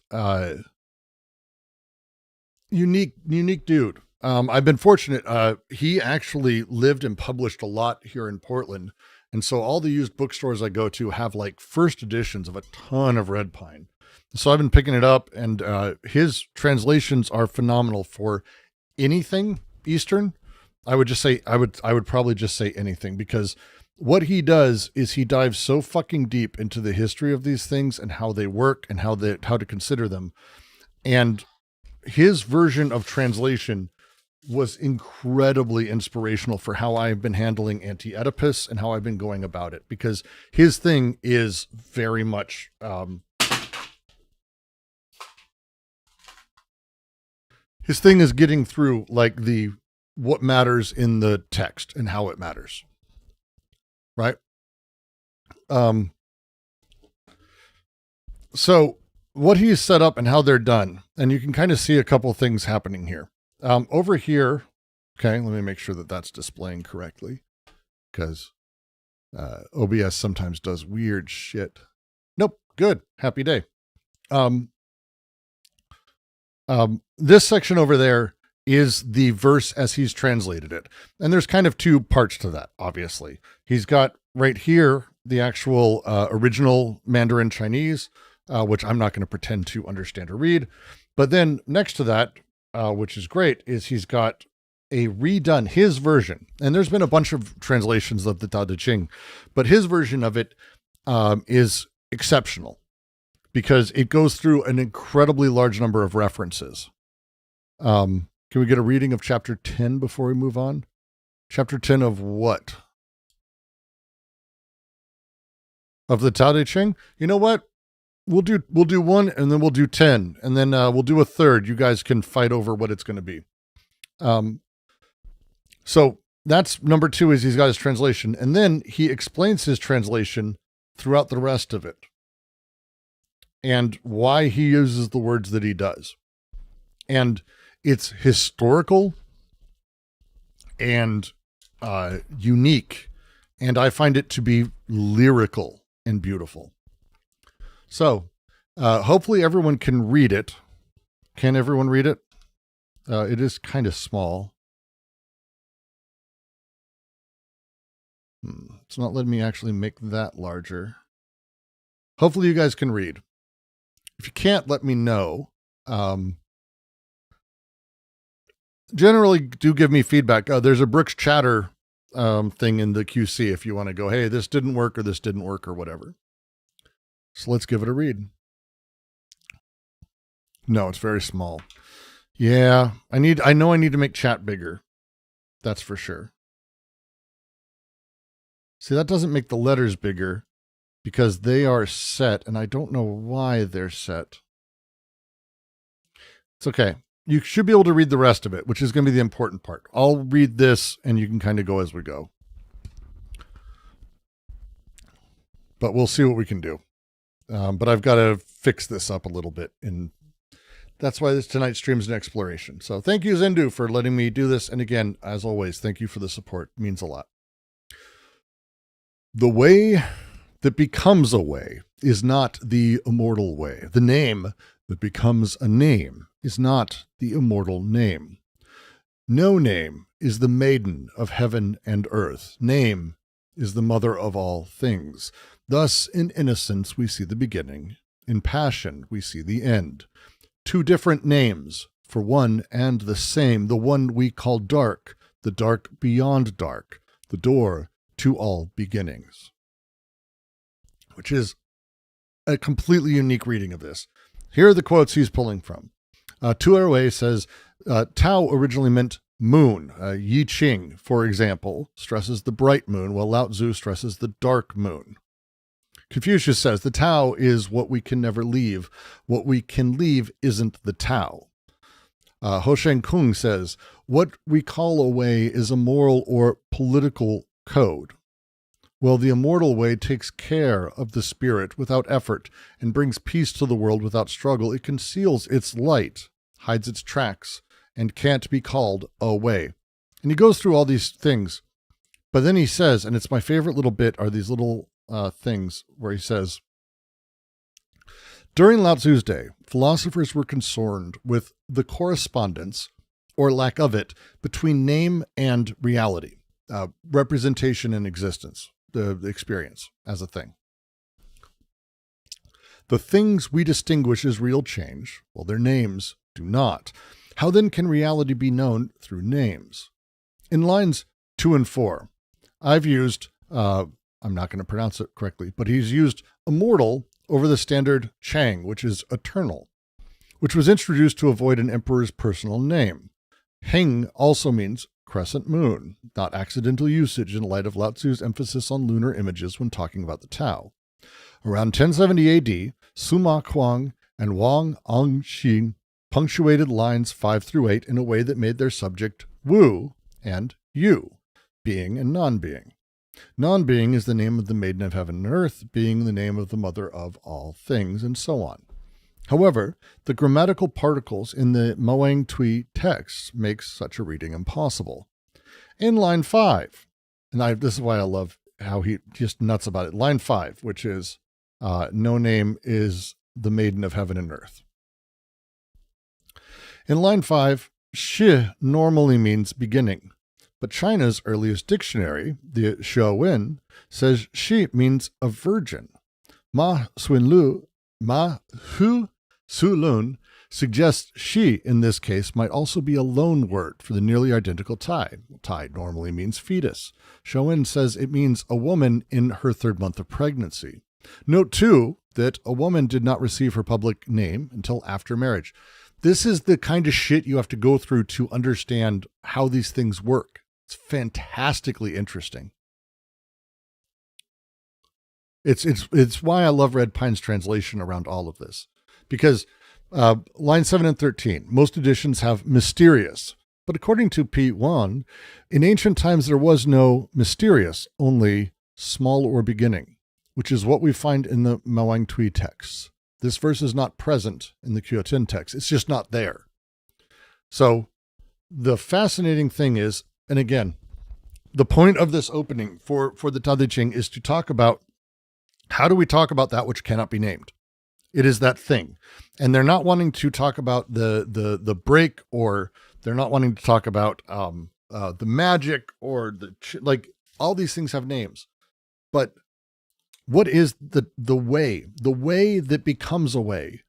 Speaker 2: unique dude. I've been fortunate. He actually lived and published a lot here in Portland. And so all the used bookstores I go to have like first editions of a ton of Red Pine. So I've been picking it up, and his translations are phenomenal for anything Eastern. I would just say, I would probably just say anything, because what he does is he dives so fucking deep into the history of these things and how they work and how to consider them. And his version of translation was incredibly inspirational for how I've been handling Anti-Oedipus and how I've been going about it, because his thing is very much, his thing is getting through like what matters in the text and how it matters. Right. So what he's set up and how they're done, and you can kind of see a couple things happening here. Over here, okay, let me make sure that that's displaying correctly, because OBS sometimes does weird shit. Nope, good, happy day. This section over there is the verse as he's translated it. And there's kind of two parts to that, obviously. He's got right here the actual original Mandarin Chinese, which I'm not going to pretend to understand or read. But then next to that, which is great, is he's got a redone, his version. And there's been a bunch of translations of the Tao Te Ching, but his version of it is exceptional because it goes through an incredibly large number of references. Can we get a reading of chapter 10 before we move on? Chapter 10 of what? Of the Tao Te Ching? You know what? We'll do one, and then we'll do 10, and then we'll do a third. You guys can fight over what it's going to be. So that's number 2, is he's got his translation, and then he explains his translation throughout the rest of it and why he uses the words that he does. And it's historical and unique, and I find it to be lyrical and beautiful. So hopefully everyone can read it. Can everyone read it? It is kind of small. It's not letting me actually make that larger. Hopefully you guys can read. If you can't, let me know. Generally do give me feedback. There's a Brooks Chatter thing in the QC if you want to go, hey, this didn't work or whatever. So let's give it a read. No, it's very small. Yeah, I know I need to make chat bigger. That's for sure. See, that doesn't make the letters bigger because they are set, and I don't know why they're set. It's okay. you should be able to read the rest of it, which is going to be the important part. I'll read this and you can kind of go as we go. But we'll see what we can do. But I've got to fix this up a little bit. And that's why tonight's stream is an exploration. So thank you, Zendu, for letting me do this. And again, as always, thank you for the support. It means a lot. The way that becomes a way is not the immortal way. The name that becomes a name is not the immortal name. No name is the maiden of heaven and earth. Name is the mother of all things. Thus, in innocence, we see the beginning. In passion, we see the end. Two different names for one and the same. The one we call dark, the dark beyond dark, the door to all beginnings. Which is a completely unique reading of this. Here are the quotes he's pulling from. Tu Erwei says, Tao originally meant moon. Yi Ching, for example, stresses the bright moon, while Lao Tzu stresses the dark moon. Confucius says, the Tao is what we can never leave. What we can leave isn't the Tao. Ho Sheng Kung says, what we call a way is a moral or political code. Well, the immortal way takes care of the spirit without effort and brings peace to the world without struggle. It conceals its light, hides its tracks, and can't be called a way. And he goes through all these things. But then he says, and it's my favorite little bit, are these little things where he says, during Lao Tzu's day, philosophers were concerned with the correspondence, or lack of it, between name and reality, representation and existence. The experience as a thing. The things we distinguish as real change, while their names do not. How then can reality be known through names? In lines 2 and 4, I've used, I'm not going to pronounce it correctly, but he's used immortal over the standard Chang, which is eternal, which was introduced to avoid an emperor's personal name. Heng also means crescent moon, not accidental usage in light of Lao Tzu's emphasis on lunar images when talking about the Tao. Around 1070 AD, Sima Kuang and Wang Angxin punctuated lines 5 through 8 in a way that made their subject Wu and Yu, being and non-being. Non-being is the name of the maiden of heaven and earth, being the name of the mother of all things, and so on. However, the grammatical particles in the Mawang Tui text makes such a reading impossible. In line 5, and this is why I love how he just nuts about it. Line 5, which is, no name is the maiden of heaven and earth. In line 5, shi normally means beginning, but China's earliest dictionary, the Xiaowen, says shi means a virgin. Ma Hu Su Lun suggests she, in this case, might also be a loan word for the nearly identical Tai. Tai normally means fetus. Xiaowen says it means a woman in her 3rd month of pregnancy. Note, too, that a woman did not receive her public name until after marriage. This is the kind of shit you have to go through to understand how these things work. It's fantastically interesting. It's why I love Red Pine's translation around all of this. Because line 7 and 13, most editions have mysterious. But according to Pete Wan, in ancient times there was no mysterious, only small or beginning, which is what we find in the Mawang Tui texts. This verse is not present in the Kyotin text. It's just not there. So the fascinating thing is, and again, the point of this opening for the Tao Te Ching is to talk about how do we talk about that which cannot be named. It is that thing. And they're not wanting to talk about the break, or they're not wanting to talk about the magic, or like all these things have names. But what is the way? The way that becomes a way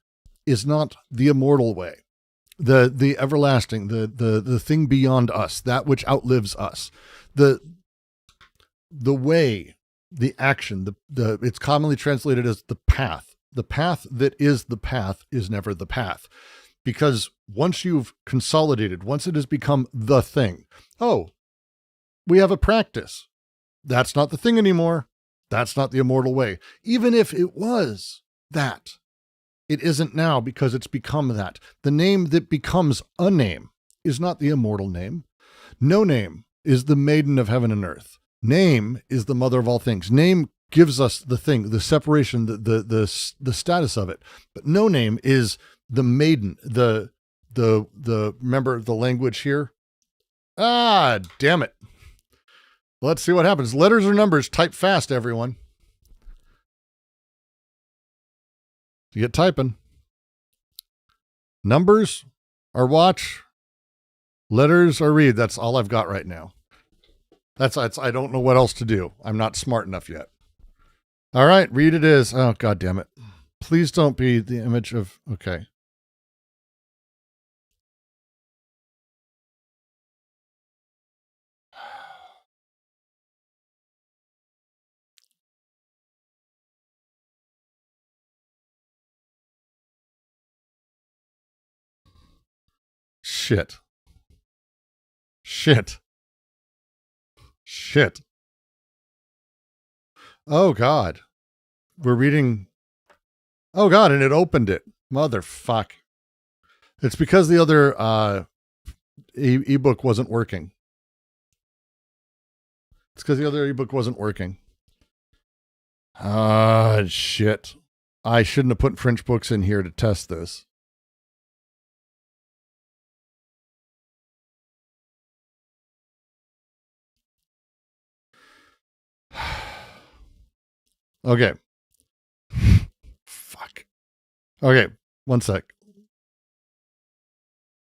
Speaker 2: is not the immortal way. The everlasting, the thing beyond us, that which outlives us. The way, the action, it's commonly translated as the path. The path that is the path is never the path. Because once you've consolidated, once it has become the thing, oh, we have a practice. That's not the thing anymore. That's not the immortal way. Even if it was that, It isn't now because it's become that. The name that becomes a name is not the immortal name. No name is the maiden of heaven and earth. Name is the mother of all things. Name gives us the thing, the separation, the status of it. But no name is the maiden, the remember the language here? Ah, damn it. Let's see what happens. Letters or numbers, type fast, everyone. You get typing. Numbers or watch. Letters or read. That's all I've got right now. That's I don't know what else to do. I'm not smart enough yet. All right, read it is. Oh, God damn it. Please don't be the image of, okay. Shit. Shit. Shit. Oh, God. We're reading. Oh, God, and it opened it. Motherfuck. It's because the other ebook wasn't working. It's because the other ebook wasn't working. Shit. I shouldn't have put French books in here to test this. Okay. Fuck. Okay, one sec.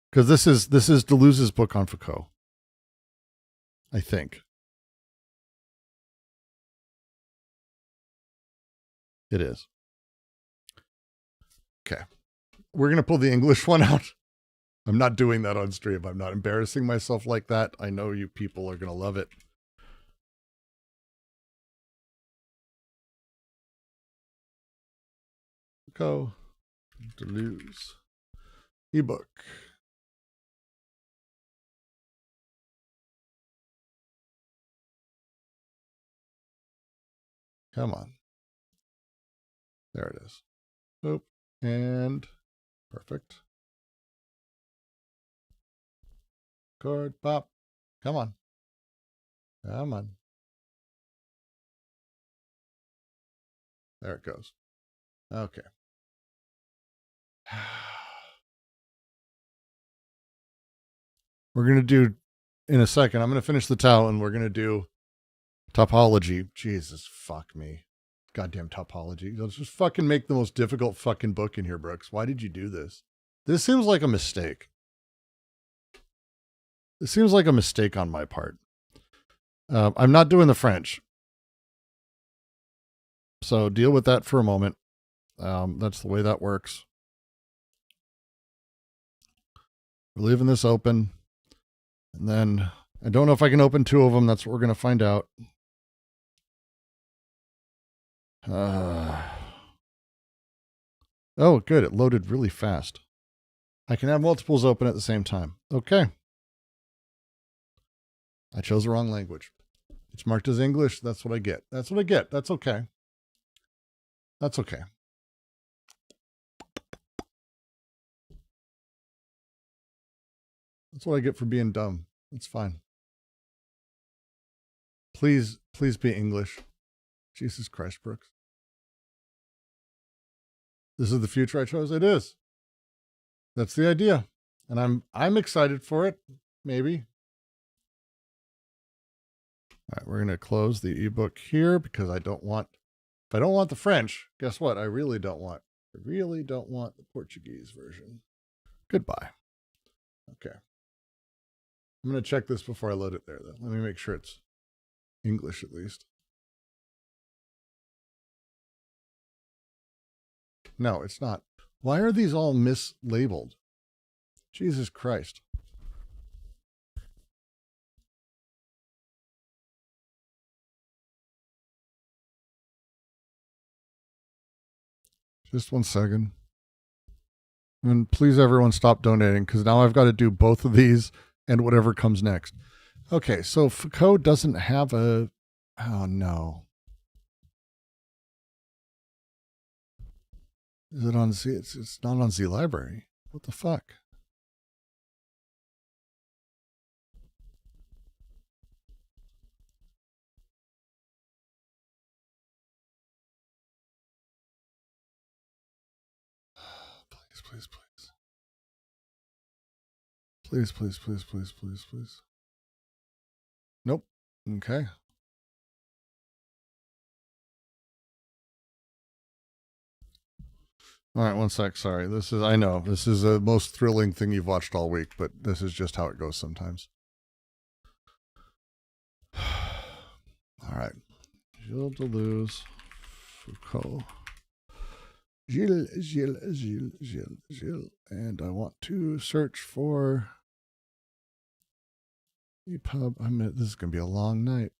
Speaker 2: Because this is Deleuze's book on Foucault. I think. It is. Okay. We're going to pull the English one out. I'm not doing that on stream. I'm not embarrassing myself like that. I know you people are going to love it. Go Deleuze ebook. Come on. There it is. Oop. And perfect. Chord pop. Come on. Come on. There it goes. Okay. We're going to do, in a second, I'm going to finish the towel and we're going to do topology. Jesus, fuck me. Goddamn topology. Let's just fucking make the most difficult fucking book in here, Brooks. Why did you do this? This seems like a mistake. This seems like a mistake on my part. I'm not doing the French. So deal with that for a moment. That's the way that works. We're leaving this open. And then I don't know if I can open two of them. That's what we're going to find out. Oh, good. It loaded really fast. I can have multiples open at the same time. Okay. I chose the wrong language. It's marked as English. That's what I get. That's what I get. That's okay. That's okay. That's what I get for being dumb. It's fine. Please be English. Jesus Christ, Brooks. This is the future I chose? It is. That's the idea. And I'm excited for it. Maybe. All right, we're going to close the ebook here because I don't want, if I don't want the French, guess what? I really don't want the Portuguese version. Goodbye. Okay. I'm going to check this before I load it there, though. Let me make sure it's English at least. No, it's not. Why are these all mislabeled? Jesus Christ. Just one second. And please, everyone, stop donating because now I've got to do both of these and whatever comes next. Okay, so Foucault doesn't have a... Oh, no. Is it on Z? It's not on Z Library. What the fuck? Please, please, please. Please, please, please, please, please, please. Nope. Okay. All right, one sec. Sorry. I know this is the most thrilling thing you've watched all week, but this is just how it goes sometimes. All right. Gilles Deleuze, Foucault. Gilles. And I want to search for EPUB. This is going to be a long night.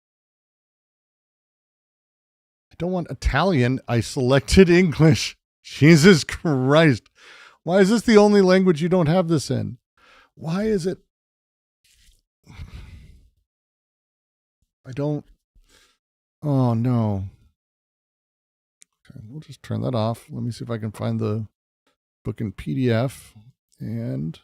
Speaker 2: I don't want Italian. I selected English. Jesus Christ. Why is this the only language you don't have this in? Why is it? I don't. Oh, no. Okay, we'll just turn that off. Let me see if I can find the book in PDF. And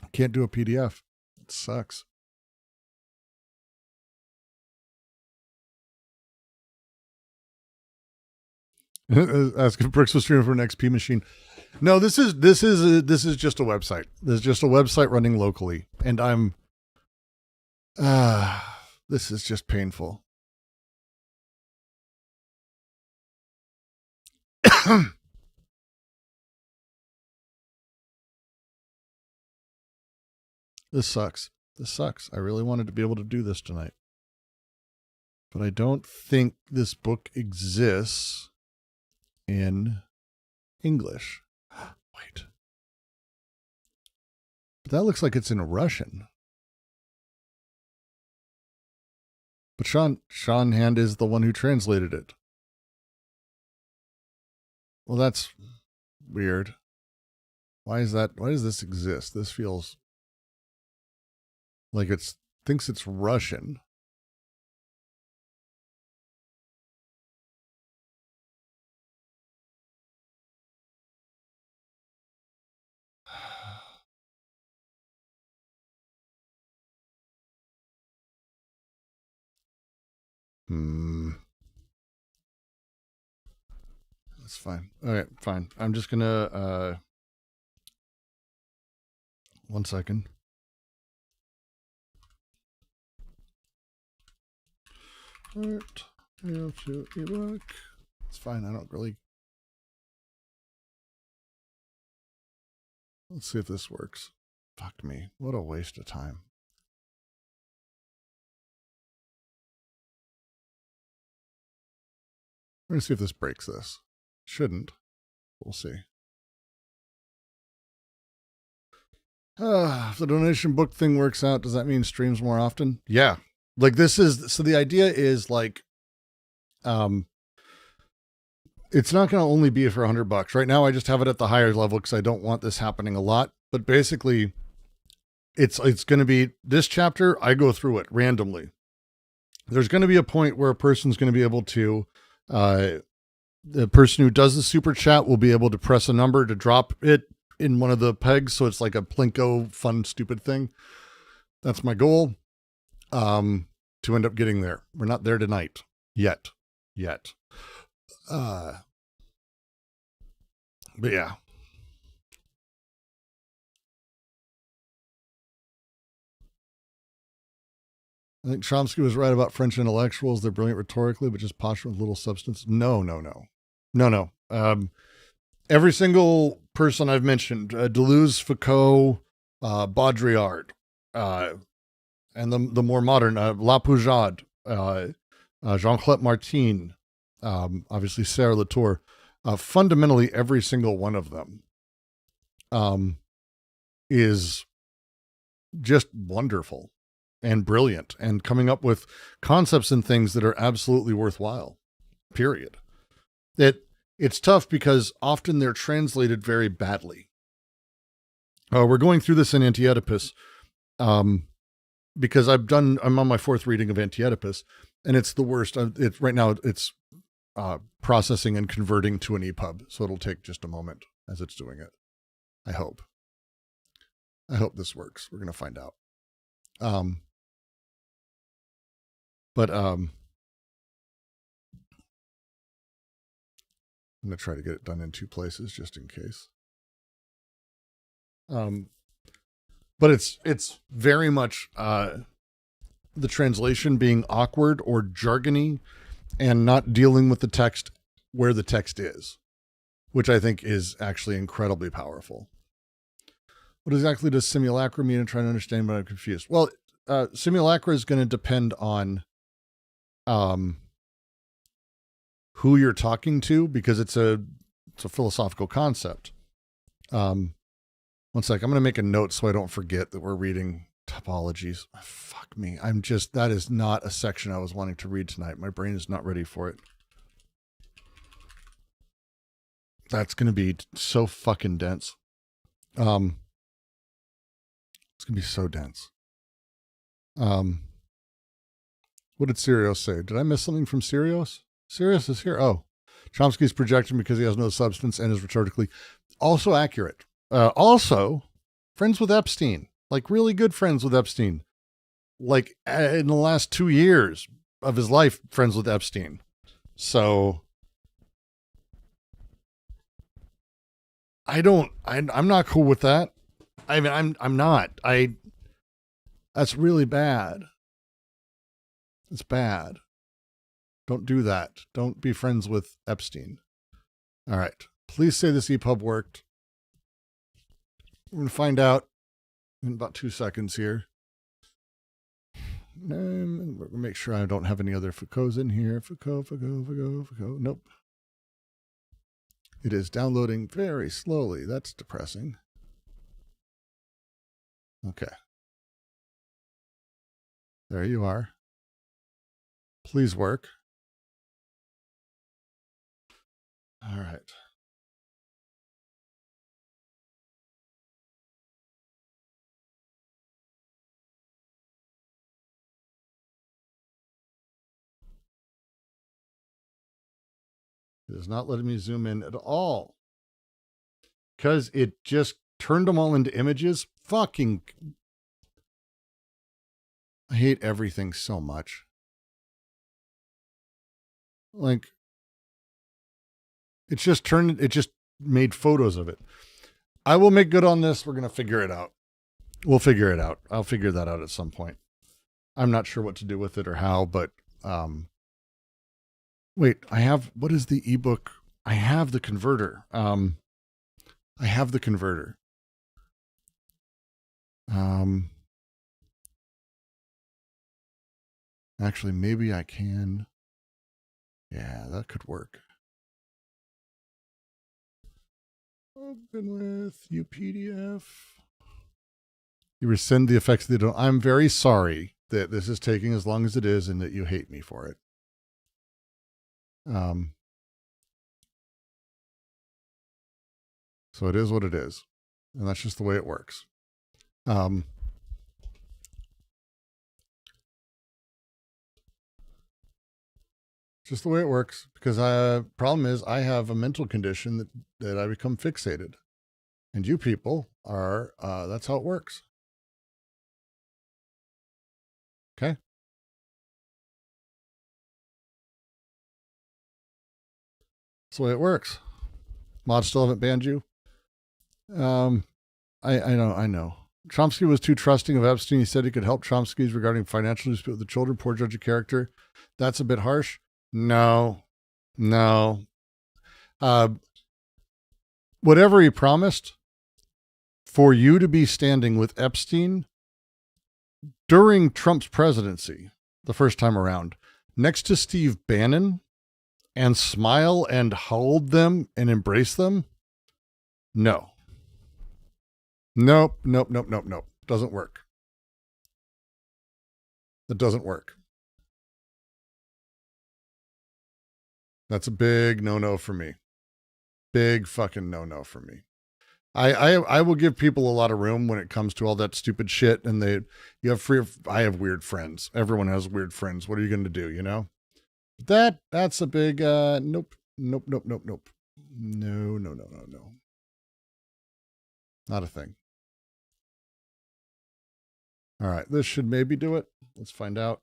Speaker 2: I can't do a PDF. It sucks. Asking Brooks was streaming for an XP machine. No, this is just a website. This is just a website running locally, and I'm this is just painful. This sucks. This sucks. I really wanted to be able to do this tonight. But I don't think this book exists in English. Wait. But that looks like it's in Russian. But Sean Hand is the one who translated it. Well, that's weird. Why is that? Why does this exist? This feels like thinks it's Russian. That's fine. All right, fine. I'm just gonna 1 second. Art, to ebook. It's fine. I don't really. Let's see if this works. Fuck me. What a waste of time. We're going to see if this breaks this. Shouldn't. We'll see. If the donation book thing works out, does that mean streams more often? Yeah. Like this is, so the idea is like, it's not going to only be for $100. Right now, I just have it at the higher level because I don't want this happening a lot. But basically, it's going to be this chapter. I go through it randomly. There's going to be a point where a person's going to be able to, the person who does the super chat will be able to press a number to drop it in one of the pegs. So it's like a Plinko fun, stupid thing. That's my goal. To end up getting there. We're not there tonight yet. But yeah. I think Chomsky was right about French intellectuals. They're brilliant rhetorically, but just posture with little substance. No. Every single person I've mentioned, Deleuze, Foucault, Baudrillard, and the more modern, La Poujade, Jean-Claude Martin, obviously Sarah Latour, fundamentally every single one of them is just wonderful and brilliant and coming up with concepts and things that are absolutely worthwhile, period. It's tough because often they're translated very badly. We're going through this in Anti-Oedipus. because I'm on my 4th reading of Anti-Oedipus, and it's the worst. It's right now it's processing and converting to an EPUB, so it'll take just a moment as it's doing it. I hope this works. We're gonna find out. I'm going to try to get it done in 2 places just in case. But it's very much the translation being awkward or jargony and not dealing with the text where the text is, which I think is actually incredibly powerful. What exactly does simulacra mean? I'm trying to understand, but I'm confused. Well, simulacra is going to depend on who you're talking to, because it's a philosophical concept. One sec, I'm going to make a note so I don't forget that we're reading topologies. Fuck me. That is not a section I was wanting to read tonight. My brain is not ready for it. That's going to be so fucking dense. It's going to be so dense. What did Sirius say? Did I miss something from Sirius? Sirius is here. Oh, Chomsky's projecting because he has no substance and is rhetorically also accurate. Also, friends with Epstein, like really good friends with Epstein. Like in the last 2 years of his life, friends with Epstein. So I'm not cool with that. I mean, I'm not. That's really bad. It's bad. Don't do that. Don't be friends with Epstein. All right. Please say this EPUB worked. We're going to find out in about 2 seconds here. We're going to make sure I don't have any other Foucaults in here. Foucault. Nope. It is downloading very slowly. That's depressing. Okay. There you are. Please work. All right. It is not letting me zoom in at all because it just turned them all into images. Fucking, I hate everything so much. Like, it just made photos of it. I will make good on this. We're going to figure it out. We'll figure it out. I'll figure that out at some point. I'm not sure what to do with it or how, but, wait, what is the ebook? I have the converter. Actually, maybe I can. Yeah, that could work. Open with UPDF. You rescind the effects that don't. I'm very sorry that this is taking as long as it is and that you hate me for it. So it is what it is. And that's just the way it works. Just the way it works, because problem is I have a mental condition that I become fixated, and you people are, that's how it works. Okay. That's the way it works. Mod still haven't banned you. I know. Chomsky was too trusting of Epstein. He said he could help Chomsky's regarding financial dispute with the children. Poor judge of character. That's a bit harsh. No. Whatever he promised, for you to be standing with Epstein during Trump's presidency, the first time around, next to Steve Bannon, and smile and hold them and embrace them? No. Nope. Doesn't work. It doesn't work. That's a big no-no for me. Big fucking no-no for me. I will give people a lot of room when it comes to all that stupid shit. And I have weird friends. Everyone has weird friends. What are you going to do? You know, that's a big, nope. No. Not a thing. All right. This should maybe do it. Let's find out.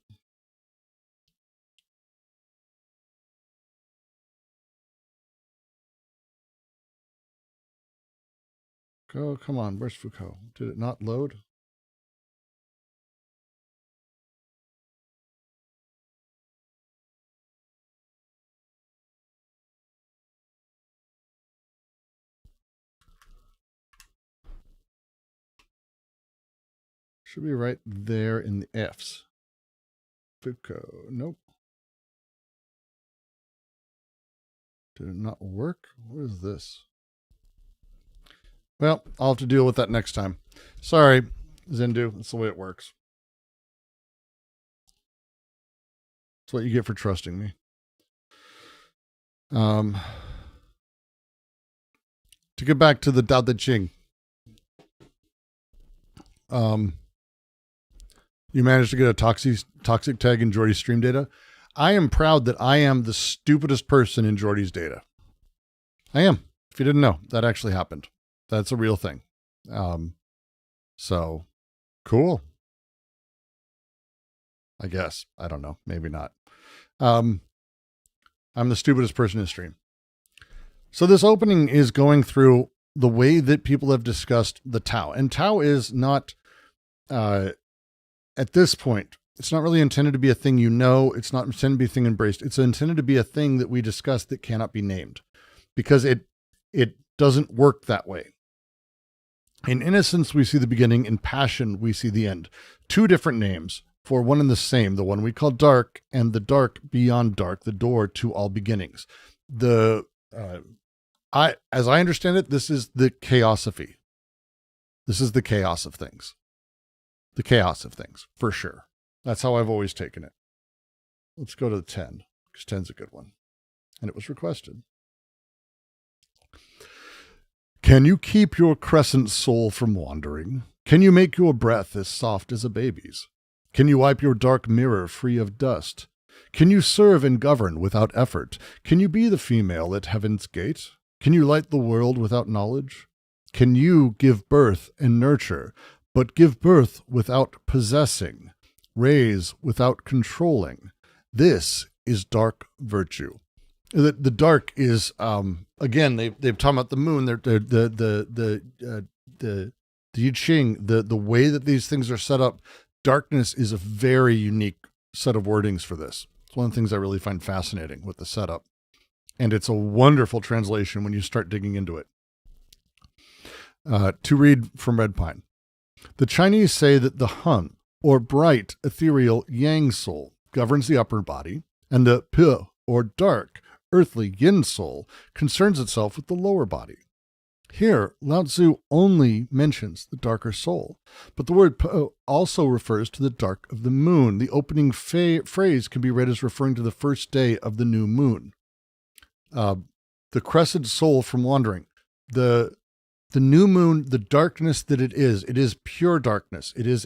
Speaker 2: Go, come on. Where's Foucault? Did it not load? Should be right there in the F's. Foucault. Nope. Did it not work? What is this? Well, I'll have to deal with that next time. Sorry, Zindu. That's the way it works. That's what you get for trusting me. To get back to the Dao De Ching. You managed to get a toxic tag in Jordy's stream data. I am proud that I am the stupidest person in Jordy's data. I am. If you didn't know, that actually happened. That's a real thing. So cool. I guess. I don't know. Maybe not. I'm the stupidest person in stream. So this opening is going through the way that people have discussed the Tao. And Tao is not, at this point, it's not really intended to be a thing you know. It's not intended to be a thing embraced. It's intended to be a thing that we discuss that cannot be named. Because it doesn't work that way. In innocence, we see the beginning. In passion, we see the end. Two different names for one and the same. The one we call dark and the dark beyond dark, the door to all beginnings. As I understand it, this is the chaosophy. This is the chaos of things. The chaos of things, for sure. That's how I've always taken it. Let's go to the 10, because 10's a good one. And it was requested. Can you keep your crescent soul from wandering? Can you make your breath as soft as a baby's? Can you wipe your dark mirror free of dust? Can you serve and govern without effort? Can you be the female at heaven's gate? Can you light the world without knowledge? Can you give birth and nurture, but give birth without possessing, raise without controlling? This is dark virtue. The dark is again they've talked about the moon. The I Ching, the way that these things are set up. Darkness is a very unique set of wordings for this. It's one of the things I really find fascinating with the setup, and it's a wonderful translation when you start digging into it. To read from Red Pine, the Chinese say that the Hun, or bright ethereal Yang soul, governs the upper body, and the Pe, or dark earthly yin soul, concerns itself with the lower body. Here, Lao Tzu only mentions the darker soul, but the word Po also refers to the dark of the moon. The opening phrase can be read as referring to the first day of the new moon. The crescent soul from wandering. The new moon, the darkness that it is pure darkness. It is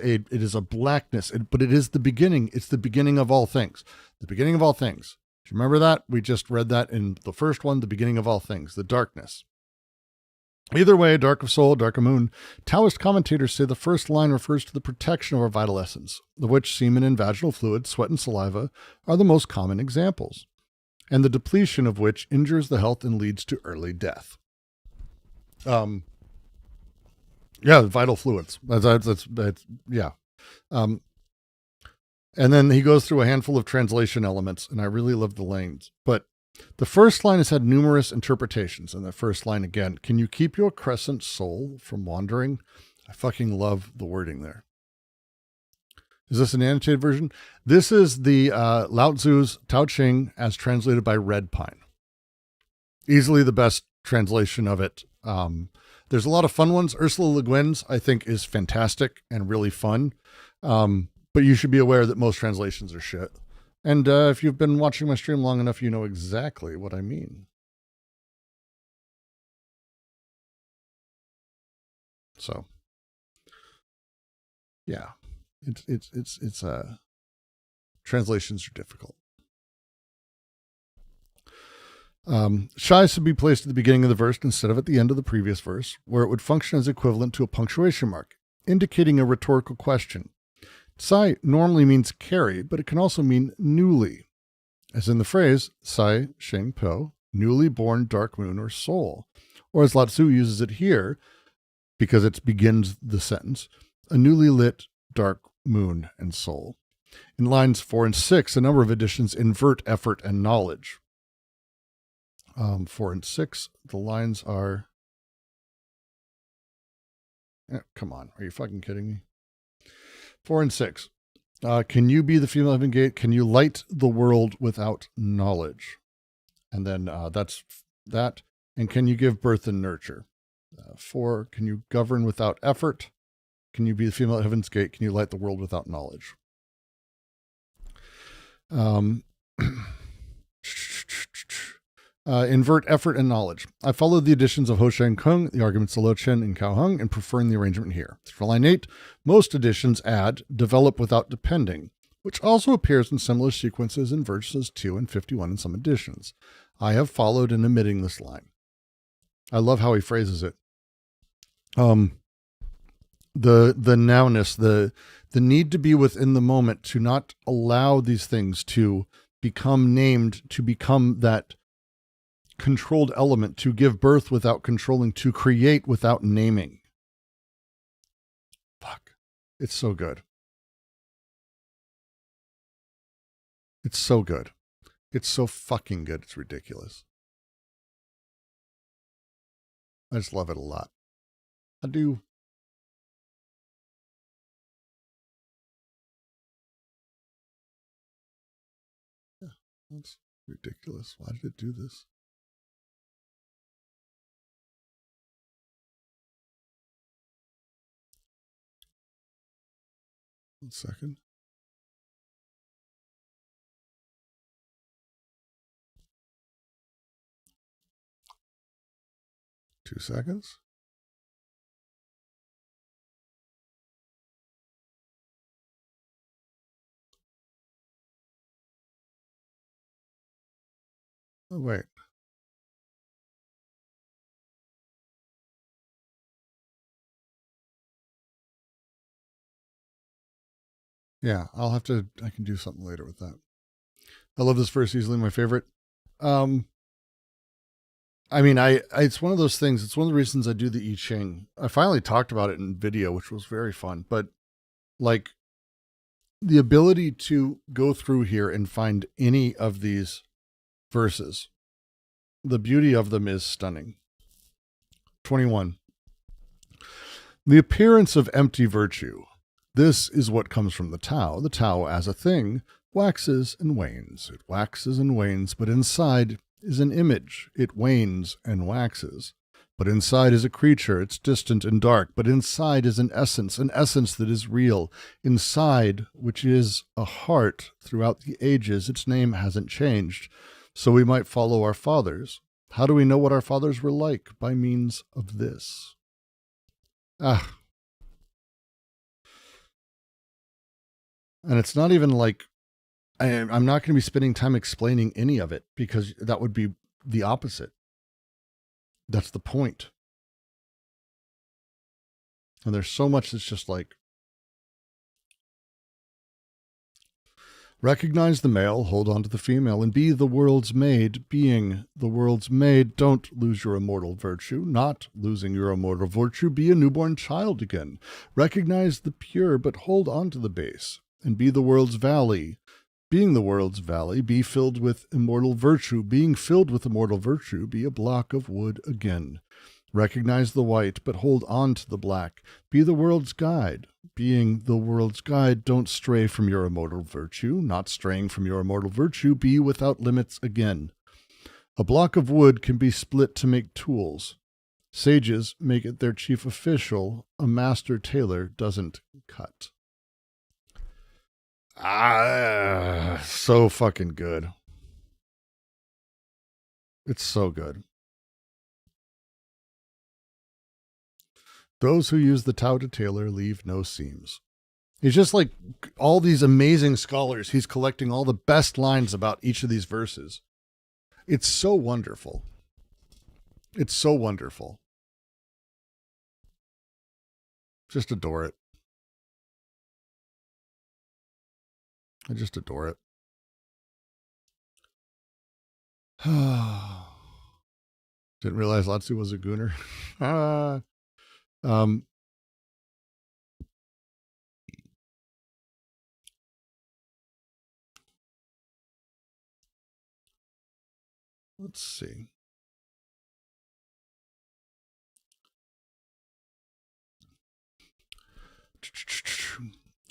Speaker 2: a blackness, but it is the beginning. It's the beginning of all things. The beginning of all things. Do you remember that? We just read that in the first one, the beginning of all things, the darkness. Either way, dark of soul, dark of moon, Taoist commentators say the first line refers to the protection of our vital essence, of which semen and vaginal fluid, sweat and saliva are the most common examples, and the depletion of which injures the health and leads to early death. Yeah, vital fluids. That's yeah. And then he goes through a handful of translation elements, and I really love the lanes. But the first line has had numerous interpretations. And the first line again, can you keep your crescent soul from wandering? I fucking love the wording there. Is this an annotated version? This is the Lao Tzu's Tao Ching as translated by Red Pine. Easily the best translation of it. There's a lot of fun ones. Ursula Le Guin's, I think, is fantastic and really fun. But you should be aware that most translations are shit. And if you've been watching my stream long enough, you know exactly what I mean. So, yeah, it's translations are difficult. Shy should be placed at the beginning of the verse instead of at the end of the previous verse, where it would function as equivalent to a punctuation mark, indicating a rhetorical question. Sai normally means carry, but it can also mean newly, as in the phrase Sai Sheng Po, newly born dark moon or soul, or as Lao Tzu uses it here, because it begins the sentence, a newly lit dark moon and soul. In lines 4 and 6, a number of editions invert effort and knowledge. 4 and 6, the lines are... come on, are you fucking kidding me? 4 and 6. Can you be the female heaven gate? Can you light the world without knowledge? And then that's that. And can you give birth and nurture? 4, can you govern without effort? Can you be the female heaven's gate? Can you light the world without knowledge? Invert effort and knowledge. I followed the additions of Ho Sheng Kung, the arguments of Lo Chen and Cao Hung, and preferring the arrangement here. For line 8, most editions add develop without depending, which also appears in similar sequences in verses 2 and 51 in some editions. I have followed in omitting this line. I love how he phrases it. The nowness, the need to be within the moment, to not allow these things to become named, to become that controlled element, to give birth without controlling, to create without naming. Fuck. It's so good. It's so good. It's so fucking good. It's ridiculous. I just love it a lot. I do. Yeah, that's ridiculous. Why did it do this? One second. Two seconds. Oh, wait. Yeah, I can do something later with that. I love this verse, easily my favorite. I mean, it's one of those things, it's one of the reasons I do the I Ching. I finally talked about it in video, which was very fun, but like the ability to go through here and find any of these verses, the beauty of them is stunning. 21. The appearance of empty virtue. This is what comes from the Tao. The Tao as a thing waxes and wanes. It waxes and wanes, but inside is an image. It wanes and waxes. But inside is a creature. It's distant and dark. But inside is an essence that is real. Inside, which is a heart throughout the ages, its name hasn't changed. So we might follow our fathers. How do we know what our fathers were like? By means of this. And it's not even like, I'm not going to be spending time explaining any of it, because that would be the opposite. That's the point. And there's so much that's just like, recognize the male, hold on to the female, and be the world's maid. Being the world's maid, don't lose your immortal virtue. Not losing your immortal virtue, be a newborn child again. Recognize the pure, but hold on to the base. And be the world's valley. Being the world's valley, be filled with immortal virtue. Being filled with immortal virtue, be a block of wood again. Recognize the white, but hold on to the black. Be the world's guide. Being the world's guide, don't stray from your immortal virtue. Not straying from your immortal virtue, be without limits again. A block of wood can be split to make tools. Sages make it their chief official. A master tailor doesn't cut. So fucking good. It's so good. Those who use the Tao to tailor leave no seams. He's just like all these amazing scholars. He's collecting all the best lines about each of these verses. It's so wonderful. It's so wonderful. Just adore it. I just adore it. Didn't realize Lao Tzu was a gooner. Let's see.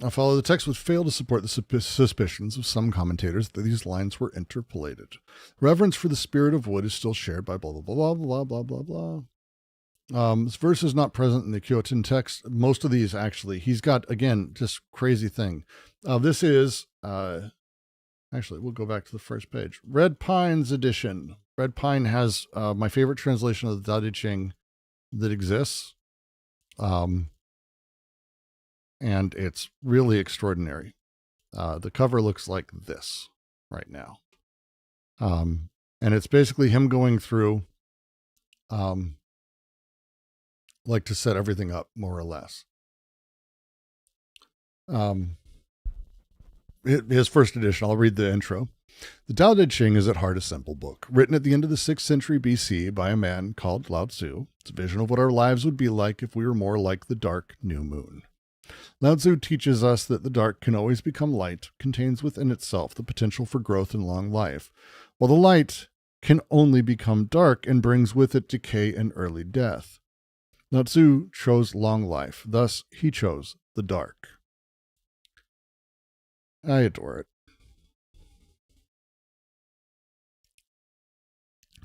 Speaker 2: I follow the text would fail to support the suspicions of some commentators that these lines were interpolated. Reverence for the spirit of wood is still shared by blah, blah, blah, blah, blah, blah, blah, blah. This verse is not present in the Kyotin text. Most of these, actually. He's got, again, just crazy thing. This is, actually, we'll go back to the first page. Red Pine's edition. Red Pine has my favorite translation of the Tao Te Ching that exists. And it's really extraordinary. The cover looks like this right now. And it's basically him going through, like to set everything up more or less. His first edition, I'll read the intro. The Tao Te Ching is at heart a simple book, written at the end of the 6th century BC by a man called Lao Tzu. It's a vision of what our lives would be like if we were more like the dark new moon. Lao Tzu teaches us that the dark can always become light, contains within itself the potential for growth and long life, while the light can only become dark and brings with it decay and early death. Lao Tzu chose long life, thus he chose the dark. I adore it.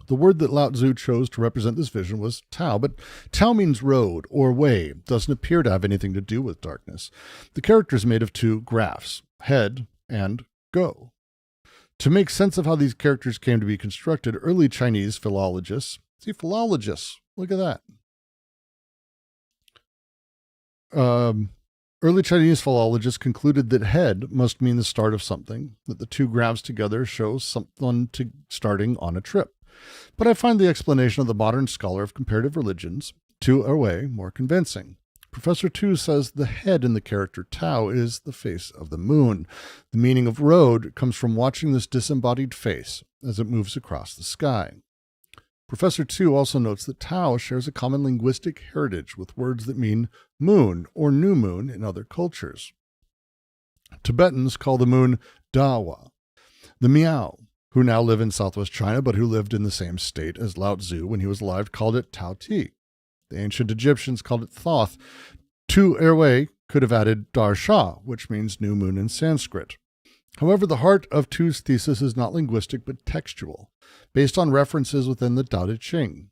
Speaker 2: The word that Lao Tzu chose to represent this vision was Tao, but Tao means road or way, doesn't appear to have anything to do with darkness. The character is made of two graphs, head and go. To make sense of how these characters came to be constructed, early Chinese philologists, look at that. Early Chinese philologists concluded that head must mean the start of something, that the two graphs together show something starting on a trip. But I find the explanation of the modern scholar of comparative religions, Tu Erwei, more convincing. Professor Tu says the head in the character Tao is the face of the moon. The meaning of road comes from watching this disembodied face as it moves across the sky. Professor Tu also notes that Tao shares a common linguistic heritage with words that mean moon or new moon in other cultures. Tibetans call the moon Dawa. The Miao, who now live in southwest China, but who lived in the same state as Lao Tzu when he was alive, called it Tao Ti. The ancient Egyptians called it Thoth. Tu Erwei could have added Dar Shah, which means new moon in Sanskrit. However, the heart of Tu's thesis is not linguistic, but textual, based on references within the Tao Te Ching.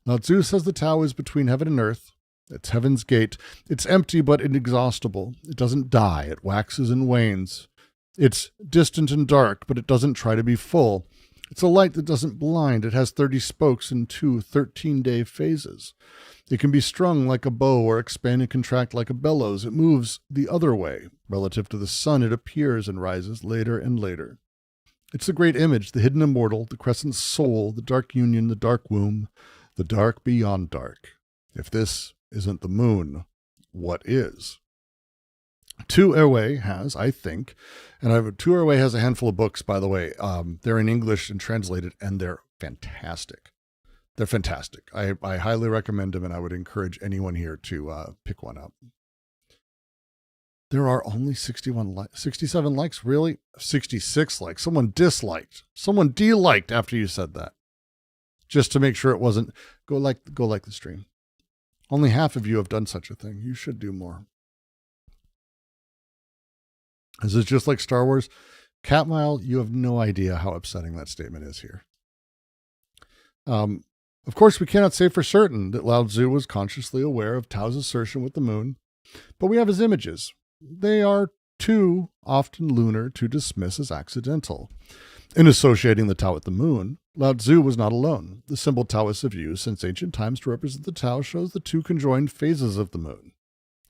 Speaker 2: Lao Tzu says the Tao is between heaven and earth. It's heaven's gate. It's empty but inexhaustible. It doesn't die. It waxes and wanes. It's distant and dark, but it doesn't try to be full. It's a light that doesn't blind. It has 30 spokes and two 13-day phases. It can be strung like a bow or expand and contract like a bellows. It moves the other way. Relative to the sun, it appears and rises later and later. It's the great image, the hidden immortal, the crescent soul, the dark union, the dark womb, the dark beyond dark. If this isn't the moon, what is? Tu Erwei has, I think, and Tu Erwei has a handful of books, by the way. They're in English and translated, and they're fantastic. They're fantastic. I highly recommend them, and I would encourage anyone here to pick one up. There are only 67 likes, really? 66 likes. Someone disliked. Someone deliked after you said that. Just to make sure it wasn't, go like the stream. Only half of you have done such a thing. You should do more. Is this just like Star Wars? Catmile, you have no idea how upsetting that statement is here. Of course, we cannot say for certain that Lao Tzu was consciously aware of Tao's assertion with the moon, but we have his images. They are too often lunar to dismiss as accidental. In associating the Tao with the moon, Lao Tzu was not alone. The symbol Taoists have used since ancient times to represent the Tao shows the two conjoined phases of the moon.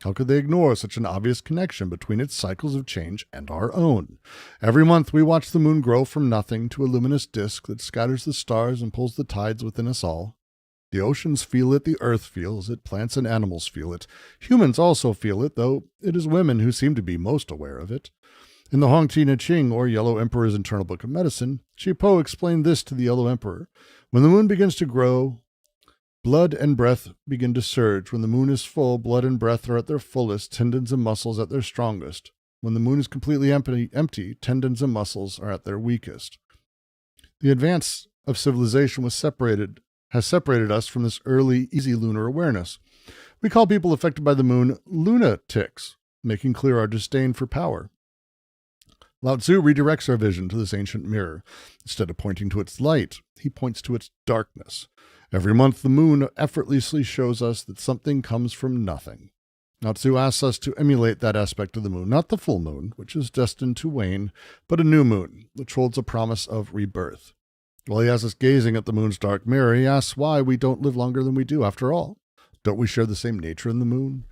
Speaker 2: How could they ignore such an obvious connection between its cycles of change and our own? Every month we watch the moon grow from nothing to a luminous disk that scatters the stars and pulls the tides within us all. The oceans feel it, the earth feels it, plants and animals feel it. Humans also feel it, though it is women who seem to be most aware of it. In the Huang Ti Na Qing, or Yellow Emperor's Internal Book of Medicine, Chi Po explained this to the Yellow Emperor. When the moon begins to grow, blood and breath begin to surge. When the moon is full, blood and breath are at their fullest, tendons and muscles at their strongest. When the moon is completely empty, tendons and muscles are at their weakest. The advance of civilization has separated us from this early, easy lunar awareness. We call people affected by the moon lunatics, making clear our disdain for power. Lao Tzu redirects our vision to this ancient mirror. Instead of pointing to its light, he points to its darkness. Every month, the moon effortlessly shows us that something comes from nothing. Lao Tzu asks us to emulate that aspect of the moon, not the full moon, which is destined to wane, but a new moon, which holds a promise of rebirth. While he has us gazing at the moon's dark mirror, he asks why we don't live longer than we do. After all, don't we share the same nature in the moon?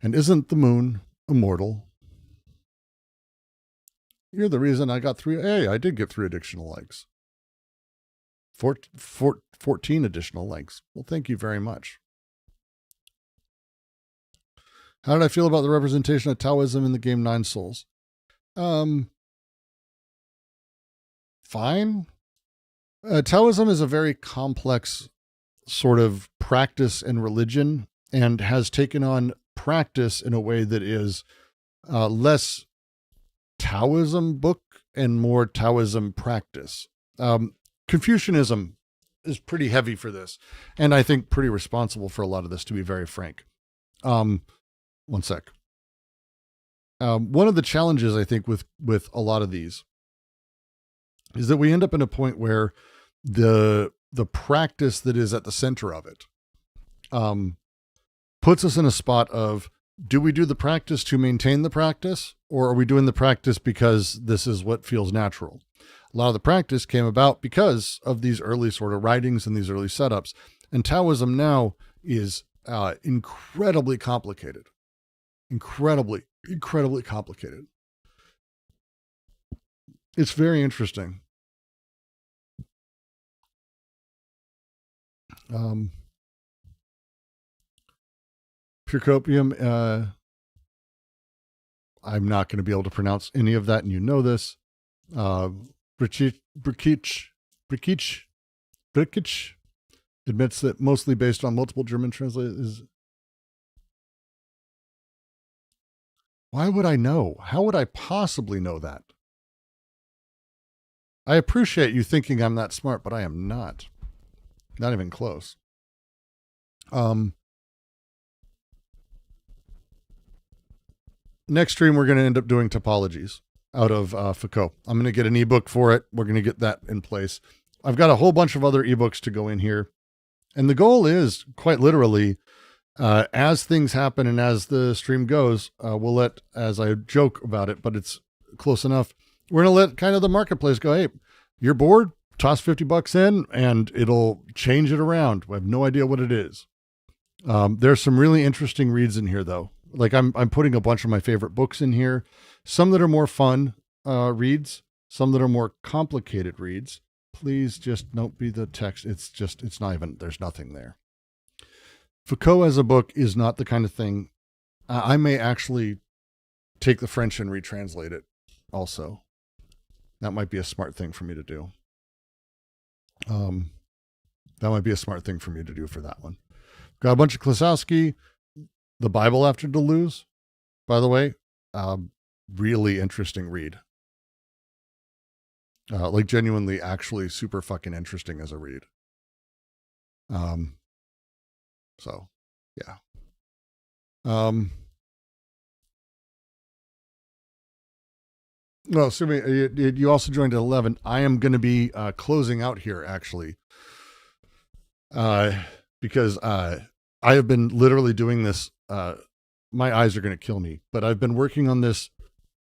Speaker 2: And isn't the moon immortal? You're the reason I got 3. Hey, I did get 3 additional likes. 14 additional likes. Well, thank you very much. How did I feel about the representation of Taoism in the game Nine Souls? Fine. Taoism is a very complex sort of practice and religion, and has taken on practice in a way that is less Taoism book and more Taoism practice. Confucianism is pretty heavy for this, and I think pretty responsible for a lot of this, to be very frank. One sec. One of the challenges I think with a lot of these is that we end up in a point where the practice that is at the center of it puts us in a spot of, do we do the practice to maintain the practice, or are we doing the practice because this is what feels natural? A lot of the practice came about because of these early sort of writings and these early setups. And Taoism now is incredibly complicated. Incredibly complicated. It's very interesting. Pure copium. I'm not going to be able to pronounce any of that, and you know this. Brkic admits that mostly based on multiple German translators. Why would I know? How would I possibly know that? I appreciate you thinking I'm that smart, but I am not. Not even close. Next stream, we're going to end up doing topologies out of Foucault. I'm going to get an ebook for it. We're going to get that in place. I've got a whole bunch of other ebooks to go in here. And the goal is, quite literally, as things happen and as the stream goes, we'll let, as I joke about it, but it's close enough, we're going to let kind of the marketplace go, hey, you're bored? Toss $50 in and it'll change it around. I have no idea what it is. There's some really interesting reads in here, though. Like I'm putting a bunch of my favorite books in here. Some that are more fun reads, some that are more complicated reads. Please just don't be the text. It's not even, there's nothing there. Foucault as a book is not the kind of thing. I may actually take the French and retranslate it also. That might be a smart thing for me to do. That might be a smart thing for me to do for that one. Got a bunch of Klosowski. The Bible After Deleuze, by the way, really interesting read. Like genuinely, actually super fucking interesting as a read. So, yeah. Well, Sumi, you also joined at 11. I am going to be closing out here, actually, because I have been literally doing this. My eyes are going to kill me, but I've been working on this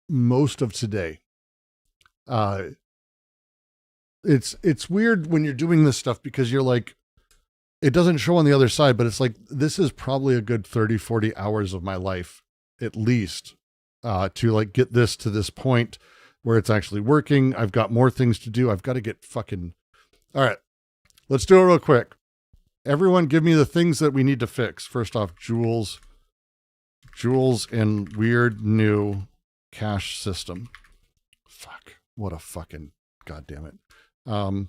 Speaker 2: most of today. it's weird when you're doing this stuff because you're like, it doesn't show on the other side, but it's like, this is probably a good 30, 40 hours of my life, at least, to like get this to this point where it's actually working. I've got more things to do. I've got to get fucking, all right, let's do it real quick. Everyone give me the things that we need to fix. First off, Jules and weird new cache system. Fuck, what a fucking, God damn it. I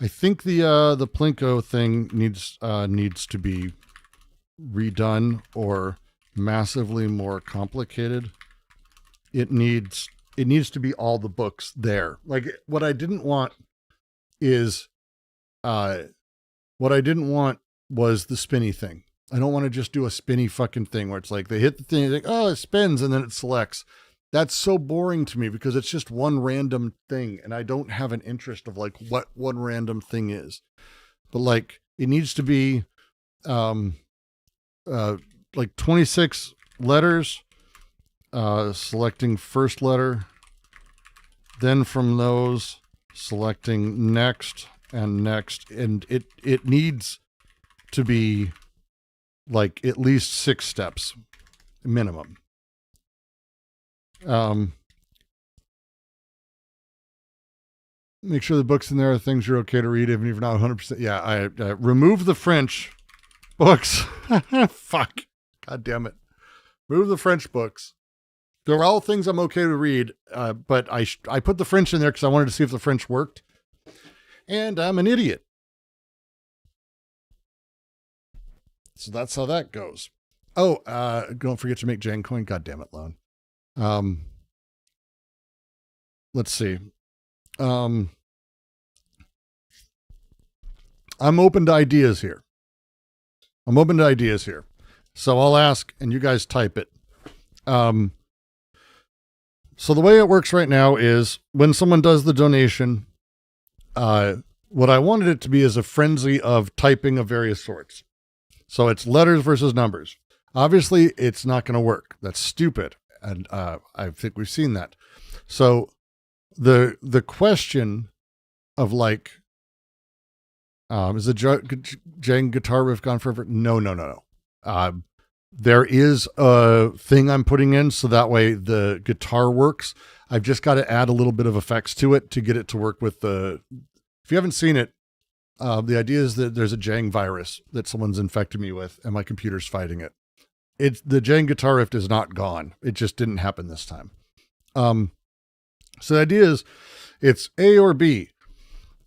Speaker 2: think the Plinko thing needs to be redone or massively more complicated. It needs to be all the books there. Like what I didn't want was the spinny thing. I don't want to just do a spinny fucking thing where it's like they hit the thing, like, oh, it spins and then it selects. That's so boring to me because it's just one random thing and I don't have an interest of like what one random thing is. But like it needs to be like 26 letters, selecting first letter, then from those selecting next and next, and it needs to be like at least 6 steps minimum. Make sure the books in there are things you're okay to read, even if you're not 100%. Yeah, I remove the French books. Fuck. God damn it. Remove the French books. They're all things I'm okay to read, but I put the French in there because I wanted to see if the French worked. And I'm an idiot. So that's how that goes. Oh, don't forget to make Jancoin. God damn it, Lone. Let's see. I'm open to ideas here. So I'll ask and you guys type it. So the way it works right now is when someone does the donation, what I wanted it to be is a frenzy of typing of various sorts. So it's letters versus numbers. Obviously it's not going to work. That's stupid. And I think we've seen that. So the question of like, is the Jang guitar riff gone forever? No. There is a thing I'm putting in so that way the guitar works. I've just got to add a little bit of effects to it to get it to work with if you haven't seen it, the idea is that there's a Jang virus that someone's infected me with and my computer's fighting it. The Jang guitar riff is not gone. It just didn't happen this time. So the idea is it's A or B.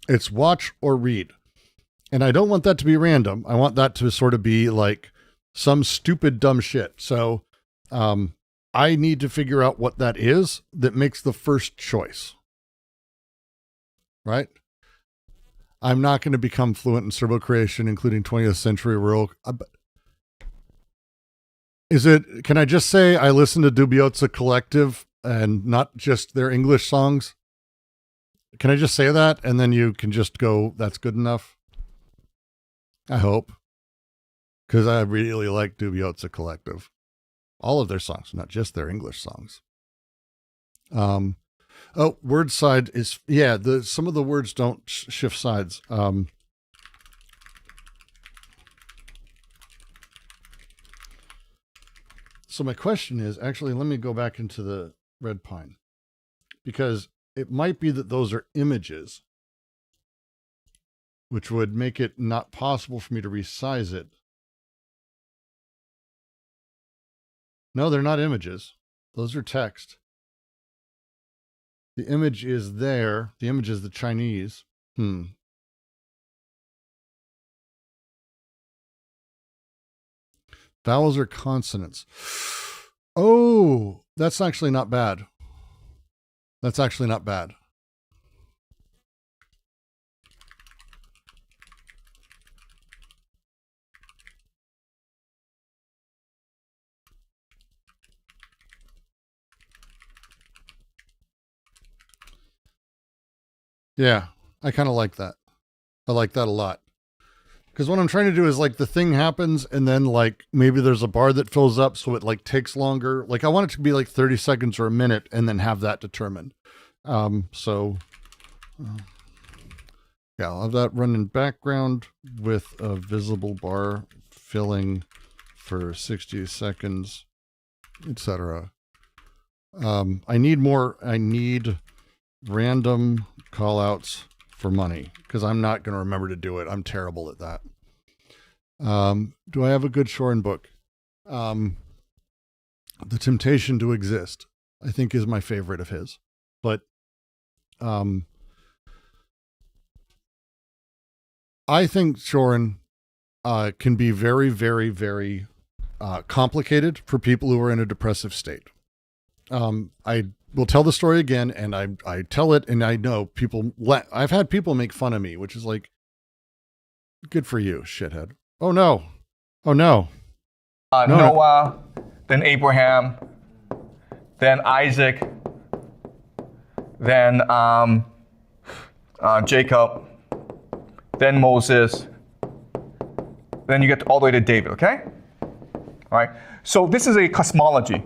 Speaker 2: It's watch or read. And I don't want that to be random. I want that to sort of be like some stupid, dumb shit. So I need to figure out what that is that makes the first choice. Right? I'm not going to become fluent in servo creation, including 20th century rural. Can I just say I listen to Dubiozza Collective and not just their English songs? Can I just say that? And then you can just go, that's good enough. I hope. Because I really like Dubiozza Collective. All of their songs, not just their English songs. Oh, word side is, yeah, some of the words don't shift sides. So my question is, actually, let me go back into the Red Pine. Because it might be that those are images, which would make it not possible for me to resize it. No, they're not images. Those are text. The image is there. The image is the Chinese. Vowels are consonants. Oh, that's actually not bad. That's actually not bad. Yeah, I kind of like that. I like that a lot. Because what I'm trying to do is like the thing happens and then like maybe there's a bar that fills up so it like takes longer. Like I want it to be like 30 seconds or a minute and then have that determined. Yeah, I'll have that run in background with a visible bar filling for 60 seconds, etc. I need random call outs for money because I'm not going to remember to do it. I'm terrible at that. Do I have a good Shorin book? The Temptation to Exist, I think, is my favorite of his. But I think Shorin can be very, very, very complicated for people who are in a depressive state. I will tell the story again, and I tell it, and I know I've had people make fun of me, which is like, good for you, shithead. Oh no. No.
Speaker 7: Noah, then Abraham, then Isaac, then Jacob, then Moses, then you get all the way to David, okay? All right. So this is a cosmology,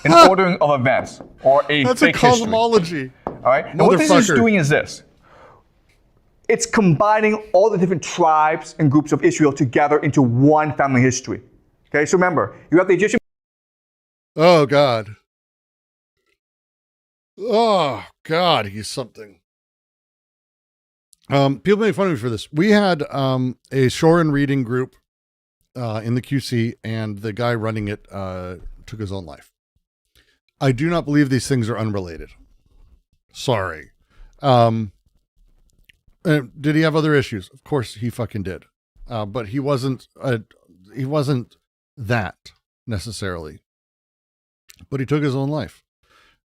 Speaker 7: an ordering of events, or a
Speaker 2: That's
Speaker 7: fake
Speaker 2: a cosmology.
Speaker 7: history. All right. And what this is doing is this. It's combining all the different tribes and groups of Israel together into one family history. Okay, so remember, you have the Egyptian.
Speaker 2: Oh, God. Oh, God, he's something. People make fun of me for this. We had a Shorin reading group in the QC, and the guy running it took his own life. I do not believe these things are unrelated. Sorry. Did he have other issues? Of course he fucking did. But he wasn't that necessarily. But he took his own life.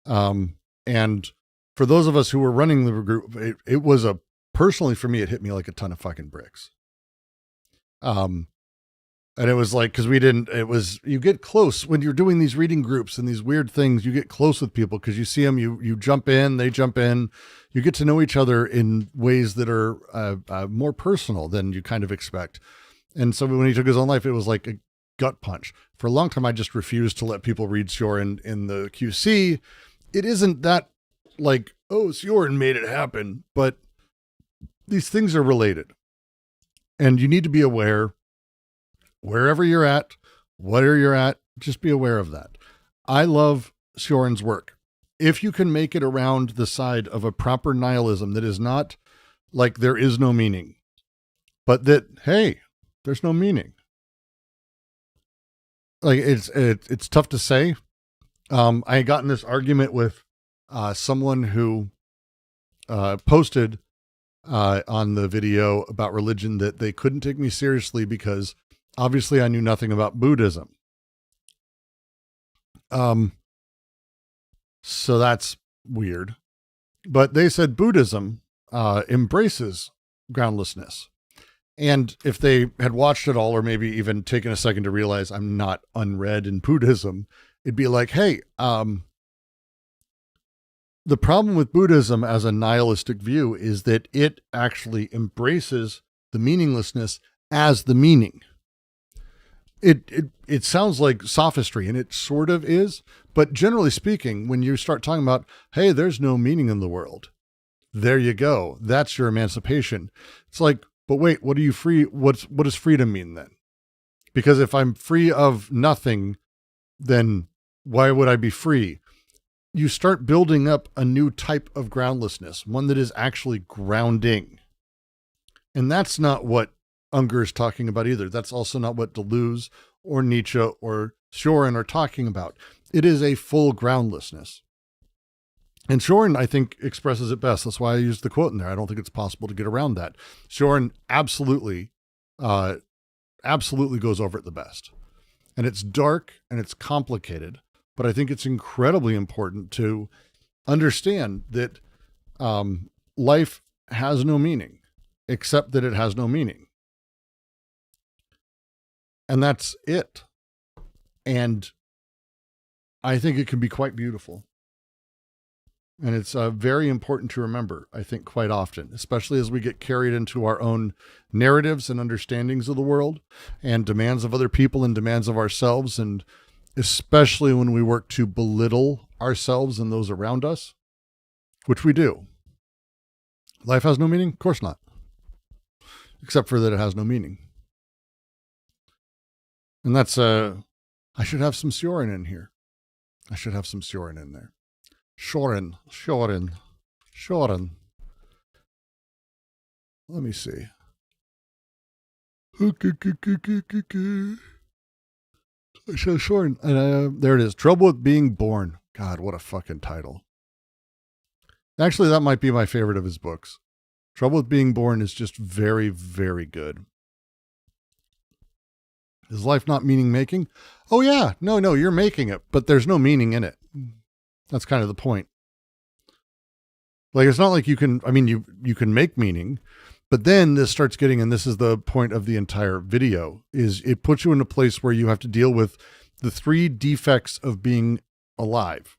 Speaker 2: And for those of us who were running the group, it was personally for me, it hit me like a ton of fucking bricks. And it was like, because you get close when you're doing these reading groups and these weird things, you get close with people because you see them, you jump in, they jump in, you get to know each other in ways that are more personal than you kind of expect. And so when he took his own life, it was like a gut punch. For a long time, I just refused to let people read Shorin in the QC. It isn't that like, oh, Shorin made it happen, but these things are related. And you need to be aware wherever you're at, whatever you're at, just be aware of that. I love Shorin's work. If you can make it around the side of a proper nihilism that is not like there is no meaning, but that, hey, there's no meaning. Like it's tough to say. I got in this argument with someone who posted on the video about religion that they couldn't take me seriously because obviously I knew nothing about Buddhism. So that's weird. But they said Buddhism embraces groundlessness. And if they had watched it all, or maybe even taken a second to realize I'm not unread in Buddhism, it'd be like, hey, the problem with Buddhism as a nihilistic view is that it actually embraces the meaninglessness as the meaning. It sounds like sophistry, and it sort of is, but generally speaking, when you start talking about, hey, there's no meaning in the world, there you go. That's your emancipation. It's like, but wait, what are you free? What does freedom mean then? Because if I'm free of nothing, then why would I be free? You start building up a new type of groundlessness, one that is actually grounding. And that's not what Unger is talking about either. That's also not what Deleuze or Nietzsche or Shorin are talking about. It is a full groundlessness. And Shorin, I think, expresses it best. That's why I used the quote in there. I don't think it's possible to get around that. Shorin absolutely goes over it the best. And it's dark and it's complicated, but I think it's incredibly important to understand that life has no meaning, except that it has no meaning. And that's it. And I think it can be quite beautiful. And it's very important to remember, I think, quite often, especially as we get carried into our own narratives and understandings of the world and demands of other people and demands of ourselves. And especially when we work to belittle ourselves and those around us. which we do. Life has no meaning? Of course not. Except for that it has no meaning. And that's, I should have some Sioran in here. I should have some Sioran in there. Shorin. Let me see. So Shorin. And there it is. Trouble with Being Born. God, what a fucking title. Actually, that might be my favorite of his books. Trouble with Being Born is just very, very good. Is life not meaning making? Oh yeah, no, you're making it, but there's no meaning in it. That's kind of the point. Like, it's not like you can, I mean, you can make meaning, but then this starts getting, and this is the point of the entire video, is it puts you in a place where you have to deal with the 3 defects of being alive.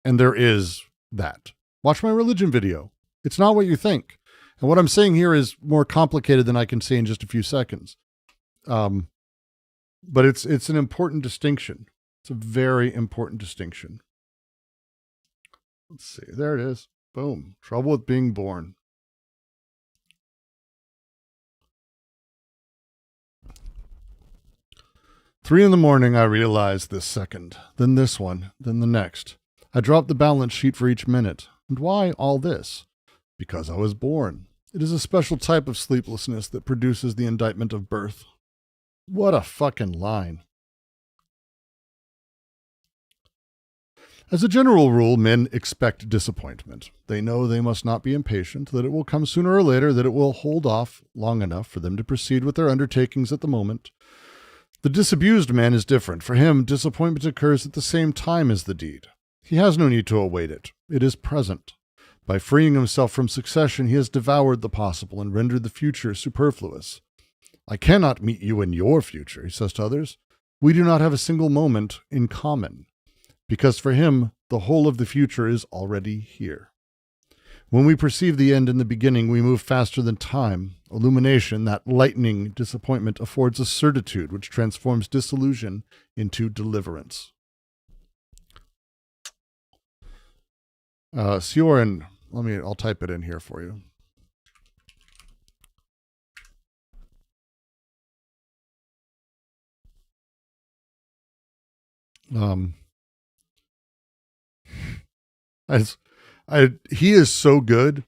Speaker 2: And there is that. Watch my religion video. It's not what you think. And what I'm saying here is more complicated than I can say in just a few seconds. But it's an important distinction. It's a very important distinction. Let's see. There it is. Boom. Trouble with Being Born. Three in the morning, I realized this second, then this one, then the next. I dropped the balance sheet for each minute. And why all this? Because I was born. It is a special type of sleeplessness that produces the indictment of birth. What a fucking line. As a general rule, men expect disappointment. They know they must not be impatient, that it will come sooner or later, that it will hold off long enough for them to proceed with their undertakings at the moment. The disabused man is different. For him, disappointment occurs at the same time as the deed. He has no need to await it. It is present. By freeing himself from succession, he has devoured the possible and rendered the future superfluous. I cannot meet you in your future, he says to others. We do not have a single moment in common, because for him, the whole of the future is already here. When we perceive the end in the beginning, we move faster than time. Illumination, that lightning disappointment, affords a certitude which transforms disillusion into deliverance. Sioran, I'll type it in here for you. He is so good.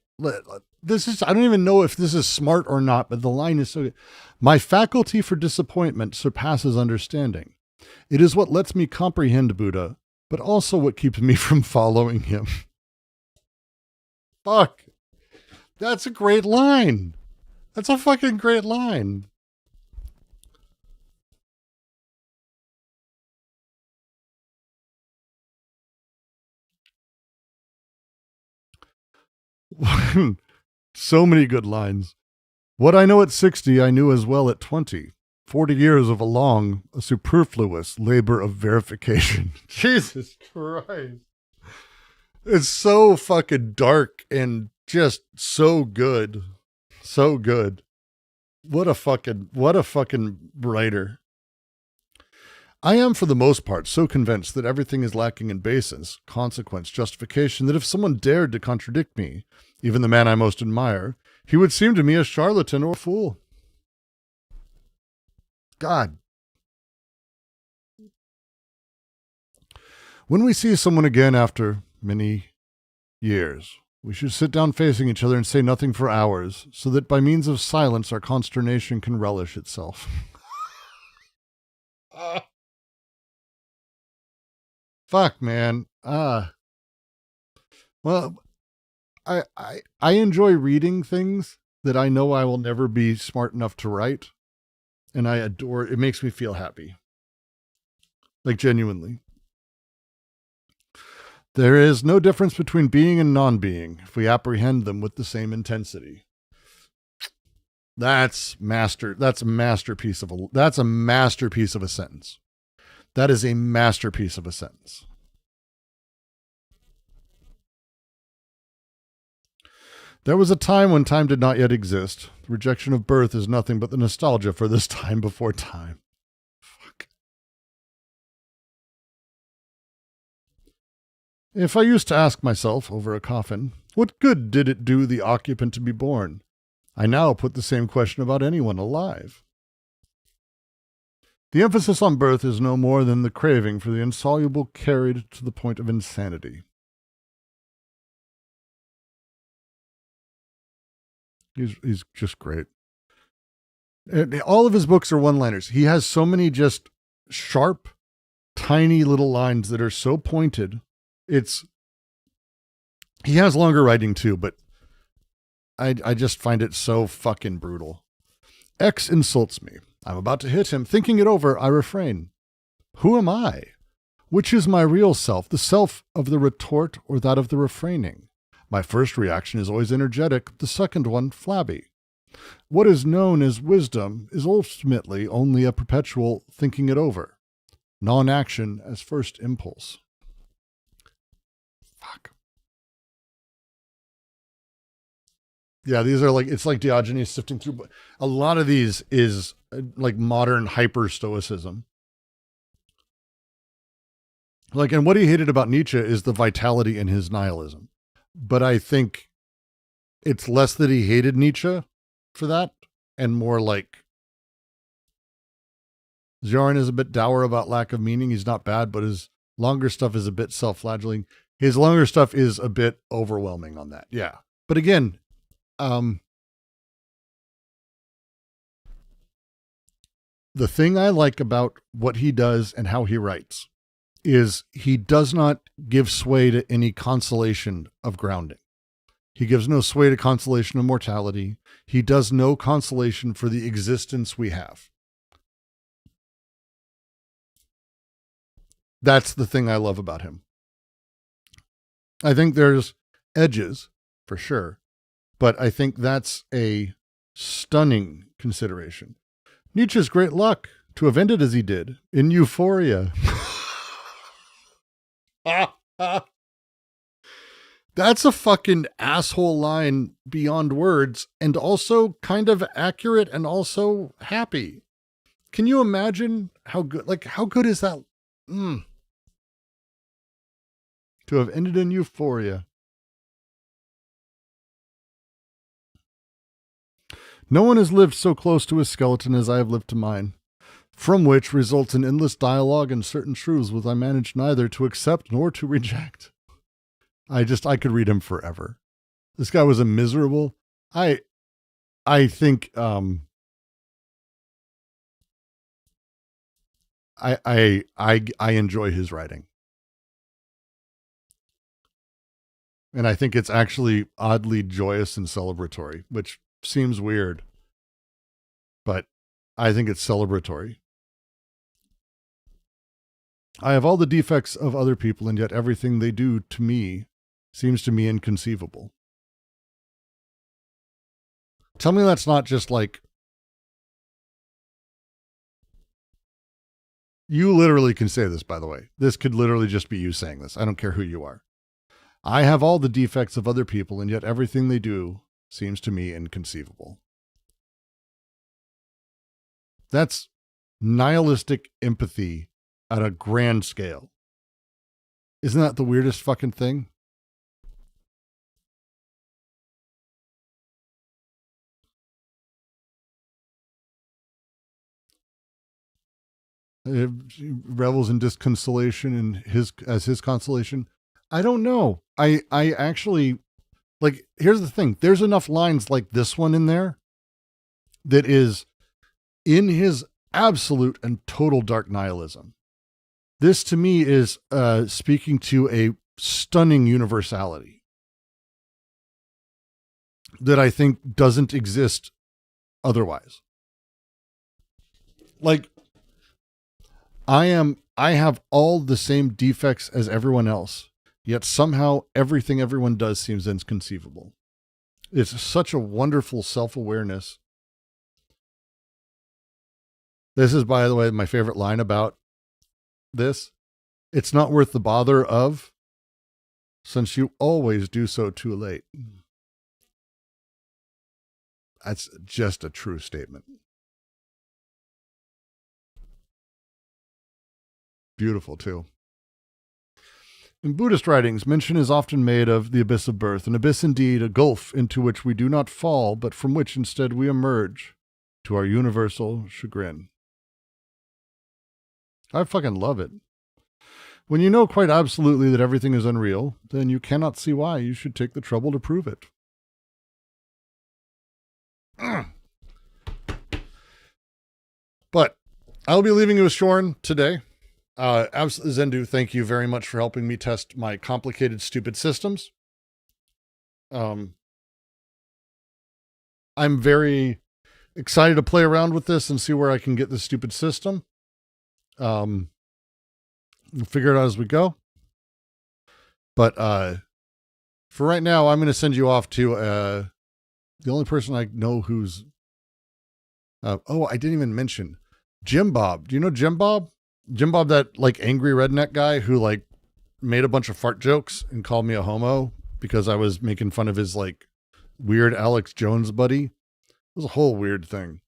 Speaker 2: This is, I don't even know if this is smart or not, but the line is so good. My faculty for disappointment surpasses understanding. It is what lets me comprehend Buddha, but also what keeps me from following him. Fuck. That's a great line. That's a fucking great line. So many good lines. What I know at 60, I knew as well at 20. 40 years of a superfluous labor of verification. Jesus Christ. It's so fucking dark and just so good. So good. What a fucking writer. I am, for the most part, so convinced that everything is lacking in basis, consequence, justification, that if someone dared to contradict me, even the man I most admire, he would seem to me a charlatan or a fool. God. When we see someone again after many years, we should sit down facing each other and say nothing for hours, so that by means of silence our consternation can relish itself. Fuck, man. Well, I enjoy reading things that I know I will never be smart enough to write. And I adore it. It makes me feel happy. Like, genuinely. There is no difference between being and non-being if we apprehend them with the same intensity. That's a masterpiece of a sentence. That is a masterpiece of a sentence. There was a time when time did not yet exist. The rejection of birth is nothing but the nostalgia for this time before time. Fuck. If I used to ask myself over a coffin, what good did it do the occupant to be born? I now put the same question about anyone alive. The emphasis on birth is no more than the craving for the insoluble carried to the point of insanity. He's just great. And all of his books are one-liners. He has so many just sharp, tiny little lines that are so pointed. He has longer writing too, but I just find it so fucking brutal. X insults me. I'm about to hit him. Thinking it over, I refrain. Who am I? Which is my real self, the self of the retort or that of the refraining? My first reaction is always energetic, the second one flabby. What is known as wisdom is ultimately only a perpetual thinking it over. Non-action as first impulse. Fuck. Yeah, these are like, it's like Diogenes sifting through, but a lot of these is like modern hyper stoicism. Like, and what he hated about Nietzsche is the vitality in his nihilism. But I think it's less that he hated Nietzsche for that, and more like Zoran is a bit dour about lack of meaning. He's not bad, but his longer stuff is a bit self-flagellating. His longer stuff is a bit overwhelming on that. Yeah. But again, the thing I like about what he does and how he writes is he does not give sway to any consolation of grounding. He gives no sway to consolation of mortality. He does no consolation for the existence we have. That's the thing I love about him. I think there's edges, for sure, but I think that's a stunning consideration. Nietzsche's great luck to have ended as he did in Euphoria. That's a fucking asshole line beyond words, and also kind of accurate and also happy. Can you imagine how good, like, how good is that? To have ended in Euphoria. No one has lived so close to his skeleton as I have lived to mine, from which results an endless dialogue and certain truths which I manage neither to accept nor to reject. I could read him forever. This guy was a miserable. I think, I enjoy his writing. And I think it's actually oddly joyous and celebratory, which seems weird, but I think it's celebratory. I have all the defects of other people, and yet everything they do to me seems to me inconceivable. Tell me that's not just like, you literally can say this, by the way. This could literally just be you saying this. I don't care who you are. I have all the defects of other people, and yet everything they do seems to me inconceivable. That's nihilistic empathy at a grand scale. Isn't that the weirdest fucking thing? Revels in disconsolation and his consolation. I don't know. I actually, like, here's the thing. There's enough lines like this one in there that is in his absolute and total dark nihilism. This to me is speaking to a stunning universality that I think doesn't exist otherwise. Like, I have all the same defects as everyone else, yet somehow everything everyone does seems inconceivable. It's such a wonderful self-awareness. This is, by the way, my favorite line about this. It's not worth the bother of, since you always do so too late. That's just a true statement. Beautiful, too. In Buddhist writings, mention is often made of the abyss of birth, an abyss indeed, a gulf into which we do not fall, but from which instead we emerge to our universal chagrin. I fucking love it. When you know quite absolutely that everything is unreal, then you cannot see why you should take the trouble to prove it. But I'll be leaving you with Shorn today. Absolutely, Zendu, thank you very much for helping me test my complicated, stupid systems. I'm very excited to play around with this and see where I can get this stupid system. We'll figure it out as we go. But for right now, I'm going to send you off to the only person I know who's... oh, I didn't even mention Jim Bob. Do you know Jim Bob? Jim Bob, that like angry redneck guy who like made a bunch of fart jokes and called me a homo because I was making fun of his like weird Alex Jones buddy. It was a whole weird thing.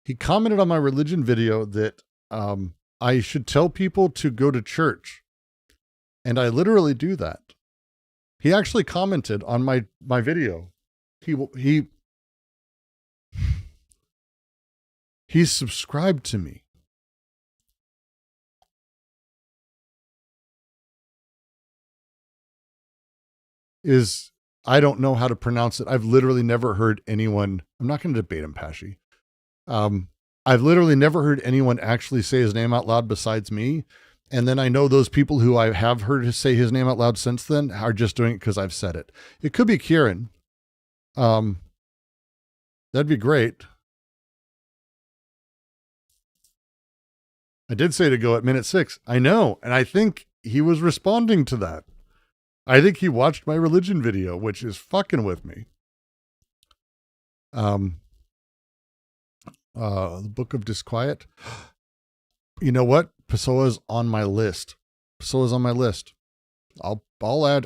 Speaker 2: He commented on my religion video that I should tell people to go to church. And I literally do that. He actually commented on my video. He's subscribed to me. I don't know how to pronounce it. I've literally never heard anyone, I'm not going to debate him, Pashy. I've literally never heard anyone actually say his name out loud besides me. And then I know those people who I have heard say his name out loud since then are just doing it because I've said it. It could be Kieran. That'd be great. I did say to go at minute 6. I know. And I think he was responding to that. I think he watched my religion video, which is fucking with me. The Book of Disquiet. You know what? Pessoa's on my list. Pessoa's on my list. I'll add,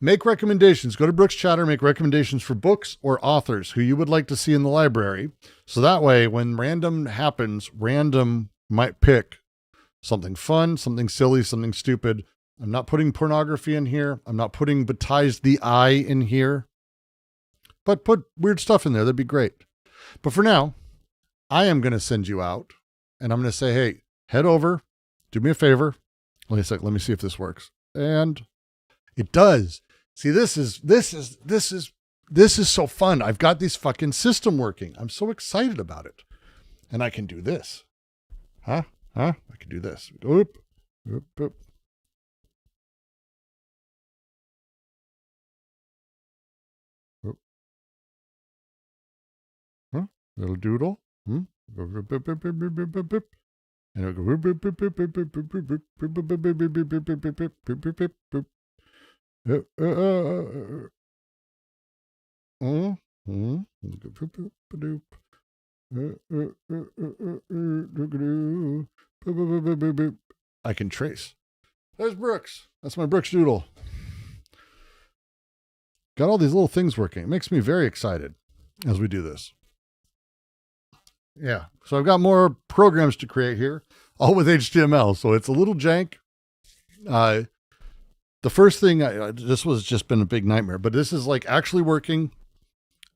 Speaker 2: make recommendations. Go to Brooks Chatter, make recommendations for books or authors who you would like to see in the library. So that way, when random happens, random might pick something fun, something silly, something stupid. I'm not putting pornography in here. I'm not putting Baptize the Eye in here. But put weird stuff in there. That'd be great. But for now, I am going to send you out. And I'm going to say, hey, head over. Do me a favor. Wait a sec. Let me see if this works. And it does. See, this is so fun. I've got this fucking system working. I'm so excited about it. And I can do this. Huh? I can do this. Oop. Oop, oop. Huh? Little doodle. And it'll go. I can trace. There's Brooks. That's my Brooks doodle. Got all these little things working. It makes me very excited as we do this. Yeah. So I've got more programs to create here, all with HTML. So it's a little jank. The first thing, this was just been a big nightmare, but this is like actually working.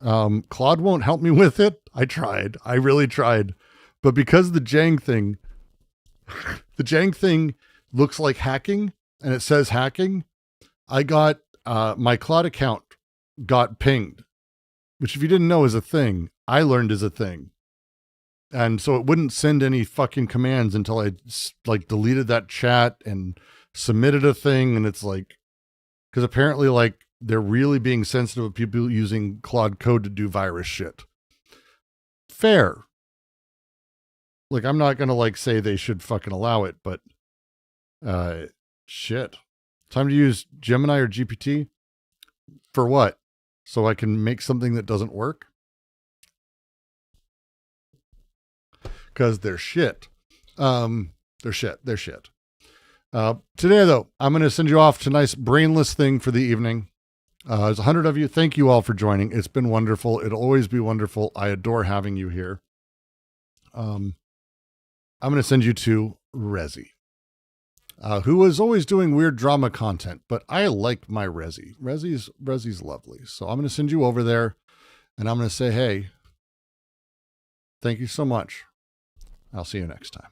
Speaker 2: Claude won't help me with it. I tried. I really tried. But because the Jang thing looks like hacking and it says hacking, I got, my Claude account got pinged, which if you didn't know is a thing, I learned is a thing. And so it wouldn't send any fucking commands until I like deleted that chat and submitted a thing. And it's like, because apparently like they're really being sensitive of people using Claude Code to do virus shit. Fair. Like, I'm not going to like say they should fucking allow it, but shit. Time to use Gemini or GPT for what? So I can make something that doesn't work? Because they're shit. They're shit. Today, though, I'm going to send you off to a nice brainless thing for the evening. There's 100 of you. Thank you all for joining. It's been wonderful. It'll always be wonderful. I adore having you here. I'm going to send you to Resi. who was always doing weird drama content, but I like my Resi. Resi's lovely. So I'm going to send you over there and I'm going to say, hey, thank you so much. I'll see you next time.